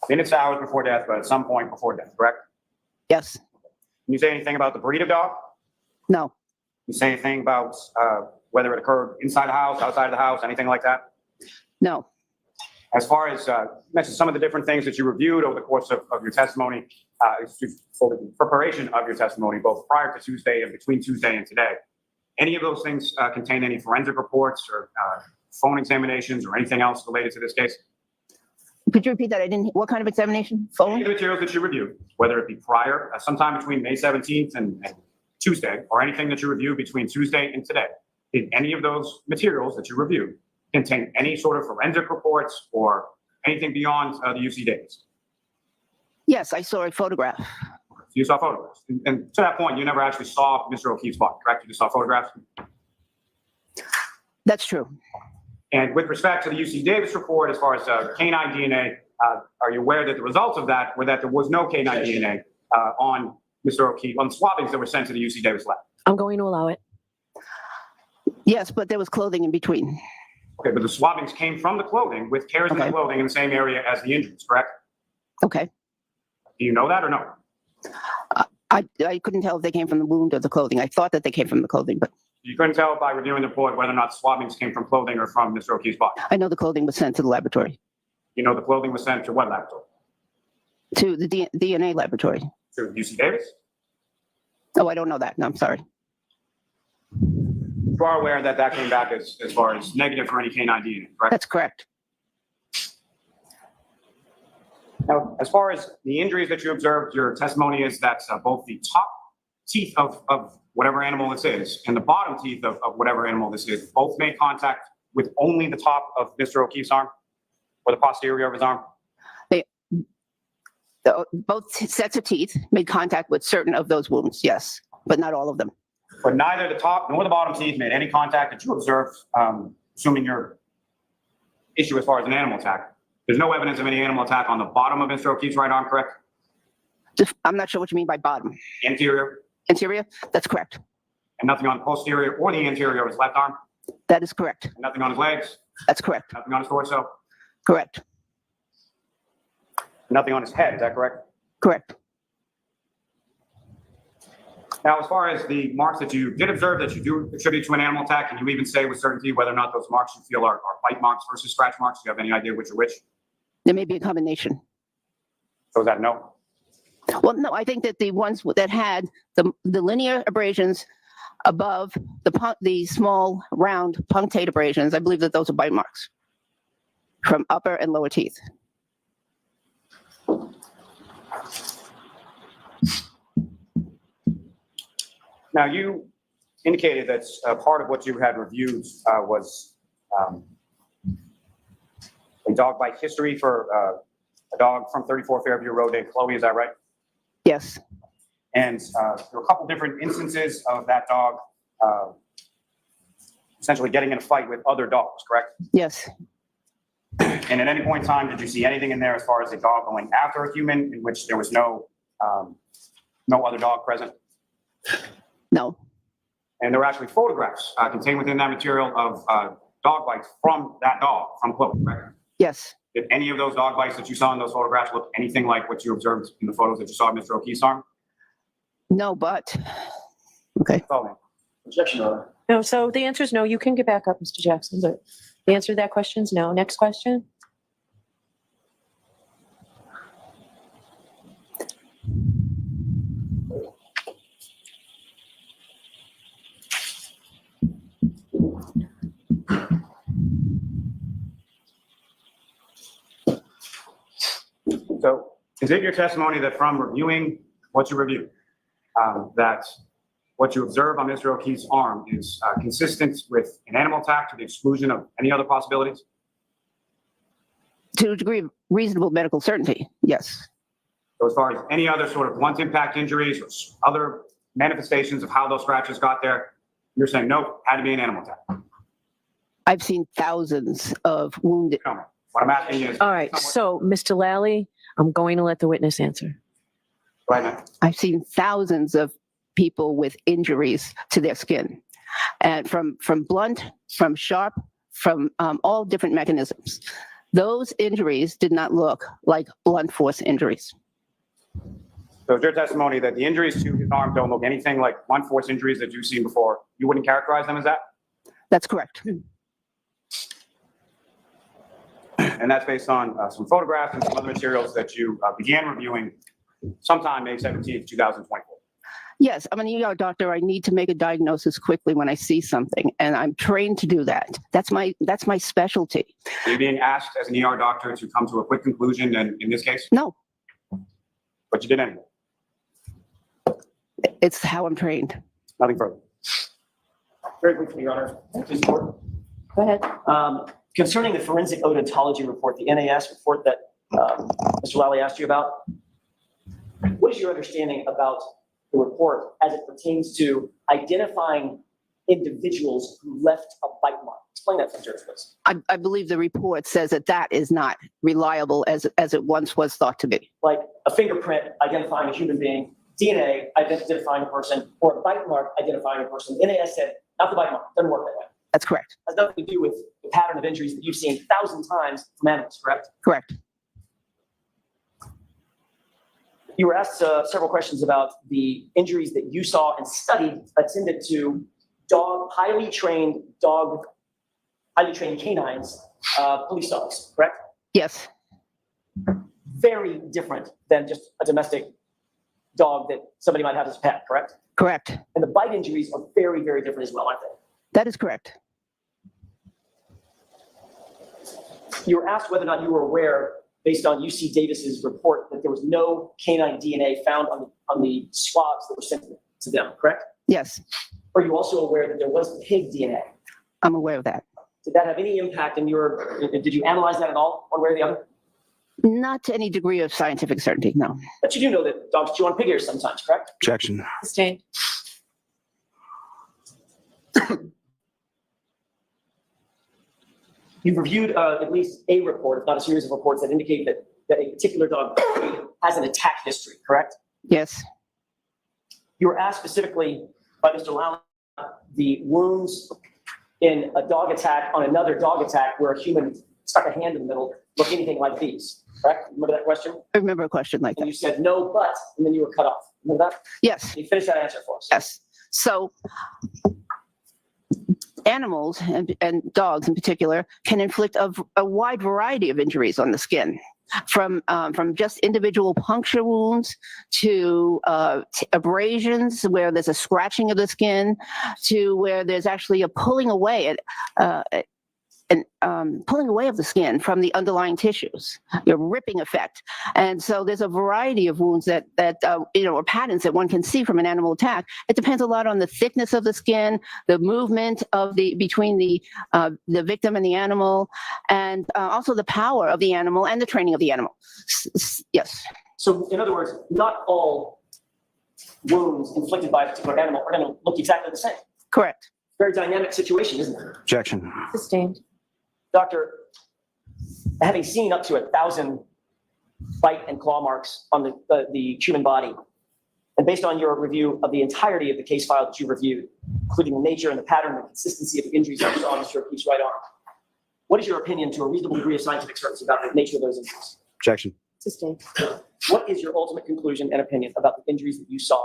Minutes to hours before death, but at some point before death, correct? Yes. Can you say anything about the breed of dog? No. Can you say anything about whether it occurred inside the house, outside of the house, anything like that? No. As far as you mentioned some of the different things that you reviewed over the course of your testimony, for the preparation of your testimony, both prior to Tuesday and between Tuesday and today, any of those things contain any forensic reports or phone examinations or anything else related to this case? Could you repeat that? What kind of examination? Phone? Any of the materials that you reviewed, whether it be prior, sometime between May 17th and Tuesday, or anything that you reviewed between Tuesday and today, did any of those materials that you reviewed contain any sort of forensic reports or anything beyond the UC Davis? Yes, I saw a photograph. You saw photographs. And to that point, you never actually saw Mr. O'Keefe's body, correct? You just saw photographs? That's true. And with respect to the UC Davis report, as far as canine DNA, are you aware that the results of that were that there was no canine DNA on Mr. O'Keefe, on swabbings that were sent to the UC Davis lab? I'm going to allow it. Yes, but there was clothing in between. Okay, but the swabbings came from the clothing with tears in the clothing in the same area as the injuries, correct? Okay. Do you know that or no? I couldn't tell if they came from the wound or the clothing. I thought that they came from the clothing, but You couldn't tell by reviewing the report whether or not swabbings came from clothing or from Mr. O'Keefe's body? I know the clothing was sent to the laboratory, You know the clothing was sent to what laboratory? to the DNA laboratory. To UC Davis? Oh, I don't know that. No, I'm sorry. You are aware that that came back as far as negative for any canine DNA, correct? That's correct. Now, as far as the injuries that you observed, your testimony is that both the top teeth of whatever animal this is and the bottom teeth of whatever animal this is both made contact with only the top of Mr. O'Keefe's arm or the posterior of his arm? Both sets of teeth made contact with certain of those wounds, yes, but not all of them. But neither the top nor the bottom teeth made any contact that you observed, assuming your issue as far as an animal attack. There's no evidence of any animal attack on the bottom of Mr. O'Keefe's right arm, correct? I'm not sure what you mean by bottom. Anterior? Interior? That's correct. And nothing on the posterior or the anterior of his left arm? That is correct. And nothing on his legs? That's correct. Nothing on his torso? Correct. Nothing on his head, is that correct? Correct. Now, as far as the marks that you did observe that you do attribute to an animal attack, can you even say with certainty whether or not those marks you feel are bite marks versus scratch marks? Do you have any idea which are which? There may be a combination. So is that no? Well, no, I think that the ones that had the linear abrasions above the small round punctate abrasions, I believe that those are bite marks from upper and lower teeth. Now, you indicated that part of what you had reviewed was a dog bite history for a dog from 34 Fairview Road named Chloe, is that right? Yes. And there were a couple different instances of that dog essentially getting in a fight with other dogs, correct? Yes. And at any point in time, did you see anything in there as far as a dog going after a human in which there was no other dog present? No. And there were actually photographs contained within that material of dog bites from that dog, from Chloe, correct? Yes. Did any of those dog bites that you saw in those photographs look anything like what you observed in the photos that you saw of Mr. O'Keefe's arm? No, but, okay. Objection, Your Honor. No, so the answer is no. You can get back up, Mr. Jackson. But the answer to that question is no. Next question. So is it your testimony that from reviewing what's your review? That what you observe on Mr. O'Keefe's arm is consistent with an animal attack to the exclusion of any other possibilities? To a degree of reasonable medical certainty, yes. So as far as any other sort of blunt impact injuries or other manifestations of how those scratches got there, you're saying, nope, had to be an animal attack. I've seen thousands of wounded. No, what I'm asking is. All right, so Mr. Lally, I'm going to let the witness answer. Right now. I've seen thousands of people with injuries to their skin, and from blunt, from sharp, from all different mechanisms. Those injuries did not look like blunt force injuries. So is your testimony that the injuries to his arm don't look anything like blunt force injuries that you've seen before? You wouldn't characterize them as that? That's correct. And that's based on some photographs and some other materials that you began reviewing sometime May 17th, 2024. Yes, I'm an ER doctor. I need to make a diagnosis quickly when I see something, and I'm trained to do that. That's my specialty. Are you being asked as an ER doctor to come to a quick conclusion in this case? No. But you did anyway? It's how I'm trained. Nothing further. Very quickly, Your Honor. Please report. Go ahead. Concerning the forensic odontology report, the NAS report that Mr. Lally asked you about, what is your understanding about the report as it pertains to identifying individuals who left a bite mark? Explain that to the judge, please. I believe the report says that is not reliable as it once was thought to be. Like a fingerprint identifying a human being, DNA identifying a person, or a bite mark identifying a person. The NAS said, not the bite mark, doesn't work that way. That's correct. Has nothing to do with the pattern of injuries that you've seen 1,000 times from animals, correct? Correct. You were asked several questions about the injuries that you saw and studied attended to highly trained canines, police dogs, correct? Yes. Very different than just a domestic dog that somebody might have as a pet, correct? Correct. And the bite injuries are very, very different as well, aren't they? That is correct. You were asked whether or not you were aware, based on UC Davis's report, that there was no canine DNA found on the swabs that were sent to them, correct? Yes. Are you also aware that there was pig DNA? I'm aware of that. Did that have any impact did you analyze that at all, one way or the other? Not to any degree of scientific certainty, no. But you do know that dogs chew on pig ears sometimes, correct? Objection. Sustained. You've reviewed at least a report, if not a series of reports, that indicate that a particular dog has an attack history, correct? Yes. You were asked specifically by Mr. Lally the wounds in a dog attack on another dog attack where a human stuck a hand in the middle look anything like these, correct? Remember that question? I remember a question like And that. you said no, but, and then you were cut off. Remember that? Yes. Can you finish that answer for us? Yes. So animals and dogs in particular can inflict a wide variety of injuries on the skin, from just individual puncture wounds to abrasions where there's a scratching of the skin to where there's actually a pulling away pulling away of the skin from the underlying tissues, your ripping effect. And so there's a variety of wounds that or patterns that one can see from an animal attack. It depends a lot on the thickness of the skin, the movement of between the victim and the animal, and also the power of the animal and the training of the animal. Yes. So in other words, not all wounds inflicted by a particular animal are going to look exactly the same. Correct. Very dynamic situation, isn't it? Objection. Sustained. Doctor, having seen up to 1,000 bite and claw marks on the human body, and based on your review of the entirety of the case file that you reviewed, including the nature and the pattern and the consistency of the injuries that you saw on Mr. O'Keefe's right arm, what is your opinion to a reasonable degree of scientific certainty about the nature of those injuries? Objection. Sustained. What is your ultimate conclusion and opinion about the injuries that you saw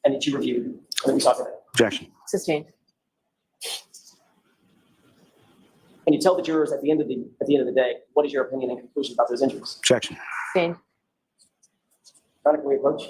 and that you reviewed and that we saw today? Objection. Sustained. Can you tell the jurors at the end of the day, what is your opinion and conclusion about those injuries? Objection. Sustained. Can we approach?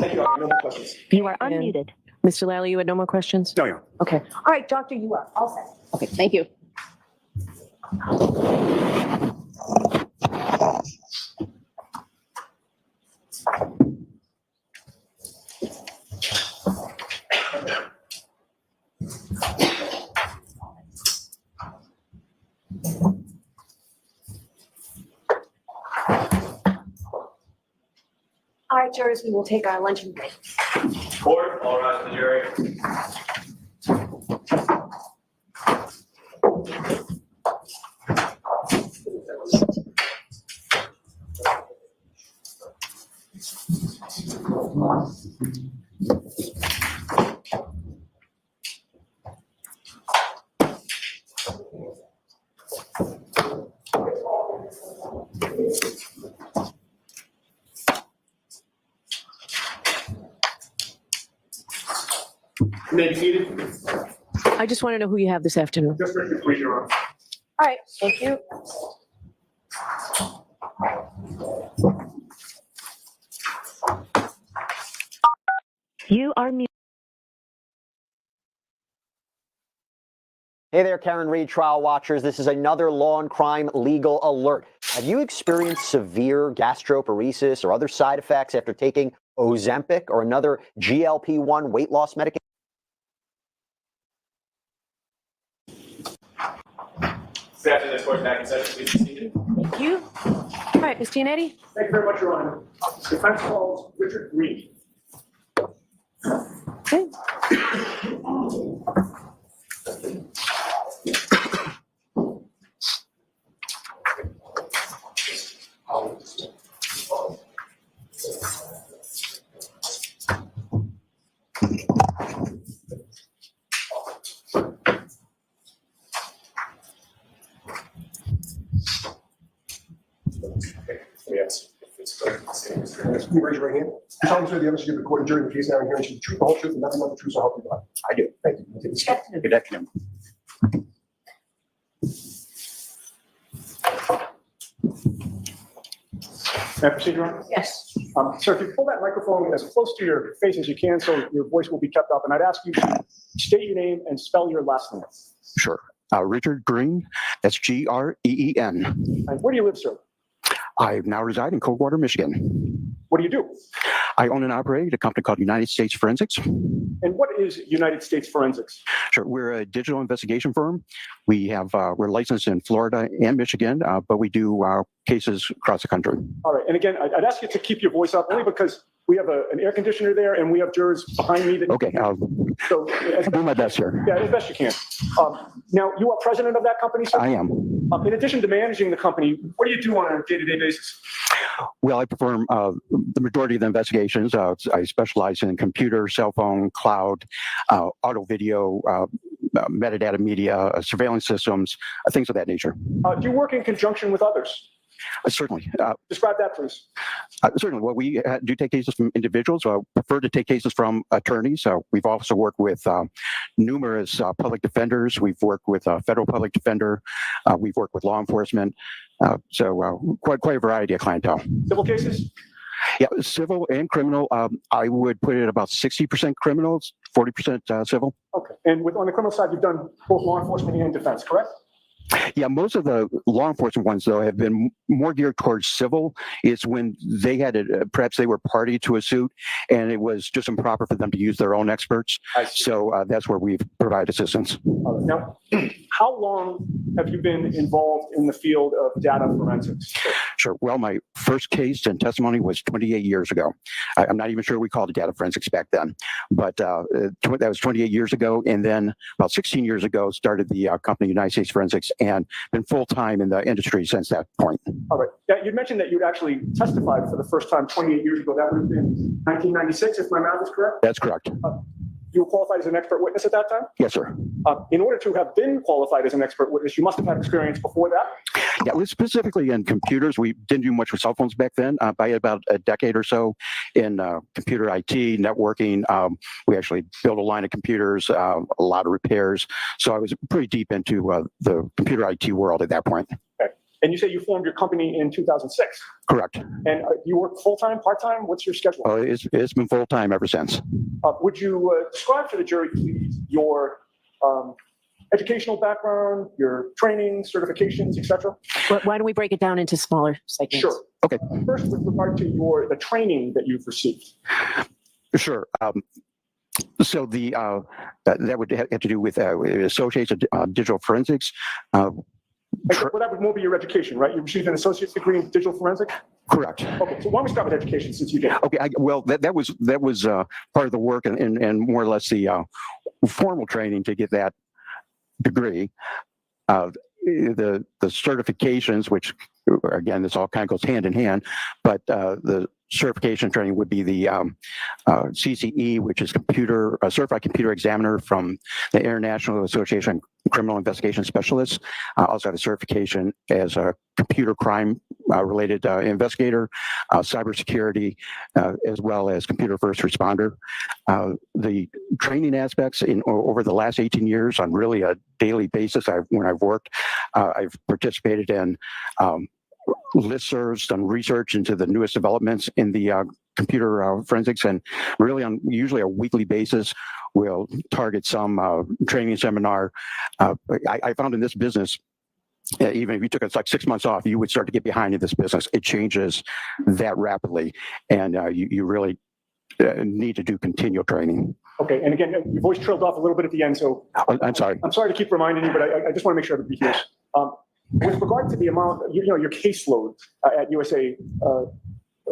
Thank you, no more questions. You are And- unmuted. Mr. Lally, you had no more questions? No, yeah. Okay. All right, doctor, you are all set. Okay, thank you. All right, jurors, we will take our luncheon break. Court, all rise for the jury. You may be seated. I just want to know who you have this afternoon. Just Richard, please, Your Honor. All right, thank you. You are muted. Hey there, Karen Reed trial watchers. This is another law and crime legal alert. Have you experienced severe gastroparesis or other side effects after taking Ozempic or another GLP-1 weight loss medication? After this court back in session, please be seated. Thank you. All right, Ms. Giannetti? Thank you very much, Your Honor. Defense calls Richard Reed. Okay. Yes. Can you raise your right hand? You solemnly swear the evidence you give the court and jury in the case now and hearing should be the truth, the whole truth, and nothing but the truth, so help you God. I do. Thank you. You may take a seat. Good afternoon. May I proceed, Your Honor? Yes. Sir, if you pull that microphone as close to your face as you can so your voice will be kept up, and I'd ask you to state your name and spell your last name. Sure. Richard Green, that's Green. And where do you live, sir? I now reside in Coldwater, Michigan. What do you do? I own and operate a company called United States Forensics. And what is United States Forensics? Sure, we're a digital investigation firm. We have we're licensed in Florida and Michigan, but we do cases across the country. All right, and again, I'd ask you to keep your voice up only because we have an air conditioner there and we have jurors behind me. Okay, I'll do my best here. Yeah, as best you can. Now, you are president of that company, sir? I am. In addition to managing the company, what do you do on a day-to-day basis? Well, I perform the majority of the investigations. I specialize in computer, cell phone, cloud, auto video, metadata media, surveillance systems, things of that nature. Do you work in conjunction with others? Certainly. Describe that, please. Certainly. Well, we do take cases from individuals. Prefer to take cases from attorneys. We've also worked with numerous public defenders. We've worked with a federal public defender. We've worked with law enforcement. So quite a variety of clientele. Civil cases? Yeah, civil and criminal. I would put it at about 60% criminals, 40% civil. Okay. And on the criminal side, you've done both law enforcement and defense, correct? Yeah, most of the law enforcement ones, though, have been more geared towards civil. It's when they had perhaps they were party to a suit and it was just improper for them to use their own experts. So that's where we've provided assistance. Now, how long have you been involved in the field of data forensics? Sure. Well, my first case and testimony was 28 years ago. I'm not even sure we called it data forensics back then, but that was 28 years ago. And then about 16 years ago, started the company United States Forensics and been full-time in the industry since that point. All right. Yeah, you mentioned that you'd actually testified for the first time 28 years ago. That would have been 1996, if my math is correct? That's correct. You were qualified as an expert witness at that time? Yes, sir. In order to have been qualified as an expert witness, you must have had experience before that? Yeah, it was specifically in computers. We didn't do much with cell phones back then. By about a decade or so in computer IT, networking. We actually built a line of computers, a lot of repairs. So I was pretty deep into the computer IT world at that point. Okay. And you say you formed your company in 2006. Correct. And you work full-time, part-time? What's your schedule? It's been full-time ever since. Would you describe to the jury, please, your educational background, your training, certifications, etc.? Why don't we break it down into smaller segments? Sure. Okay. First, with regard to the training that you've received. Sure. So that would have to do with Associates of Digital Forensics. Well, that would more be your education, right? You received an associate's degree in digital forensics? Correct. Okay, so why don't we start with education since you did? Okay, well, that was part of the work and more or less the formal training to get that degree. The certifications, which again, this all kind of goes hand in hand, but the certification training would be the CCE, which is Certified Computer Examiner from the International Association of Criminal Investigation Specialists. I also had a certification as a computer crime related investigator, cybersecurity, as well as computer first responder. The training aspects over the last 18 years on really a daily basis, when I've worked, I've participated in listservs, done research into the newest developments in the computer forensics, and really on usually a weekly basis, we'll target some training seminar. I found in this business, even if you took us like 6 months off, you would start to get behind in this business. It changes that rapidly, and you really need to do continual training. Okay, and again, your voice trailed off a little bit at the end, so I'm sorry. I'm sorry to keep reminding you, but I just want to make sure everybody hears. With regard to the amount, your caseload at USA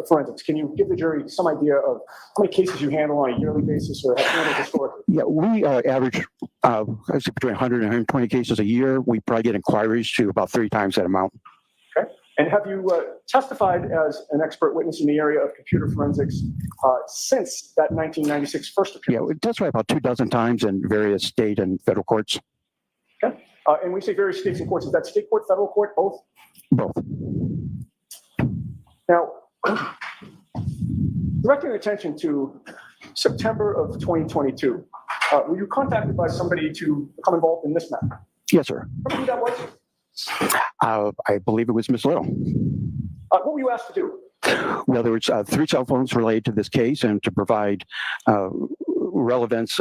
Forensics, can you give the jury some idea of how many cases you handle on a yearly basis or have handled historically? Yeah, we average, I'd say between 100 and 120 cases a year. We probably get inquiries to about 3 times that amount. Okay, and have you testified as an expert witness in the area of computer forensics since that 1996 first appearance? Yeah, we testified about 24 times in various state and federal courts. Okay, and we say various states and courts. Is that state court, federal court, both? Both. Now, directing attention to September of 2022, were you contacted by somebody to become involved in this matter? Yes, sir. Remember who that was? I believe it was Miss Little. What were you asked to do? Well, there was 3 cell phones related to this case, and to provide relevance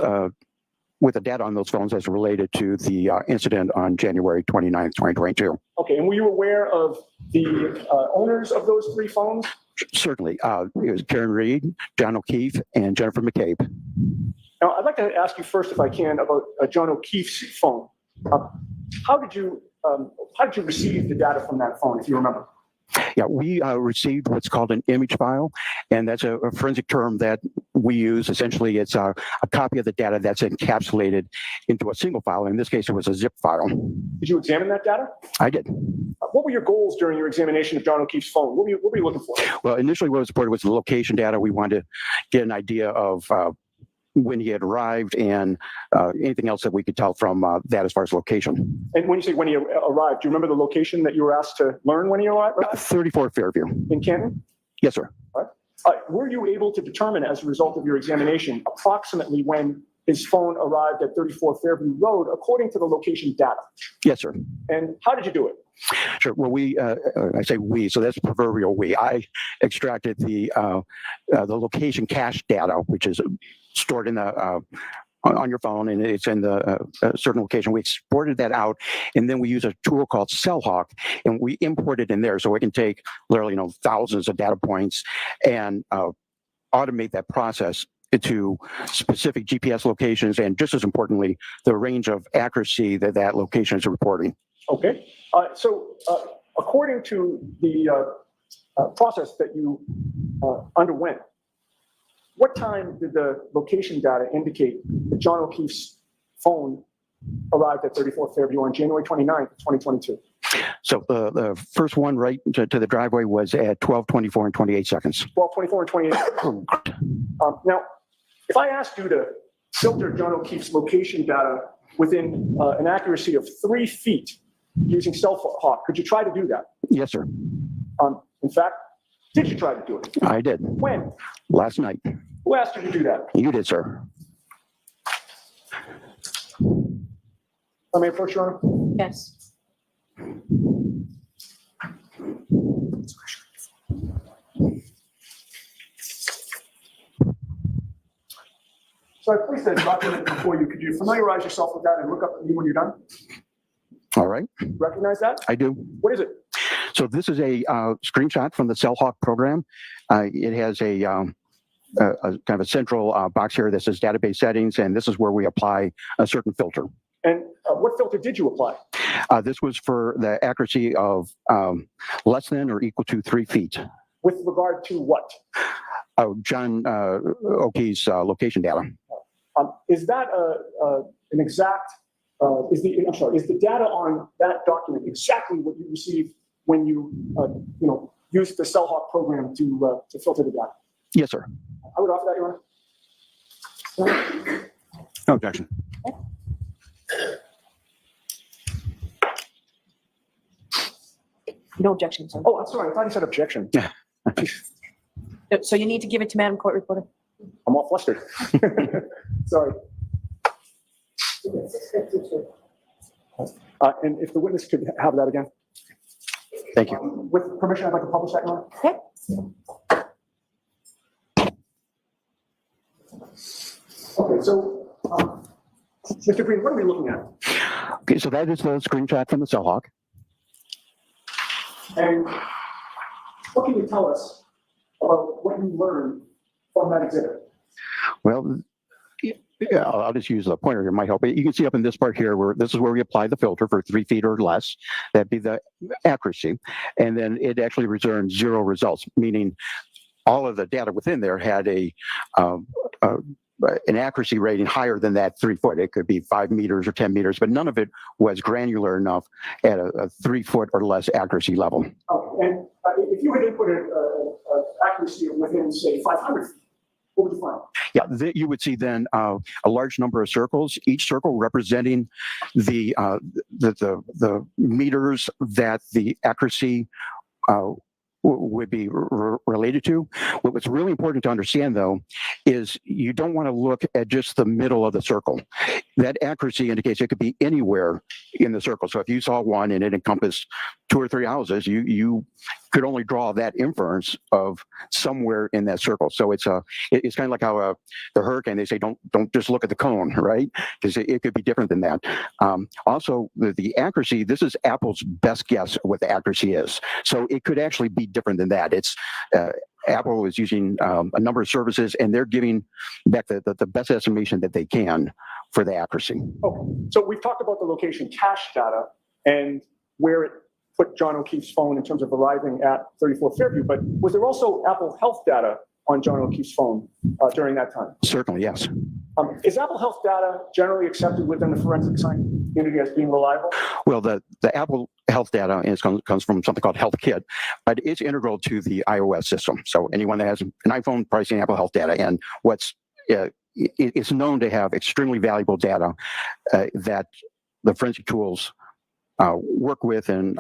with the data on those phones as related to the incident on January 29th, 2022. Okay, and were you aware of the owners of those 3 phones? Certainly. It was Karen Reed, John O'Keefe, and Jennifer McCabe. Now, I'd like to ask you first, if I can, about John O'Keefe's phone. How did you receive the data from that phone, if you remember? Yeah, we received what's called an image file, and that's a forensic term that we use. Essentially, it's a copy of the data that's encapsulated into a single file. In this case, it was a zip file. Did you examine that data? I did. What were your goals during your examination of John O'Keefe's phone? What were you looking for? Well, initially what was reported was the location data. We wanted to get an idea of when he had arrived and anything else that we could tell from that as far as location. And when you say when he arrived, do you remember the location that you were asked to learn when he arrived? 34 Fairview. In Canton? Yes, sir. All right. Were you able to determine, as a result of your examination, approximately when his phone arrived at 34 Fairview Road, according to the location data? Yes, sir. And how did you do it? Sure. Well, I say we, so that's proverbial we. I extracted the location cache data, which is stored in the on your phone, and it's in the certain location. We exported that out, and then we use a tool called CellHawk, and we import it in there, so it can take literally, thousands of data points and automate that process to specific GPS locations, and just as importantly, the range of accuracy that that location is reporting. Okay. So according to the process that you underwent, what time did the location data indicate that John O'Keefe's phone arrived at 34 Fairview on January 29th, 2022? So the first one right to the driveway was at 12:24 and 28 seconds. 12:24 and 28 seconds. Now, if I asked you to filter John O'Keefe's location data within an accuracy of 3 feet using CellHawk, could you try to do that? Yes, sir. In fact, did you try to do it? I did. When? Last night. Who asked you to do that? You did, sir. Let me approach, Your Honor. Yes. So I placed that document before you. Could you familiarize yourself with that and look up at me when you're done? All right, Recognize that? I do. What is it? So this is a screenshot from the CellHawk program. It has a kind of a central box here that says database settings, and this is where we apply a certain filter. And what filter did you apply? This was for the accuracy of less than or equal to 3 feet. With regard to what? John O'Keefe's location data. Is that an exact, is the data on that document exactly what you received when you, used the CellHawk program to filter the data? Yes, sir. I would offer that, Your Honor. No objection. No objection, sir. Oh, I'm sorry. I thought you said objection. Yeah. So you need to give it to Madam Court Reporter? I'm all flustered. Sorry. And if the witness could have that again. Thank you. With permission, I'd like to publish that, Your Honor. Okay. Okay, so, Mr. Green, what are we looking at? Okay, so that is the screenshot from the CellHawk. And what can you tell us about what you learned from that exhibit? Well, yeah, I'll just use the pointer here, might help. You can see up in this part here where this is where we apply the filter for 3 feet or less. That'd be the accuracy. And then it actually returns 0 results, meaning all of the data within there had an accuracy rating higher than that 3 foot. It could be 5 meters or 10 meters, but none of it was granular enough at a 3 foot or less accuracy level. Oh, and if you had inputted accuracy within, say, 500 feet, what would you find? Yeah, you would see then a large number of circles, each circle representing the meters that the accuracy would be related to. What's really important to understand, though, is you don't want to look at just the middle of the circle. That accuracy indicates it could be anywhere in the circle. So if you saw one and it encompassed 2 or 3 houses, you could only draw that inference of somewhere in that circle. So it's kind of like how the hurricane, they say don't just look at the cone, right? Because it could be different than that. Also, the accuracy, this is Apple's best guess what the accuracy is. So it could actually be different than that. It's Apple is using a number of services, and they're giving back the best estimation that they can for the accuracy. Okay, so we've talked about the location cache data and where it put John O'Keefe's phone in terms of arriving at 34 Fairview, but was there also Apple Health data on John O'Keefe's phone during that time? Certainly, yes. Is Apple Health data generally accepted within the forensic science community as being reliable? Well, the Apple Health data comes from something called HealthKit, but it's integral to the iOS system. So anyone that has an iPhone pricing Apple Health data, and it's known to have extremely valuable data that the forensic tools work with and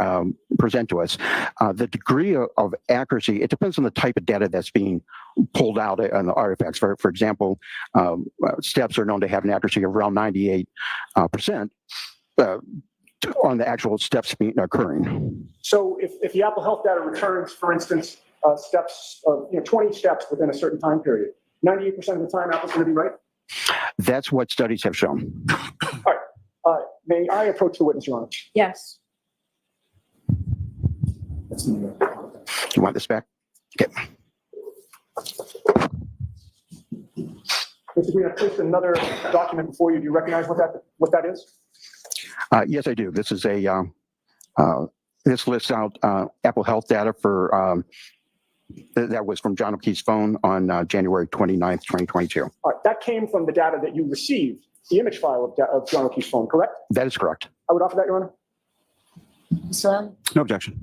present to us. The degree of accuracy, it depends on the type of data that's being pulled out on the artifacts. For example, steps are known to have an accuracy of around 98% on the actual steps occurring. So if the Apple Health data returns, for instance, steps, 20 steps within a certain time period, 98% of the time Apple's going to be right? That's what studies have shown. All right. May I approach the witness, Your Honor? Yes. You want this back? Okay. Mr. Green, I placed another document before you. Do you recognize what that is? Yes, I do. This is this lists out Apple Health data for that was from John O'Keefe's phone on January 29th, 2022. All right. That came from the data that you received, the image file of John O'Keefe's phone, correct? That is correct. I would offer that, Your Honor. Sir? No objection.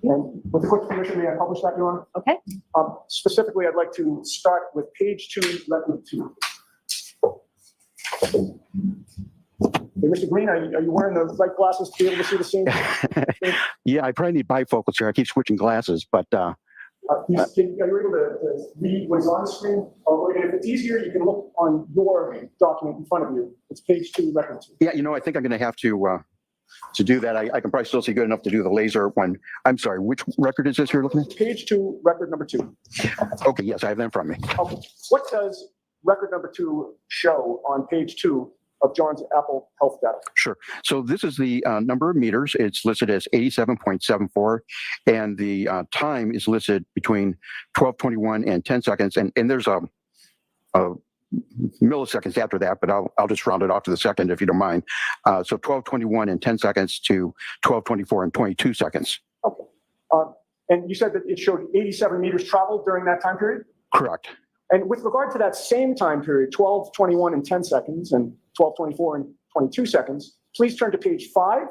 And with the court's permission, may I publish that, Your Honor? Okay. Specifically, I'd like to start with page 2, letter 2. Okay, Mr. Green, are you wearing the right glasses to be able to see the scene? Yeah, I probably need bifocals here. I keep switching glasses, but Are you able to read what is on the screen? Or if it's easier, you can look on your document in front of you. It's page 2, record 2. Yeah, I think I'm going to have to do that. I can probably still see good enough to do the laser one. I'm sorry, which record is this you're looking at? Page 2, record number 2. Okay, yes, I have that in front of me. Okay. What does record number 2 show on page 2 of John's Apple Health data? Sure. So this is the number of meters. It's listed as 87.74, and the time is listed between 12:21 and 10 seconds. And there's a milliseconds after that, but I'll just round it off to the second if you don't mind. So 12:21 and 10 seconds to 12:24 and 22 seconds. Okay. And you said that it showed 87 meters traveled during that time period? Correct. And with regard to that same time period, 12:21 and 10 seconds and 12:24 and 22 seconds, please turn to page 5.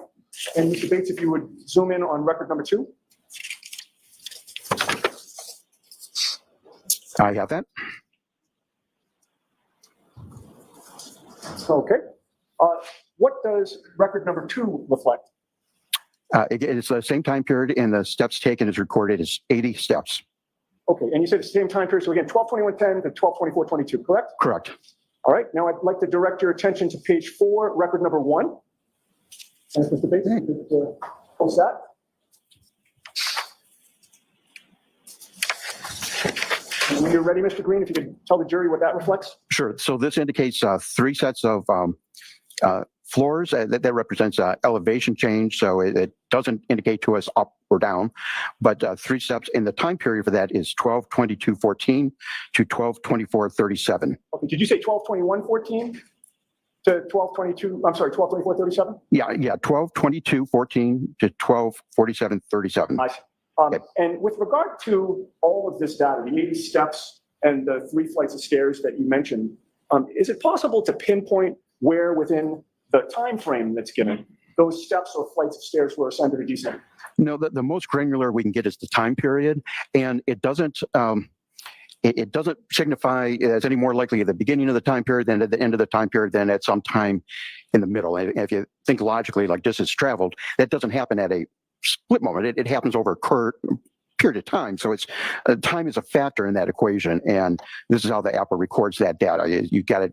And Mr. Bates, if you would zoom in on record number 2. I have that. Okay. What does record number 2 reflect? Again, it's the same time period, and the steps taken is recorded as 80 steps. Okay, and you said it's the same time period, so again, 12:21:10 to 12:24:22, correct? Correct. All right, now I'd like to direct your attention to page 4, record number 1. And Mr. Bates, you could post that. And when you're ready, Mr. Green, if you could tell the jury what that reflects. Sure. So this indicates 3 sets of floors. That represents elevation change, so it doesn't indicate to us up or down, but 3 steps, in the time period for that is 12:22:14 to 12:24:37. Okay, did you say 12:21:14 to 12:22, I'm sorry, 12:24:37? Yeah, 12:22:14 to 12:47:37. I see. And with regard to all of this data, the 80 steps and the 3 flights of stairs that you mentioned, is it possible to pinpoint where within the time frame that's given those steps or flights of stairs were ascended or descended? No, the most granular we can get is the time period, and it doesn't signify as any more likely at the beginning of the time period than at the end of the time period than at some time in the middle. And if you think logically, like distance traveled, that doesn't happen at a split moment. It happens over a period of time. So it's time is a factor in that equation, and this is how the Apple records that data. You got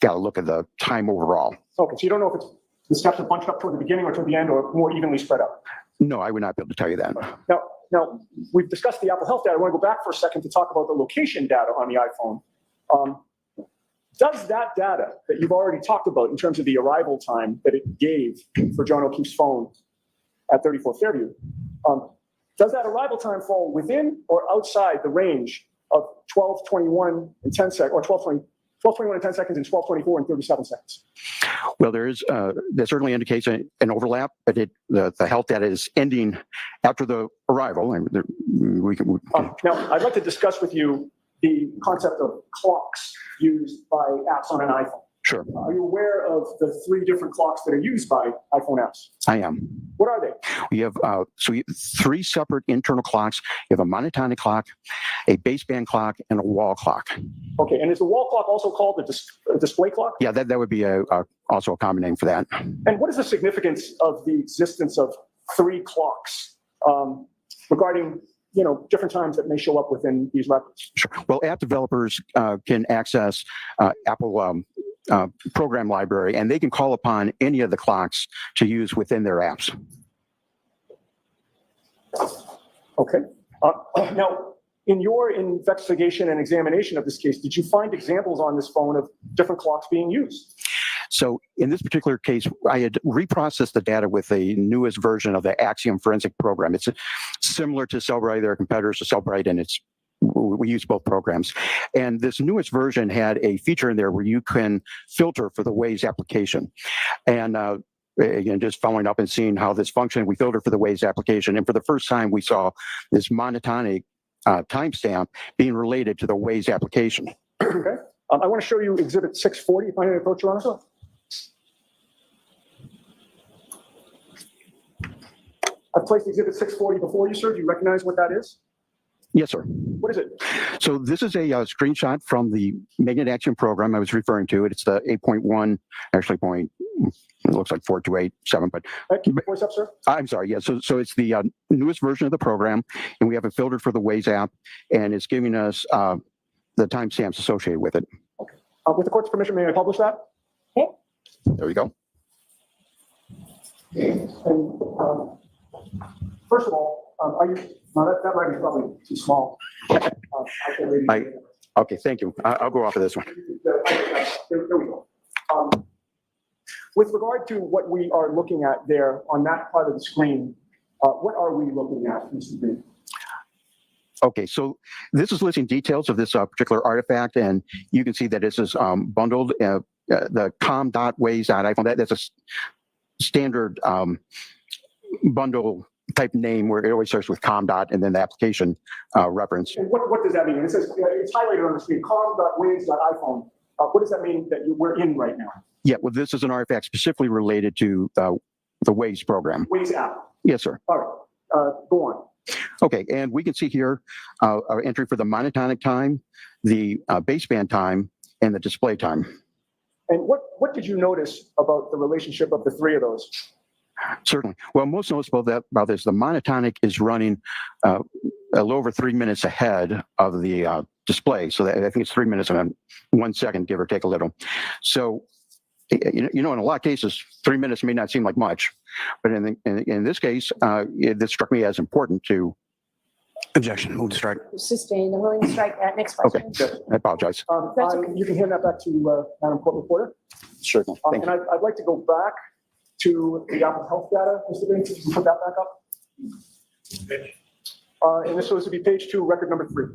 to look at the time overall. Okay, so you don't know if the steps are bunched up toward the beginning or toward the end or more evenly spread out? No, I would not be able to tell you that. Now we've discussed the Apple Health data. I want to go back for a second to talk about the location data on the iPhone. Does that data that you've already talked about in terms of the arrival time that it gave for John O'Keefe's phone at 34 Fairview, does that arrival time fall within or outside the range of 12:21 and 10 seconds, or 12:21 and 10 seconds and 12:24 and 37 seconds? Well, that certainly indicates an overlap, but the health data is ending after the arrival. And now, I'd like to discuss with you the concept of clocks used by apps on an iPhone. Sure. Are you aware of the 3 different clocks that are used by iPhone apps? I am. What are they? We have 3 separate internal clocks. You have a monotonic clock, a baseband clock, and a wall clock. Okay, and is the wall clock also called a display clock? Yeah, that would be also a common name for that. And what is the significance of the existence of 3 clocks regarding different times that may show up within these records? Sure. Well, app developers can access Apple program library, and they can call upon any of the clocks to use within their apps. Okay. Now, in your investigation and examination of this case, did you find examples on this phone of different clocks being used? So in this particular case, I had reprocessed the data with the newest version of the Axiom forensic program. It's similar to Cellbrite. There are competitors to Cellbrite, and we use both programs. And this newest version had a feature in there where you can filter for the Waze application. And again, just following up and seeing how this functioned, we filtered for the Waze application. And for the first time, we saw this monotonic timestamp being related to the Waze application. Okay. I want to show you Exhibit 640, if I may approach, Your Honor. I've placed Exhibit 640 before you, sir. Do you recognize what that is? Yes, sir. What is it? So this is a screenshot from the Magnet Axiom program I was referring to. It's the 8.1, actually it looks like 4287, but Keep your voice up, sir. I'm sorry. Yeah. So it's the newest version of the program, and we have it filtered for the Waze app, and it's giving us the timestamps associated with it. With the court's permission, may I publish that? There we go. And first of all, are you? No, that writing is probably too small. I can't read it. Okay. Thank you. I'll go off of this one. There we go. With regard to what we are looking at there on that part of the screen, what are we looking at, Mr. Green? Okay, so this is listing details of this particular artifact, and you can see that this is bundled. The com.waze.iPhone, that's a standard bundle type name where it always starts with com dot and then the application reference. And what does that mean? It says it's highlighted on the screen, com.waze.iPhone. What does that mean that we're in right now? Yeah, well, this is an artifact specifically related to the Waze program. Waze app. Yes, sir. All right, go on. Okay, and we can see here our entry for the monotonic time, the baseband time, and the display time. And what did you notice about the relationship of the three of those? Certainly. Well, most noticeable about this, the monotonic is running a little over 3 minutes ahead of the display. So that, I think it's 3 minutes and 1 second, give or take a little. So, in a lot of cases, 3 minutes may not seem like much, but in this case, this struck me as important to. Objection. Move to strike. Sustained. I'm willing to strike that. Next question. Okay. I apologize. That's okay. You can hand that back to Madam Court Reporter. Sure. Thank and I'd like to go back to the Apple Health data, Mr. Green, if you can put that back up. And this was to be page 2, record number 3.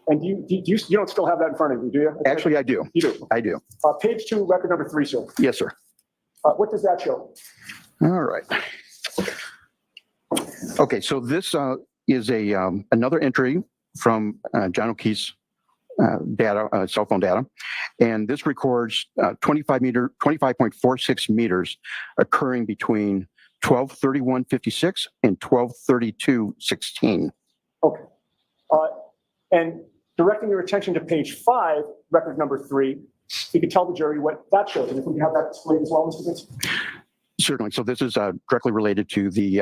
And you don't still have that in front of you, do you? Actually, I do. You do? I do. Page 2, record number 3, sir. Yes, sir. What does that show? All right. Okay, so this is another entry from John O'Keefe's data, cell phone data, and this records 25.46 meters occurring between 12:31:56 and 12:32:16. Okay. And directing your attention to page 5, record number 3, you can tell the jury what that shows, and if we can have that displayed as well, Mr. Vince. Certainly. So this is directly related to the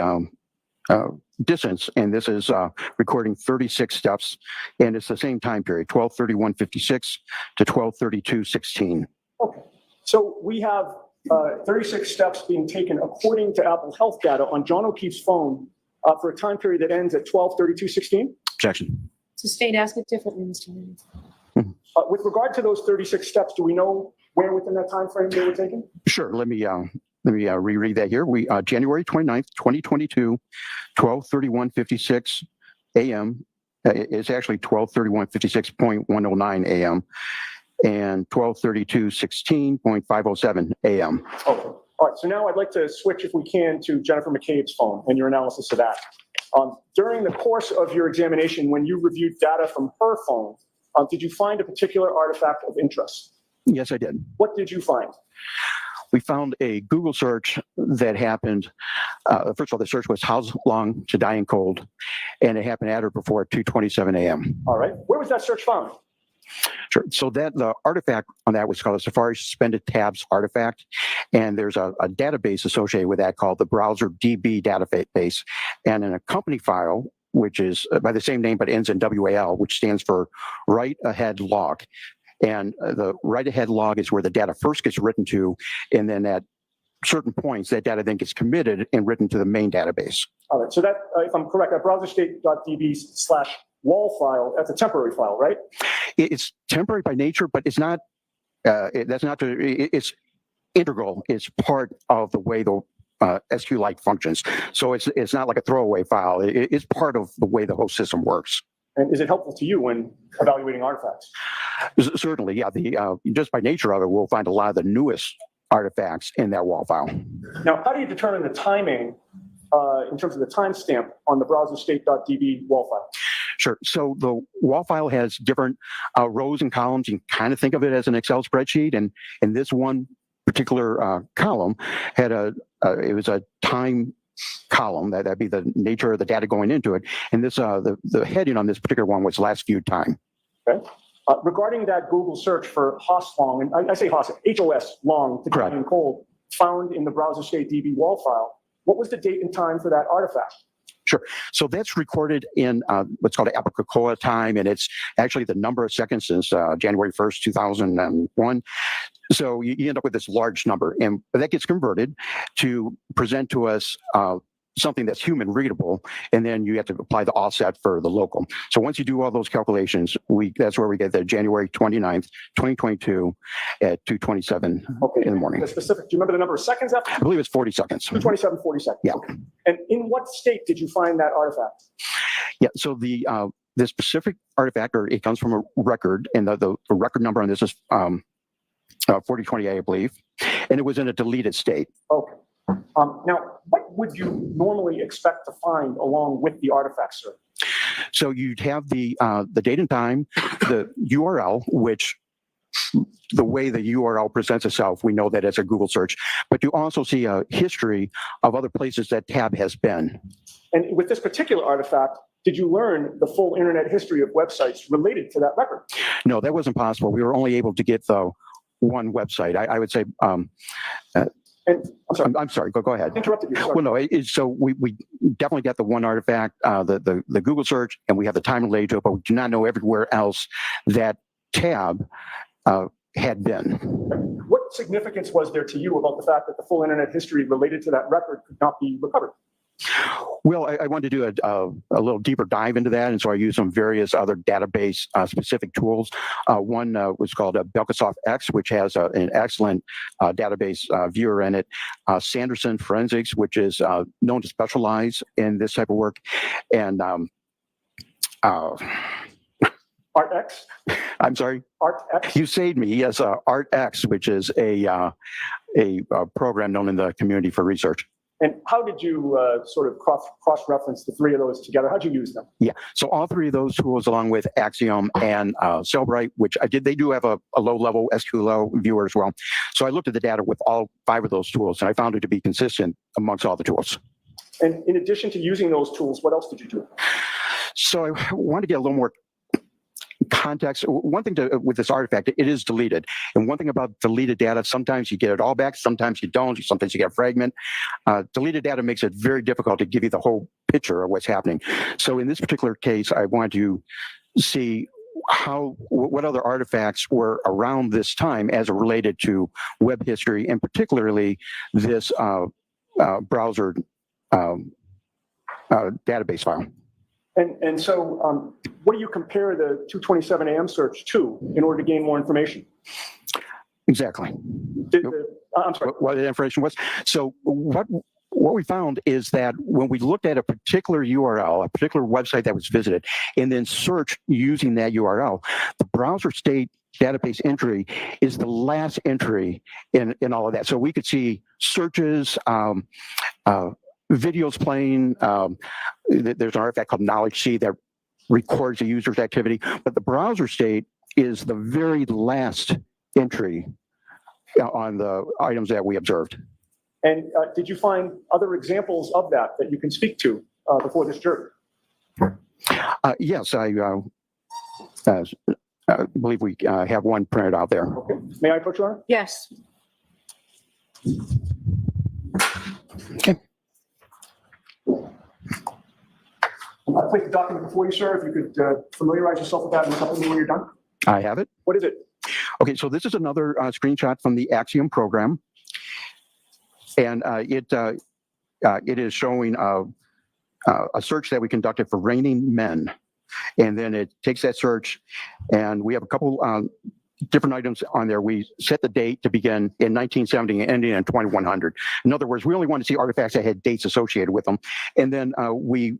distance, and this is recording 36 steps, and it's the same time period, 12:31:56 to 12:32:16. Okay, so we have 36 steps being taken according to Apple Health data on John O'Keefe's phone for a time period that ends at 12:32:16. Objection. Sustained. Ask it differently, Mr. Green. With regard to those 36 steps, do we know where within that time frame they were taken? Sure. Let me reread that here. We January 29th, 2022, 12:31:56 a.m. It's actually 12:31:56.109 a.m. and 12:32:16.507 a.m. Okay. All right. So now I'd like to switch, if we can, to Jennifer McCabe's phone and your analysis of that. During the course of your examination, when you reviewed data from her phone, did you find a particular artifact of interest? Yes, I did. What did you find? We found a Google search that happened. First of all, the search was how long to die in cold, and it happened at or before 2:27 a.m. All right. Where was that search found? Sure. So that the artifact on that was called a Safari Suspended Tabs artifact, and there's a database associated with that called the Browser DB database, and an accompany file which is by the same name but ends in WAL, which stands for Write Ahead Log. And the write ahead log is where the data first gets written to, and then at certain points, that data then gets committed and written to the main database. All right. So that, if I'm correct, that browserstate.db/wall file, that's a temporary file, right? It's temporary by nature, but it's not. It's integral. It's part of the way the SQLite functions. So it's not like a throwaway file. It's part of the way the whole system works. And is it helpful to you when evaluating artifacts? Certainly, yeah. Just by nature of it, we'll find a lot of the newest artifacts in that WAL file. Now, how do you determine the timing in terms of the timestamp on the browserstate.db WAL file? Sure. So the WAL file has different rows and columns. You can kind of think of it as an Excel spreadsheet, and in this one particular column had it was a time column. That'd be the nature of the data going into it. And this the heading on this particular one was last viewed time. Okay. Regarding that Google search for HOS long, and I say HOS, HOS long, to Correct. and cold, found in the browser state DB wall file, what was the date and time for that artifact? Sure. So that's recorded in what's called Apicola time, and it's actually the number of seconds since January 1st, 2001. So you end up with this large number, and that gets converted to present to us something that's human readable, and then you have to apply the offset for the local. So once you do all those calculations, that's where we get the January 29th, 2022 at 2:27 in the morning. The specific, do you remember the number of seconds after? I believe it's 40 seconds. 2:27, 40 seconds. Yeah. Okay. And in what state did you find that artifact? Yeah, so the specific artifact, or it comes from a record, and the record number on this is 4028, I believe, and it was in a deleted state. Okay. Now, what would you normally expect to find along with the artifact, sir? So you'd have the date and time, the URL, which the way the URL presents itself, we know that it's a Google search, but you also see a history of other places that tab has been. And with this particular artifact, did you learn the full internet history of websites related to that record? No, that wasn't possible. We were only able to get the one website. I would say, I'm sorry, go ahead. Interrupted you. Sorry. Well, no, so we definitely got the one artifact, the Google search, and we have the time related to it, but we do not know everywhere else that tab had been. What significance was there to you about the fact that the full internet history related to that record could not be recovered? Well, I wanted to do a little deeper dive into that, and so I used some various other database specific tools. One was called Belkasoft X, which has an excellent database viewer in it. Sanderson Forensics, which is known to specialize in this type of work, and ArtX? I'm sorry? ArtX? You saved me. Yes, ArtX, which is a program known in the community for research. And how did you sort of cross-reference the three of those together? How'd you use them? Yeah, so all three of those tools, along with Axiom and Cellbrite, which I did, they do have a low-level SQL viewer as well. So I looked at the data with all five of those tools, and I found it to be consistent amongst all the tools. And in addition to using those tools, what else did you do? So I want to get a little more context. One thing with this artifact, it is deleted. And one thing about deleted data, sometimes you get it all back, sometimes you don't, sometimes you get a fragment. Deleted data makes it very difficult to give you the whole picture of what's happening. So in this particular case, I wanted to see what other artifacts were around this time as it related to web history, and particularly this browser database file. And so what do you compare the 2:27 a.m. search to in order to gain more information? Exactly. I'm sorry. What the information was. So what we found is that when we looked at a particular URL, a particular website that was visited, and then searched using that URL, the browser state database entry is the last entry in all of that. So we could see searches, videos playing. There's an artifact called knowledge C that records the user's activity, but the browser state is the very last entry on the items that we observed. And did you find other examples of that you can speak to before this jury? Yes, I believe we have one printed out there. Okay. May I approach, Your Honor? Yes. Okay. I'll place the document before you, sir. If you could familiarize yourself with that and something when you're done. I have it. What is it? Okay, so this is another screenshot from the Axiom program, and it is showing a search that we conducted for raining men, and then it takes that search, and we have a couple different items on there. We set the date to begin in 1970 and ending in 2100. In other words, we only want to see artifacts that had dates associated with them, and then we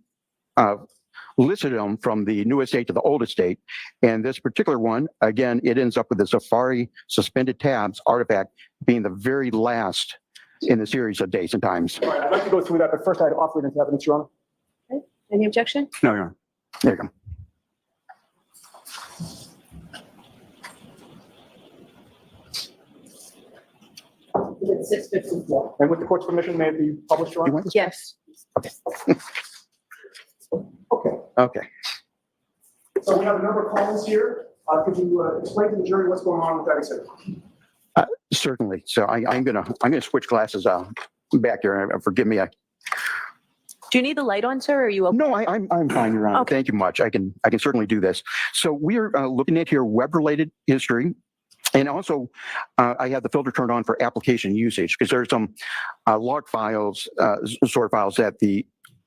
listed them from the newest date to the oldest date. And this particular one, again, it ends up with the Safari suspended tabs artifact being the very last in the series of dates and times. All right, I'd like to go through that, but first I'd offer it into evidence, Your Honor. Okay. Any objection? No, Your Honor. There you go. It's 6:54. And with the court's permission, may it be published, Your Honor? Yes. Okay. Okay. Okay. So we have a number of calls here. Could you explain to the jury what's going on with that exhibit? Certainly. So I'm gonna switch glasses back here. Forgive me. Do you need the light on, sir, or are you okay? No, I'm fine, Your Honor. Okay. Thank you much. I can certainly do this. So we are looking at here web-related history. And also, I have the filter turned on for application usage because there's some log files, sort files that the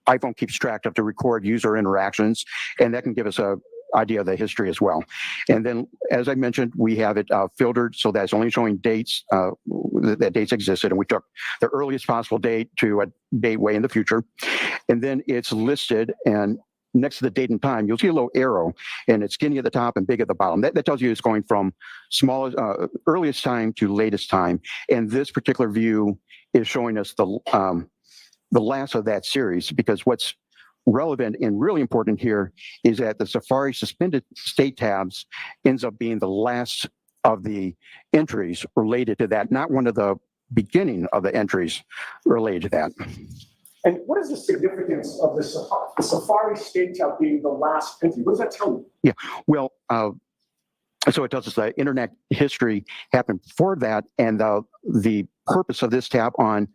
iPhone keeps track of to record user interactions, and that can give us a idea of the history as well. And then, as I mentioned, we have it filtered so that it's only showing dates that dates existed, and we took the earliest possible date to a date way in the future. And then it's listed, and next to the date and time, you'll see a little arrow, and it's skinny at the top and big at the bottom. That tells you it's going from smallest, earliest time to latest time. And this particular view is showing us the last of that series, because what's relevant and really important here is that the Safari suspended state tabs ends up being the last of the entries related to that, not one of the beginning of the entries related to that. And what is the significance of the Safari state tab being the last entry? What does that tell you? Yeah, well, so it tells us that internet history happened before that, and the purpose of this tab on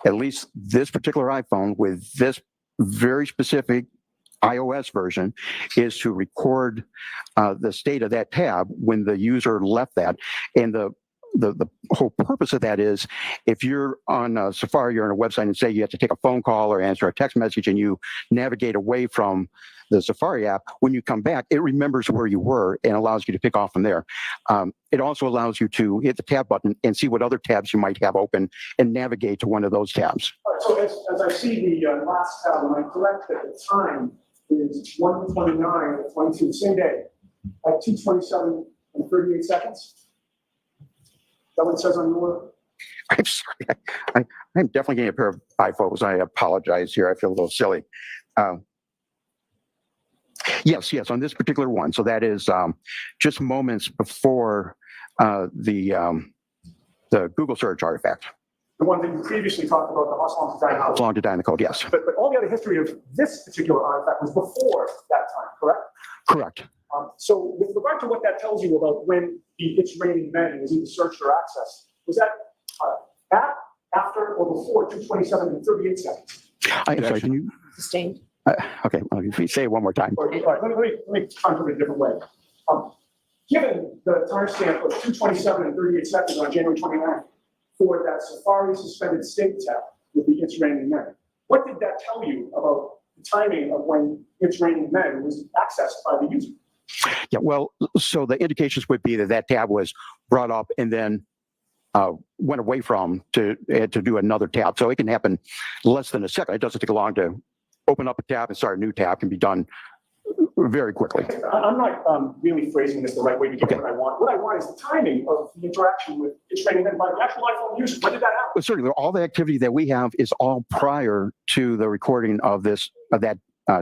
at least this particular iPhone with this very specific iOS version is to record the state of that tab when the user left that. And the whole purpose of that is if you're on Safari, you're on a website and say you have to take a phone call or answer a text message and you navigate away from the Safari app, when you come back, it remembers where you were and allows you to pick off from there. It also allows you to hit the tab button and see what other tabs you might have open and navigate to one of those tabs. All right, so as I see the last tab, am I correct that the time is 1:29:22, same day, at 2:27 and 38 seconds? Is that what it says on your? I'm sorry. I'm definitely getting a pair of iPhones. I apologize here. I feel a little silly. Yes, on this particular one. So that is just moments before the Google search artifact. The one that you previously talked about, the how long to die How long to die in the code, yes. But all the other history of this particular artifact was before that time, correct? Correct. So with regard to what that tells you about when It's Raining Men was either searched or accessed, was that at, after, or before 2:27 and 38 seconds? I'm sorry, can you? Sustained. Okay, well, if you say it one more time. All right, let me try to put it a different way. Given the timestamp of 2:27 and 38 seconds on January 29th for that Safari suspended state tab with the It's Raining Men, what did that tell you about the timing of when It's Raining Men was accessed by the user? Yeah, well, so the indications would be that that tab was brought up and then went away from to do another tab. So it can happen less than a second. It doesn't take long to open up a tab and start a new tab. It can be done very quickly. I'm not really phrasing this the right way to get what I want. What I want is the timing of the interaction with It's Raining Men by the actual iPhone user. When did that happen? Well, certainly, all the activity that we have is all prior to the recording of that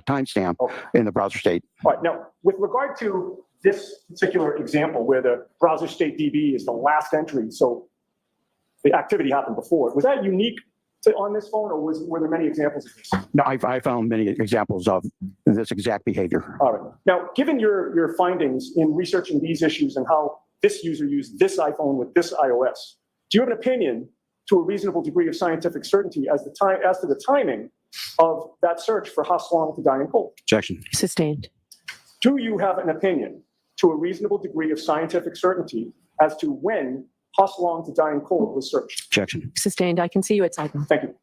timestamp in the browser state. All right, now, with regard to this particular example where the browser state DB is the last entry, so the activity happened before, was that unique on this phone, or were there many examples of this? No, I found many examples of this exact behavior. All right. Now, given your findings in researching these issues and how this user used this iPhone with this iOS, do you have an opinion to a reasonable degree of scientific certainty as to the timing of that search for How Long to Die in Cold? Objection. Sustained. Do you have an opinion to a reasonable degree of scientific certainty as to when How Long to Die in Cold was searched? Objection. Sustained. I can see you at sidebar. Thank you.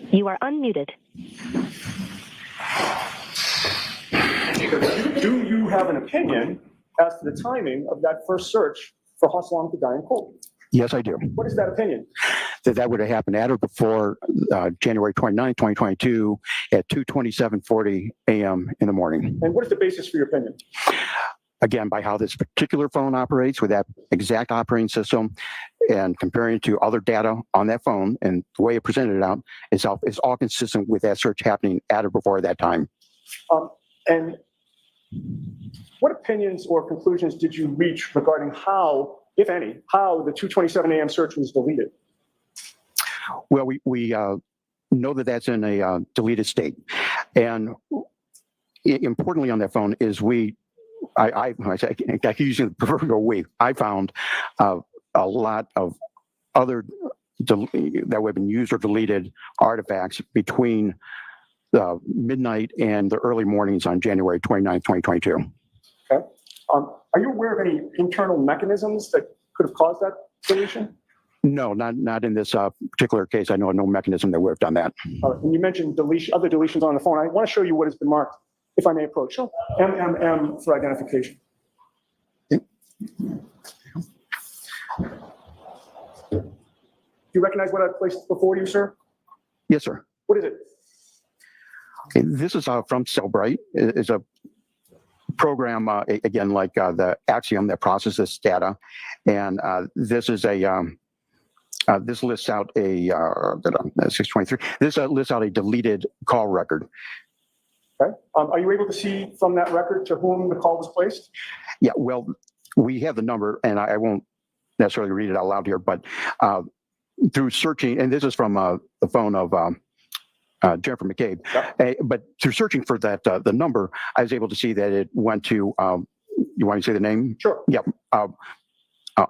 You are unmuted. do you have an opinion as to the timing of that first search for Hoslam to die in cold? Yes, I do. What is that opinion? That would have happened at or before January 29, 2022 at 2:27:40 a.m. in the morning. And what is the basis for your opinion? Again, by how this particular phone operates with that exact operating system and comparing it to other data on that phone and the way it presented it out, it's all consistent with that search happening at or before that time. And what opinions or conclusions did you reach regarding how, if any, how the 2:27 a.m. search was deleted? Well, we know that that's in a deleted state. And importantly on that phone is I keep using the proverbial we. I found a lot of other that would have been used or deleted artifacts between the midnight and the early mornings on January 29, 2022. Okay. Are you aware of any internal mechanisms that could have caused that deletion? No, not in this particular case. I know no mechanism that would have done that. And you mentioned other deletions on the phone. I want to show you what has been marked, if I may approach. Sure. MMM for identification. Do you recognize what I've placed before you, sir? Yes, sir. What is it? Okay, this is from Cellbrite. It's a program, again, like the Axiom that processes data. And this is this lists out a 623. This lists out a deleted call record. Okay. Are you able to see from that record to whom the call was placed? Yeah, well, we have the number, and I won't necessarily read it out loud here, but through searching, and this is from the phone of Jennifer McCabe, but through searching for that the number, I was able to see that it went to, you want to say the name? Sure. Yep.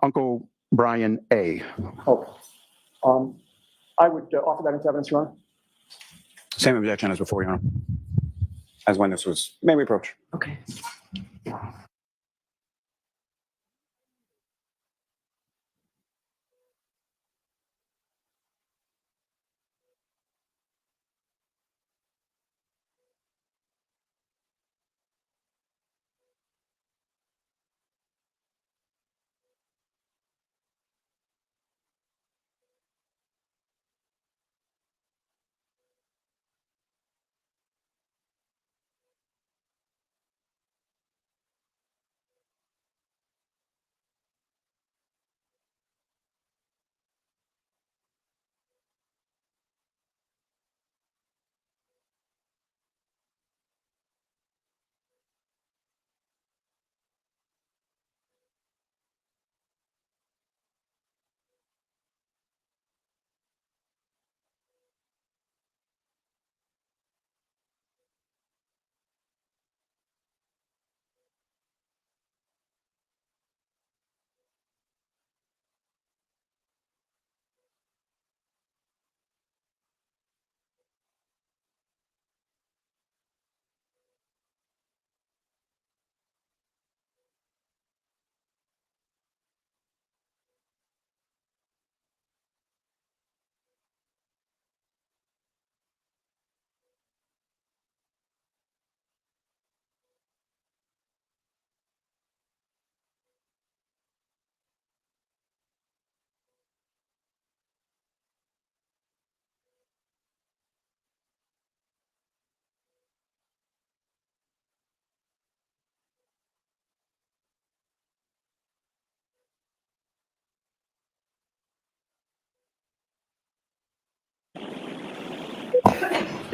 Uncle Brian A. Okay. I would offer that into evidence, Your Honor. Same objection as before, Your Honor. As when this was, may we approach? Okay.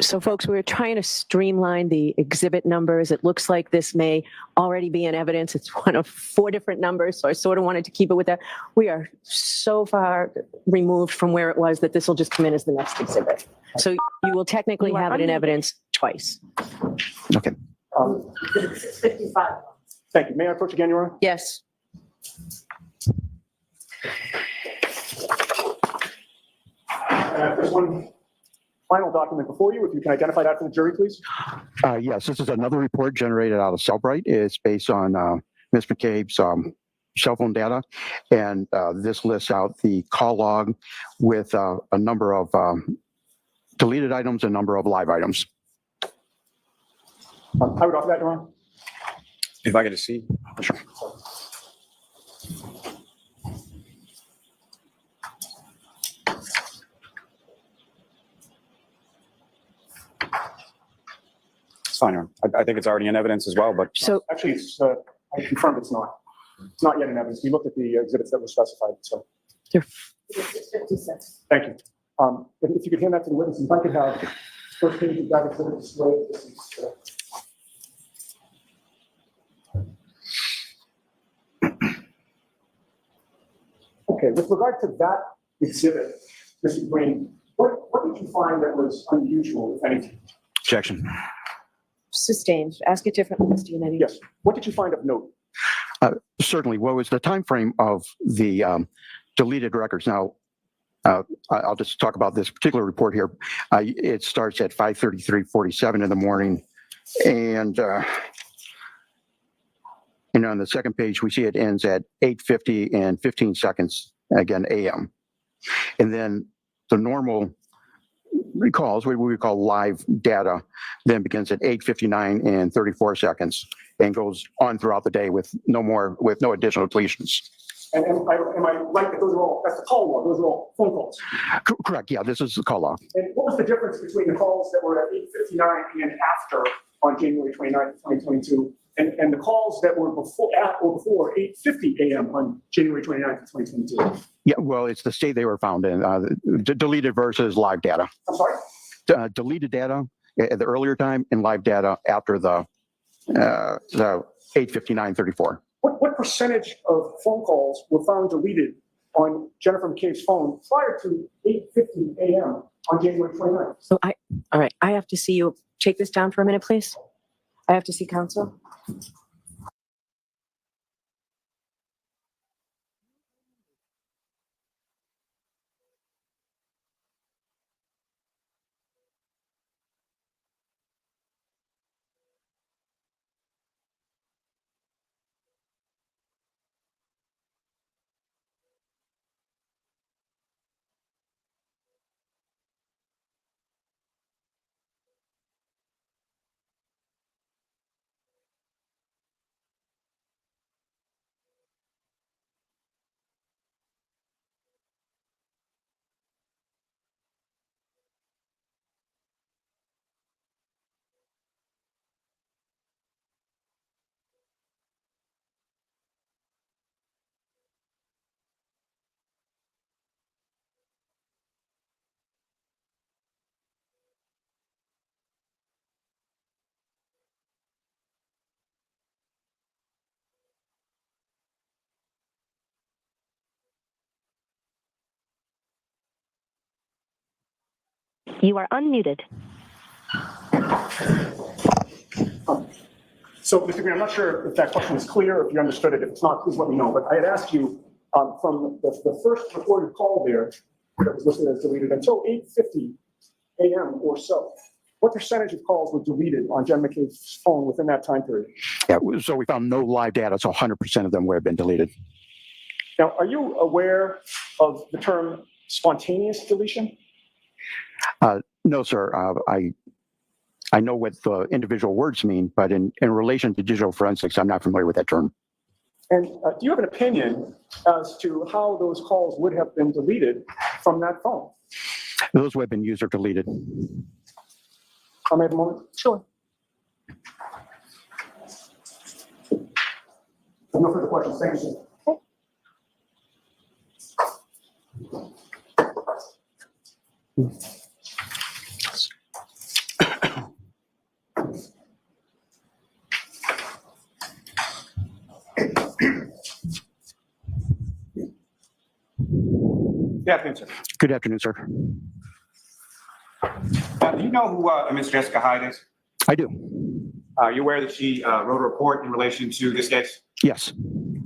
So folks, we're trying to streamline the exhibit numbers. It looks like this may already be in evidence. It's one of 4 different numbers, so I sort of wanted to keep it with that. We are so far removed from where it was that this will just come in as the next exhibit. So you will technically have it in evidence twice. Okay. 655. Thank you. May I approach again, Your Honor? Yes. There's one final document before you. If you can identify that for the jury, please. Yes, this is another report generated out of Cellbrite. It's based on Ms. McCabe's cell phone data, and this lists out the call log with a number of deleted items, a number of live items. I would offer that, Your Honor. If I get to see. Sure. It's fine. I think it's already in evidence as well, but. So Actually, I confirmed it's not. It's not yet in evidence. We looked at the exhibits that were specified, so. It's 56. Thank you. If you could hand that to the witness, if I could have first page of that exhibit displayed. This is, Okay, with regard to that exhibit, Mr. Green, what did you find that was unusual, if anything? Objection. sustained. Ask it differently, Mr. Yannetti. Yes. What did you find of note? Certainly. What was the time frame of the deleted records? Now, I'll just talk about this particular report here. It starts at 5:33:47 in the morning, and on the second page, we see it ends at 8:50 and 15 seconds, again, a.m. And then the normal recalls, what we call live data, then begins at 8:59 and 34 seconds and goes on throughout the day with no additional deletions. And am I right that those are all, that's the call log, those are all phone calls? Correct, yeah, this is the call log. And what was the difference between the calls that were at 8:59 and after on January 29th, 2022, and the calls that were before 8:50 a.m. on January 29th, 2022? Yeah, well, it's the state they were found in, deleted versus live data. I'm sorry? Deleted data at the earlier time and live data after the 8:59:34. What percentage of phone calls were found deleted on Jennifer McCabe's phone prior to 8:50 a.m. on January 29th? So all right, I have to see you. Take this down for a minute, please. I have to see counsel. You are unmuted. So, Mr. Green, I'm not sure if that question was clear, or if you understood it. If it's not, please let me know. But I had asked you from the first recorded call there that was listed as deleted until 8:50 a.m. or so, what percentage of calls were deleted on Jen McCabe's phone within that time period? Yeah, so we found no live data, so 100% of them would have been deleted. Now, are you aware of the term spontaneous deletion? No, sir. I know what the individual words mean, but in relation to digital forensics, I'm not familiar with that term. And do you have an opinion as to how those calls would have been deleted from that phone? Those would have been user deleted. I'll have a moment. Sure. No further questions. Thank you, sir. Good afternoon, sir. Good afternoon, sir. Do you know who Ms. Jessica Hyde is? I do. Are you aware that she wrote a report in relation to this case? Yes.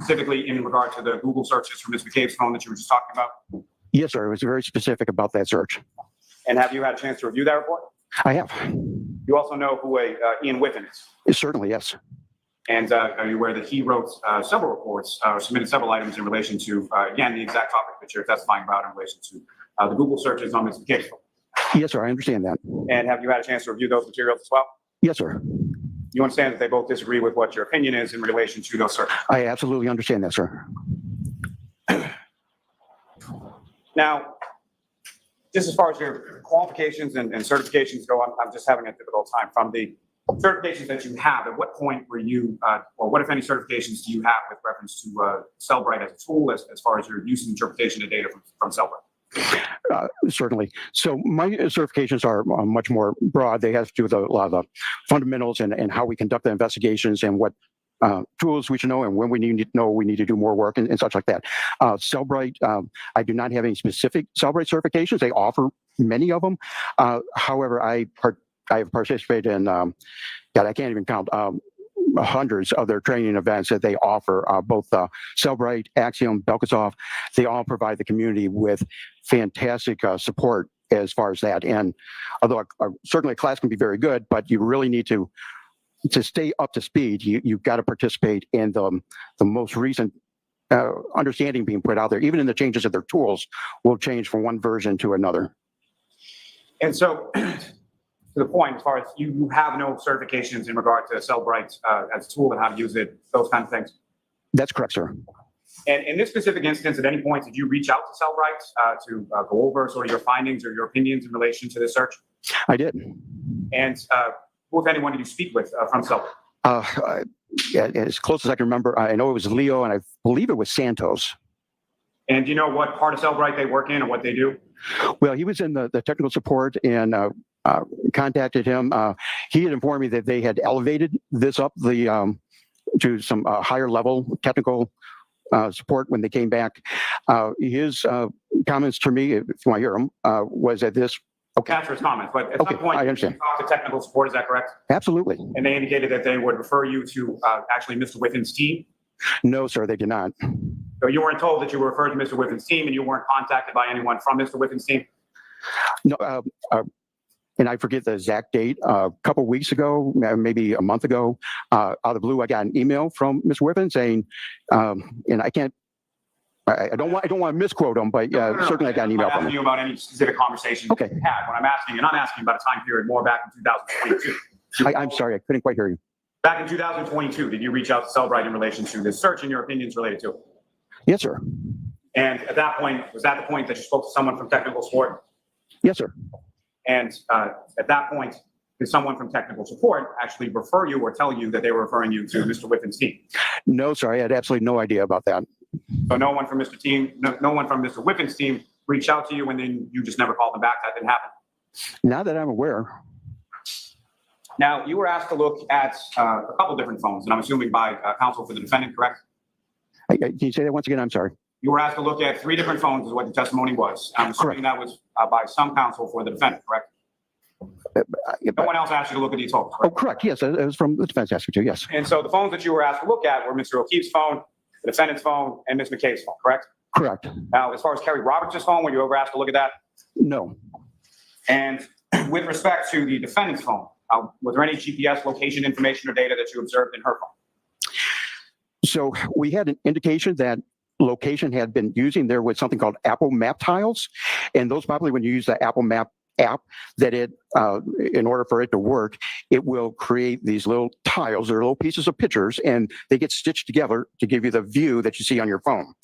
Specifically in regard to the Google searches for Ms. McCabe's phone that you were just talking about? Yes, sir. It was very specific about that search. And have you had a chance to review that report? I have. You also know who Ian Whiffen is? Certainly, yes. And are you aware that he wrote several reports, or submitted several items in relation to, again, the exact topic that you're testifying about in relation to the Google searches on Ms. McCabe's phone? Yes, sir. I understand that. And have you had a chance to review those materials as well? Yes, sir. You understand that they both disagree with what your opinion is in relation to those searches? I absolutely understand that, sir. Now, just as far as your qualifications and certifications go, I'm just having a difficult time. From the certifications that you have, at what point were you, or what, if any, certifications do you have with reference to Cellbrite as a tool, as far as your use and interpretation of data from Cellbrite? Certainly. So my certifications are much more broad. They have to do with a lot of the fundamentals and how we conduct the investigations and what tools we should know and when we need to know we need to do more work and such like that. Cellbrite, I do not have any specific Cellbrite certifications. They offer many of them. However, I have participated in, God, I can't even count, hundreds of their training events that they offer, both Cellbrite, Axiom, Belkacov. They all provide the community with fantastic support as far as that. And although certainly a class can be very good, but you really need to stay up to speed. You've got to participate in the most recent understanding being put out there. Even in the changes of their tools will change from one version to another. And so, to the point, as far as you have no certifications in regard to Cellbrite as a tool and how to use it, those kind of things? That's correct, sir. And in this specific instance, at any point, did you reach out to Cellbrite to go over sort of your findings or your opinions in relation to this search? I did. And who, if anyone, did you speak with from Cellbrite? As close as I can remember, I know it was Leo, and I believe it was Santos. And do you know what part of Cellbrite they work in or what they do? Well, he was in the technical support, and contacted him. He had informed me that they had elevated this up to some higher level technical support when they came back. His comments to me, if you want to hear them, was that this. Okay. Capture his comments, but at some point, I you understand. talked to technical support, is that correct? Absolutely. And they indicated that they would refer you to actually Mr. Whitten's team? No, sir, they did not. So you weren't told that you were referred to Mr. Whitten's team, and you weren't contacted by anyone from Mr. Whitten's team? No, and I forget the exact date. A couple weeks ago, maybe a month ago, out of the blue, I got an email from Ms. Whitten saying, and I can't. I don't want to misquote him, but certainly I got an email from him. I'm not asking you about any specific conversations Okay. you had. What I'm asking, and I'm asking about a time period more back in 2022. I'm sorry, I couldn't quite hear you. Back in 2022, did you reach out to Cellbrite in relation to this search and your opinions related to it? Yes, sir. And at that point, was that the point that you spoke to someone from technical support? Yes, sir. And at that point, did someone from technical support actually refer you or tell you that they were referring you to Mr. Whitten's team? No, sir, I had absolutely no idea about that. So no one from no one from Mr. Whitten's team reached out to you, and then you just never called them back. That didn't happen. Not that I'm aware. Now, you were asked to look at a couple different phones, and I'm assuming by counsel for the defendant, correct? Can you say that once again? I'm sorry. You were asked to look at 3 different phones, is what the testimony was. I'm assuming that was by some counsel for the defendant, correct? No one else asked you to look at these phones, correct? Oh, correct. Yes, it was from the defense asked me to. Yes. And so the phones that you were asked to look at were Mr. O'Keefe's phone, the defendant's phone, and Ms. McKay's phone, correct? Correct. Now, as far as Kerry Roberts' phone, were you ever asked to look at that? No. And with respect to the defendant's phone, was there any GPS location information or data that you observed in her phone? So we had an indication that location had been using there was something called Apple Map tiles, and those probably when you use the Apple Map app, that it in order for it to work, it will create these little tiles. They're little pieces of pictures, and they get stitched together to give you the view that you see on your phone.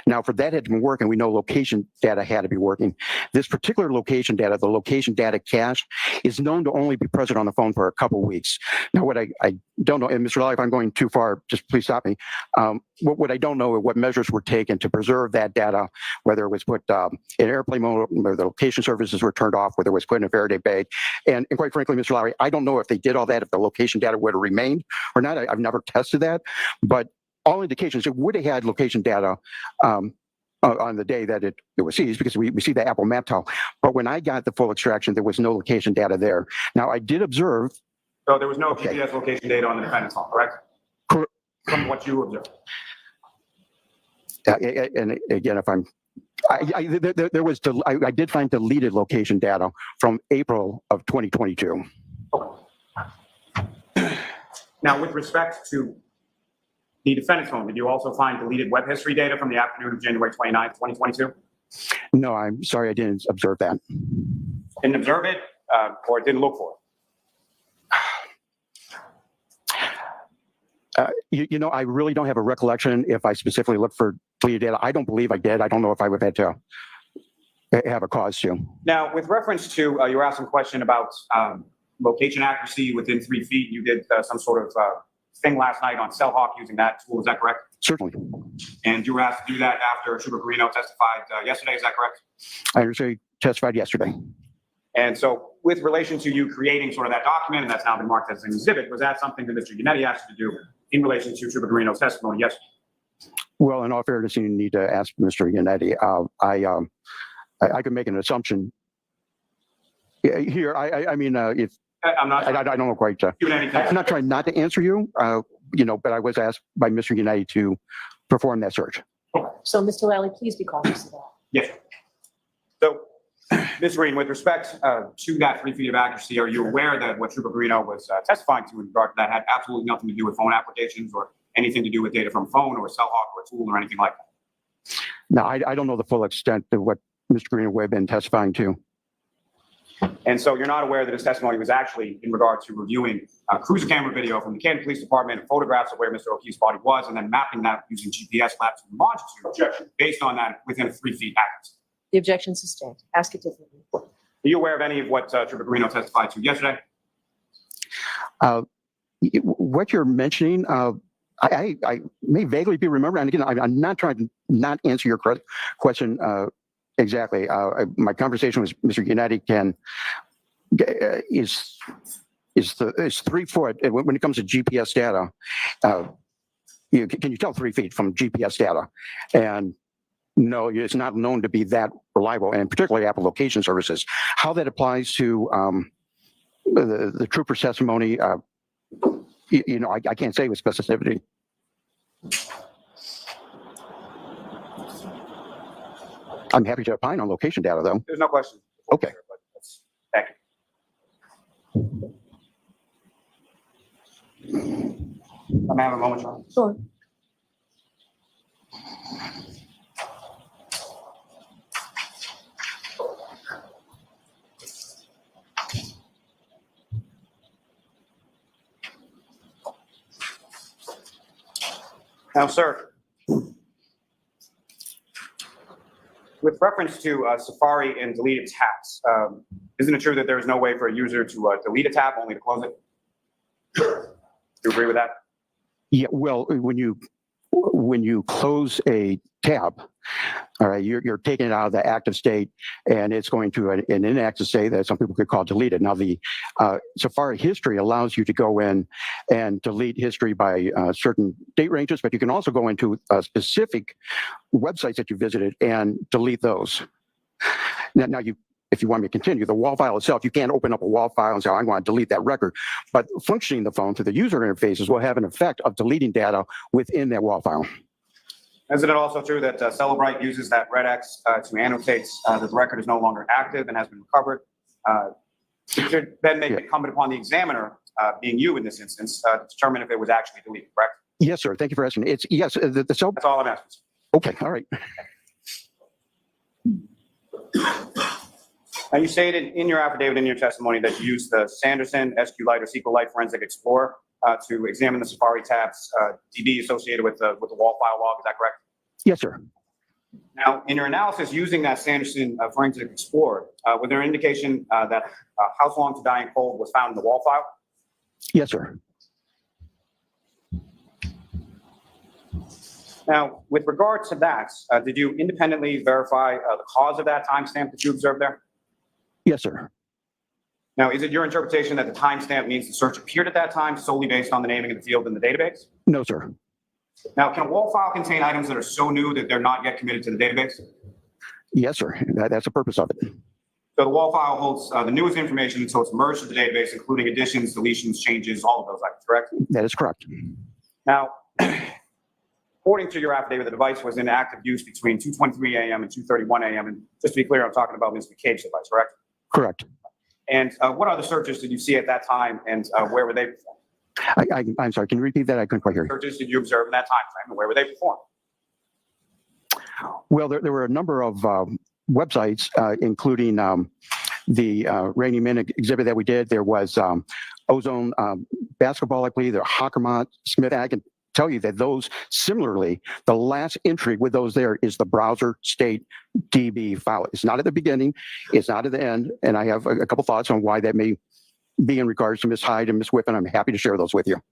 Now, for that had been working, we know location data had to be working. This particular location data, the location data cache, is known to only be present on the phone for a couple weeks. Now, what I don't know, and Mr. Lally, if I'm going too far, just please stop me. What I don't know are what measures were taken to preserve that data, whether it was put in airplane mode, whether the location services were turned off, whether it was put in a Faraday bag. And quite frankly, Mr. Lowry, I don't know if they did all that, if the location data would have remained or not. I've never tested that, but all indications it would have had location data on the day that it was seized, because we see the Apple Map tile. But when I got the full extraction, there was no location data there. Now, I did observe. So there was no GPS location data on the defendant's phone, correct? Correct. From what you observed. And again, if I'm, I did find deleted location data from April of 2022. Now, with respect to the defendant's phone, did you also find deleted web history data from the afternoon of January 29th, 2022? No, I'm sorry, I didn't observe that. Didn't observe it, or didn't look for You know, I really don't have a recollection if I specifically looked for deleted data. I don't believe I did. I don't know if I would have had to have a cause to. Now, with reference to, you were asking a question about location accuracy within 3 feet. You did some sort of thing last night on Cell Hawk using that tool. Is that correct? Certainly. And you were asked to do that after Trooper Guarino testified yesterday. Is that correct? I actually testified yesterday. And so with relation to you creating sort of that document, and that's now been marked as an exhibit, was that something that Mr. Yannetti asked you to do in relation to Trooper Guarino's testimony? Yes. Well, in all fairness, you need to ask Mr. Yannetti. I could make an assumption here. I mean, if I'm not. I don't know quite. Doing anything. I'm not trying not to answer you. You know, but I was asked by Mr. Yannetti to perform that search. So, Mr. Lally, please be cautious of that. Yes. So, Ms. Green, with respect to that 3 feet of accuracy, are you aware that what Trooper Guarino was testifying to in regard to that had absolutely nothing to do with phone applications or anything to do with data from phone or Cell Hawk or a tool or anything like that? No, I don't know the full extent of what Mr. Guarino would have been testifying to. And so you're not aware that his testimony was actually in regard to reviewing cruiser camera video from the Canton Police Department and photographs of where Mr. O'Keefe's body was, and then mapping that using GPS latitude and longitude based on that within a 3 feet accuracy. The objection sustained. Ask it differently. Are you aware of any of what Trooper Guarino testified to yesterday? What you're mentioning, I may vaguely be remembering. And again, I'm not trying to not answer your question exactly. My conversation with Mr. Yannetti is 3 foot when it comes to GPS data. Can you tell 3 feet from GPS data? And no, it's not known to be that reliable, and particularly Apple location services. How that applies to the trooper's testimony, you know, I can't say with specificity. I'm happy to opine on location data, though. There's no question. Okay. Thank you. I'm having a moment, Sean. Sure. Now, sir, with reference to Safari and deleted tabs, isn't it true that there is no way for a user to delete a tab, only to close it? Do you agree with that? Yeah, well, when you close a tab, all right, you're taking it out of the active state, and it's going to an inactive state that some people could call deleted. Now, the Safari history allows you to go in and delete history by certain date ranges, but you can also go into specific websites that you visited and delete those. Now, if you want me to continue, the WAL file itself, you can't open up a WAL file and say, I want to delete that record. But functioning the phone through the user interfaces will have an effect of deleting data within that WAL file. Isn't it also true that Celebrite uses that red X to annotate that the record is no longer active and has been recovered? It should then make it incumbent upon the examiner, being you in this instance, to determine if it was actually deleted, correct? Yes, sir. Thank you for asking. It's yes. That's all I'm asking. Okay. All right. Now, you stated in your affidavit, in your testimony, that you used the Sanderson SQLite or SQLite Forensic Explorer to examine the Safari tabs DB associated with the WAL file log. Is that correct? Yes, sir. Now, in your analysis using that Sanderson Forensic Explorer, was there an indication that House Long to Die in Cold was found in the WAL file? Yes, sir. Now, with regard to that, did you independently verify the cause of that timestamp that you observed there? Yes, sir. Now, is it your interpretation that the timestamp means the search appeared at that time solely based on the naming of the field in the database? No, sir. Now, can a WAL file contain items that are so new that they're not yet committed to the database? Yes, sir. That's the purpose of it. So the WAL file holds the newest information, so it's merged to the database, including additions, deletions, changes, all of those items, correct? That is correct. Now, according to your affidavit, the device was in active use between 2:23 a.m. and 2:31 a.m. And just to be clear, I'm talking about Ms. McCabe's device, correct? Correct. And what other searches did you see at that time, and where were they performed? I'm sorry. Can you repeat that? I couldn't quite hear you. Searches did you observe in that time frame, and where were they performed? Well, there were a number of websites, including the Rainy Men exhibit that we did. There was Ozone basketball, I believe. There Hockermont, Smith. I can tell you that those, similarly, the last entry with those there is the browser state DB file. It's not at the beginning. It's not at the end. And I have a couple thoughts on why that may be in regards to Ms. Hyde and Ms. Whiffen. I'm happy to share those with you.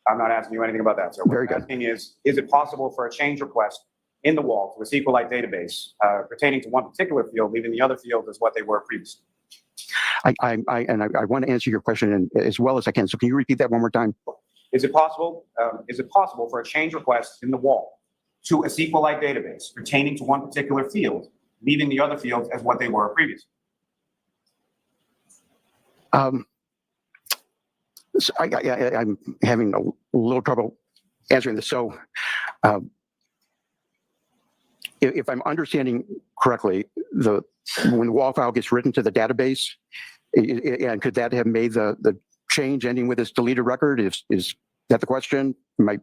I'm not asking you anything about that, sir. Very What I'm good. asking is it possible for a change request in the wall to a SQLite database pertaining to one particular field, leaving the other fields as what they were previously? I want to answer your question as well as I can. So can you repeat that one more time? Is it possible for a change request in the wall to a SQLite database pertaining to one particular field, leaving the other fields as what they were previously? So I'm having a little trouble answering this. So if I'm understanding correctly, when the wall file gets written to the database, and could that have made the change ending with this deleted record? Is that the question? I'm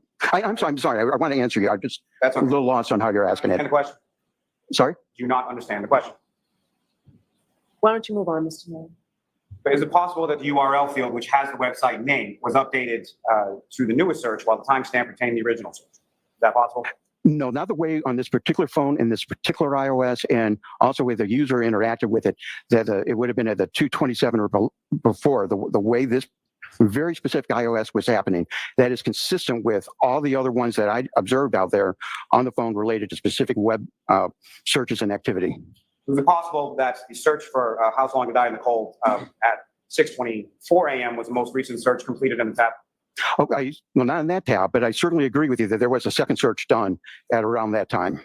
sorry. I want to answer you. I'm just a little lost on how you're asking it. And the question? Sorry? Do you not understand the question? Why don't you move on, Mr. Mayor? But is it possible that the URL field, which has the website name, was updated to the newest search while the timestamp retained the original search? Is that possible? No, not the way on this particular phone in this particular iOS, and also with the user interacted with it, that it would have been at the 227 or before. The way this very specific iOS was happening, that is consistent with all the other ones that I observed out there on the phone related to specific web searches and activity. Is it possible that the search for How Long to Die in the Cold at 6:24 a.m. was the most recent search completed in the tab? Okay, well, not in that tab, but I certainly agree with you that there was a second search done at around that time.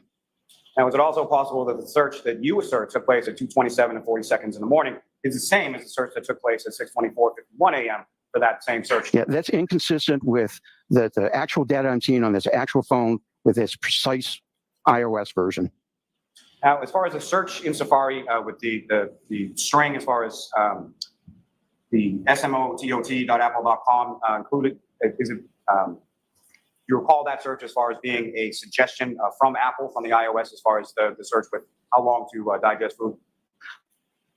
Now, is it also possible that the search that you assert took place at 2:27 and 40 seconds in the morning is the same as the search that took place at 6:24:51 a.m. for that same search? Yeah, that's inconsistent with the actual data I'm seeing on this actual phone with this precise iOS version. Now, as far as the search in Safari with the string, as far as the smot.apple.com included, is it, you recall that search as far as being a suggestion from Apple, from the iOS, as far as the search with how long to digest food?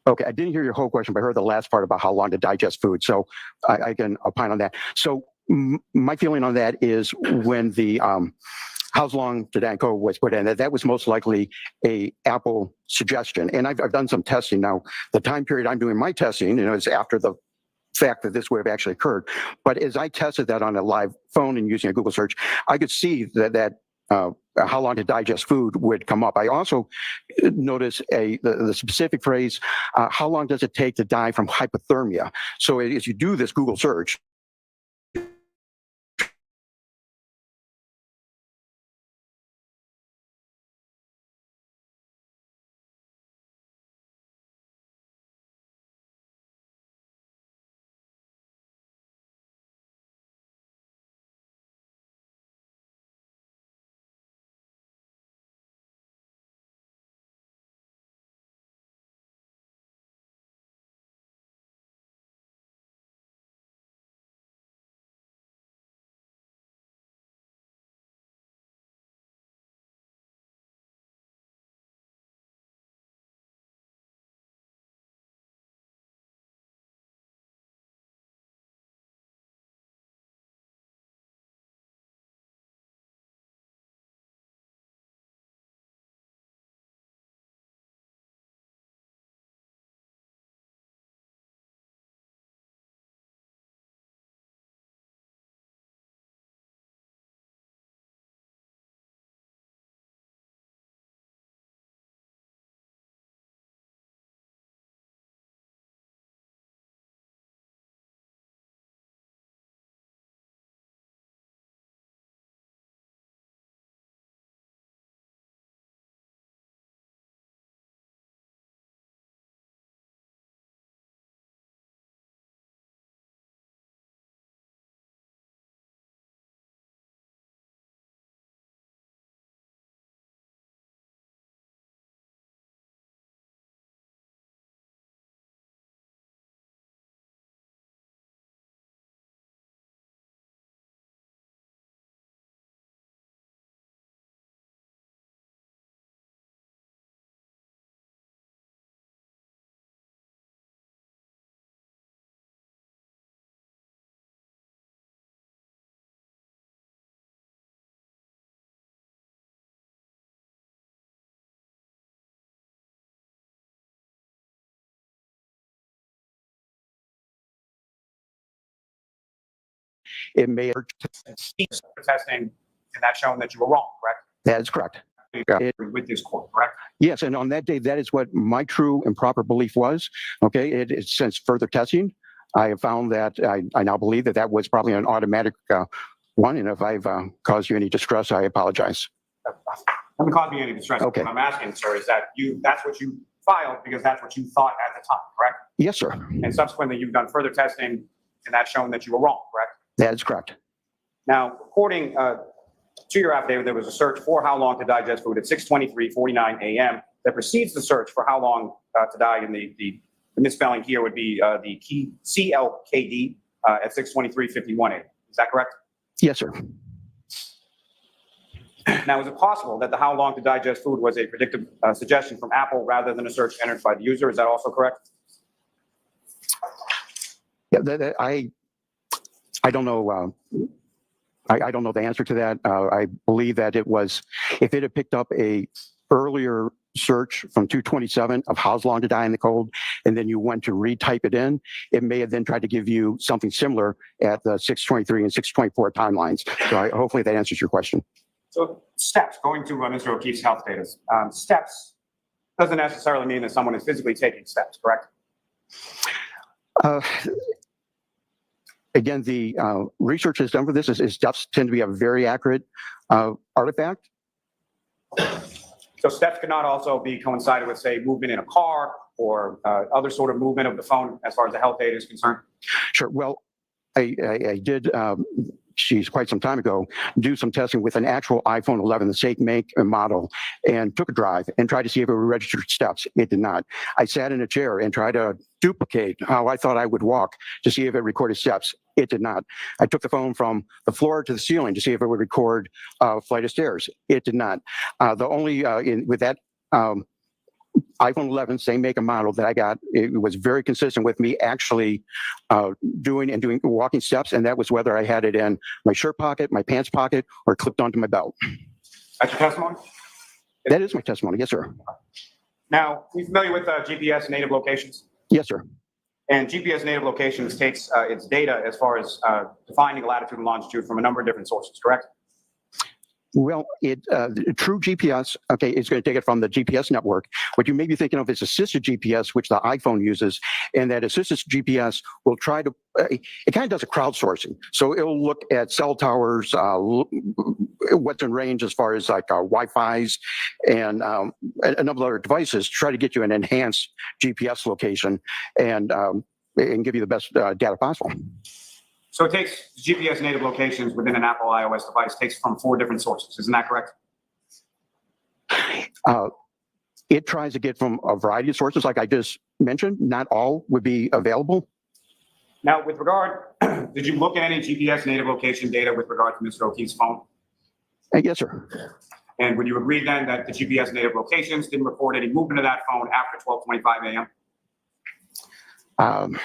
Okay, I didn't hear your whole question, but I heard the last part about how long to digest food. So I can opine on that. So my feeling on that is when the How Long to Die code was put in, that was most likely a Apple suggestion. And I've done some testing. Now, the time period I'm doing my testing, is after the fact that this would have actually occurred. But as I tested that on a live phone and using a Google search, I could see that how long to digest food would come up. I also noticed the specific phrase, how long does it take to die from hypothermia? So as you do this Google search, it may have testing, and that's shown that you were wrong, correct? that is correct. With this court, correct? Yes, and on that day, that is what my true and proper belief was. Okay, since further testing, I have found that I now believe that that was probably an automatic one, and if I've caused you any distress, I apologize. Haven't caused me any distress. Okay. What I'm asking, sir, is that that's what you filed because that's what you thought at the time, correct? Yes, sir. And subsequently, you've done further testing, and that's shown that you were wrong, correct? That is correct. Now, according to your affidavit, there was a search for how long to digest food at 6:23:49 a.m. that precedes the search for how long to die, and the misspelling here would be the key CLKD at 6:23:51 a.m. Is that correct? Yes, sir. Now, is it possible that the how long to digest food was a predictive suggestion from Apple rather than a search entered by the user? Is that also correct? Yeah, I don't know. I don't know the answer to that. I believe that it was, if it had picked up a earlier search from 227 of how long to die in the cold, and then you went to retype it in, it may have then tried to give you something similar at the 6:23 and 6:24 timelines. So hopefully that answers your question. So steps, going to Mr. O'Keefe's health data, steps doesn't necessarily mean that someone is physically taking steps, correct? Again, the research that's done for this is steps tend to be a very accurate artifact. So steps could not also be coincided with, say, movement in a car or other sort of movement of the phone as far as the health data is concerned? Sure. Well, I did, geez, quite some time ago, do some testing with an actual iPhone 11, the same make and model, and took a drive and tried to see if it would register steps. It did not. I sat in a chair and tried to duplicate how I thought I would walk to see if it recorded steps. It did not. I took the phone from the floor to the ceiling to see if it would record flight of stairs. It did not. The only, with that iPhone 11, same make and model that I got, it was very consistent with me actually doing walking steps, and that was whether I had it in my shirt pocket, my pants pocket, or clipped onto my belt. That's your testimony? That is my testimony, yes, sir. Now, are you familiar with GPS native locations? Yes, sir. And GPS native locations takes its data as far as defining latitude and longitude from a number of different sources, correct? Well, true GPS, okay, is going to take it from the GPS network. What you may be thinking of is assisted GPS, which the iPhone uses, and that assisted GPS will try to, it kind of does a crowdsourcing. So it'll look at cell towers, what's in range as far as like Wi-Fi's and a number of other devices, try to get you an enhanced GPS location and give you the best data possible. So it takes GPS native locations within an Apple iOS device, takes from 4 different sources. Isn't that correct? It tries to get from a variety of sources, like I just mentioned. Not all would be available. Now, with regard, did you look at any GPS native location data with regard to Mr. O'Keefe's phone? Yes, sir. And would you agree then that the GPS native locations didn't report any movement of that phone after 12:25 a.m.?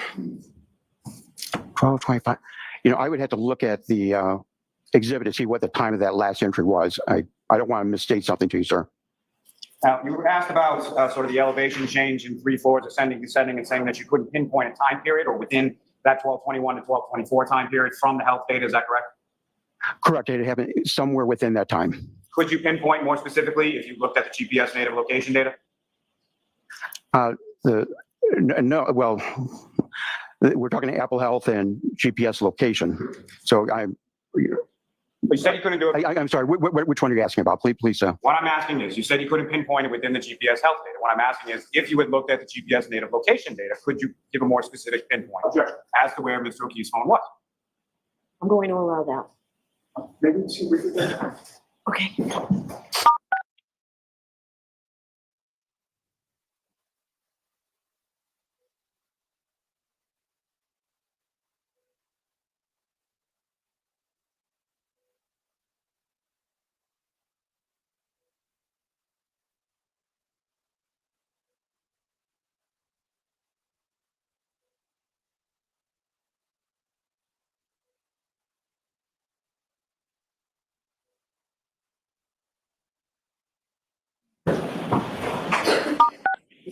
12:25. You know, I would have to look at the exhibit to see what the time of that last entry was. I don't want to misstate something to you, sir. Now, you were asked about sort of the elevation change in 3 floors, ascending, descending, and saying that you couldn't pinpoint a time period or within that 12:21 to 12:24 time period from the health data. Is that correct? Correct. It happened somewhere within that time. Could you pinpoint more specifically if you looked at the GPS native location data? No, well, we're talking Apple Health and GPS location. So But you said you couldn't do it. I'm sorry. Which one are you asking about? Please. What I'm asking is, you said you couldn't pinpoint it within the GPS health data. What I'm asking is, if you had looked at the GPS native location data, could you give a more specific pinpoint as to where Mr. O'Keefe's phone was? I'm going to allow that. Maybe see if we can. Okay.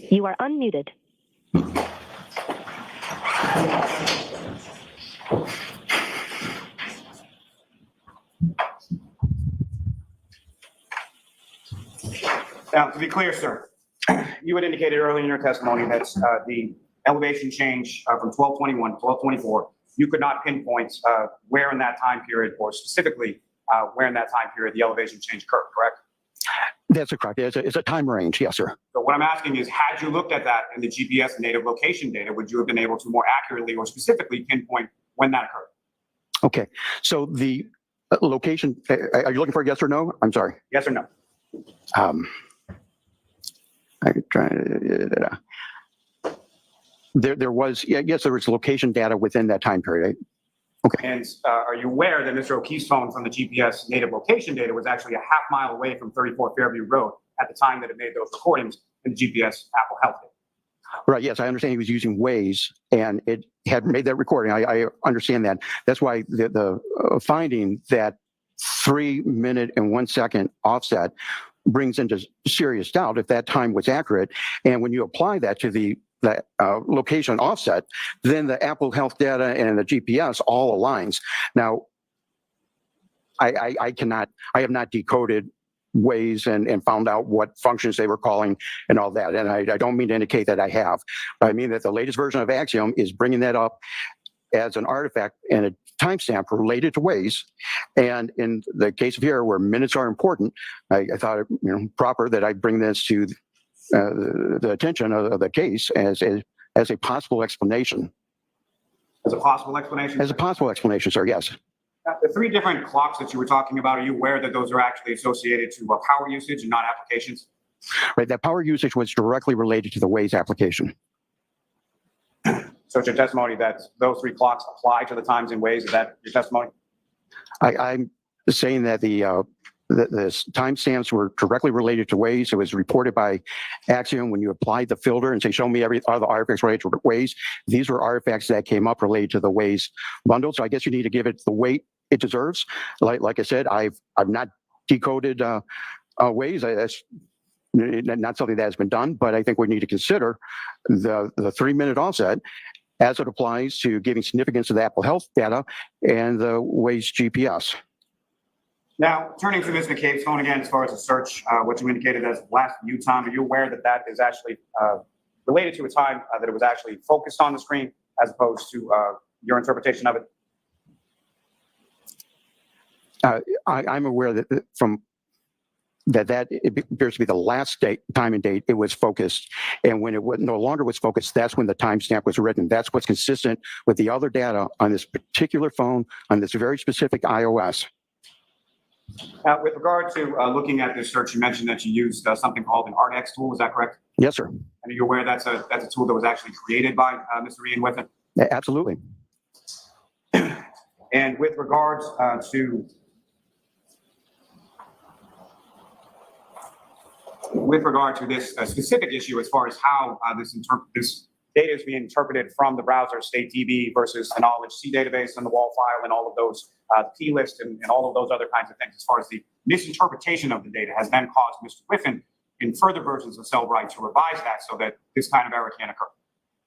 You are unmuted. Now, to be clear, sir, you had indicated earlier in your testimony that the elevation change from 1221 to 1224, you could not pinpoint where in that time period, or specifically where in that time period the elevation change occurred, correct? That's correct. It's a time range. Yes, sir. So what I'm asking is, had you looked at that in the GPS and native location data, would you have been able to more accurately or specifically pinpoint when that occurred? Okay. So the location, are you looking for a yes or no? I'm sorry. Yes or no? I could try. There was, yes, there was location data within that time period. Okay. And are you aware that Mr. O'Keefe's phone from the GPS native location data was actually a half-mile away from 34 Fairview Road at the time that it made those recordings in the GPS Apple Health data? Right. Yes, I understand he was using Waze, and it had made that recording. I understand that. That's why the finding that 3 minute and 1 second offset brings into serious doubt if that time was accurate. And when you apply that to that location offset, then the Apple Health data and the GPS all aligns. Now, I have not decoded Waze and found out what functions they were calling and all that. And I don't mean to indicate that I have. I mean that the latest version of Axiom is bringing that up as an artifact and a timestamp related to Waze. And in the case of here, where minutes are important, I thought it proper that I bring this to the attention of the case as a possible explanation. As a possible explanation? As a possible explanation, sir, yes. The three different clocks that you were talking about, are you aware that those are actually associated to power usage and not applications? Right, that power usage was directly related to the Waze application. So it's your testimony that those three clocks apply to the times in Waze? Is that your testimony? I'm saying that the timestamps were directly related to Waze. It was reported by Axiom when you applied the filter and say, show me all the artifacts related to Waze. These were artifacts that came up related to the Waze bundle. So I guess you need to give it the weight it deserves. Like I said, I've not decoded Waze. That's not something that has been done, but I think we need to consider the 3 minute offset as it applies to giving significance to the Apple Health data and the Waze GPS. Now, turning to Ms. McCabe's phone again, as far as the search, what you indicated as last view time, are you aware that that is actually related to a time that it was actually focused on the screen as opposed to your interpretation of it? I'm aware that it appears to be the last time and date it was focused. And when it no longer was focused, that's when the timestamp was written. That's what's consistent with the other data on this particular phone, on this very specific iOS. With regard to looking at this search, you mentioned that you used something called an ArtX tool. Is that correct? Yes, sir. And are you aware that's a tool that was actually created by Mr. Ian Whiffen? Absolutely. And with regards to this specific issue, as far as how this data is being interpreted from the browser state DB versus the knowledge C database and the wall file and all of those P list and all of those other kinds of things, as far as the misinterpretation of the data has then caused Mr. Whiffen in further versions of Cellbrite to revise that so that this kind of error can't occur.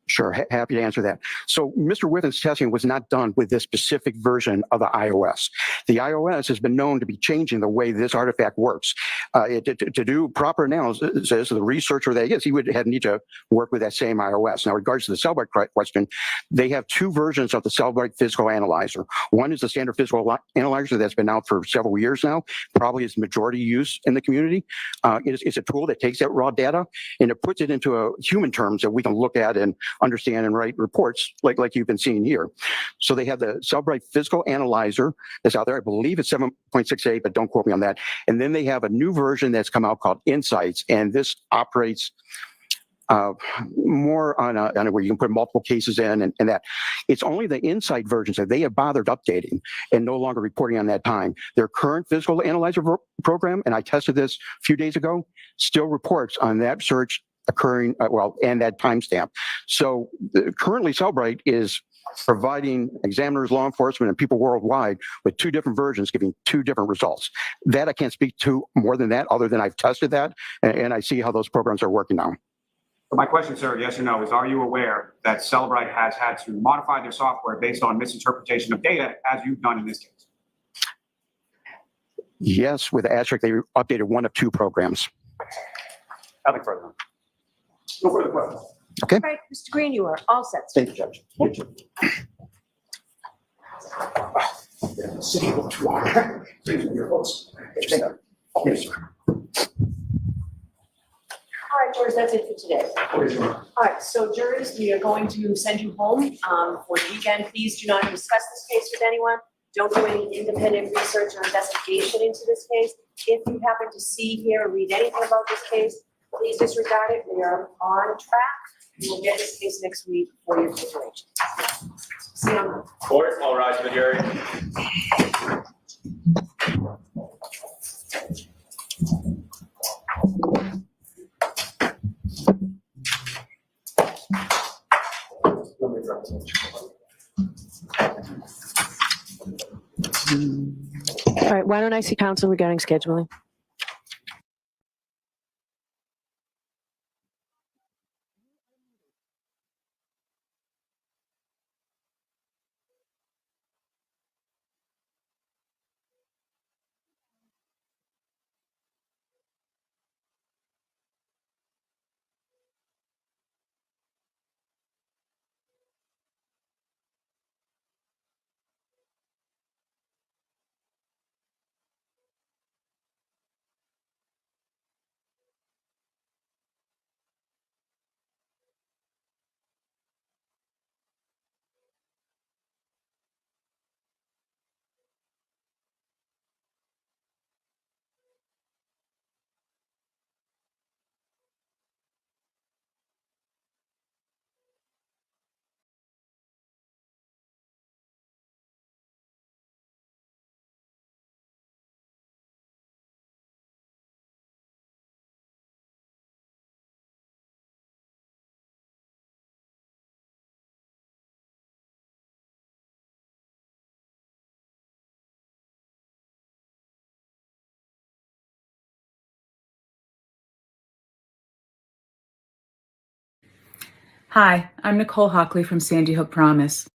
Sure, happy to answer that. So Mr. Whiffen's testing was not done with this specific version of the iOS. The iOS has been known to be changing the way this artifact works. To do proper analysis, the researcher that he is, he would need to work with that same iOS. Now, in regards to the Cellbrite question, they have two versions of the Cellbrite Physical Analyzer. One is the standard physical analyzer that's been out for several years now, probably is majority use in the community. It's a tool that takes that raw data and it puts it into human terms that we can look at and understand and write reports like you've been seeing here. So they have the Cellbrite Physical Analyzer that's out there. I believe it's 7.68, but don't quote me on that. And then they have a new version that's come out called Insights, and this operates more on where you can put multiple cases in and that. It's only the Insight versions that they have bothered updating and no longer reporting on that time. Their current Physical Analyzer program, and I tested this a few days ago, still reports on that search occurring, and that timestamp. So currently Cellbrite is providing examiners, law enforcement, and people worldwide with two different versions giving two different results. That I can't speak to more than that, other than I've tested that, and I see how those programs are working now. So my question, sir, yes or no, is are you aware that Cellbrite has had to modify their software based on misinterpretation of data, as you've done in this case? Yes, with Asterisk, they updated one of two programs. Nothing further. No further questions. Okay. All right, Mr. Green, you are all set. Thank you, Judge. City will tomorrow. Please, with your votes. Yes, sir. All right, George, that's it for today. All right, so jurors, we are going to send you home for the weekend. Please do not discuss this case with anyone. Don't do any independent research or investigation into this case. If you happen to see, hear, or read anything about this case, please disregard it. We are on track. We will get this case next week for your consideration. See you on. Court, all rise for the jury. All right, why don't I see counsel regarding scheduling? Hi, I'm Nicole Hockley from Sandy Hook Promise.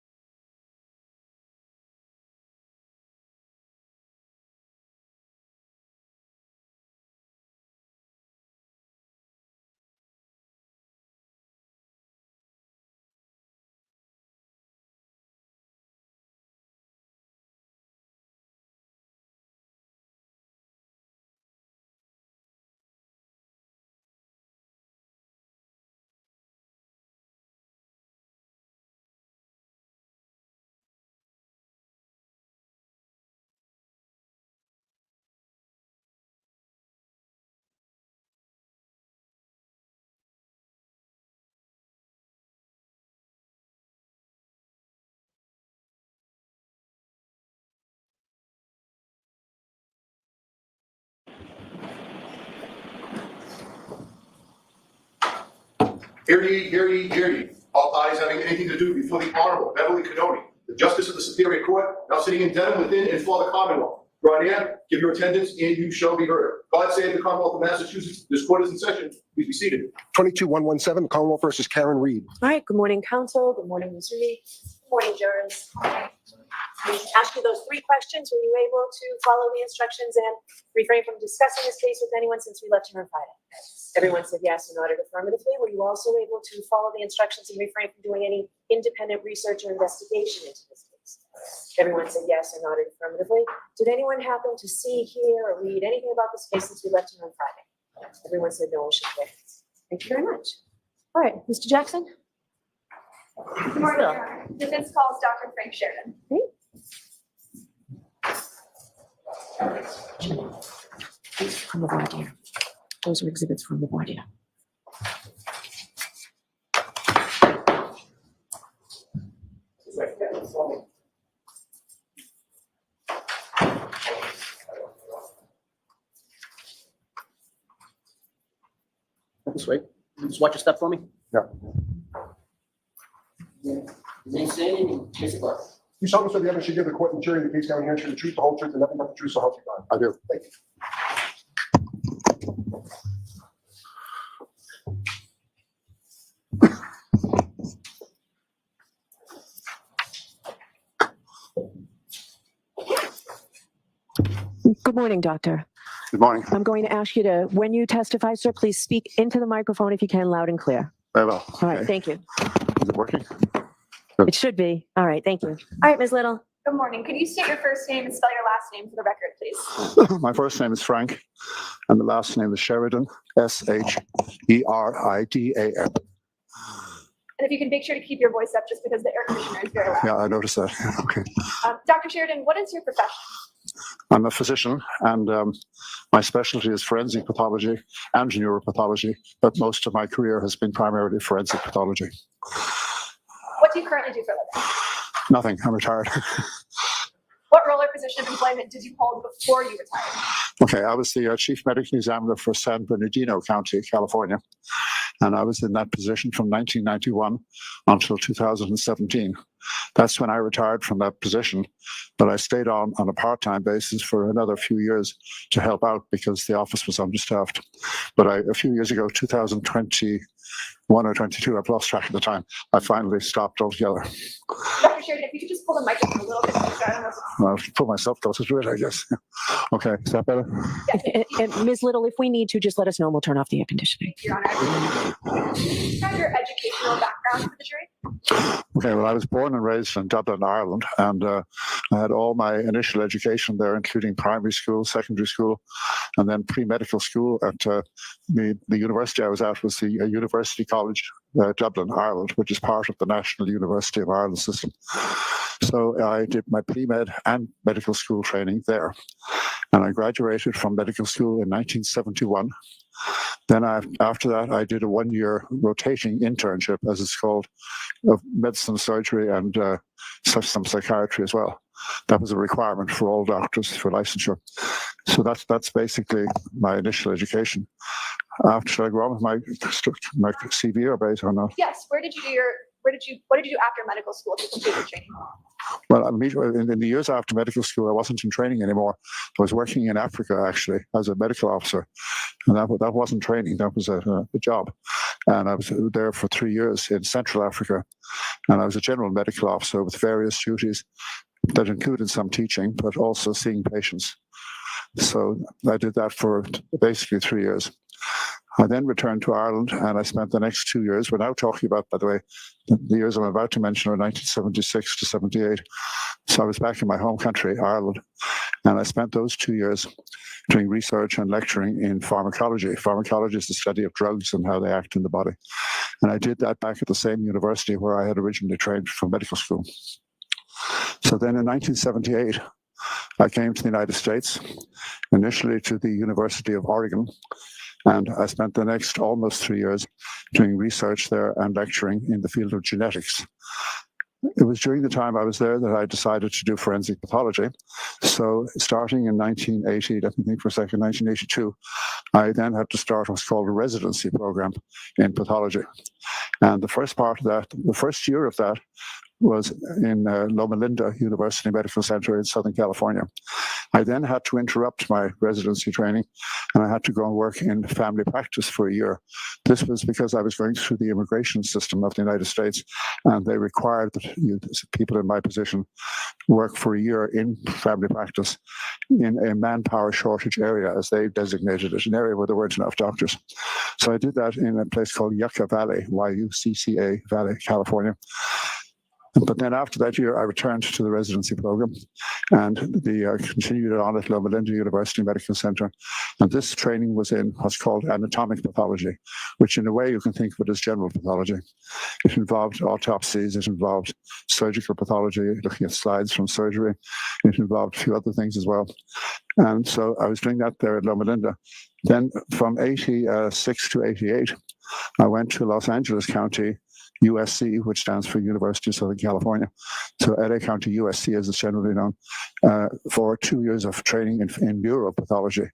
Hear ye, hear ye, hear ye. All parties having anything to do before the Honorable Beverly Cannoni, the Justice of the Superior Court, now sitting in Dedham within and for the Commonwealth. Draw near, give your attendance, and you shall be heard. God save the Commonwealth of Massachusetts. This court is in session. Please be seated. 22-117, Commonwealth versus Karen Reed. All right, good morning, counsel. Good morning, Ms. Reed. Good morning, jurors. We asked you those 3 questions. Were you able to follow the instructions and refrain from discussing this case with anyone since we left you on Friday? Everyone said yes and nodded affirmatively. Were you also able to follow the instructions and refrain from doing any independent research or investigation into this case? Everyone said yes and nodded affirmatively. Did anyone happen to see, hear, or read anything about this case since we left you on Friday? Everyone said no and shook their heads. Thank you very much. All right, Mr. Jackson? Good morning, Your Honor. Defense calls Dr. Frank Sheridan. From the voir dire. Those are exhibits from the voir dire. This way. Just watch your step for me. Yeah. Name, saying, You solemnly swear the evidence you give the court and jury in the case down here the truth, the whole truth, and nothing but the truth, so help you God. I do. Thank you. Good morning, doctor. Good morning. I'm going to ask you to, when you testify, sir, please speak into the microphone if you can, loud and clear. Very well. All right, thank you. Is it working? It should be. All right, thank you. All right, Ms. Little. Good morning. Could you state your first name and spell your last name for the record, please? My first name is Frank, and the last name is Sheridan, Sheridan. And if you can make sure to keep your voice up just because the air conditioner is very loud. Yeah, I noticed that. Okay. Dr. Sheridan, what is your profession? I'm a physician, and my specialty is forensic pathology and neuropathology, but most of my career has been primarily forensic pathology. What do you currently do for a living? Nothing. I'm retired. What role or position of employment did you hold before you retired? Okay, I was the chief medical examiner for San Bernardino County, California, and I was in that position from 1991 until 2017. That's when I retired from that position, but I stayed on a part-time basis for another few years to help out because the office was understaffed. But a few years ago, 2021 or 22, I've lost track of the time, I finally stopped altogether. Dr. Sheridan, if you could just pull the microphone a little bit closer. I don't know if I'll put myself closer to it, I guess. Okay, is that better? And Ms. Little, if we need to, just let us know and we'll turn off the air conditioning. Your Honor, describe your educational background for the jury. Okay, well, I was born and raised in Dublin, Ireland, and I had all my initial education there, including primary school, secondary school, and then pre-medical school at the university I was at was the University College, Dublin, Ireland, which is part of the National University of Ireland system. So I did my pre-med and medical school training there, and I graduated from medical school in 1971. Then after that, I did a one-year rotating internship, as it's called, of medicine, surgery, and some psychiatry as well. That was a requirement for all doctors for licensure. So that's basically my initial education. Should I go on with my CV or base or not? Yes. What did you do after medical school to complete your training? Well, in the years after medical school, I wasn't in training anymore. I was working in Africa, actually, as a medical officer. And that wasn't training, that was a job. And I was there for 3 years in Central Africa. And I was a general medical officer with various duties that included some teaching, but also seeing patients. So I did that for basically 3 years. I then returned to Ireland and I spent the next 2 years, we're now talking about, by the way, the years I'm about to mention are 1976 to 78. So I was back in my home country, Ireland, and I spent those 2 years doing research and lecturing in pharmacology. Pharmacology is the study of drugs and how they act in the body. And I did that back at the same university where I had originally trained for medical school. So then in 1978, I came to the United States, initially to the University of Oregon, and I spent the next almost 3 years doing research there and lecturing in the field of genetics. It was during the time I was there that I decided to do forensic pathology. So starting in 1980, let me think for a second, 1982, I then had to start what's called a residency program in pathology. And the first part of that, the first year of that, was in Loma Linda University Medical Center in Southern California. I then had to interrupt my residency training and I had to go and work in family practice for a year. This was because I was going through the immigration system of the United States and they required that people in my position work for a year in family practice in a manpower shortage area, as they designated it, an area where there weren't enough doctors. So I did that in a place called Yucca Valley, Yucca Valley, California. But then after that year, I returned to the residency program and continued on at Loma Linda University Medical Center. And this training was in what's called anatomic pathology, which in a way you can think of it as general pathology. It involved autopsies, it involved surgical pathology, looking at slides from surgery. It involved a few other things as well. And so I was doing that there at Loma Linda. Then from 86 to 88, I went to Los Angeles County, USC, which stands for University of Southern California. So LA County USC, as it's generally known, for 2 years of training in neuropathology.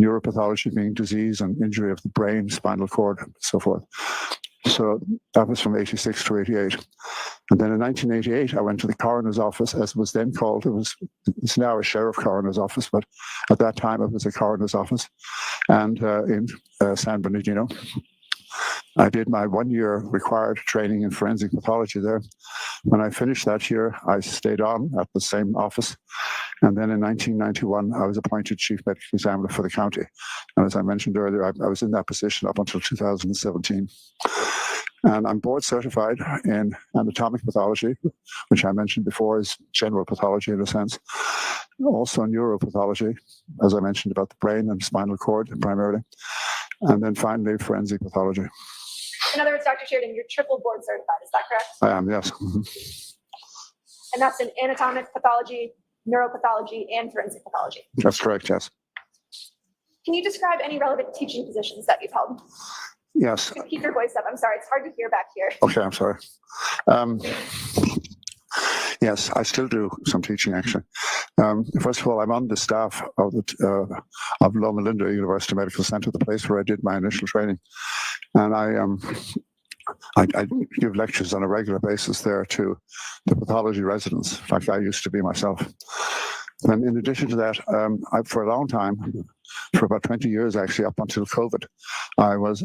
Neuropathology being disease and injury of the brain, spinal cord, and so forth. So that was from 86 to 88. And then in 1988, I went to the coroner's office, as it was then called. It's now a sheriff coroner's office, but at that time it was a coroner's office, and in San Bernardino. I did my 1 year required training in forensic pathology there. When I finished that year, I stayed on at the same office And then in 1991, I was appointed chief medical examiner for the county. And as I mentioned earlier, I was in that position up until 2017. And I'm board certified in anatomic pathology, which I mentioned before is general pathology in a sense. Also neuropathology, as I mentioned about the brain and spinal cord primarily. And then finally, forensic pathology. In other words, Dr. Sheridan, you're triple board certified, is that correct? I am, yes. And that's in anatomic pathology, neuropathology, and forensic pathology. That's correct, yes. Can you describe any relevant teaching positions that you've held? Yes. Keep your voice up. I'm sorry, it's hard to hear back here. Okay, I'm sorry. Yes, I still do some teaching actually. First of all, I'm on the staff of Loma Linda University Medical Center, the place where I did my initial training, and I give lectures on a regular basis there to the pathology residents. In fact, I used to be myself. And in addition to that, for a long time, for about 20 years actually, up until COVID, I was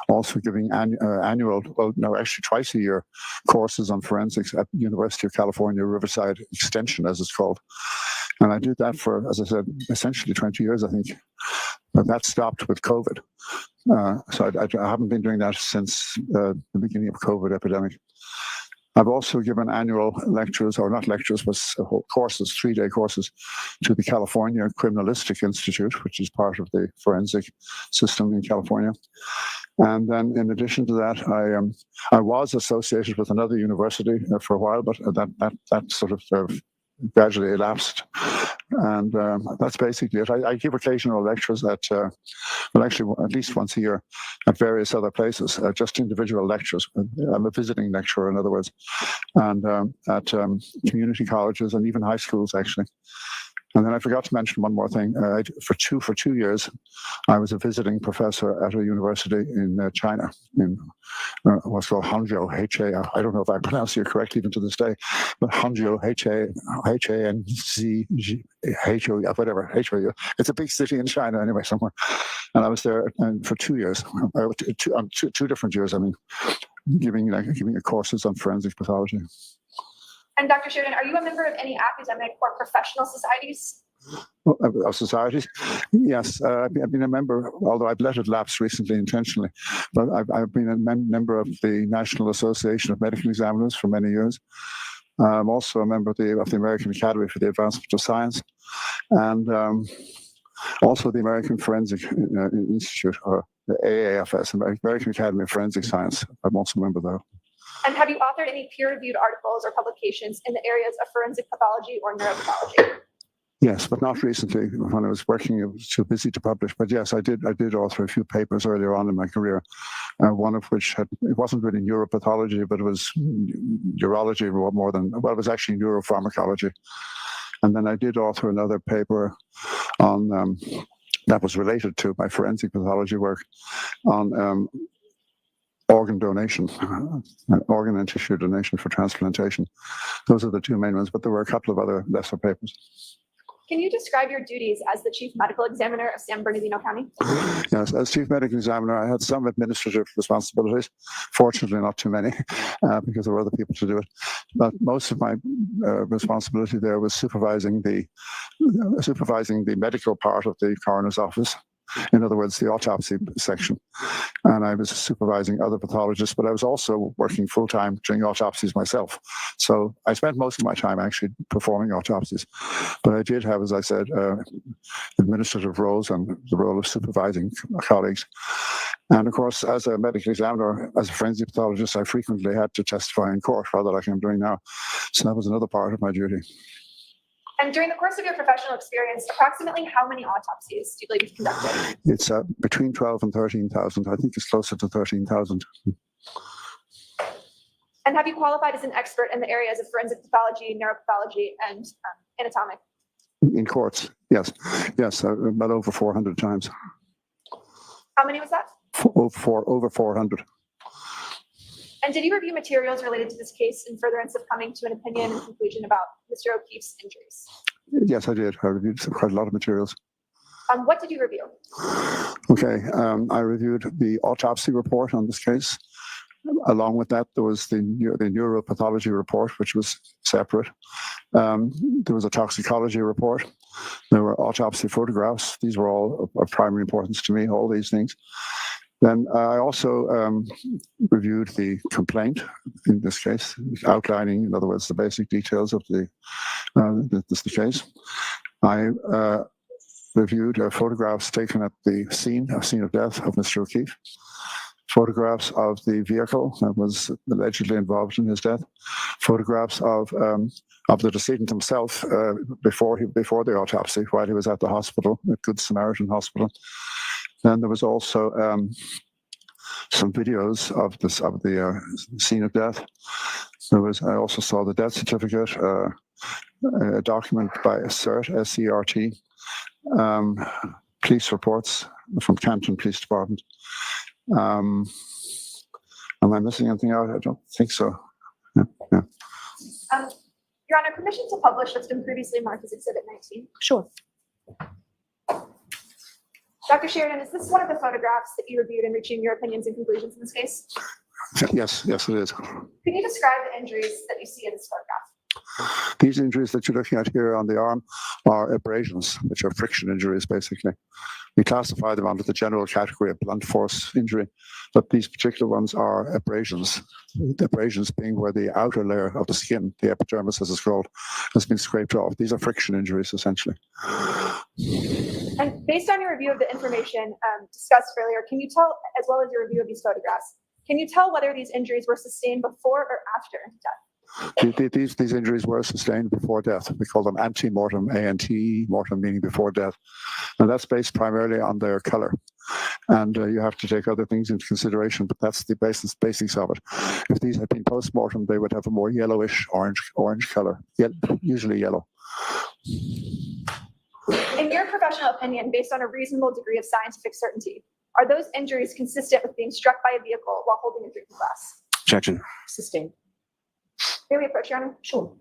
also giving actually twice a year courses on forensics at the University of California, Riverside Extension, as it's called. And I did that for, as I said, essentially 20 years, I think. But that stopped with COVID. So I haven't been doing that since the beginning of COVID epidemic. I've also given annual lectures, or not lectures, but courses, 3-day courses, to the California Criminalistic Institute, which is part of the forensic system in California. And then in addition to that, I was associated with another university for a while, but that sort of gradually elapsed. And that's basically it. I give occasional lectures at, well, actually at least once a year at various other places, just individual lectures. I'm a visiting lecturer, in other words, and at community colleges and even high schools, actually. And then I forgot to mention one more thing. For 2 years, I was a visiting professor at a university in China, in what's called Hangzhou, H-A. I don't know if I pronounced it correctly even to this day, but Hangzhou, H-A-N-Z-H-O, whatever, H-O-U. It's a big city in China anyway, somewhere. And I was there for 2 years, two different years, I mean, giving courses on forensic pathology. And Dr. Sheridan, are you a member of any academic or professional societies? Of societies? Yes, I've been a member, although I've let it lapse recently intentionally, but I've been a member of the National Association of Medical Examiners for many years. I'm also a member of the American Academy for the Advancement of Science, and also the American Forensic Institute, or the AAFS, American Academy of Forensic Science. I'm also a member of that. And have you authored any peer-reviewed articles or publications in the areas of forensic pathology or neuropathology? Yes, but not recently. When I was working, I was too busy to publish. But yes, I did author a few papers earlier on in my career. One of which it wasn't really neuropathology, but it was urology more than, well, it was actually neuropharmacology. And then I did author another paper on that was related to my forensic pathology work on organ donation, organ and tissue donation for transplantation. Those are the two main ones, but there were a couple of other lesser papers. Can you describe your duties as the Chief Medical Examiner of San Bernardino County? Yes, as Chief Medical Examiner, I had some administrative responsibilities. Fortunately, not too many, because there were other people to do it. But most of my responsibility there was supervising the medical part of the coroner's office. In other words, the autopsy section. And I was supervising other pathologists, but I was also working full-time doing autopsies myself. So I spent most of my time actually performing autopsies. But I did have, as I said, administrative roles and the role of supervising colleagues. And of course, as a medical examiner, as a forensic pathologist, I frequently had to testify in court, rather like I'm doing now. So that was another part of my duty. And during the course of your professional experience, approximately how many autopsies do you believe you've conducted? It's between 12 and 13,000. I think it's closer to 13,000. And have you qualified as an expert in the areas of forensic pathology, neuropathology, and anatomic? In courts, yes. Yes, about over 400 times. How many was that? Over 400. And did you review materials related to this case in furtherance of coming to an opinion and conclusion about Mr. O'Keefe's injuries? Yes, I did. I reviewed quite a lot of materials. What did you review? Okay, I reviewed the autopsy report on this case. Along with that, there was the neuropathology report, which was separate. There was a toxicology report. There were autopsy photographs. These were all of primary importance to me, all these things. Then I also reviewed the complaint, in this case, outlining, in other words, the basic details of the case. I reviewed photographs taken at the scene of death of Mr. O'Keefe, photographs of the vehicle that was allegedly involved in his death, photographs of the decedent himself before the autopsy, while he was at the hospital, at Good Samaritan Hospital. Then there was also some videos of the scene of death. I also saw the death certificate, a document by CERT, SCRT, police reports from Canton Police Department. Am I missing anything out? I don't think so. Yeah. Your Honor, permission to publish what's been previously marked as Exhibit 19. Sure. Dr. Sheridan, is this one of the photographs that you reviewed in reaching your opinions and conclusions in this case? Yes, it is. Can you describe the injuries that you see in this photograph? These injuries that you're looking at here on the arm are abrasions, which are friction injuries, basically. We classify them under the general category of blunt force injury, but these particular ones are abrasions. The abrasions being where the outer layer of the skin, the epidermis as it's called, has been scraped off. These are friction injuries, essentially. And based on your review of the information discussed earlier, can you tell, as well as your review of these photographs, can you tell whether these injuries were sustained before or after death? These injuries were sustained before death. We call them ante-mortem, A-N-T, mortem meaning before death. And that's based primarily on their color. And you have to take other things into consideration, but that's the basics of it. If these had been post-mortem, they would have a more yellowish orange color, usually yellow. In your professional opinion, based on a reasonable degree of scientific certainty, are those injuries consistent with being struck by a vehicle while holding a drinking glass? Objection. Sustained. May we approach, Your Honor? Sure.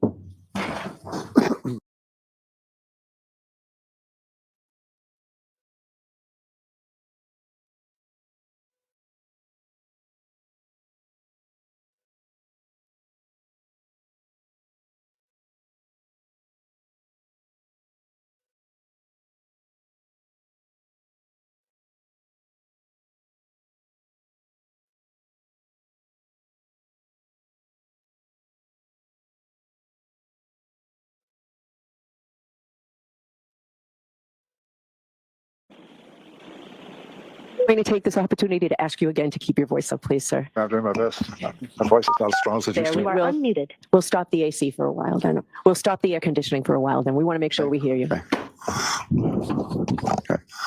I'm going to take this opportunity to ask you again to keep your voice up, please, sir. I'm doing my best. My voice is not as strong as it used to You be. are unmuted. We'll stop the AC for a while, then. We'll stop the air conditioning for a while, then. We want to make sure we hear you. Okay.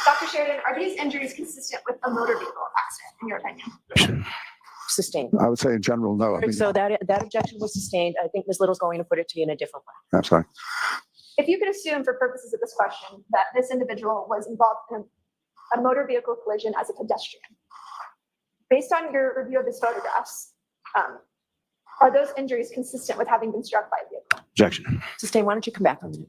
Dr. Sheridan, are these injuries consistent with a motor vehicle accident, in your opinion? Sustained. I would say in general, no. I mean, So that objection was sustained. I think Ms. Little's going to put it to you in a different way. I'm sorry. If you could assume for purposes of this question that this individual was involved in a motor vehicle collision as a pedestrian, based on your review of his photographs, are those injuries consistent with having been struck by a vehicle? Objection. Sustained. Why don't you come back a minute?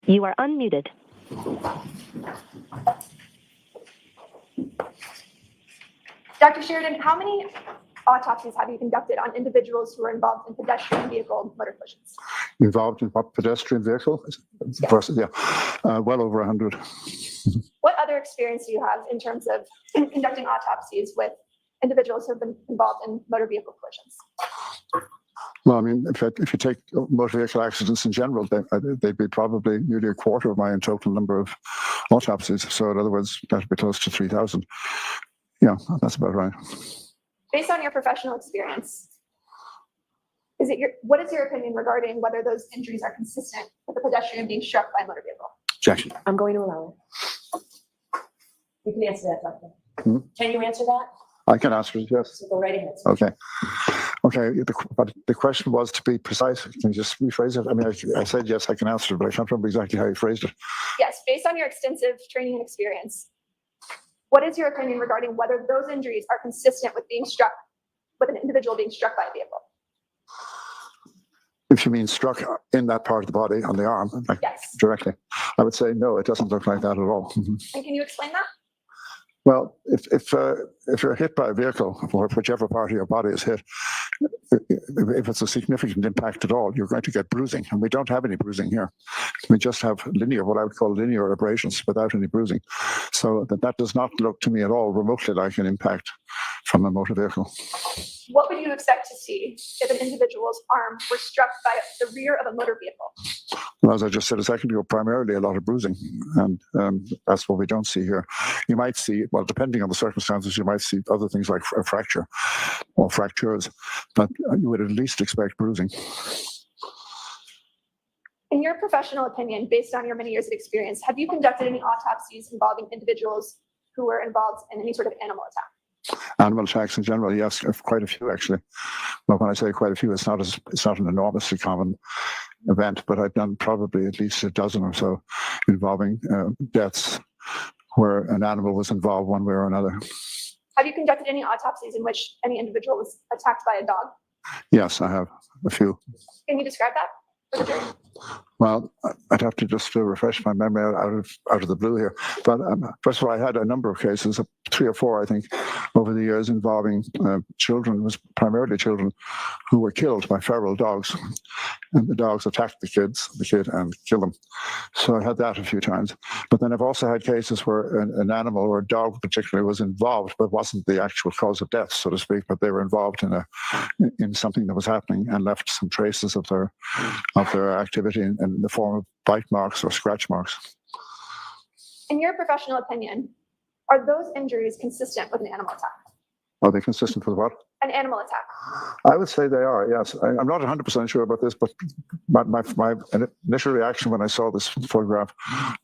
You are unmuted. Dr. Sheridan, how many autopsies have you conducted on individuals who were involved in pedestrian vehicle motor collisions? Involved in what pedestrian vehicle? Yeah, well over 100. What other experience do you have in terms of conducting autopsies with individuals who have been involved in motor vehicle collisions? Well, I mean, if you take motor vehicle accidents in general, they'd be probably nearly a quarter of my total number of autopsies. So in other words, that'd be close to 3,000. Yeah, that's about right. Based on your professional experience, what is your opinion regarding whether those injuries are consistent with a pedestrian being struck by a motor vehicle? Objection. I'm going to allow it. You can answer that, Doctor. Can you answer that? I can answer it, yes. So go right ahead. Okay. Okay, but the question was to be precise. Can you just rephrase it? I mean, I said yes, I can answer it, but I can't remember exactly how you phrased it. Yes, based on your extensive training and experience, what is your opinion regarding whether those injuries are consistent with being struck, with an individual being struck by a vehicle? If you mean struck in that part of the body, on the arm, like Yes. directly, I would say no, it doesn't look like that at all. And can you explain that? Well, if you're hit by a vehicle, or whichever part of your body is hit, if it's a significant impact at all, you're going to get bruising, and we don't have any bruising here. We just have linear, what I would call linear abrasions, without any bruising. So that does not look to me at all remotely like an impact from a motor vehicle. What would you expect to see if an individual's arm were struck by the rear of a motor vehicle? Well, as I just said a second ago, primarily a lot of bruising, and that's what we don't see here. You might see, well, depending on the circumstances, you might see other things like a fracture or fractures, but you would at least expect bruising. In your professional opinion, based on your many years of experience, have you conducted any autopsies involving individuals who were involved in any sort of animal attack? Animal attacks in general, yes, quite a few actually. But when I say quite a few, it's not an enormously common event, but I've done probably at least a dozen or so involving deaths where an animal was involved one way or another. Have you conducted any autopsies in which any individual was attacked by a dog? Yes, I have a few. Can you describe that for the jury? Well, I'd have to just refresh my memory out of the blue here. But first of all, I had a number of cases, 3 or 4, I think, over the years involving children. It was primarily children who were killed by feral dogs. And the dogs attacked the kid and killed them. So I had that a few times. But then I've also had cases where an animal or a dog particularly was involved, but wasn't the actual cause of death, so to speak, but they were involved in something that was happening and left some traces of their activity in the form of bite marks or scratch marks. In your professional opinion, are those injuries consistent with an animal attack? Are they consistent with what? An animal attack. I would say they are, yes. I'm not 100% sure about this, but my initial reaction when I saw this photograph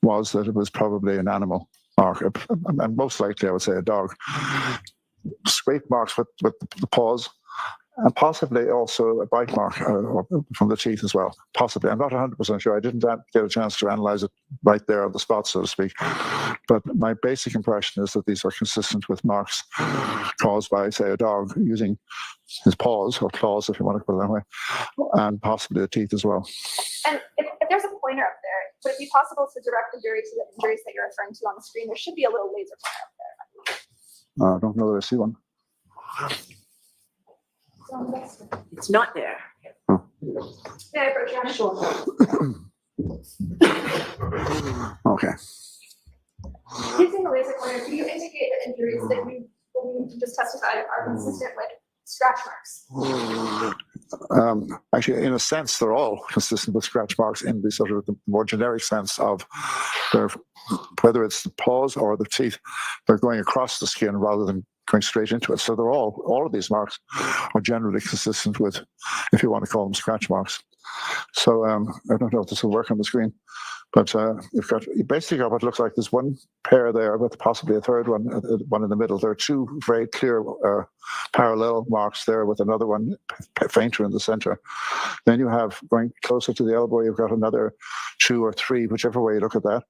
was that it was probably an animal mark, and most likely I would say a dog. Scrape marks with the paws, and possibly also a bite mark from the teeth as well. Possibly. I'm not 100% sure. I didn't get a chance to analyze it right there on the spot, so to speak. But my basic impression is that these are consistent with marks caused by, say, a dog using his paws or claws, if you want to put it that way, and possibly the teeth as well. And if there's a pointer up there, would it be possible to direct the jury to the injuries that you're referring to on the screen? There should be a little laser pointer up there. I don't know that I see one. It's not there. May I approach you? Sure. Okay. Using the laser pointer, could you indicate the injuries that you believe to just testified are consistent with scratch marks? Actually, in a sense, they're all consistent with scratch marks in the sort of the more generic sense of whether it's the paws or the teeth, they're going across the skin rather than going straight into it. So they're all of these marks are generally consistent with, if you want to call them scratch marks. So I don't know if this will work on the screen, but you basically got what looks like there's one pair there with possibly a third one in the middle. There are 2 very clear parallel marks there with another one fainter in the center. Then you have, going closer to the elbow, you've got another 2 or 3, whichever way you look at that.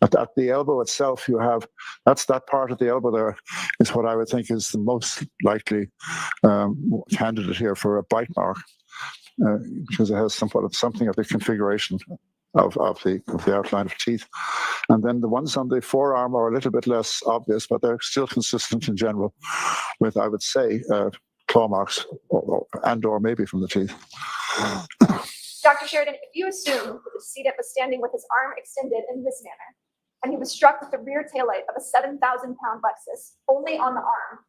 At the elbow itself, you have, that's that part of the elbow there is what I would think is the most likely candidate here for a bite mark, because it has something of the configuration of the outline of teeth. And then the ones on the forearm are a little bit less obvious, but they're still consistent in general with, I would say, claw marks or maybe from the teeth. Dr. Sheridan, if you assume that the decedent was standing with his arm extended in this manner, and he was struck with the rear taillight of a 7,000-pound Lexus only on the arm,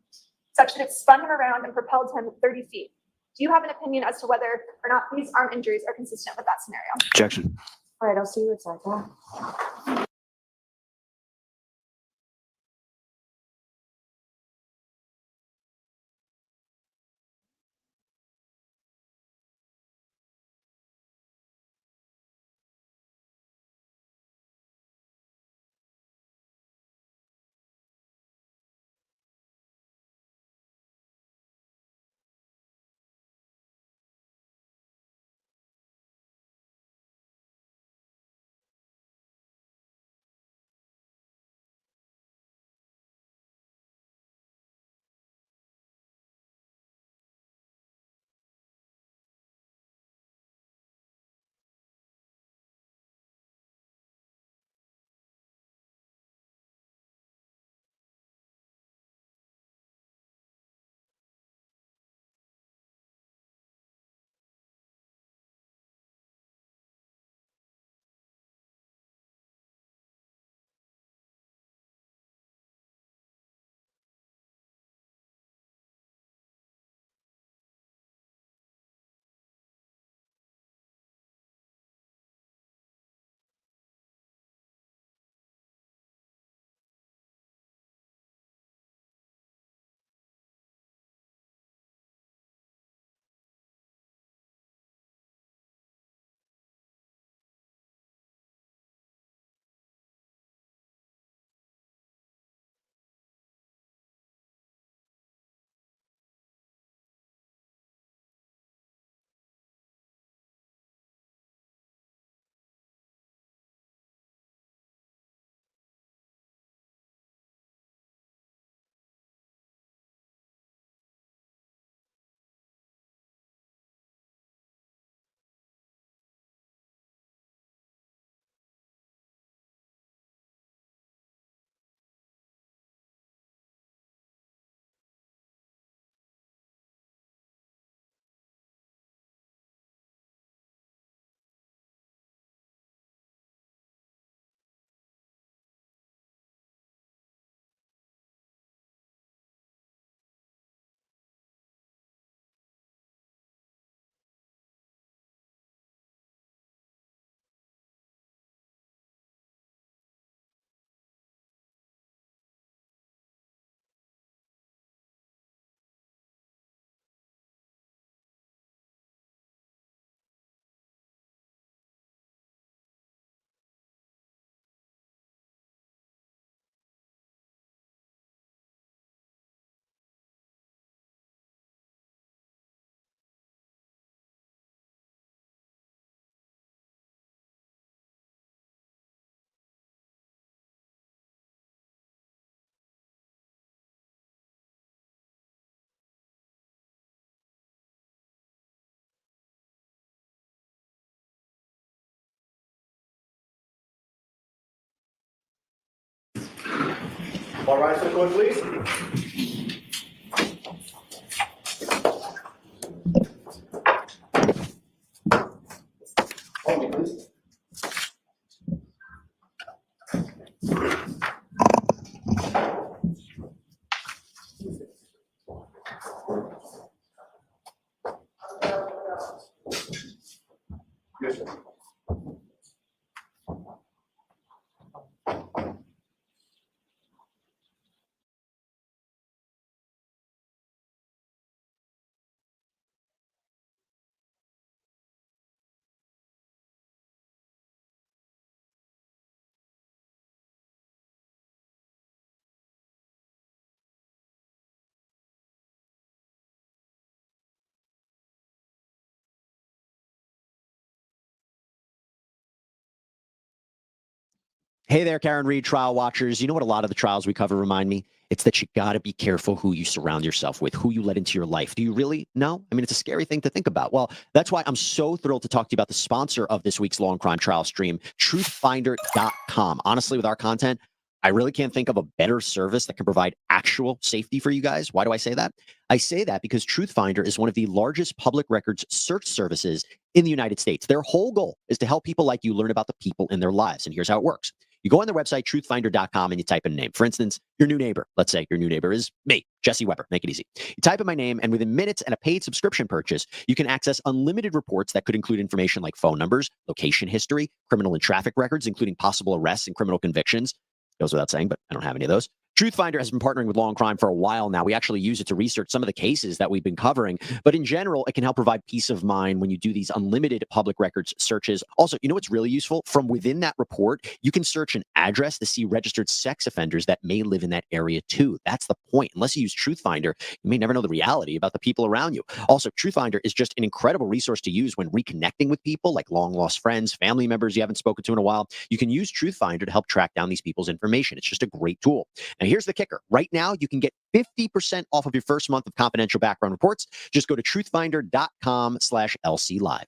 such that it spun him around and propelled him 30 feet, do you have an opinion as to whether or not these arm injuries are consistent with that scenario? Objection. All right, I'll see you inside. Huh? All rise for the court, please. Hold me, please. Yes, sir. Hey there, Karen Reed, trial watchers. You know what a lot of the trials we cover remind me? It's that you got to be careful who you surround yourself with, who you let into your life. Do you really know? I mean, it's a scary thing to think about. Well, that's why I'm so thrilled to talk to you about the sponsor of this week's Law and Crime Trial stream, truthfinder.com. Honestly, with our content, I really can't think of a better service that can provide actual safety for you guys. Why do I say that? I say that because Truthfinder is one of the largest public records search services in the United States. Their whole goal is to help people like you learn about the people in their lives. And here's how it works. You go on their website, truthfinder.com, and you type in a name. For instance, your new neighbor. Let's say your new neighbor is me, Jesse Weber. Make it easy. You type in my name, and within minutes and a paid subscription purchase, you can access unlimited reports that could include information like phone numbers, location history, criminal and traffic records, including possible arrests and criminal convictions. Goes without saying, but I don't have any of those. Truthfinder has been partnering with Law and Crime for a while now. We actually use it to research some of the cases that we've been covering. But in general, it can help provide peace of mind when you do these unlimited public records searches. Also, you know what's really useful? From within that report, you can search an address to see registered sex offenders that may live in that area too. That's the point. Unless you use Truthfinder, you may never know the reality about the people around you. Also, Truthfinder is just an incredible resource to use when reconnecting with people like long lost friends, family members you haven't spoken to in a while. You can use Truthfinder to help track down these people's information. It's just a great tool. Now, here's the kicker. Right now, you can get 50% off of your first month of confidential background reports. Just go to truthfinder.com/LC Live.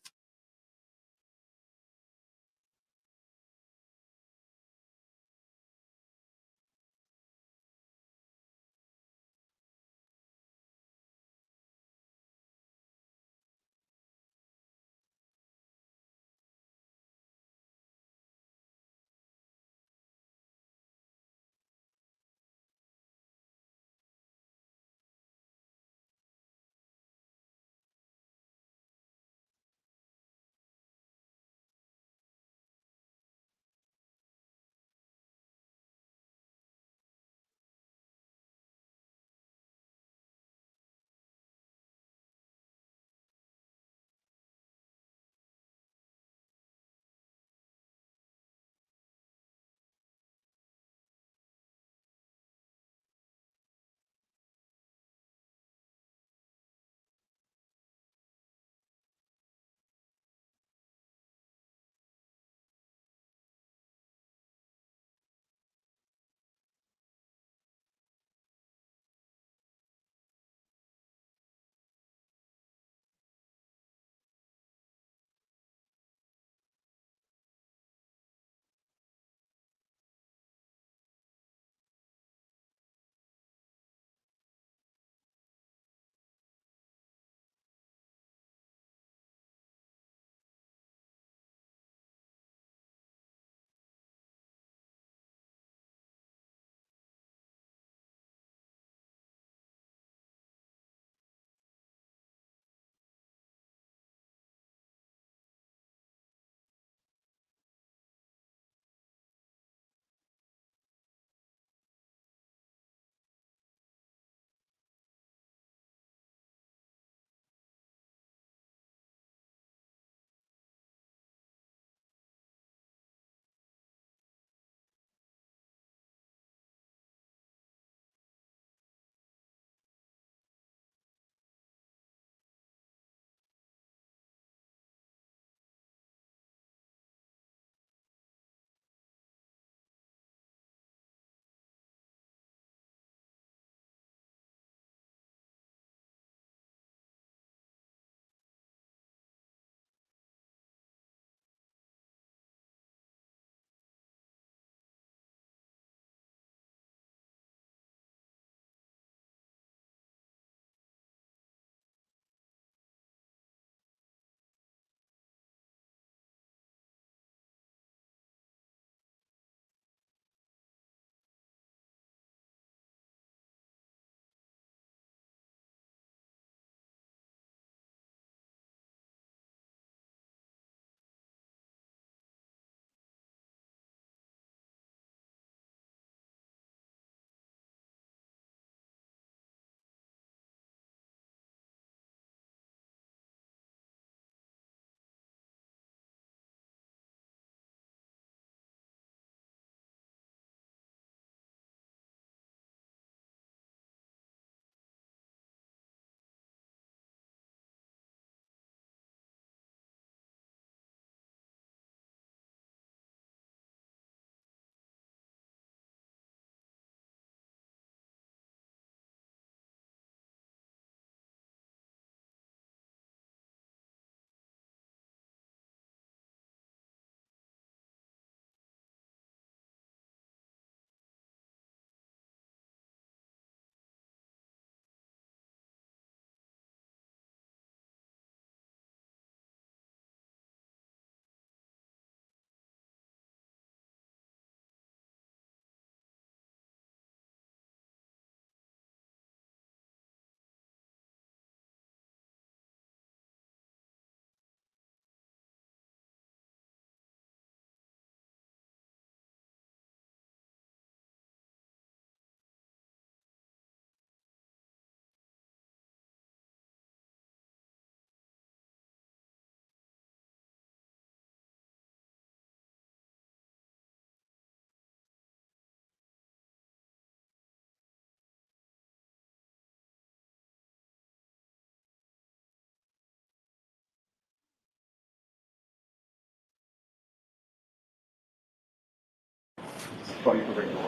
study for regular.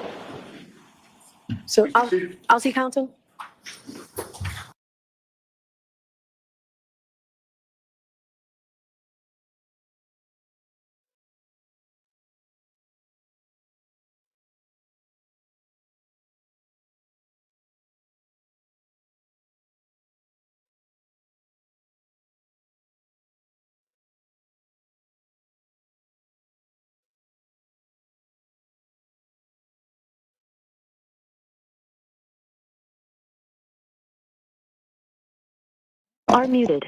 So I'll see counsel. Are muted.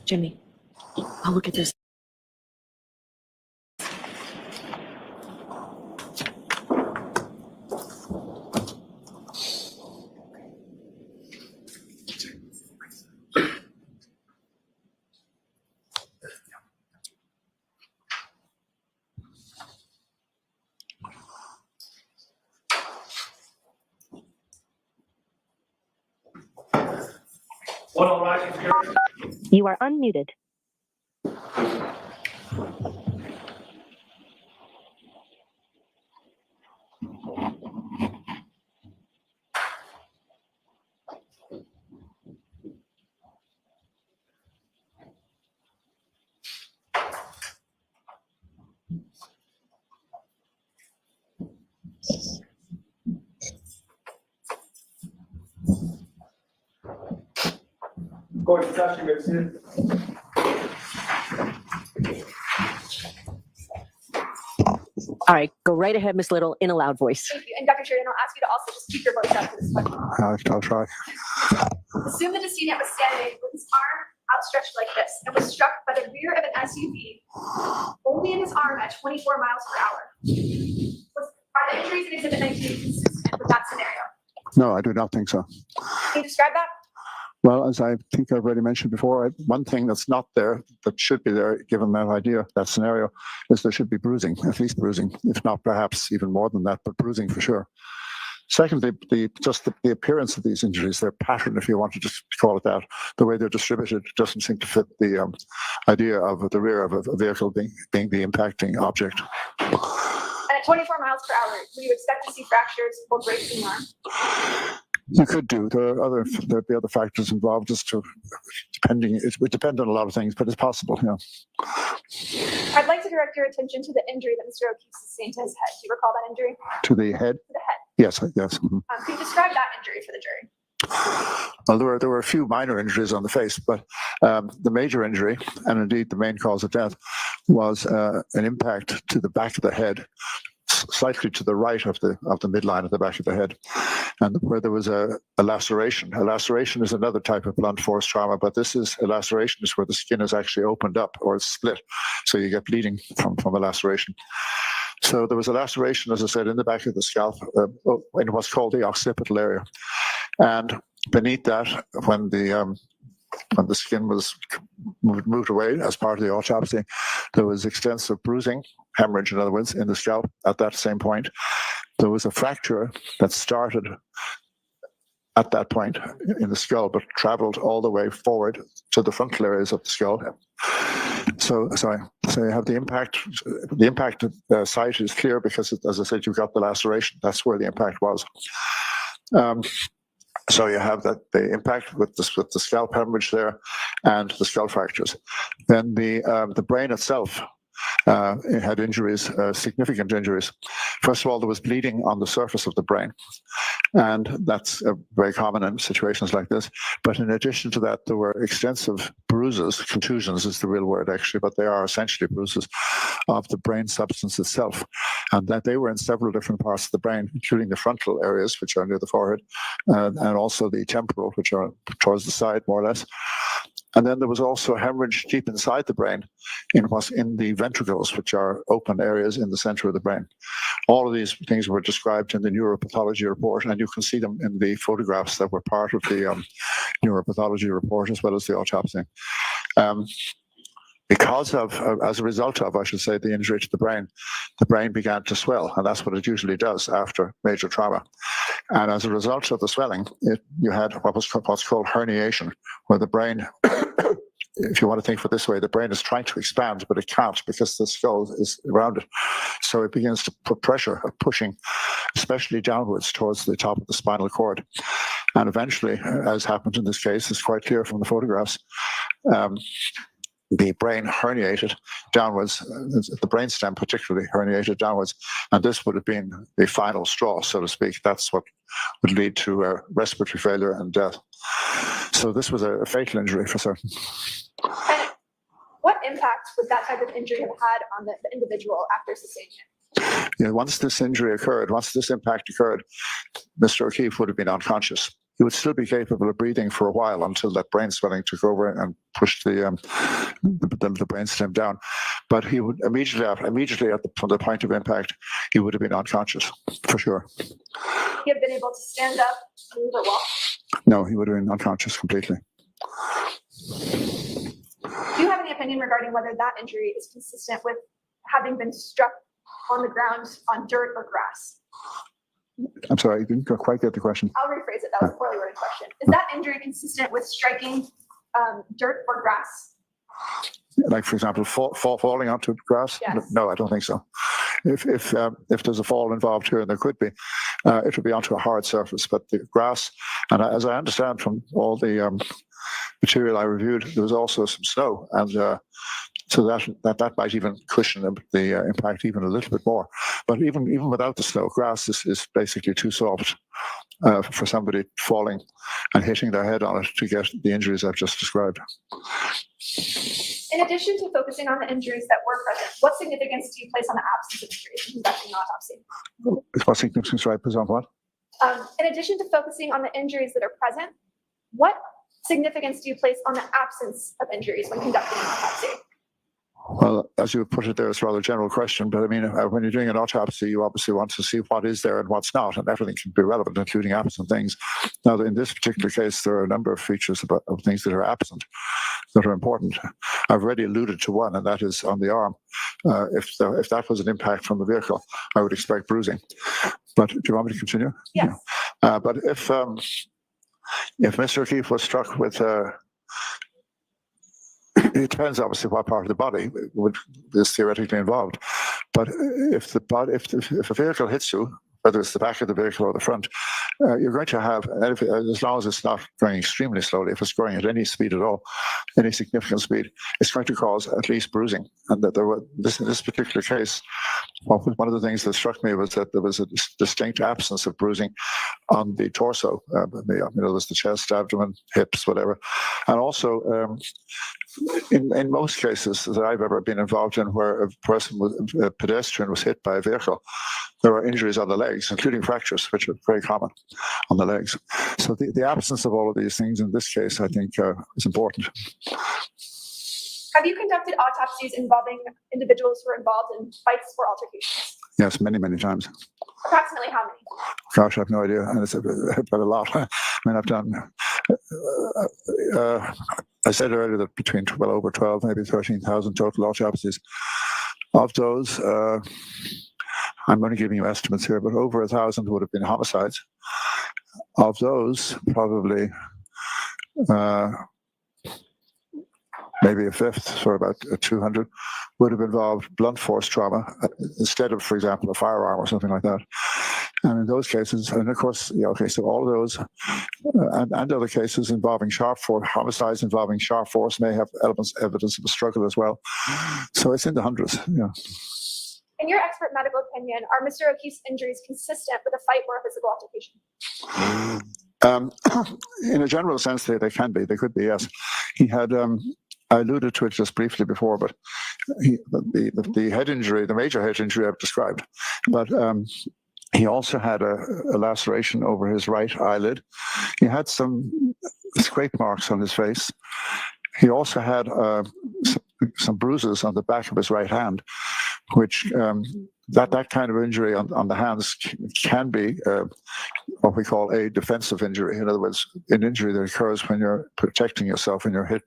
Jimmy, I'll look at this. You are unmuted. Court is session, you may be seated. All right, go right ahead, Miss Little, in a loud voice. Thank you. And Dr. Sheridan, I'll ask you to also just keep your voice up for this question. I'll try. Assume the decedent was standing with his arm outstretched like this and was struck by the rear of an SUV, only in his arm at 24 miles per hour. Are the injuries in Exhibit 19 consistent with that scenario? No, I do not think so. Can you describe that? Well, as I think I've already mentioned before, one thing that's not there that should be there, given that idea, that scenario, is there should be bruising, at least bruising, if not perhaps even more than that, but bruising for sure. Secondly, the appearance of these injuries, their pattern, if you want to just call it that, the way they're distributed doesn't seem to fit the idea of the rear of a vehicle being the impacting object. And at 24 miles per hour, would you expect to see fractures or breaks in the arm? You could do. There'd be other factors involved as to it would depend on a lot of things, but it's possible, yeah. I'd like to direct your attention to the injury that Mr. O'Keefe sustained to his head. Do you recall that injury? To the head? To the head. Yes, yes. Mhm. Can you describe that injury for the jury? Well, there were a few minor injuries on the face, but the major injury, and indeed the main cause of death, was an impact to the back of the head, slightly to the right of the midline of the back of the head, and where there was a laceration. A laceration is another type of blunt force trauma, but this is a laceration is where the skin is actually opened up or it's split, so you get bleeding from a laceration. So there was a laceration, as I said, in the back of the scalp, in what's called the occipital area, and beneath that, when the skin was moved away as part of the autopsy, there was extensive bruising, hemorrhage, in other words, in the scalp at that same point. There was a fracture that started at that point in the skull, but traveled all the way forward to the frontal areas of the skull. So you have the impact. The impact site is clear because, as I said, you've got the laceration. That's where the impact was. So you have the impact with the scalp hemorrhage there, and the skull fractures. Then the brain itself it had injuries, significant injuries. First of all, there was bleeding on the surface of the brain, and that's very common in situations like this. But in addition to that, there were extensive bruises. Contusions is the real word, actually, but they are essentially bruises of the brain substance itself, and that they were in several different parts of the brain, including the frontal areas, which are near the forehead, and also the temporal, which are towards the side, more or less. And then there was also hemorrhage deep inside the brain in the ventricles, which are open areas in the center of the brain. All of these things were described in the neuropathology report, and you can see them in the photographs that were part of the neuropathology report as well as the autopsy. Because of, as a result of, I should say, the injury to the brain began to swell, and that's what it usually does after major trauma. And as a result of the swelling, you had what's called herniation, where the brain if you want to think of it this way, the brain is trying to expand, but it can't because the skull is around it. So it begins to put pressure, pushing, especially downwards towards the top of the spinal cord. And eventually, as happened in this case, it's quite clear from the photographs, the brain herniated downwards, the brainstem particularly herniated downwards, and this would have been the final straw, so to speak. That's what would lead to respiratory failure and death. So this was a fatal injury for certain. And what impact would that type of injury have had on the individual after sustaining it? You know, once this injury occurred, once this impact occurred, Mr. O'Keefe would have been unconscious. He would still be capable of breathing for a while until that brain swelling took over and pushed the brainstem down. But he would immediately from the point of impact, he would have been unconscious for sure. He had been able to stand up, move, or walk? No, he would have been unconscious completely. Do you have any opinion regarding whether that injury is consistent with having been struck on the ground on dirt or grass? I'm sorry, I didn't quite get the question. I'll rephrase it. That was a poorly worded question. Is that injury consistent with striking dirt or grass? Like, for example, falling onto grass? Yes. No, I don't think so. If there's a fall involved here, and there could be, it would be onto a hard surface. But the grass, and as I understand from all the material I reviewed, there was also some snow, and so that might even cushion the impact even a little bit more. But even without the snow, grass is basically too soft for somebody falling and hitting their head on it to get the injuries I've just described. In addition to focusing on the injuries that were present, what significance do you place on the absence of injuries in conducting an autopsy? What significance do I put on what? In addition to focusing on the injuries that are present, what significance do you place on the absence of injuries when conducting an autopsy? Well, as you put it there, it's a rather general question, but I mean, when you're doing an autopsy, you obviously want to see what is there and what's not, and everything can be relevant, including absent things. Now, in this particular case, there are a number of features of things that are absent that are important. I've already alluded to one, and that is on the arm. If that was an impact from the vehicle, I would expect bruising. But do you want me to continue? Yes. But if Mr. O'Keefe was struck with it depends, obviously, what part of the body is theoretically involved. But if a vehicle hits you, whether it's the back of the vehicle or the front, you're going to have, as long as it's not going extremely slowly, if it's going at any speed at all, any significant speed, it's going to cause at least bruising. And that in this particular case, one of the things that struck me was that there was a distinct absence of bruising on the torso. There was the chest, abdomen, hips, whatever. And also, in most cases that I've ever been involved in where a pedestrian was hit by a vehicle, there are injuries on the legs, including fractures, which are very common on the legs. So the absence of all of these things in this case, I think, is important. Have you conducted autopsies involving individuals who are involved in fights or altercations? Yes, many, many times. Approximately how many? Gosh, I have no idea. And it's a lot. I mean, I've done, I said earlier that between over 12, maybe 13,000 total autopsies. Of those, I'm only giving you estimates here, but over 1,000 would have been homicides. Of those, probably maybe a fifth, so about 200, would have involved blunt force trauma instead of, for example, a firearm or something like that. And in those cases, and of course, so all of those and other cases involving sharp force, homicides involving sharp force may have evidence of a struggle as well. So it's in the hundreds, yeah. In your expert medical opinion, are Mr. O'Keefe's injuries consistent with a fight or a physical altercation? In a general sense, they can be. They could be, yes. He had, I alluded to it just briefly before, but the head injury, the major head injury I've described, but he also had a laceration over his right eyelid. He had some scrape marks on his face. He also had some bruises on the back of his right hand, which that kind of injury on the hands can be what we call a defensive injury. In other words, an injury that occurs when you're protecting yourself and you're hit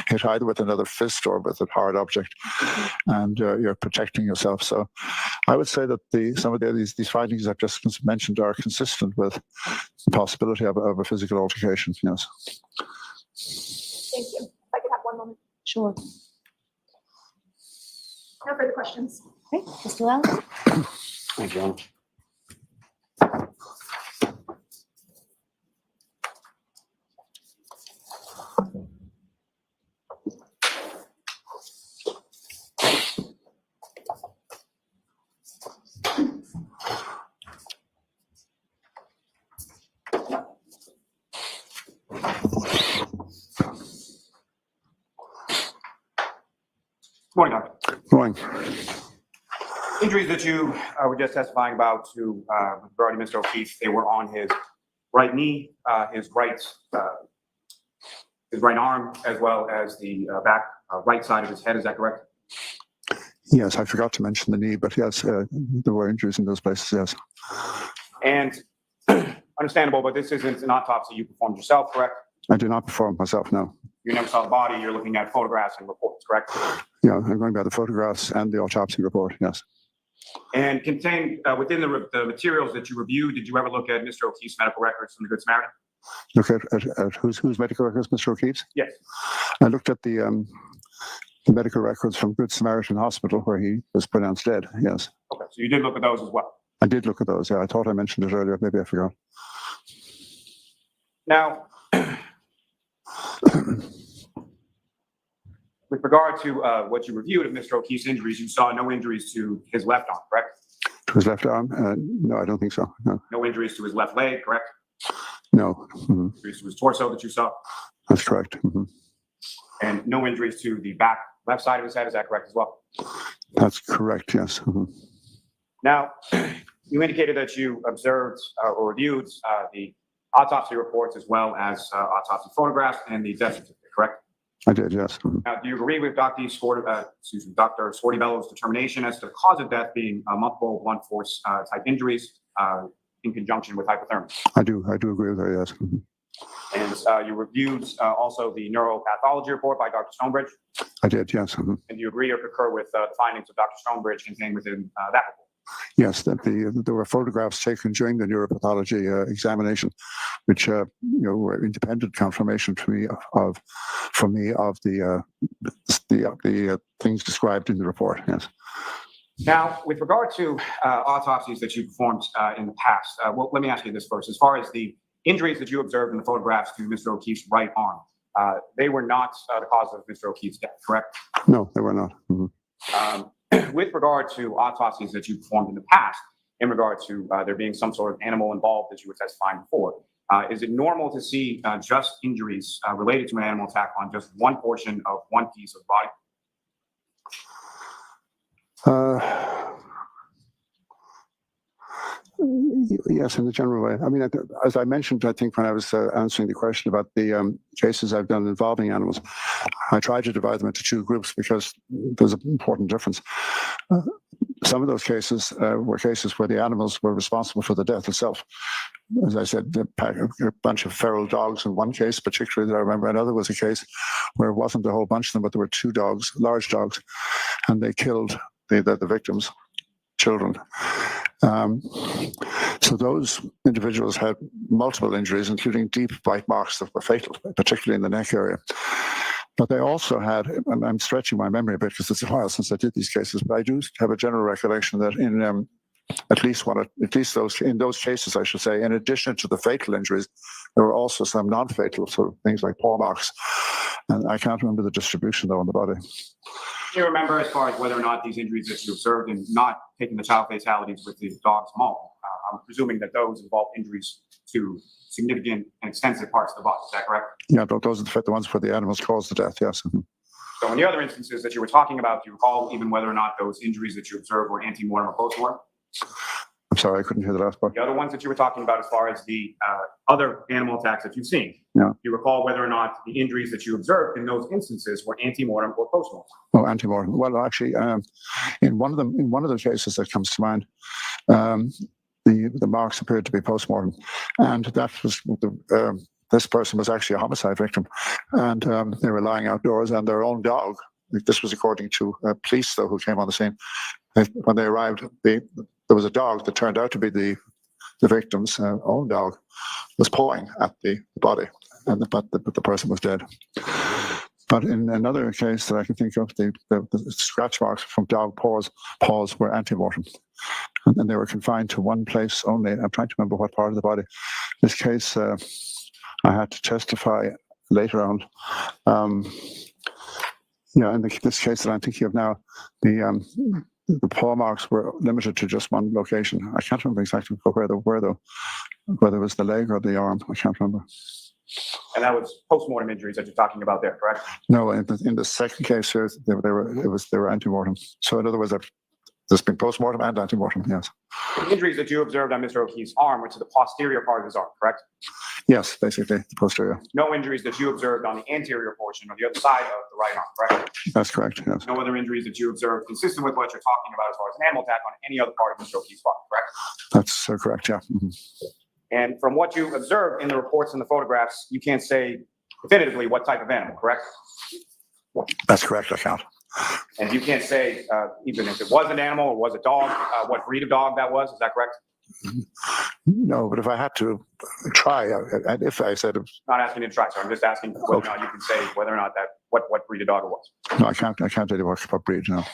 hit either with another fist or with a hard object, and you're protecting yourself. So I would say that some of these findings I've just mentioned are consistent with the possibility of a physical altercation. Yes. Thank you. Sure. No further questions. Okay, Mr. Wells? Thank you. Morning, Doctor. Morning. Injuries that you were just testifying about to regarding Mr. O'Keefe, they were on his right knee, his right arm, as well as the back right side of his head. Is that correct? Yes, I forgot to mention the knee, but yes, there were injuries in those places, yes. And understandable, but this isn't an autopsy you performed yourself, correct? I did not perform myself, no. You never saw the body. You're looking at photographs and reports, correct? Yeah, I'm going by the photographs and the autopsy report, yes. And contained within the materials that you reviewed, did you ever look at Mr. O'Keefe's medical records from the Good Samaritan? Look at whose medical records, Mr. O'Keefe's? Yes. I looked at the medical records from Good Samaritan Hospital where he was pronounced dead, yes. Okay, so you did look at those as well? I did look at those, yeah. I thought I mentioned it earlier, maybe I forgot. Now, with regard to what you reviewed of Mr. O'Keefe's injuries, you saw no injuries to his left arm, correct? To his left arm? No, I don't think so, no. No injuries to his left leg, correct? No. Injuries to his torso that you saw? That's correct. And no injuries to the left side of his head, is that correct as well? That's correct, yes. Now, you indicated that you observed or reviewed the autopsy reports as well as autopsy photographs and the death certificate, correct? I did, yes. Now, do you agree with Dr. Swarty-Bellows' determination as to the cause of death being multiple blunt force type injuries in conjunction with hypothermia? I do agree with her, yes. And you reviewed also the neuropathology report by Dr. Stonebridge? I did, yes. And do you agree or concur with the findings of Dr. Stonebridge contained within that report? Yes, that there were photographs taken during the neuropathology examination, which were independent confirmation to me of the things described in the report. Yes. Now, with regard to autopsies that you performed in the past, well, let me ask you this first. As far as the injuries that you observed in the photographs to Mr. O'Keefe's right arm, they were not the cause of Mr. O'Keefe's death, correct? No, they were not. With regard to autopsies that you performed in the past, in regard to there being some sort of animal involved that you were testifying before, is it normal to see just injuries related to an animal attack on just one portion of one piece of the body? Yes, in the general way. I mean, as I mentioned, I think when I was answering the question about the cases I've done involving animals, I tried to divide them into two groups because there's an important difference. Some of those cases were cases where the animals were responsible for the death itself. As I said, a bunch of feral dogs in one case, particularly that I remember. Another was a case where it wasn't a whole bunch of them, but there were two dogs, large dogs, and they killed the victims, children. So those individuals had multiple injuries, including deep bite marks that were fatal, particularly in the neck area. But they also had, and I'm stretching my memory a bit because it's a while since I did these cases, but I do have a general recollection that in in those cases, I should say, in addition to the fatal injuries, there were also some non-fatal sort of things like paw marks. And I can't remember the distribution though on the body. Do you remember as far as whether or not these injuries that you observed and not taking the child fatalities with the dog's maul, I'm presuming that those involve injuries to significant and extensive parts of the body, is that correct? Yeah, those are the ones where the animals caused the death, yes. So in the other instances that you were talking about, do you recall even whether or not those injuries that you observed were ante-mortem or post-mortem? I'm sorry, I couldn't hear the last part. The other ones that you were talking about as far as the other animal attacks that you've seen, yeah. Do you recall whether or not the injuries that you observed in those instances were ante-mortem or post-mortem? Oh, ante-mortem. Well, actually, in one of the cases that comes to mind, the marks appeared to be post-mortem, and that was this person was actually a homicide victim, and they were lying outdoors, and their own dog. This was according to police, though, who came on the scene. When they arrived, there was a dog that turned out to be the victim's own dog, was pawing at the body, but the person was dead. But in another case that I can think of, the scratch marks from dog paws were ante-mortem. And they were confined to one place only. I'm trying to remember what part of the body. This case, I had to testify later on. In this case that I'm thinking of now, the paw marks were limited to just one location. I can't remember exactly where they were, though. Whether it was the leg or the arm, I can't remember. And that was post-mortem injuries that you're talking about there, correct? No, in the second case, they were ante-mortem. So in other words, there's been post-mortem and ante-mortem. Yes. The injuries that you observed on Mr. O'Keefe's arm were to the posterior part of his arm, correct? Yes, basically the posterior. No injuries that you observed on the anterior portion or the other side of the right arm, correct? That's correct. Yes. No other injuries that you observed consistent with what you're talking about as far as an animal attack on any other part of Mr. O'Keefe's body, correct? That's correct. Yeah. Mm-hmm. And from what you observed in the reports and the photographs, you can't say definitively what type of animal, correct? That's correct. I can't. And you can't say, even if it was an animal or was a dog, what breed of dog that was. Is that correct? No, but if I had to try, and if I said, Not asking you to try, so I'm just asking whether or not you can say whether or not what breed of dog it was. no, I can't tell you what breed. No.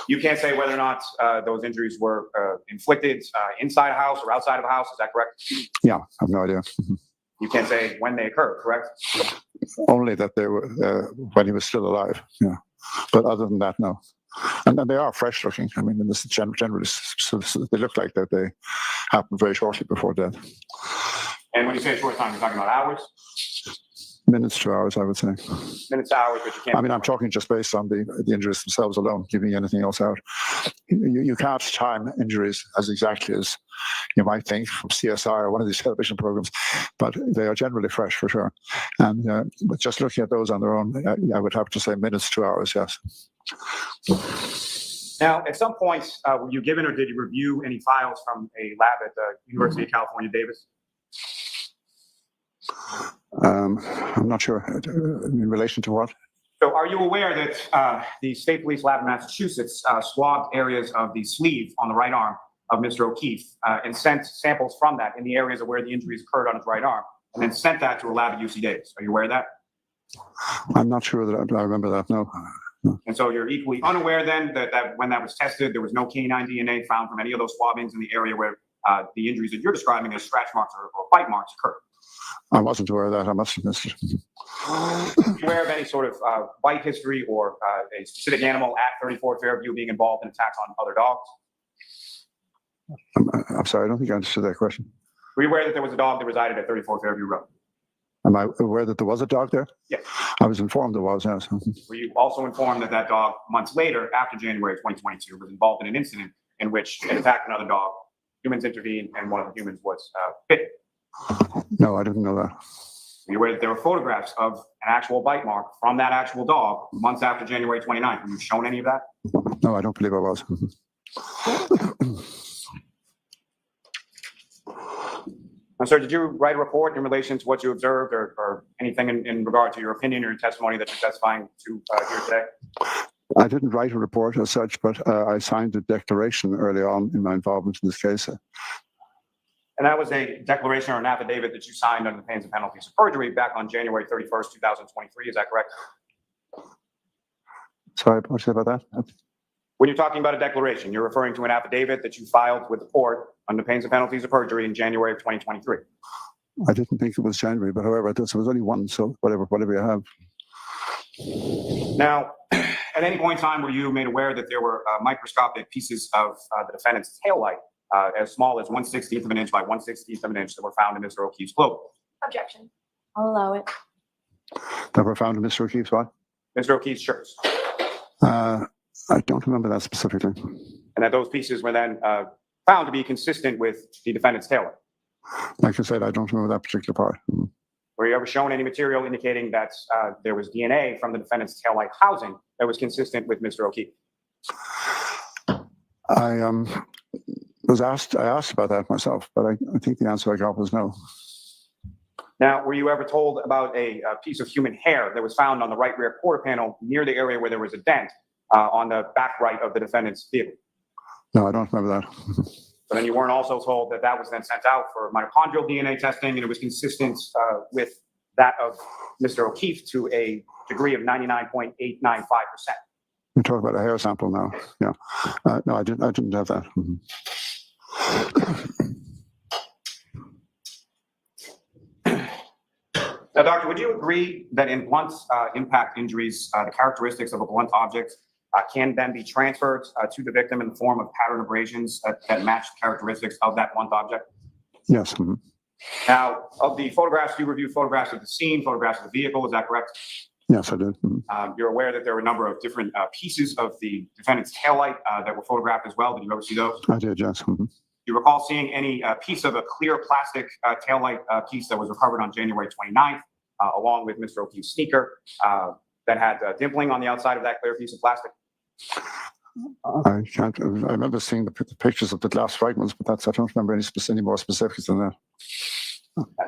You can't say whether or not those injuries were inflicted inside a house or outside of a house. Is that correct? Yeah, I have no idea. You can't say when they occurred, correct? Only that they were when he was still alive. Yeah, but other than that, no. And they are fresh looking. I mean, this generally, so they look like that they happened very shortly before death. And when you say short time, you're talking about hours? Minutes to hours, I would say. Minutes to hours, but you can't. I mean, I'm talking just based on the injuries themselves alone, giving anything else out. You can't time injuries as exactly as you might think from CSI or one of these television programs, but they are generally fresh for sure. And but just looking at those on their own, I would have to say minutes to hours, yes. Now, at some point, were you given or did you review any files from a lab at the University of California, Davis? I'm not sure. In relation to what? So are you aware that the State Police Lab in Massachusetts swabbed areas of the sleeve on the right arm of Mr. O'Keefe and sent samples from that in the areas of where the injuries occurred on his right arm, and then sent that to a lab at UC Davis? Are you aware of that? I'm not sure that I remember that, no. And so you're equally unaware then that when that was tested, there was no canine DNA found from any of those swabbings in the area where the injuries that you're describing as scratch marks or bite marks occurred? I wasn't aware of that. I must have missed it. Are you aware of any sort of bite history or a specific animal at 34 Fairview being involved in attacks on other dogs? I'm sorry, I don't think I understood that question. Were you aware that there was a dog that resided at 34 Fairview Road? Am I aware that there was a dog there? Yes. I was informed there was, yes. Were you also informed that that dog, months later, after January of 2022, was involved in an incident in which it attacked another dog, humans intervened, and one of the humans was bitten? No, I didn't know that. Were you aware that there were photographs of an actual bite mark from that actual dog months after January 29th? Were you shown any of that? No, I don't believe I was. Now, sir, did you write a report in relation to what you observed or anything in regard to your opinion or your testimony that you're testifying to here today? I didn't write a report as such, but I signed a declaration early on in my involvement in this case. And that was a declaration or an affidavit that you signed under the pains and penalties of perjury back on January 31st, 2023. Is that correct? Sorry, what did you say about that? When you're talking about a declaration, you're referring to an affidavit that you filed with the court under pains and penalties of perjury in January of 2023. I didn't think it was January, but however, there was only one, so whatever you have. Now, at any point in time, were you made aware that there were microscopic pieces of the defendant's taillight as small as 1/16 of an inch by 1/16 of an inch that were found in Mr. O'Keefe's clothing? Objection. I'll allow it. That were found in Mr. O'Keefe's what? Mr. O'Keefe's shirts. I don't remember that specifically. And that those pieces were then found to be consistent with the defendant's taillight. Like I said, I don't remember that particular part. Were you ever shown any material indicating that there was DNA from the defendant's taillight housing that was consistent with Mr. O'Keefe? I asked about that myself, but I think the answer I got was no. Now, were you ever told about a piece of human hair that was found on the right rear quarter panel near the area where there was a dent on the back right of the defendant's vehicle? No, I don't remember that. But then you weren't also told that that was then sent out for mitochondrial DNA testing and it was consistent with that of Mr. O'Keefe to a degree of 99.895%. You're talking about a hair sample now. Yeah. No, I didn't have that. Now, doctor, would you agree that in blunt impact injuries, the characteristics of a blunt object can then be transferred to the victim in the form of pattern abrasions that match the characteristics of that blunt object? Yes. Now, of the photographs, you reviewed photographs of the scene, photographs of the vehicle, is that correct? Yes, I did. You're aware that there were a number of different pieces of the defendant's taillight that were photographed as well. Did you ever see those? I did, yes. Do you recall seeing any piece of a clear plastic taillight piece that was recovered on January 29th, along with Mr. O'Keefe's sneaker that had dimpling on the outside of that clear piece of plastic? I can't. I remember seeing the pictures of the glass fragments, but I don't remember any more specifics than that.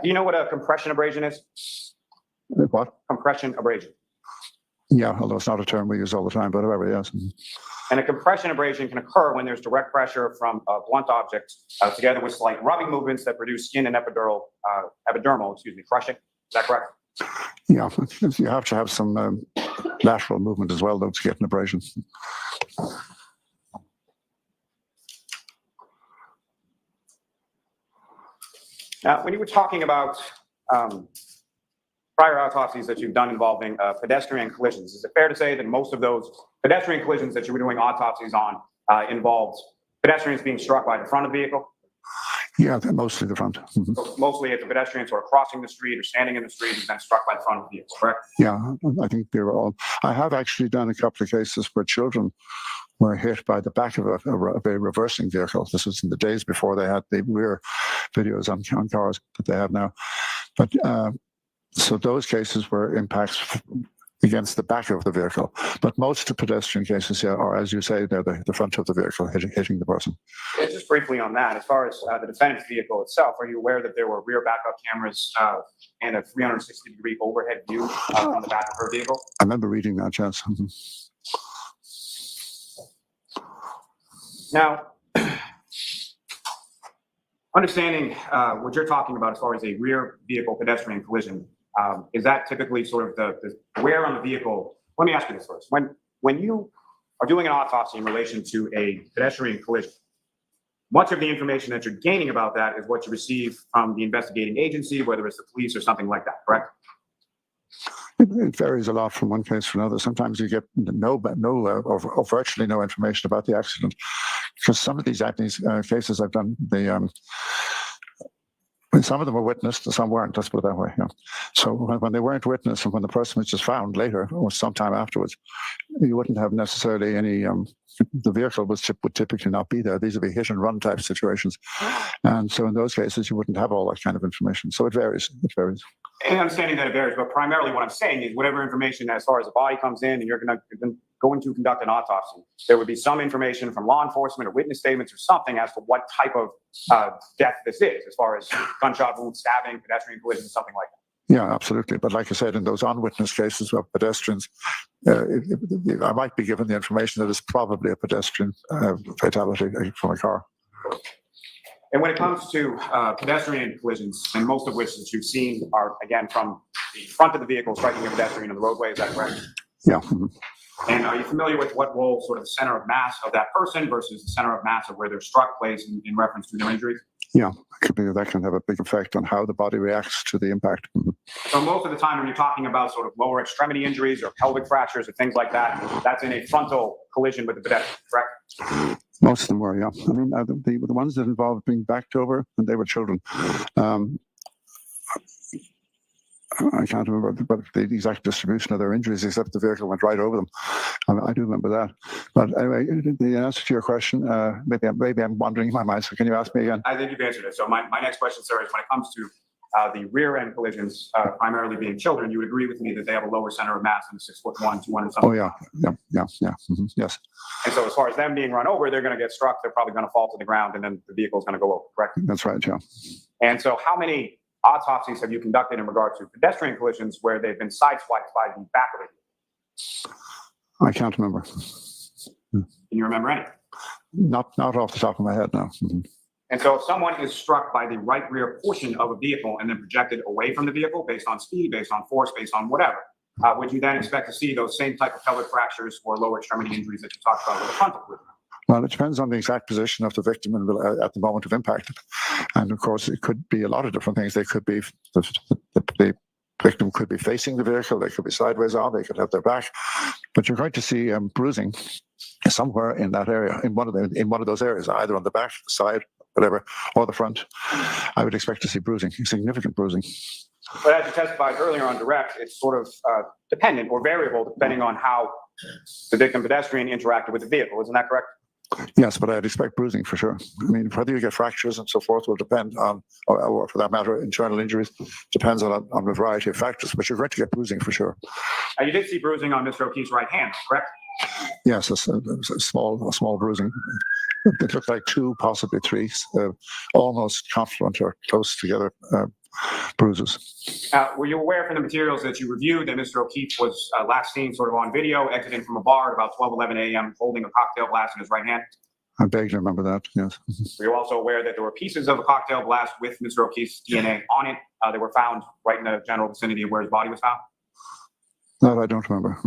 Do you know what a compression abrasion is? What? Compression abrasion. Yeah, although it's not a term we use all the time, but however, yes. And a compression abrasion can occur when there's direct pressure from a blunt object together with slight rubbing movements that produce skin and epidermal crushing. Is that correct? Yeah, you have to have some lateral movement as well, though, to get an abrasion. Now, when you were talking about prior autopsies that you've done involving pedestrian collisions, is it fair to say that most of those pedestrian collisions that you were doing autopsies on involved pedestrians being struck by the front of the vehicle? Yeah, mostly the front. So mostly if the pedestrians were crossing the street or standing in the street and then struck by the front of the vehicle, correct? Yeah, I think they were all. I have actually done a couple of cases where children were hit by the back of a reversing vehicle. This was in the days before they had the rear videos on cars that they have now. But so those cases were impacts against the back of the vehicle. But most of the pedestrian cases, yeah, are, as you say, they're the front of the vehicle hitting the person. Yeah, just briefly on that, as far as the defendant's vehicle itself, are you aware that there were rear backup cameras and a 360-degree overhead view from the back of her vehicle? I remember reading that, yes. Now, understanding what you're talking about as far as a rear vehicle pedestrian collision, is that typically sort of the wear on the vehicle? Let me ask you this first. When you are doing an autopsy in relation to a pedestrian collision, much of the information that you're gaining about that is what you receive from the investigating agency, whether it's the police or something like that, correct? It varies a lot from one case to another. Sometimes you get no or virtually no information about the accident, because some of these cases I've done, some of them were witnessed and some weren't. Let's put it that way. Yeah. So when they weren't witnessed and when the person was just found later or sometime afterwards, you wouldn't have necessarily any. The vehicle would typically not be there. These would be hit and run type situations, and so in those cases you wouldn't have all that kind of information. So it varies. It varies. And understanding that it varies, but primarily what I'm saying is whatever information as far as the body comes in and you're going to conduct an autopsy, there would be some information from law enforcement or witness statements or something as to what type of death this is, as far as gunshot wound, stabbing, pedestrian collision, something like that. Yeah, absolutely. But like I said, in those unwitnessed cases of pedestrians, I might be given the information that it's probably a pedestrian fatality from a car. And when it comes to pedestrian collisions, and most of which that you've seen are, again, from the front of the vehicle striking a pedestrian on the roadway, is that correct? Yeah. And are you familiar with what role sort of the center of mass of that person versus the center of mass of where they're struck plays in reference to their injuries? Yeah, that can have a big effect on how the body reacts to the impact. So most of the time when you're talking about sort of lower extremity injuries or pelvic fractures or things like that, that's in a frontal collision with the pedestrian, correct? Most of them were, yeah. I mean, the ones that involved being backed over, and they were children. I can't remember the exact distribution of their injuries, except the vehicle went right over them. I do remember that. But anyway, the answer to your question, maybe I'm wandering in my mind, so can you ask me again? I think you've answered it. So my next question, sir, is when it comes to the rear end collisions, primarily being children, you would agree with me that they have a lower center of mass than 6'1", 200 something? Oh, yeah. Yes. And so as far as them being run over, they're going to get struck, they're probably going to fall to the ground, and then the vehicle is going to go over, correct? That's right, yeah. And so how many autopsies have you conducted in regard to pedestrian collisions where they've been sideswiped by the back of it? I can't remember. Can you remember any? Not off the top of my head, no. And so if someone is struck by the right rear portion of a vehicle and then projected away from the vehicle based on speed, based on force, based on whatever, would you then expect to see those same type of pelvic fractures or lower extremity injuries that you talked about with a frontal collision? Well, it depends on the exact position of the victim at the moment of impact. And of course, it could be a lot of different things. They could be, the victim could be facing the vehicle, they could be sideways on, they could have their back. But you're going to see bruising somewhere in that area, in one of those areas, either on the back, the side, whatever, or the front. I would expect to see bruising, significant bruising. But as you testified earlier on direct, it's sort of dependent or variable depending on how the victim pedestrian interacted with the vehicle. Isn't that correct? Yes, but I'd expect bruising for sure. I mean, whether you get fractures and so forth will depend on, or for that matter, internal injuries, depends on a variety of factors, but you're going to get bruising for sure. You did see bruising on Mr. O'Keefe's right hand, correct? Yes, a small bruising. It looked like 2, possibly 3, almost confluent or close together bruises. Were you aware from the materials that you reviewed that Mr. O'Keefe was last seen sort of on video exiting from a bar at about 12:11 a.m. holding a cocktail glass in his right hand? I vaguely remember that, yes. Were you also aware that there were pieces of a cocktail glass with Mr. O'Keefe's DNA on it that were found right in the general vicinity of where his body was found? That I don't remember.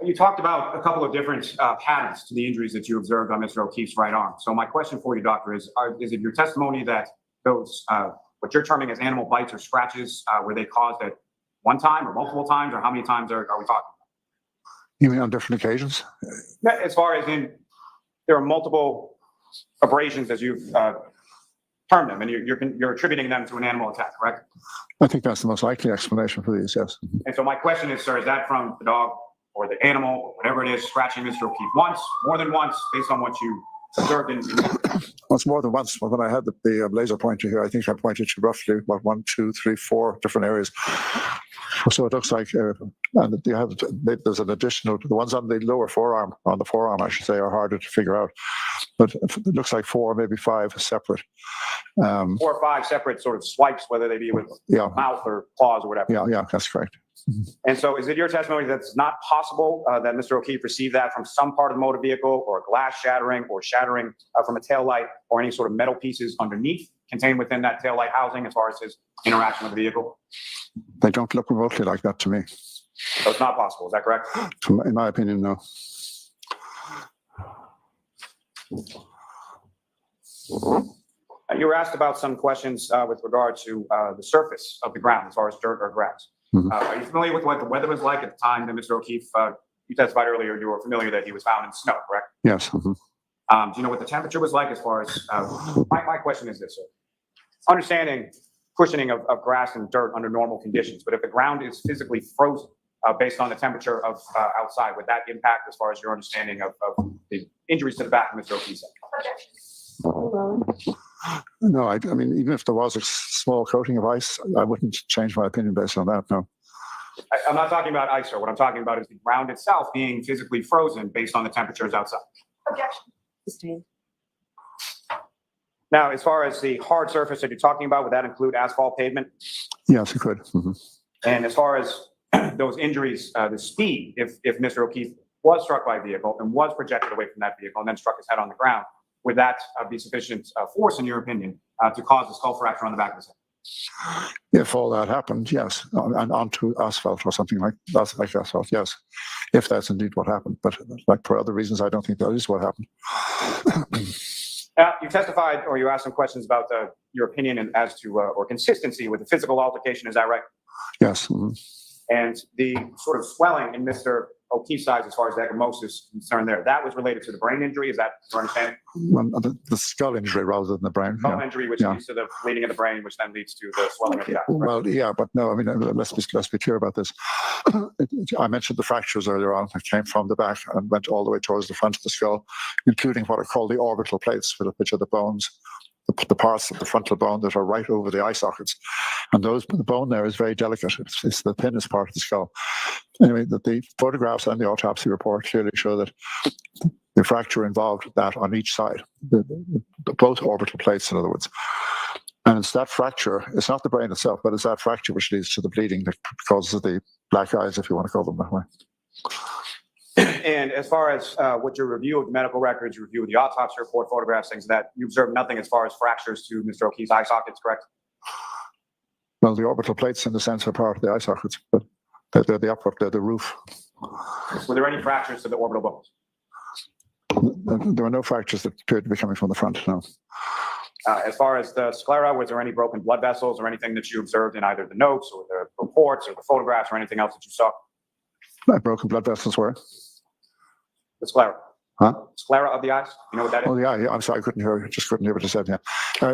You talked about a couple of different patterns to the injuries that you observed on Mr. O'Keefe's right arm. So my question for you, doctor, is it your testimony that those, what you're terming as animal bites or scratches, were they caused at one time or multiple times, or how many times are we talking about? You mean on different occasions? As far as in, there are multiple abrasions as you've termed them, and you're attributing them to an animal attack, correct? I think that's the most likely explanation for these, yes. And so my question is, sir, is that from the dog or the animal, or whatever it is, scratching Mr. O'Keefe once, more than once, based on what you observed in? Well, it's more than once. When I had the laser pointer here, I think I pointed to roughly about 1, 2, 3, 4 different areas. So it looks like, and there's an additional, the ones on the lower forearm, I should say, are harder to figure out. But it looks like 4, maybe 5 separate. 4 or 5 separate sort of swipes, whether they be with mouth or claws or whatever. Yeah, that's correct. And so is it your testimony that it's not possible that Mr. O'Keefe received that from some part of the motor vehicle, or a glass shattering, or shattering from a taillight, or any sort of metal pieces underneath contained within that taillight housing as far as his interaction with the vehicle? They don't look remotely like that to me. So it's not possible, is that correct? In my opinion, no. You were asked about some questions with regard to the surface of the ground as far as dirt or grass. Are you familiar with what the weather was like at the time that Mr. O'Keefe, you testified earlier, you were familiar that he was found in snow, correct? Yes. Do you know what the temperature was like as far as, my question is this, sir. Understanding cushioning of grass and dirt under normal conditions, but if the ground is physically frozen based on the temperature of outside, would that impact as far as your understanding of the injuries to the back of Mr. O'Keefe? No, I mean, even if there was a small coating of ice, I wouldn't change my opinion based on that, no. I'm not talking about ice, sir. What I'm talking about is the ground itself being physically frozen based on the temperatures outside. Objection. Now, as far as the hard surface that you're talking about, would that include asphalt pavement? Yes, it could. And as far as those injuries, the speed, if Mr. O'Keefe was struck by a vehicle and was projected away from that vehicle and then struck his head on the ground, would that be sufficient force, in your opinion, to cause a skull fracture on the back of his head? If all that happened, yes, and onto asphalt or something like asphalt, yes, if that's indeed what happened. But like for other reasons, I don't think that is what happened. You testified, or you asked some questions about your opinion as to, or consistency with the physical altercation, is that right? Yes. And the sort of swelling in Mr. O'Keefe's eyes as far as the ecchymosis is concerned there, that was related to the brain injury, is that your understanding? Well, the skull injury rather than the brain. Skull injury, which leads to the bleeding of the brain, which then leads to the swelling of the eye. Well, yeah, but no, I mean, let's be clear about this. I mentioned the fractures earlier on that came from the back and went all the way towards the front of the skull, including what are called the orbital plates, which are the bones, the parts of the frontal bone that are right over the eye sockets. And the bone there is very delicate. It's the thinnest part of the skull. Anyway, the photographs and the autopsy report clearly show that the fracture involved that on each side, both orbital plates, in other words. And it's that fracture, it's not the brain itself, but it's that fracture which leads to the bleeding that causes the black eyes, if you want to call them that way. And as far as what your review of the medical records, your review of the autopsy report, photographs, things like that, you observed nothing as far as fractures to Mr. O'Keefe's eye sockets, correct? Well, the orbital plates, in the sense, are part of the eye sockets, but they're the upper, they're the roof. Were there any fractures to the orbital bones? There were no fractures that appeared to be coming from the front, no. As far as the sclera, was there any broken blood vessels or anything that you observed in either the notes or the reports or the photographs or anything else that you saw? Broken blood vessels were? The sclera. Huh? Sclera of the eyes? You know what that is? Oh, yeah, I'm sorry, I couldn't hear, just couldn't hear what you said, yeah.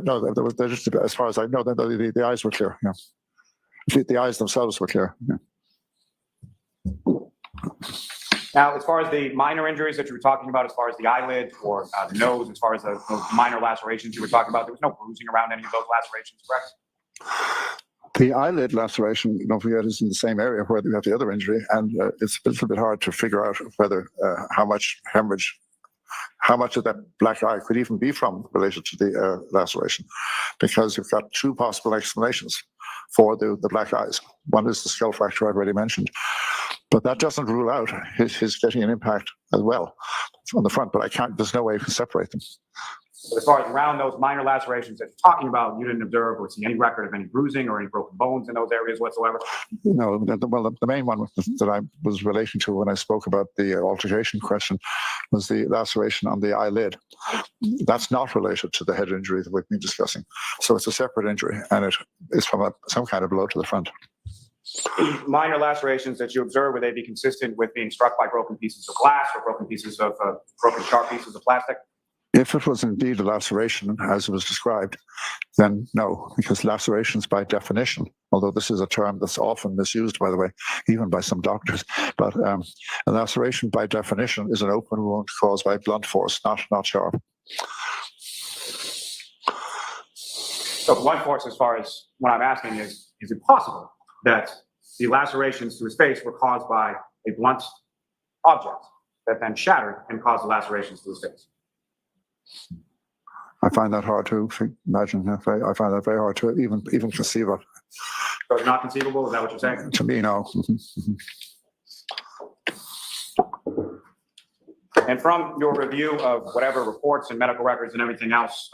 No, there was, just, as far as I know, the eyes were clear, yeah. The eyes themselves were clear, yeah. Now, as far as the minor injuries that you were talking about, as far as the eyelid or the nose, as far as those minor lacerations you were talking about, there was no bruising around any of those lacerations, correct? The eyelid laceration, don't forget, is in the same area where we have the other injury, and it's a little bit hard to figure out whether how much hemorrhage, how much of that black eye could even be from related to the laceration, because you've got two possible explanations for the black eyes. One is the skull fracture I've already mentioned, but that doesn't rule out his getting an impact as well on the front, but there's no way you can separate them. So as far as around those minor lacerations that you're talking about, you didn't observe or see any record of any bruising or any broken bones in those areas whatsoever? No, the main one that I was relating to when I spoke about the altercation question was the laceration on the eyelid. That's not related to the head injury that we've been discussing. So it's a separate injury, and it is from some kind of blow to the front. Minor lacerations that you observe, would they be consistent with being struck by broken pieces of glass or broken pieces of broken sharp pieces of plastic? If it was indeed a laceration, as it was described, then no, because lacerations by definition, although this is a term that's often misused, by the way, even by some doctors, but a laceration by definition is an open wound caused by blunt force, not sharp. So blunt force, as far as what I'm asking is it possible that the lacerations to his face were caused by a blunt object that then shattered and caused the lacerations to his face? I find that hard to imagine. I find that very hard to even conceive of. So it's not conceivable? Is that what you're saying? To me, no. And from your review of whatever reports and medical records and everything else,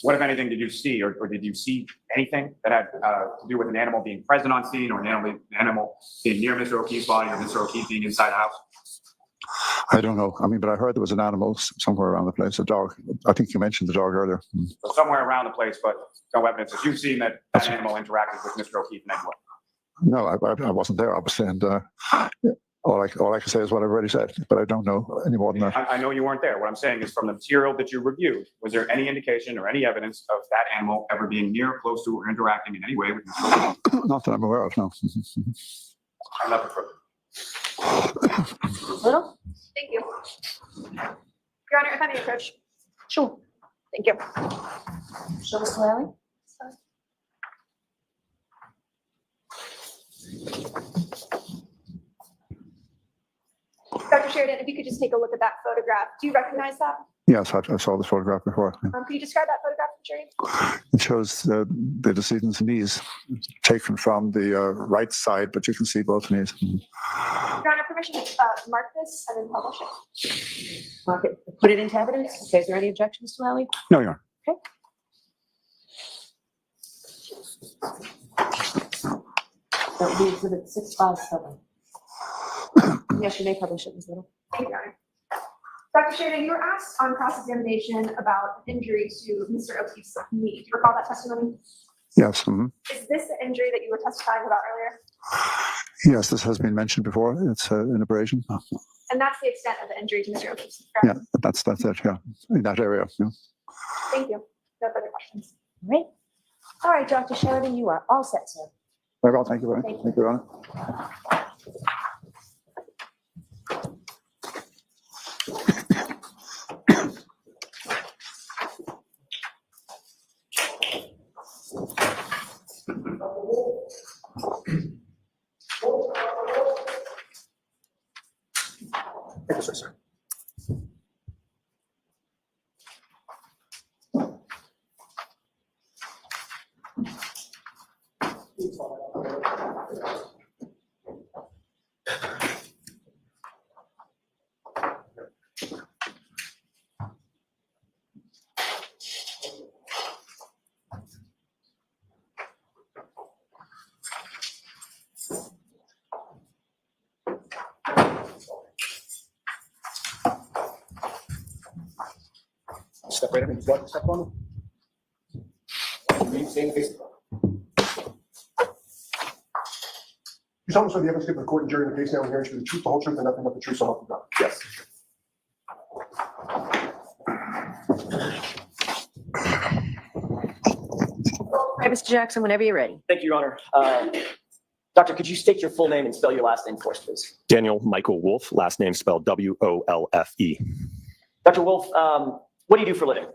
what, if anything, did you see, or did you see anything that had to do with an animal being present on scene, or an animal being near Mr. O'Keefe's body, or Mr. O'Keefe being inside the house? I don't know. I mean, but I heard there was an animal somewhere around the place, a dog. I think you mentioned the dog earlier. So somewhere around the place, but no evidence that you've seen that that animal interacted with Mr. O'Keefe in any way? No, I wasn't there, obviously, and all I can say is what I've already said, but I don't know any more than that. I know you weren't there. What I'm saying is, from the material that you reviewed, was there any indication or any evidence of that animal ever being near, close to, or interacting in any way with Mr. O'Keefe? Not that I'm aware of, no. I'm not further. Little? Thank you. Your Honor, if I may approach. Sure. Thank you. Show Mr. Lally. Dr. Sheridan, if you could just take a look at that photograph. Do you recognize that? Yes, I saw this photograph before. Yeah. Could you describe that photograph, Sheridan? It shows the decedent's knees taken from the right side, but you can see both knees. Your Honor, permission to mark this and then publish it. Mark it, put it into evidence. Okay, is there any objections, Mr. Lally? No, Your Honor. Okay. That would be exhibit 657. Yes, you may publish it, Ms. Little. Thank you, Your Honor. Dr. Sheridan, you were asked on cross-examination about injury to Mr. O'Keefe's knee. Do you recall that testimony? Yes. Mm-hmm. Is this the injury that you were testifying about earlier? Yes, this has been mentioned before. It's an abrasion. And that's the extent of the injury to Mr. O'Keefe's, Yeah, correct? that's it. Yeah, in that area. Yeah. Thank you. No further questions. Right. All right, Dr. Sheridan, you are all set, sir. Very well. Thank you, very much. Thank you, Your Honor. Yes, sir. Step right up and step on them. Stay in the face. You solemnly swear the evidence given to the court and jury in the case now and hearing should be the truth, the whole truth, and nothing but the truth, so help you God. Yes. All right, Mr. Jackson, whenever you're ready. Thank you, Your Honor. Doctor, could you state your full name and spell your last name for us, please? Daniel Michael Wolf, last name spelled W-O-L-F-E. Dr. Wolf, what do you do for a living?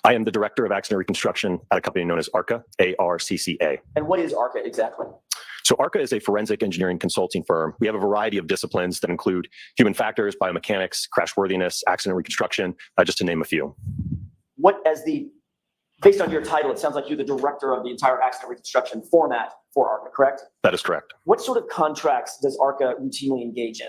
I am the Director of Accident Reconstruction at a company known as ARCA, A-R-C-C-A. And what is ARCA exactly? So ARCA is a forensic engineering consulting firm. We have a variety of disciplines that include human factors, biomechanics, crashworthiness, accident reconstruction, just to name a few. Based on your title, it sounds like you're the director of the entire accident reconstruction format for ARCA, correct? That is correct. What sort of contracts does ARCA routinely engage in?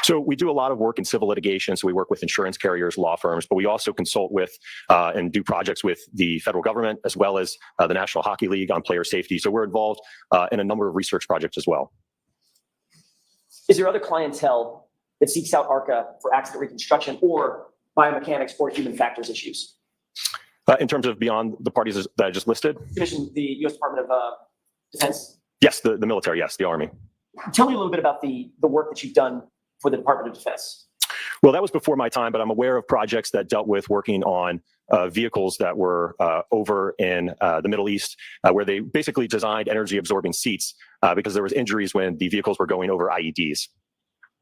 So we do a lot of work in civil litigation. So we work with insurance carriers, law firms, but we also consult with and do projects with the federal government, as well as the National Hockey League on player safety. So we're involved in a number of research projects as well. Is there other clientele that seeks out ARCA for accident reconstruction or biomechanics or human factors issues? In terms of beyond the parties that I just listed? You mentioned the U.S. Department of Defense. Yes, the military, yes, the Army. Tell me a little bit about the work that you've done for the Department of Defense. Well, that was before my time, but I'm aware of projects that dealt with working on vehicles that were over in the Middle East, where they basically designed energy-absorbing seats because there was injuries when the vehicles were going over IEDs.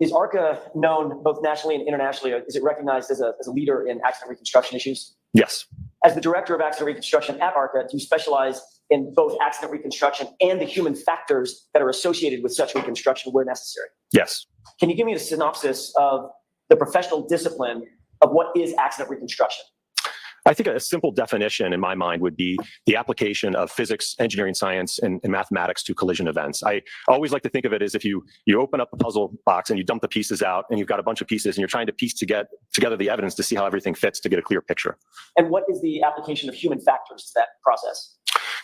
Is ARCA known both nationally and internationally? Is it recognized as a leader in accident reconstruction issues? Yes. As the director of accident reconstruction at ARCA, do you specialize in both accident reconstruction and the human factors that are associated with such reconstruction where necessary? Yes. Can you give me a synopsis of the professional discipline of what is accident reconstruction? I think a simple definition in my mind would be the application of physics, engineering, science, and mathematics to collision events. I always like to think of it as if you open up a puzzle box and you dump the pieces out and you've got a bunch of pieces and you're trying to piece together the evidence to see how everything fits to get a clear picture. And what is the application of human factors to that process?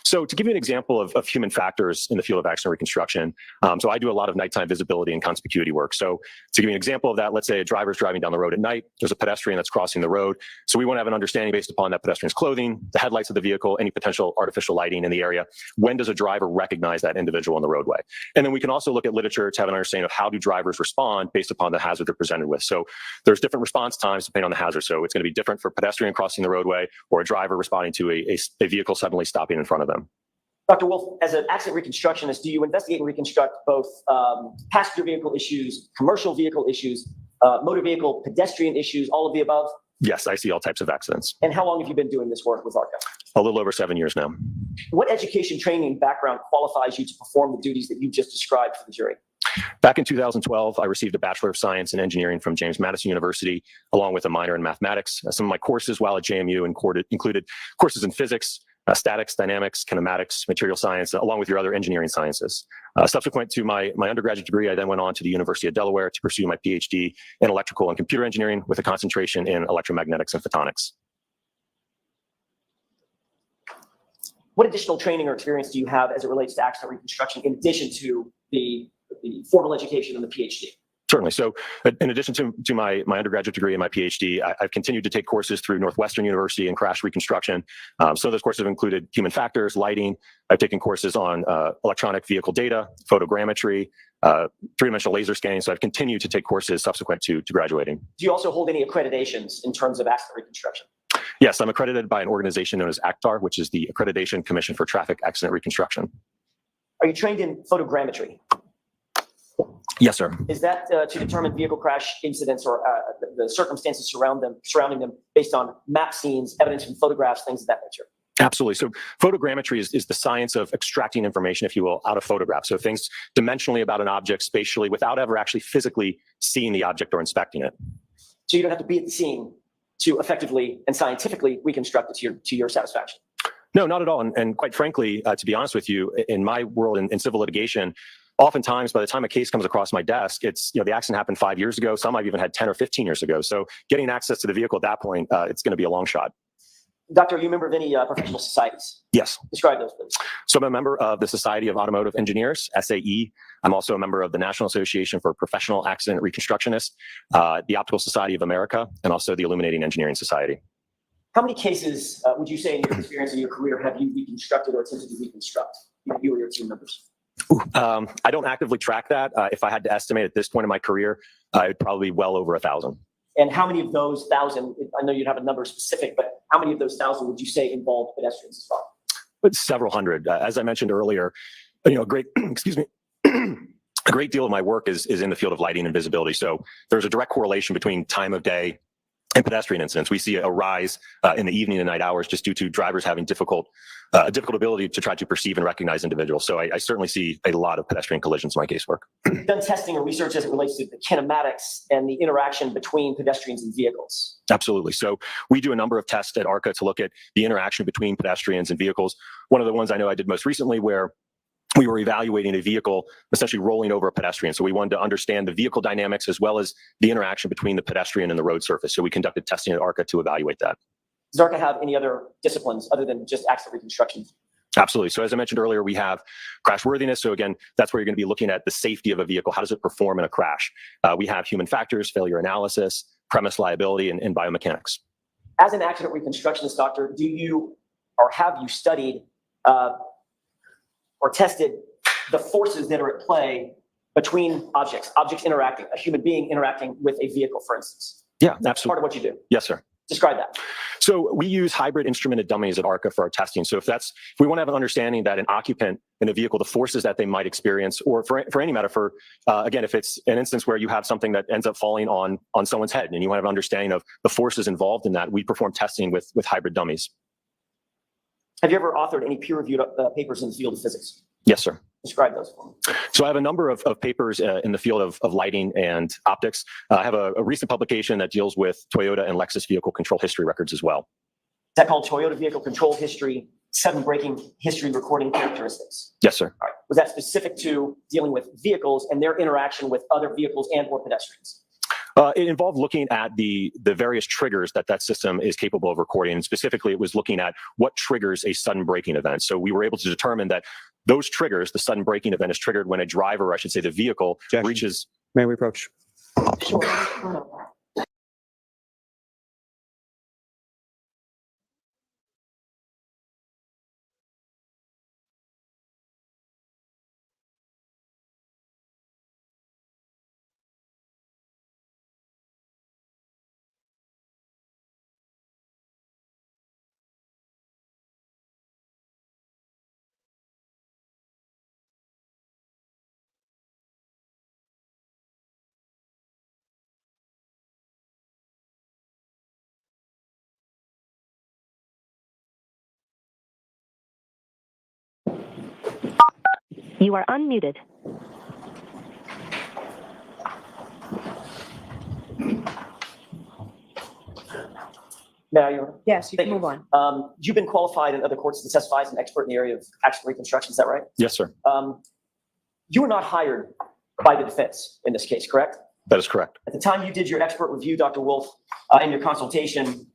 So to give you an example of human factors in the field of accident reconstruction, so I do a lot of nighttime visibility and conspicuity work. So to give you an example of that, let's say a driver's driving down the road at night, there's a pedestrian that's crossing the road. So we want to have an understanding based upon that pedestrian's clothing, the headlights of the vehicle, any potential artificial lighting in the area. When does a driver recognize that individual on the roadway? And then we can also look at literature to have an understanding of how do drivers respond based upon the hazard they're presented with. So there's different response times depending on the hazard. So it's going to be different for a pedestrian crossing the roadway or a driver responding to a vehicle suddenly stopping in front of them. Dr. Wolf, as an accident reconstructionist, do you investigate and reconstruct both passenger vehicle issues, commercial vehicle issues, motor vehicle, pedestrian issues, all of the above? Yes, I see all types of accidents. And how long have you been doing this work with ARCA? A little over 7 years now. What education, training, and background qualifies you to perform the duties that you just described for the jury? Back in 2012, I received a Bachelor of Science in Engineering from James Madison University, along with a minor in mathematics. Some of my courses while at JMU included courses in physics, statics, dynamics, kinematics, material science, along with your other engineering sciences. Subsequent to my undergraduate degree, I then went on to the University of Delaware to pursue my PhD in electrical and computer engineering with a concentration in electromagnetics and photonics. What additional training or experience do you have as it relates to accident reconstruction in addition to the formal education and the PhD? Certainly. So in addition to my undergraduate degree and my PhD, I've continued to take courses through Northwestern University in crash reconstruction. Some of those courses have included human factors, lighting. I've taken courses on electronic vehicle data, photogrammetry, three-dimensional laser scanning. So I've continued to take courses subsequent to graduating. Do you also hold any accreditations in terms of accident reconstruction? Yes, I'm accredited by an organization known as ACTAR, which is the Accreditation Commission for Traffic Accident Reconstruction. Are you trained in photogrammetry? Yes, sir. Is that to determine vehicle crash incidents or the circumstances surrounding them based on map scenes, evidence from photographs, things of that nature? Absolutely. So photogrammetry is the science of extracting information, if you will, out of photographs. So things dimensionally about an object spatially without ever actually physically seeing the object or inspecting it. So you don't have to be at the scene to effectively and scientifically reconstruct it to your satisfaction? No, not at all. And quite frankly, to be honest with you, in my world in civil litigation, oftentimes by the time a case comes across my desk, it's, the accident happened 5 years ago. Some I've even had 10 or 15 years ago. So getting access to the vehicle at that point, it's going to be a long shot. Doctor, are you a member of any professional societies? Yes. Describe those, please. So I'm a member of the Society of Automotive Engineers, SAE. I'm also a member of the National Association for Professional Accident Reconstructionists, the Optical Society of America, and also the Illuminating Engineering Society. How many cases would you say in your experience in your career have you reconstructed or attempted to reconstruct, you or your team members? I don't actively track that. If I had to estimate at this point in my career, it'd probably be well over 1,000. And how many of those 1,000, I know you'd have a number specific, but how many of those 1,000 would you say involved pedestrians as well? But several hundred. As I mentioned earlier, a great, excuse me, a great deal of my work is in the field of lighting and visibility. So there's a direct correlation between time of day and pedestrian incidents. We see a rise in the evening and night hours just due to drivers having difficult ability to try to perceive and recognize individuals. So I certainly see a lot of pedestrian collisions in my casework. You've done testing or research as it relates to the kinematics and the interaction between pedestrians and vehicles. Absolutely. So we do a number of tests at ARCA to look at the interaction between pedestrians and vehicles. One of the ones I know I did most recently where we were evaluating a vehicle essentially rolling over a pedestrian. So we wanted to understand the vehicle dynamics as well as the interaction between the pedestrian and the road surface. So we conducted testing at ARCA to evaluate that. Does ARCA have any other disciplines other than just accident reconstruction? Absolutely. So as I mentioned earlier, we have crash worthiness. So again, that's where you're going to be looking at the safety of a vehicle. How does it perform in a crash? We have human factors, failure analysis, premise liability, and biomechanics. As an accident reconstructionist, doctor, do you or have you studied or tested the forces that are at play between objects interacting, a human being interacting with a vehicle, for instance? Yeah, That's absolutely. part of what you do. Yes, sir. Describe that. So we use hybrid instrumented dummies at ARCA for our testing. So if we want to have an understanding that an occupant in a vehicle, the forces that they might experience, or for any matter, again, if it's an instance where you have something that ends up falling on someone's head and you want to have an understanding of the forces involved in that, we perform testing with hybrid dummies. Have you ever authored any peer-reviewed papers in the field of physics? Yes, sir. Describe those for me. So I have a number of papers in the field of lighting and optics. I have a recent publication that deals with Toyota and Lexus vehicle control history records as well. Is that called Toyota Vehicle Control History, 7 braking history recording characteristics? Yes, sir. All right. Was that specific to dealing with vehicles and their interaction with other vehicles and or pedestrians? It involved looking at the various triggers that system is capable of recording. And specifically, it was looking at what triggers a sudden braking event. So we were able to determine that those triggers, the sudden braking event is triggered when a driver, or I should say the vehicle, reaches. May we approach? Sure. You are unmuted. May I, Your Honor? Yes, you Thank can move on. You've been qualified in other courts to testify as an expert in the area of accident reconstruction, is that right? Yes, sir. You were not hired by the defense in this case, correct? That is correct. At the time you did your expert review, Dr. Wolf, in your consultation,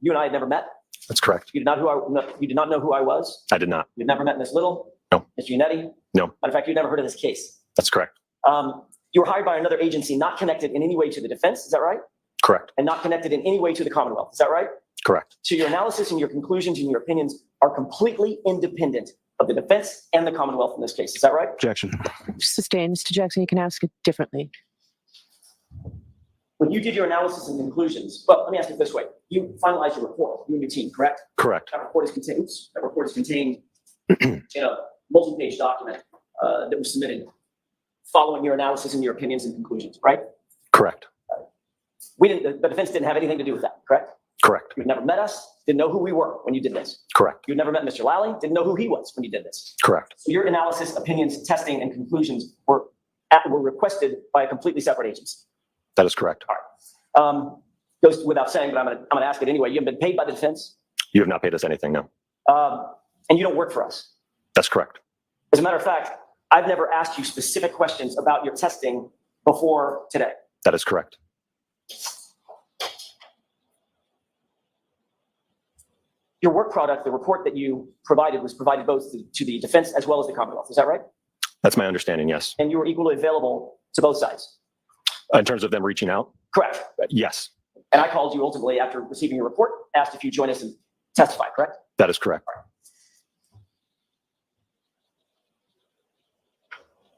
you and I had never met. That's correct. You did not know who I was. I did not. You'd never met Ms. Little. No. Mr. Unetti. No. Matter of fact, you'd never heard of this case. That's correct. You were hired by another agency, not connected in any way to the defense. Is that right? Correct. And not connected in any way to the Commonwealth. Is that right? Correct. So your analysis and your conclusions and your opinions are completely independent of the defense and the Commonwealth in this case. Is that right? Objection. Sustained. Mr. Jackson, you can ask it differently. When you did your analysis and conclusions, well, let me ask it this way. You finalized your report, you and your team, correct? Correct. That report is contained in a multi-page document that was submitted following your analysis and your opinions and conclusions, right? Correct. The defense didn't have anything to do with that, correct? Correct. You'd never met us, didn't know who we were when you did this. Correct. You'd never met Mr. Lally, didn't know who he was when you did this. Correct. So your analysis, opinions, testing, and conclusions were requested by a completely separate agency. That is correct. All right. Goes without saying, but I'm gonna ask it anyway. You haven't been paid by the defense, You have not paid us anything, no. and you don't work for us. That's correct. As a matter of fact, I've never asked you specific questions about your testing before today. That is correct. Your work product, the report that you provided, was provided both to the defense as well as the Commonwealth. Is that right? That's my understanding, yes. And you were equally available to both sides. In terms of them reaching out? Correct. Yes. And I called you ultimately after receiving your report, asked if you join us and testify, correct? That is correct.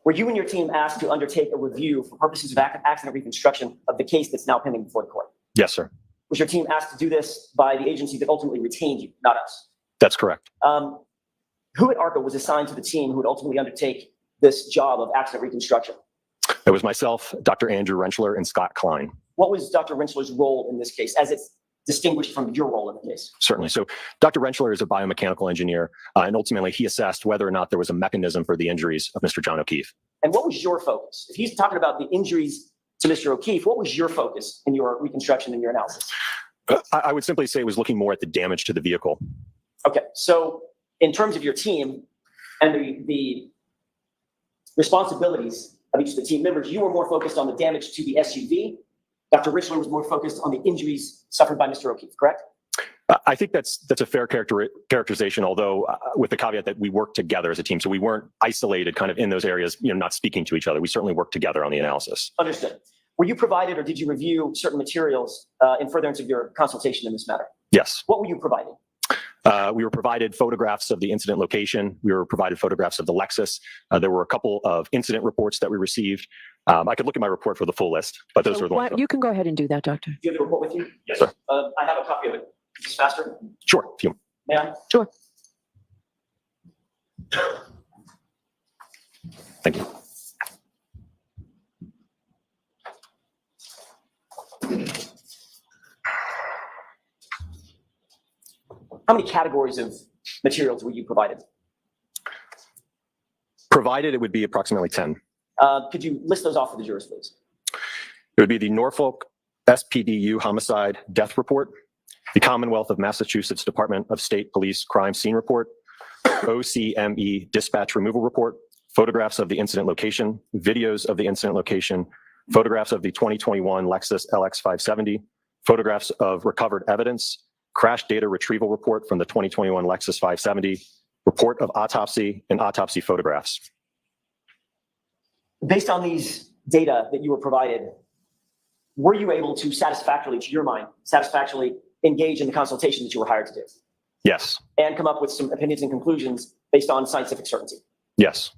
Were you and your team asked to undertake a review for purposes of accident reconstruction of the case that's now pending before the court? Yes, sir. Was your team asked to do this by the agency that ultimately retained you, not us? That's correct. Who at ARCA was assigned to the team who would ultimately undertake this job of accident reconstruction? It was myself, Dr. Andrew Rentschler, and Scott Klein. What was Dr. Rentschler's role in this case, as it's distinguished from your role in the case? Certainly. So Dr. Rentschler is a biomechanical engineer, and ultimately he assessed whether or not there was a mechanism for the injuries of Mr. John O'Keefe. And what was your focus? If he's talking about the injuries to Mr. O'Keefe, what was your focus in your reconstruction and your analysis? I would simply say it was looking more at the damage to the vehicle. Okay, so in terms of your team and the responsibilities of each of the team members, you were more focused on the damage to the SUV. Dr. Rentschler was more focused on the injuries suffered by Mr. O'Keefe, correct? I think that's a fair characterization, although with the caveat that we worked together as a team. So we weren't isolated kind of in those areas, not speaking to each other. We certainly worked together on the analysis. Understood. Were you provided or did you review certain materials in furtherance of your consultation in this matter? Yes. What were you provided? We were provided photographs of the incident location. We were provided photographs of the Lexus. There were a couple of incident reports that we received. I could look at my report for the full list, but those were the ones. You can go ahead and do that, Doctor. Do you have the report with you? Yes, sir. I have a copy of it. Is this faster? Sure. If you... May I? Sure. Thank you. How many categories of materials were you provided? Provided, it would be approximately 10. Could you list those off for the jurors, please? It would be the Norfolk SPDU homicide death report, the Commonwealth of Massachusetts Department of State Police crime scene report, OCME dispatch removal report, photographs of the incident location, videos of the incident location, photographs of the 2021 Lexus LX570, photographs of recovered evidence, crash data retrieval report from the 2021 Lexus 570, report of autopsy, and autopsy photographs. Based on these data that you were provided, were you able to satisfactorily, to your mind, satisfactorily engage in the consultation that you were hired to do? Yes. And come up with some opinions and conclusions based on scientific certainty? Yes.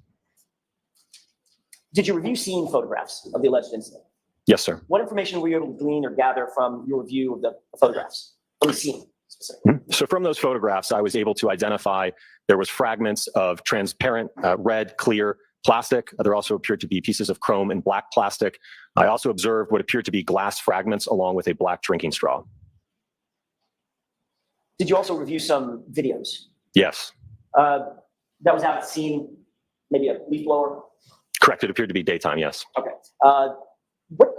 Did you review scene photographs of the alleged incident? Yes, sir. What information were you able to glean or gather from your review of the photographs, from the scene specifically? So from those photographs, I was able to identify there was fragments of transparent red, clear plastic. There also appeared to be pieces of chrome and black plastic. I also observed what appeared to be glass fragments along with a black drinking straw. Did you also review some videos? Yes. That was out at the scene, maybe a leaf blower? Correct. It appeared to be daytime, yes. Okay. What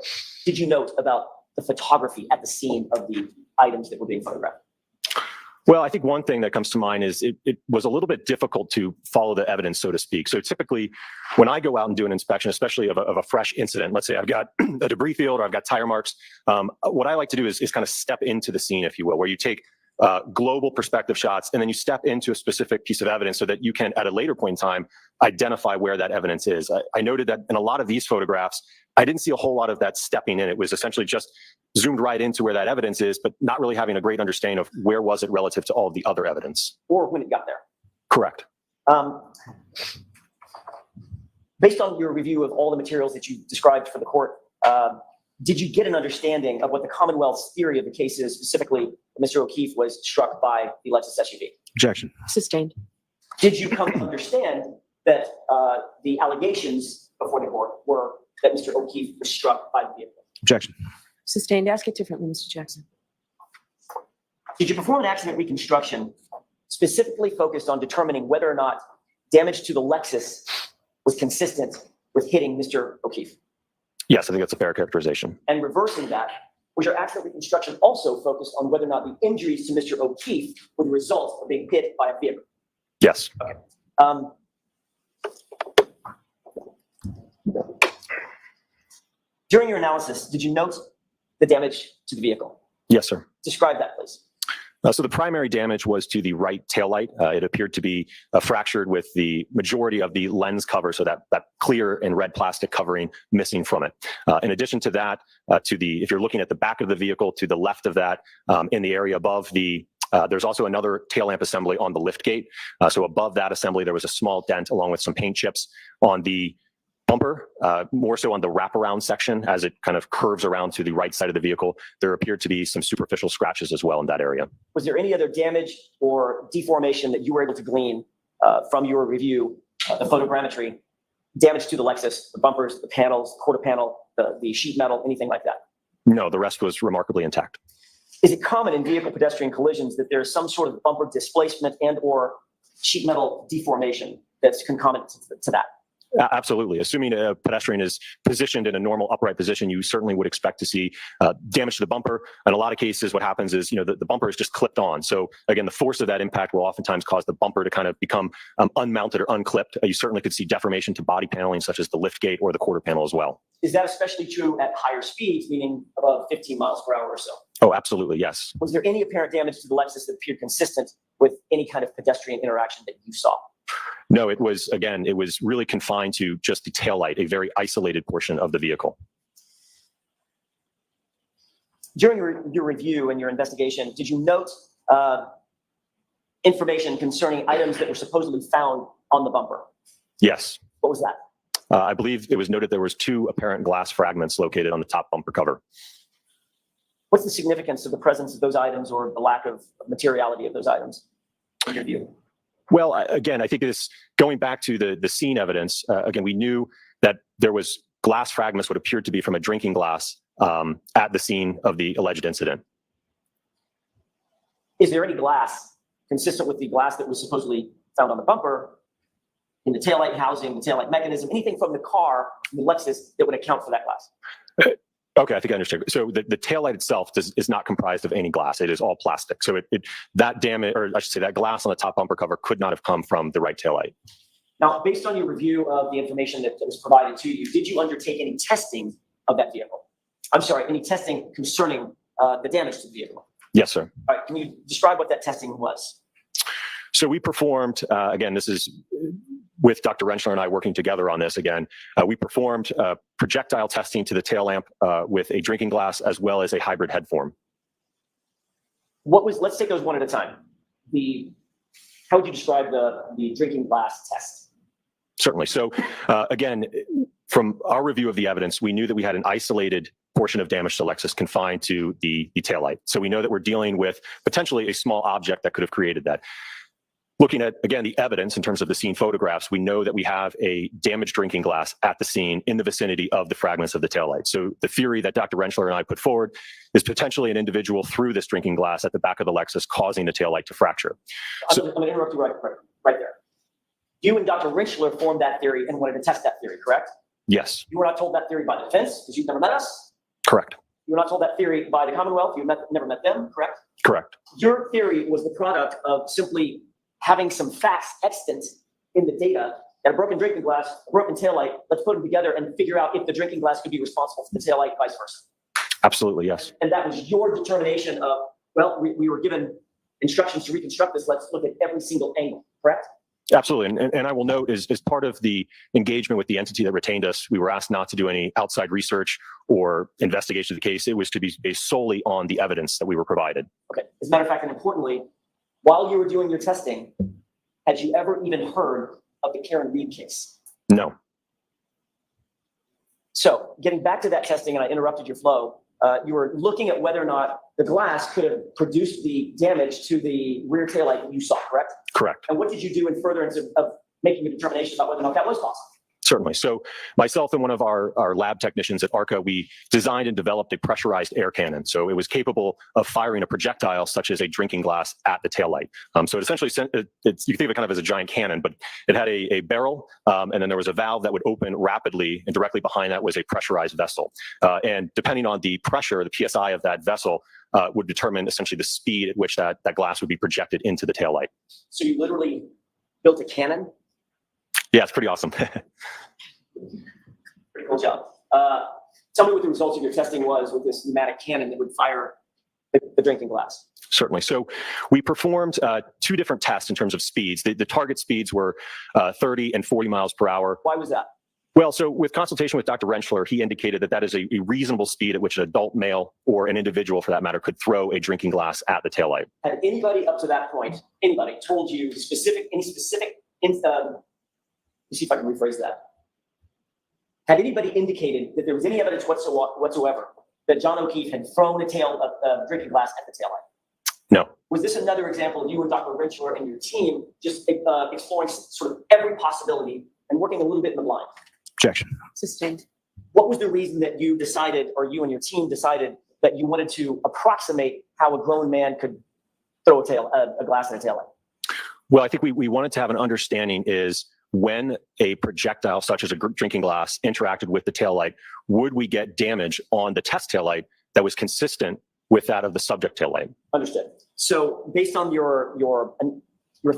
did you note about the photography at the scene of the items that were being photographed? Well, I think one thing that comes to mind is it was a little bit difficult to follow the evidence, so to speak. So typically, when I go out and do an inspection, especially of a fresh incident, let's say I've got a debris field or I've got tire marks, what I like to do is kind of step into the scene, if you will, where you take global perspective shots and then you step into a specific piece of evidence so that you can, at a later point in time, identify where that evidence is. I noted that in a lot of these photographs, I didn't see a whole lot of that stepping in. It was essentially just zoomed right into where that evidence is, but not really having a great understanding of where was it relative to all of the other evidence. Or when it got there? Correct. Based on your review of all the materials that you described for the court, did you get an understanding of what the Commonwealth's theory of the case is, specifically Mr. O'Keefe was struck by the Lexus SUV? Objection. Sustained. Did you come to understand that the allegations before the court were that Mr. O'Keefe was struck by the vehicle? Objection. Sustained. Ask it differently, Mr. Jackson. Did you perform an accident reconstruction specifically focused on determining whether or not damage to the Lexus was consistent with hitting Mr. O'Keefe? Yes, I think that's a fair characterization. And reversing that, was your accident reconstruction also focused on whether or not the injuries to Mr. O'Keefe were the result of being hit by a vehicle? Yes. Okay. During your analysis, did you note the damage to the vehicle? Yes, sir. Describe that, please. So the primary damage was to the right taillight. It appeared to be fractured with the majority of the lens cover, so that clear and red plastic covering missing from it. In addition to that, if you're looking at the back of the vehicle, to the left of that, in the area above there's also another tail lamp assembly on the lift gate. So above that assembly, there was a small dent along with some paint chips on the bumper, more so on the wraparound section as it kind of curves around to the right side of the vehicle. There appeared to be some superficial scratches as well in that area. Was there any other damage or deformation that you were able to glean from your review, the photogrammetry, damage to the Lexus, the bumpers, the panels, quarter panel, the sheet metal, anything like that? No, the rest was remarkably intact. Is it common in vehicle pedestrian collisions that there's some sort of bumper displacement and or sheet metal deformation that's concomitant to that? Absolutely. Assuming a pedestrian is positioned in a normal upright position, you certainly would expect to see damage to the bumper. In a lot of cases, what happens is, the bumper is just clipped on. So again, the force of that impact will oftentimes cause the bumper to kind of become unmounted or unclipped. You certainly could see deformation to body paneling, such as the lift gate or the quarter panel as well. Is that especially true at higher speeds, meaning above 15 miles per hour or so? Oh, absolutely, yes. Was there any apparent damage to the Lexus that appeared consistent with any kind of pedestrian interaction that you saw? No, it was really confined to just the taillight, a very isolated portion of the vehicle. During your review and your investigation, did you note information concerning items that were supposedly found on the bumper? Yes. What was that? I believe it was noted there was 2 apparent glass fragments located on the top bumper cover. What's the significance of the presence of those items or the lack of materiality of those items in your view? Well, again, I think it's going back to the scene evidence. Again, we knew that there was glass fragments, what appeared to be from a drinking glass, at the scene of the alleged incident. Is there any glass consistent with the glass that was supposedly found on the bumper in the taillight housing, the taillight mechanism, anything from the car, the Lexus, that would account for that glass? Okay, I think I understand. So the taillight itself is not comprised of any glass. It is all plastic. So that damage, or I should say that glass on the top bumper cover could not have come from the right taillight. Now, based on your review of the information that was provided to you, did you undertake any testing of that vehicle? I'm sorry, any testing concerning the damage to the vehicle? Yes, sir. All right, can you describe what that testing was? So we performed, again, this is with Dr. Rentschler and I working together on this again. We performed projectile testing to the tail lamp with a drinking glass as well as a hybrid head form. Let's take those one at a time. How would you describe the drinking glass test? Certainly. So again, from our review of the evidence, we knew that we had an isolated portion of damage to Lexus confined to the taillight. So we know that we're dealing with potentially a small object that could have created that. Looking at, again, the evidence in terms of the scene photographs, we know that we have a damaged drinking glass at the scene in the vicinity of the fragments of the taillight. So the theory that Dr. Rentschler and I put forward is potentially an individual threw this drinking glass at the back of the Lexus, causing the taillight to fracture. I'm going to interrupt you right there. You and Dr. Rentschler formed that theory and wanted to test that theory, correct? Yes. You were not told that theory by the defense because you've never met us? Correct. You were not told that theory by the Commonwealth. You've never met them, correct? Correct. Your theory was the product of simply having some facts extant in the data that a broken drinking glass, a broken taillight, let's put them together and figure out if the drinking glass could be responsible for the taillight, vice versa. Absolutely, yes. And that was your determination of, well, we were given instructions to reconstruct this. Let's look at every single angle, correct? Absolutely. And I will note, as part of the engagement with the entity that retained us, we were asked not to do any outside research or investigation of the case. It was to be based solely on the evidence that we were provided. Okay. As a matter of fact, and importantly, while you were doing your testing, had you ever even heard of the Karen Reed case? No. So getting back to that testing, and I interrupted your flow, you were looking at whether or not the glass could have produced the damage to the rear taillight that you saw, correct? Correct. And what did you do in furtherance of making a determination about whether or not that was possible? Certainly. So myself and one of our lab technicians at ARCA, we designed and developed a pressurized air cannon. So it was capable of firing a projectile such as a drinking glass at the taillight. So it essentially, you can think of it kind of as a giant cannon, but it had a barrel, and then there was a valve that would open rapidly, and directly behind that was a pressurized vessel. And depending on the pressure, the PSI of that vessel would determine essentially the speed at which that glass would be projected into the taillight. So you literally built a cannon? Yeah, it's pretty awesome. Pretty cool job. Tell me what the results of your testing was with this pneumatic cannon that would fire the drinking glass. Certainly. So we performed two different tests in terms of speeds. The target speeds were 30 and 40 miles per hour. Why was that? Well, so with consultation with Dr. Rentschler, he indicated that that is a reasonable speed at which an adult male or an individual for that matter could throw a drinking glass at the taillight. Had anybody up to that point, anybody told you any specific, let me see if I can rephrase that. Had anybody indicated that there was any evidence whatsoever that John O'Keefe had thrown a drinking glass at the taillight? No. Was this another example of you and Dr. Rentschler and your team just exploring sort of every possibility and working a little bit in the blind? Objection. Sustained. What was the reason that you decided, or you and your team decided, that you wanted to approximate how a grown man could throw a glass in a taillight? Well, I think we wanted to have an understanding is when a projectile such as a drinking glass interacted with the taillight, would we get damage on the test taillight that was consistent with that of the subject taillight? Understood. So based on your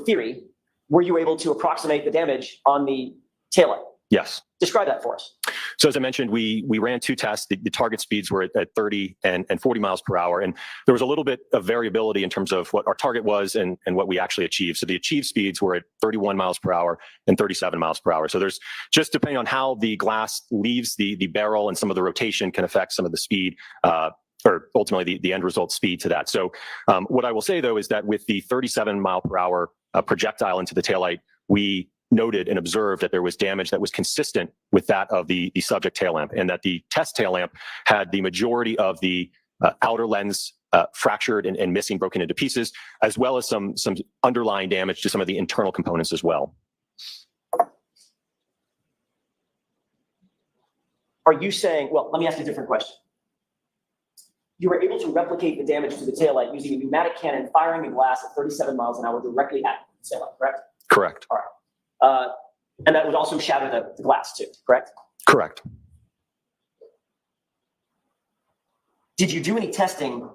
theory, were you able to approximate the damage on the taillight? Yes. Describe that for us. So as I mentioned, we ran two tests. The target speeds were at 30 and 40 miles per hour. And there was a little bit of variability in terms of what our target was and what we actually achieved. So the achieved speeds were at 31 miles per hour and 37 miles per hour. So there's just depending on how the glass leaves the barrel and some of the rotation can affect some of the speed, or ultimately the end result speed to that. So what I will say though is that with the 37 mile per hour projectile into the taillight, we noted and observed that there was damage that was consistent with that of the subject tail lamp, and that the test tail lamp had the majority of the outer lens fractured and missing, broken into pieces, as well as some underlying damage to some of the internal components as well. Are you saying, well, let me ask you a different question. You were able to replicate the damage to the taillight using a pneumatic cannon firing a glass at 37 miles an hour directly at the taillight, correct? Correct. All right. And that would also shatter the glass too, correct? Correct. Did you do any testing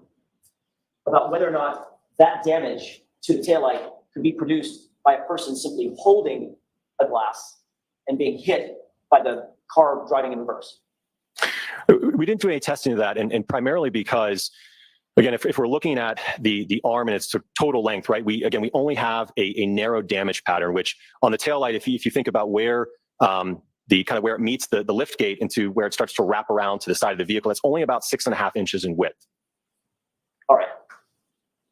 about whether or not that damage to the taillight could be produced by a person simply holding a glass and being hit by the car driving in reverse? We didn't do any testing of that, and primarily because, again, if we're looking at the arm and its total length, right? We only have a narrow damage pattern, which on the taillight, if you think about where where it meets the lift gate into where it starts to wrap around to the side of the vehicle, it's only about 6.5 inches in width. All right.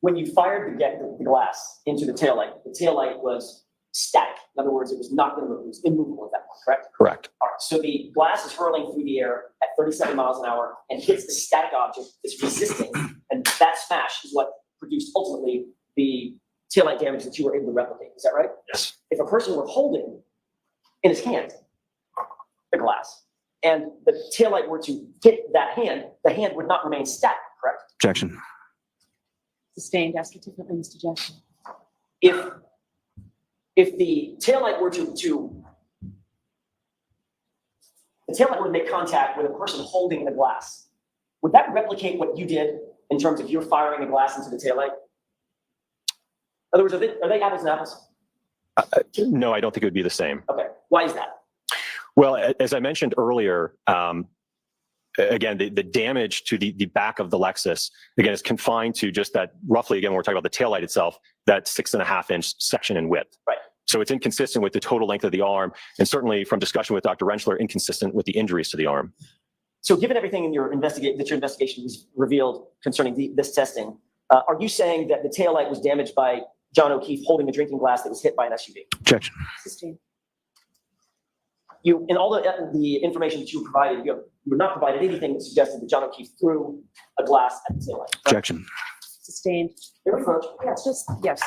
When you fired the glass into the taillight was static. In other words, it was not going to move. It was immovable at that point, correct? Correct. All right. So the glass is hurling through the air at 37 miles an hour and hits the static object that's resisting, and that smash is what produced ultimately the taillight damage that you were able to replicate. Is that right? Yes. If a person were holding in his hand the glass and the taillight were to hit that hand, the hand would not remain static, correct? Objection. Sustained. Ask it differently, Mr. Jackson. If the taillight were the taillight would make contact with a person holding the glass, would that replicate what you did in terms of your firing a glass into the taillight? In other words, are they apples and apples? No, I don't think it would be the same. Okay. Why is that? Well, as I mentioned earlier, again, the damage to the back of the Lexus, again, is confined to just that roughly, again, when we're talking about the taillight itself, that 6.5 inch section in width. Right. So it's inconsistent with the total length of the arm, and certainly from discussion with Dr. Rentschler, inconsistent with the injuries to the arm. So given everything in your investigation was revealed concerning this testing, are you saying that the taillight was damaged by John O'Keefe holding a drinking glass that was hit by an SUV? Objection. Sustained. In all the information that you provided, you were not provided anything that suggested that John O'Keefe threw a glass at the taillight. Right? Objection. Sustained. Your approach. Yeah, it's just, yes.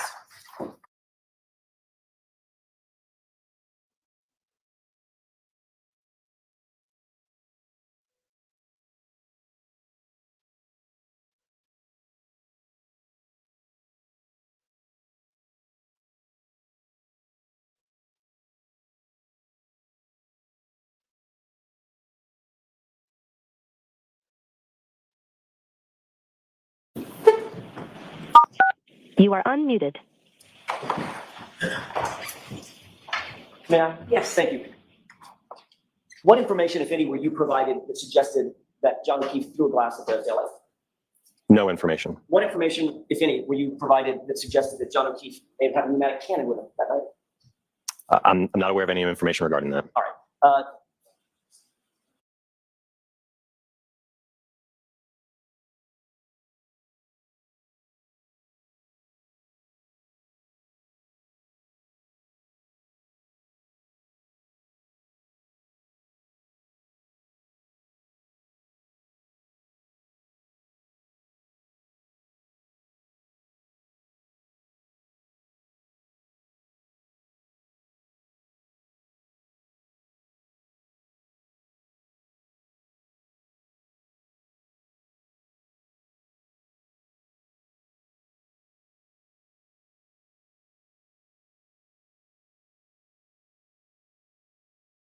You are unmuted. May I? Yes. Thank you. What information, if any, were you provided that suggested that John O'Keefe threw a glass at the taillight? No information. What information, if any, were you provided that suggested that John O'Keefe may have had a pneumatic cannon with him that night? I'm not aware of any information regarding that. All right.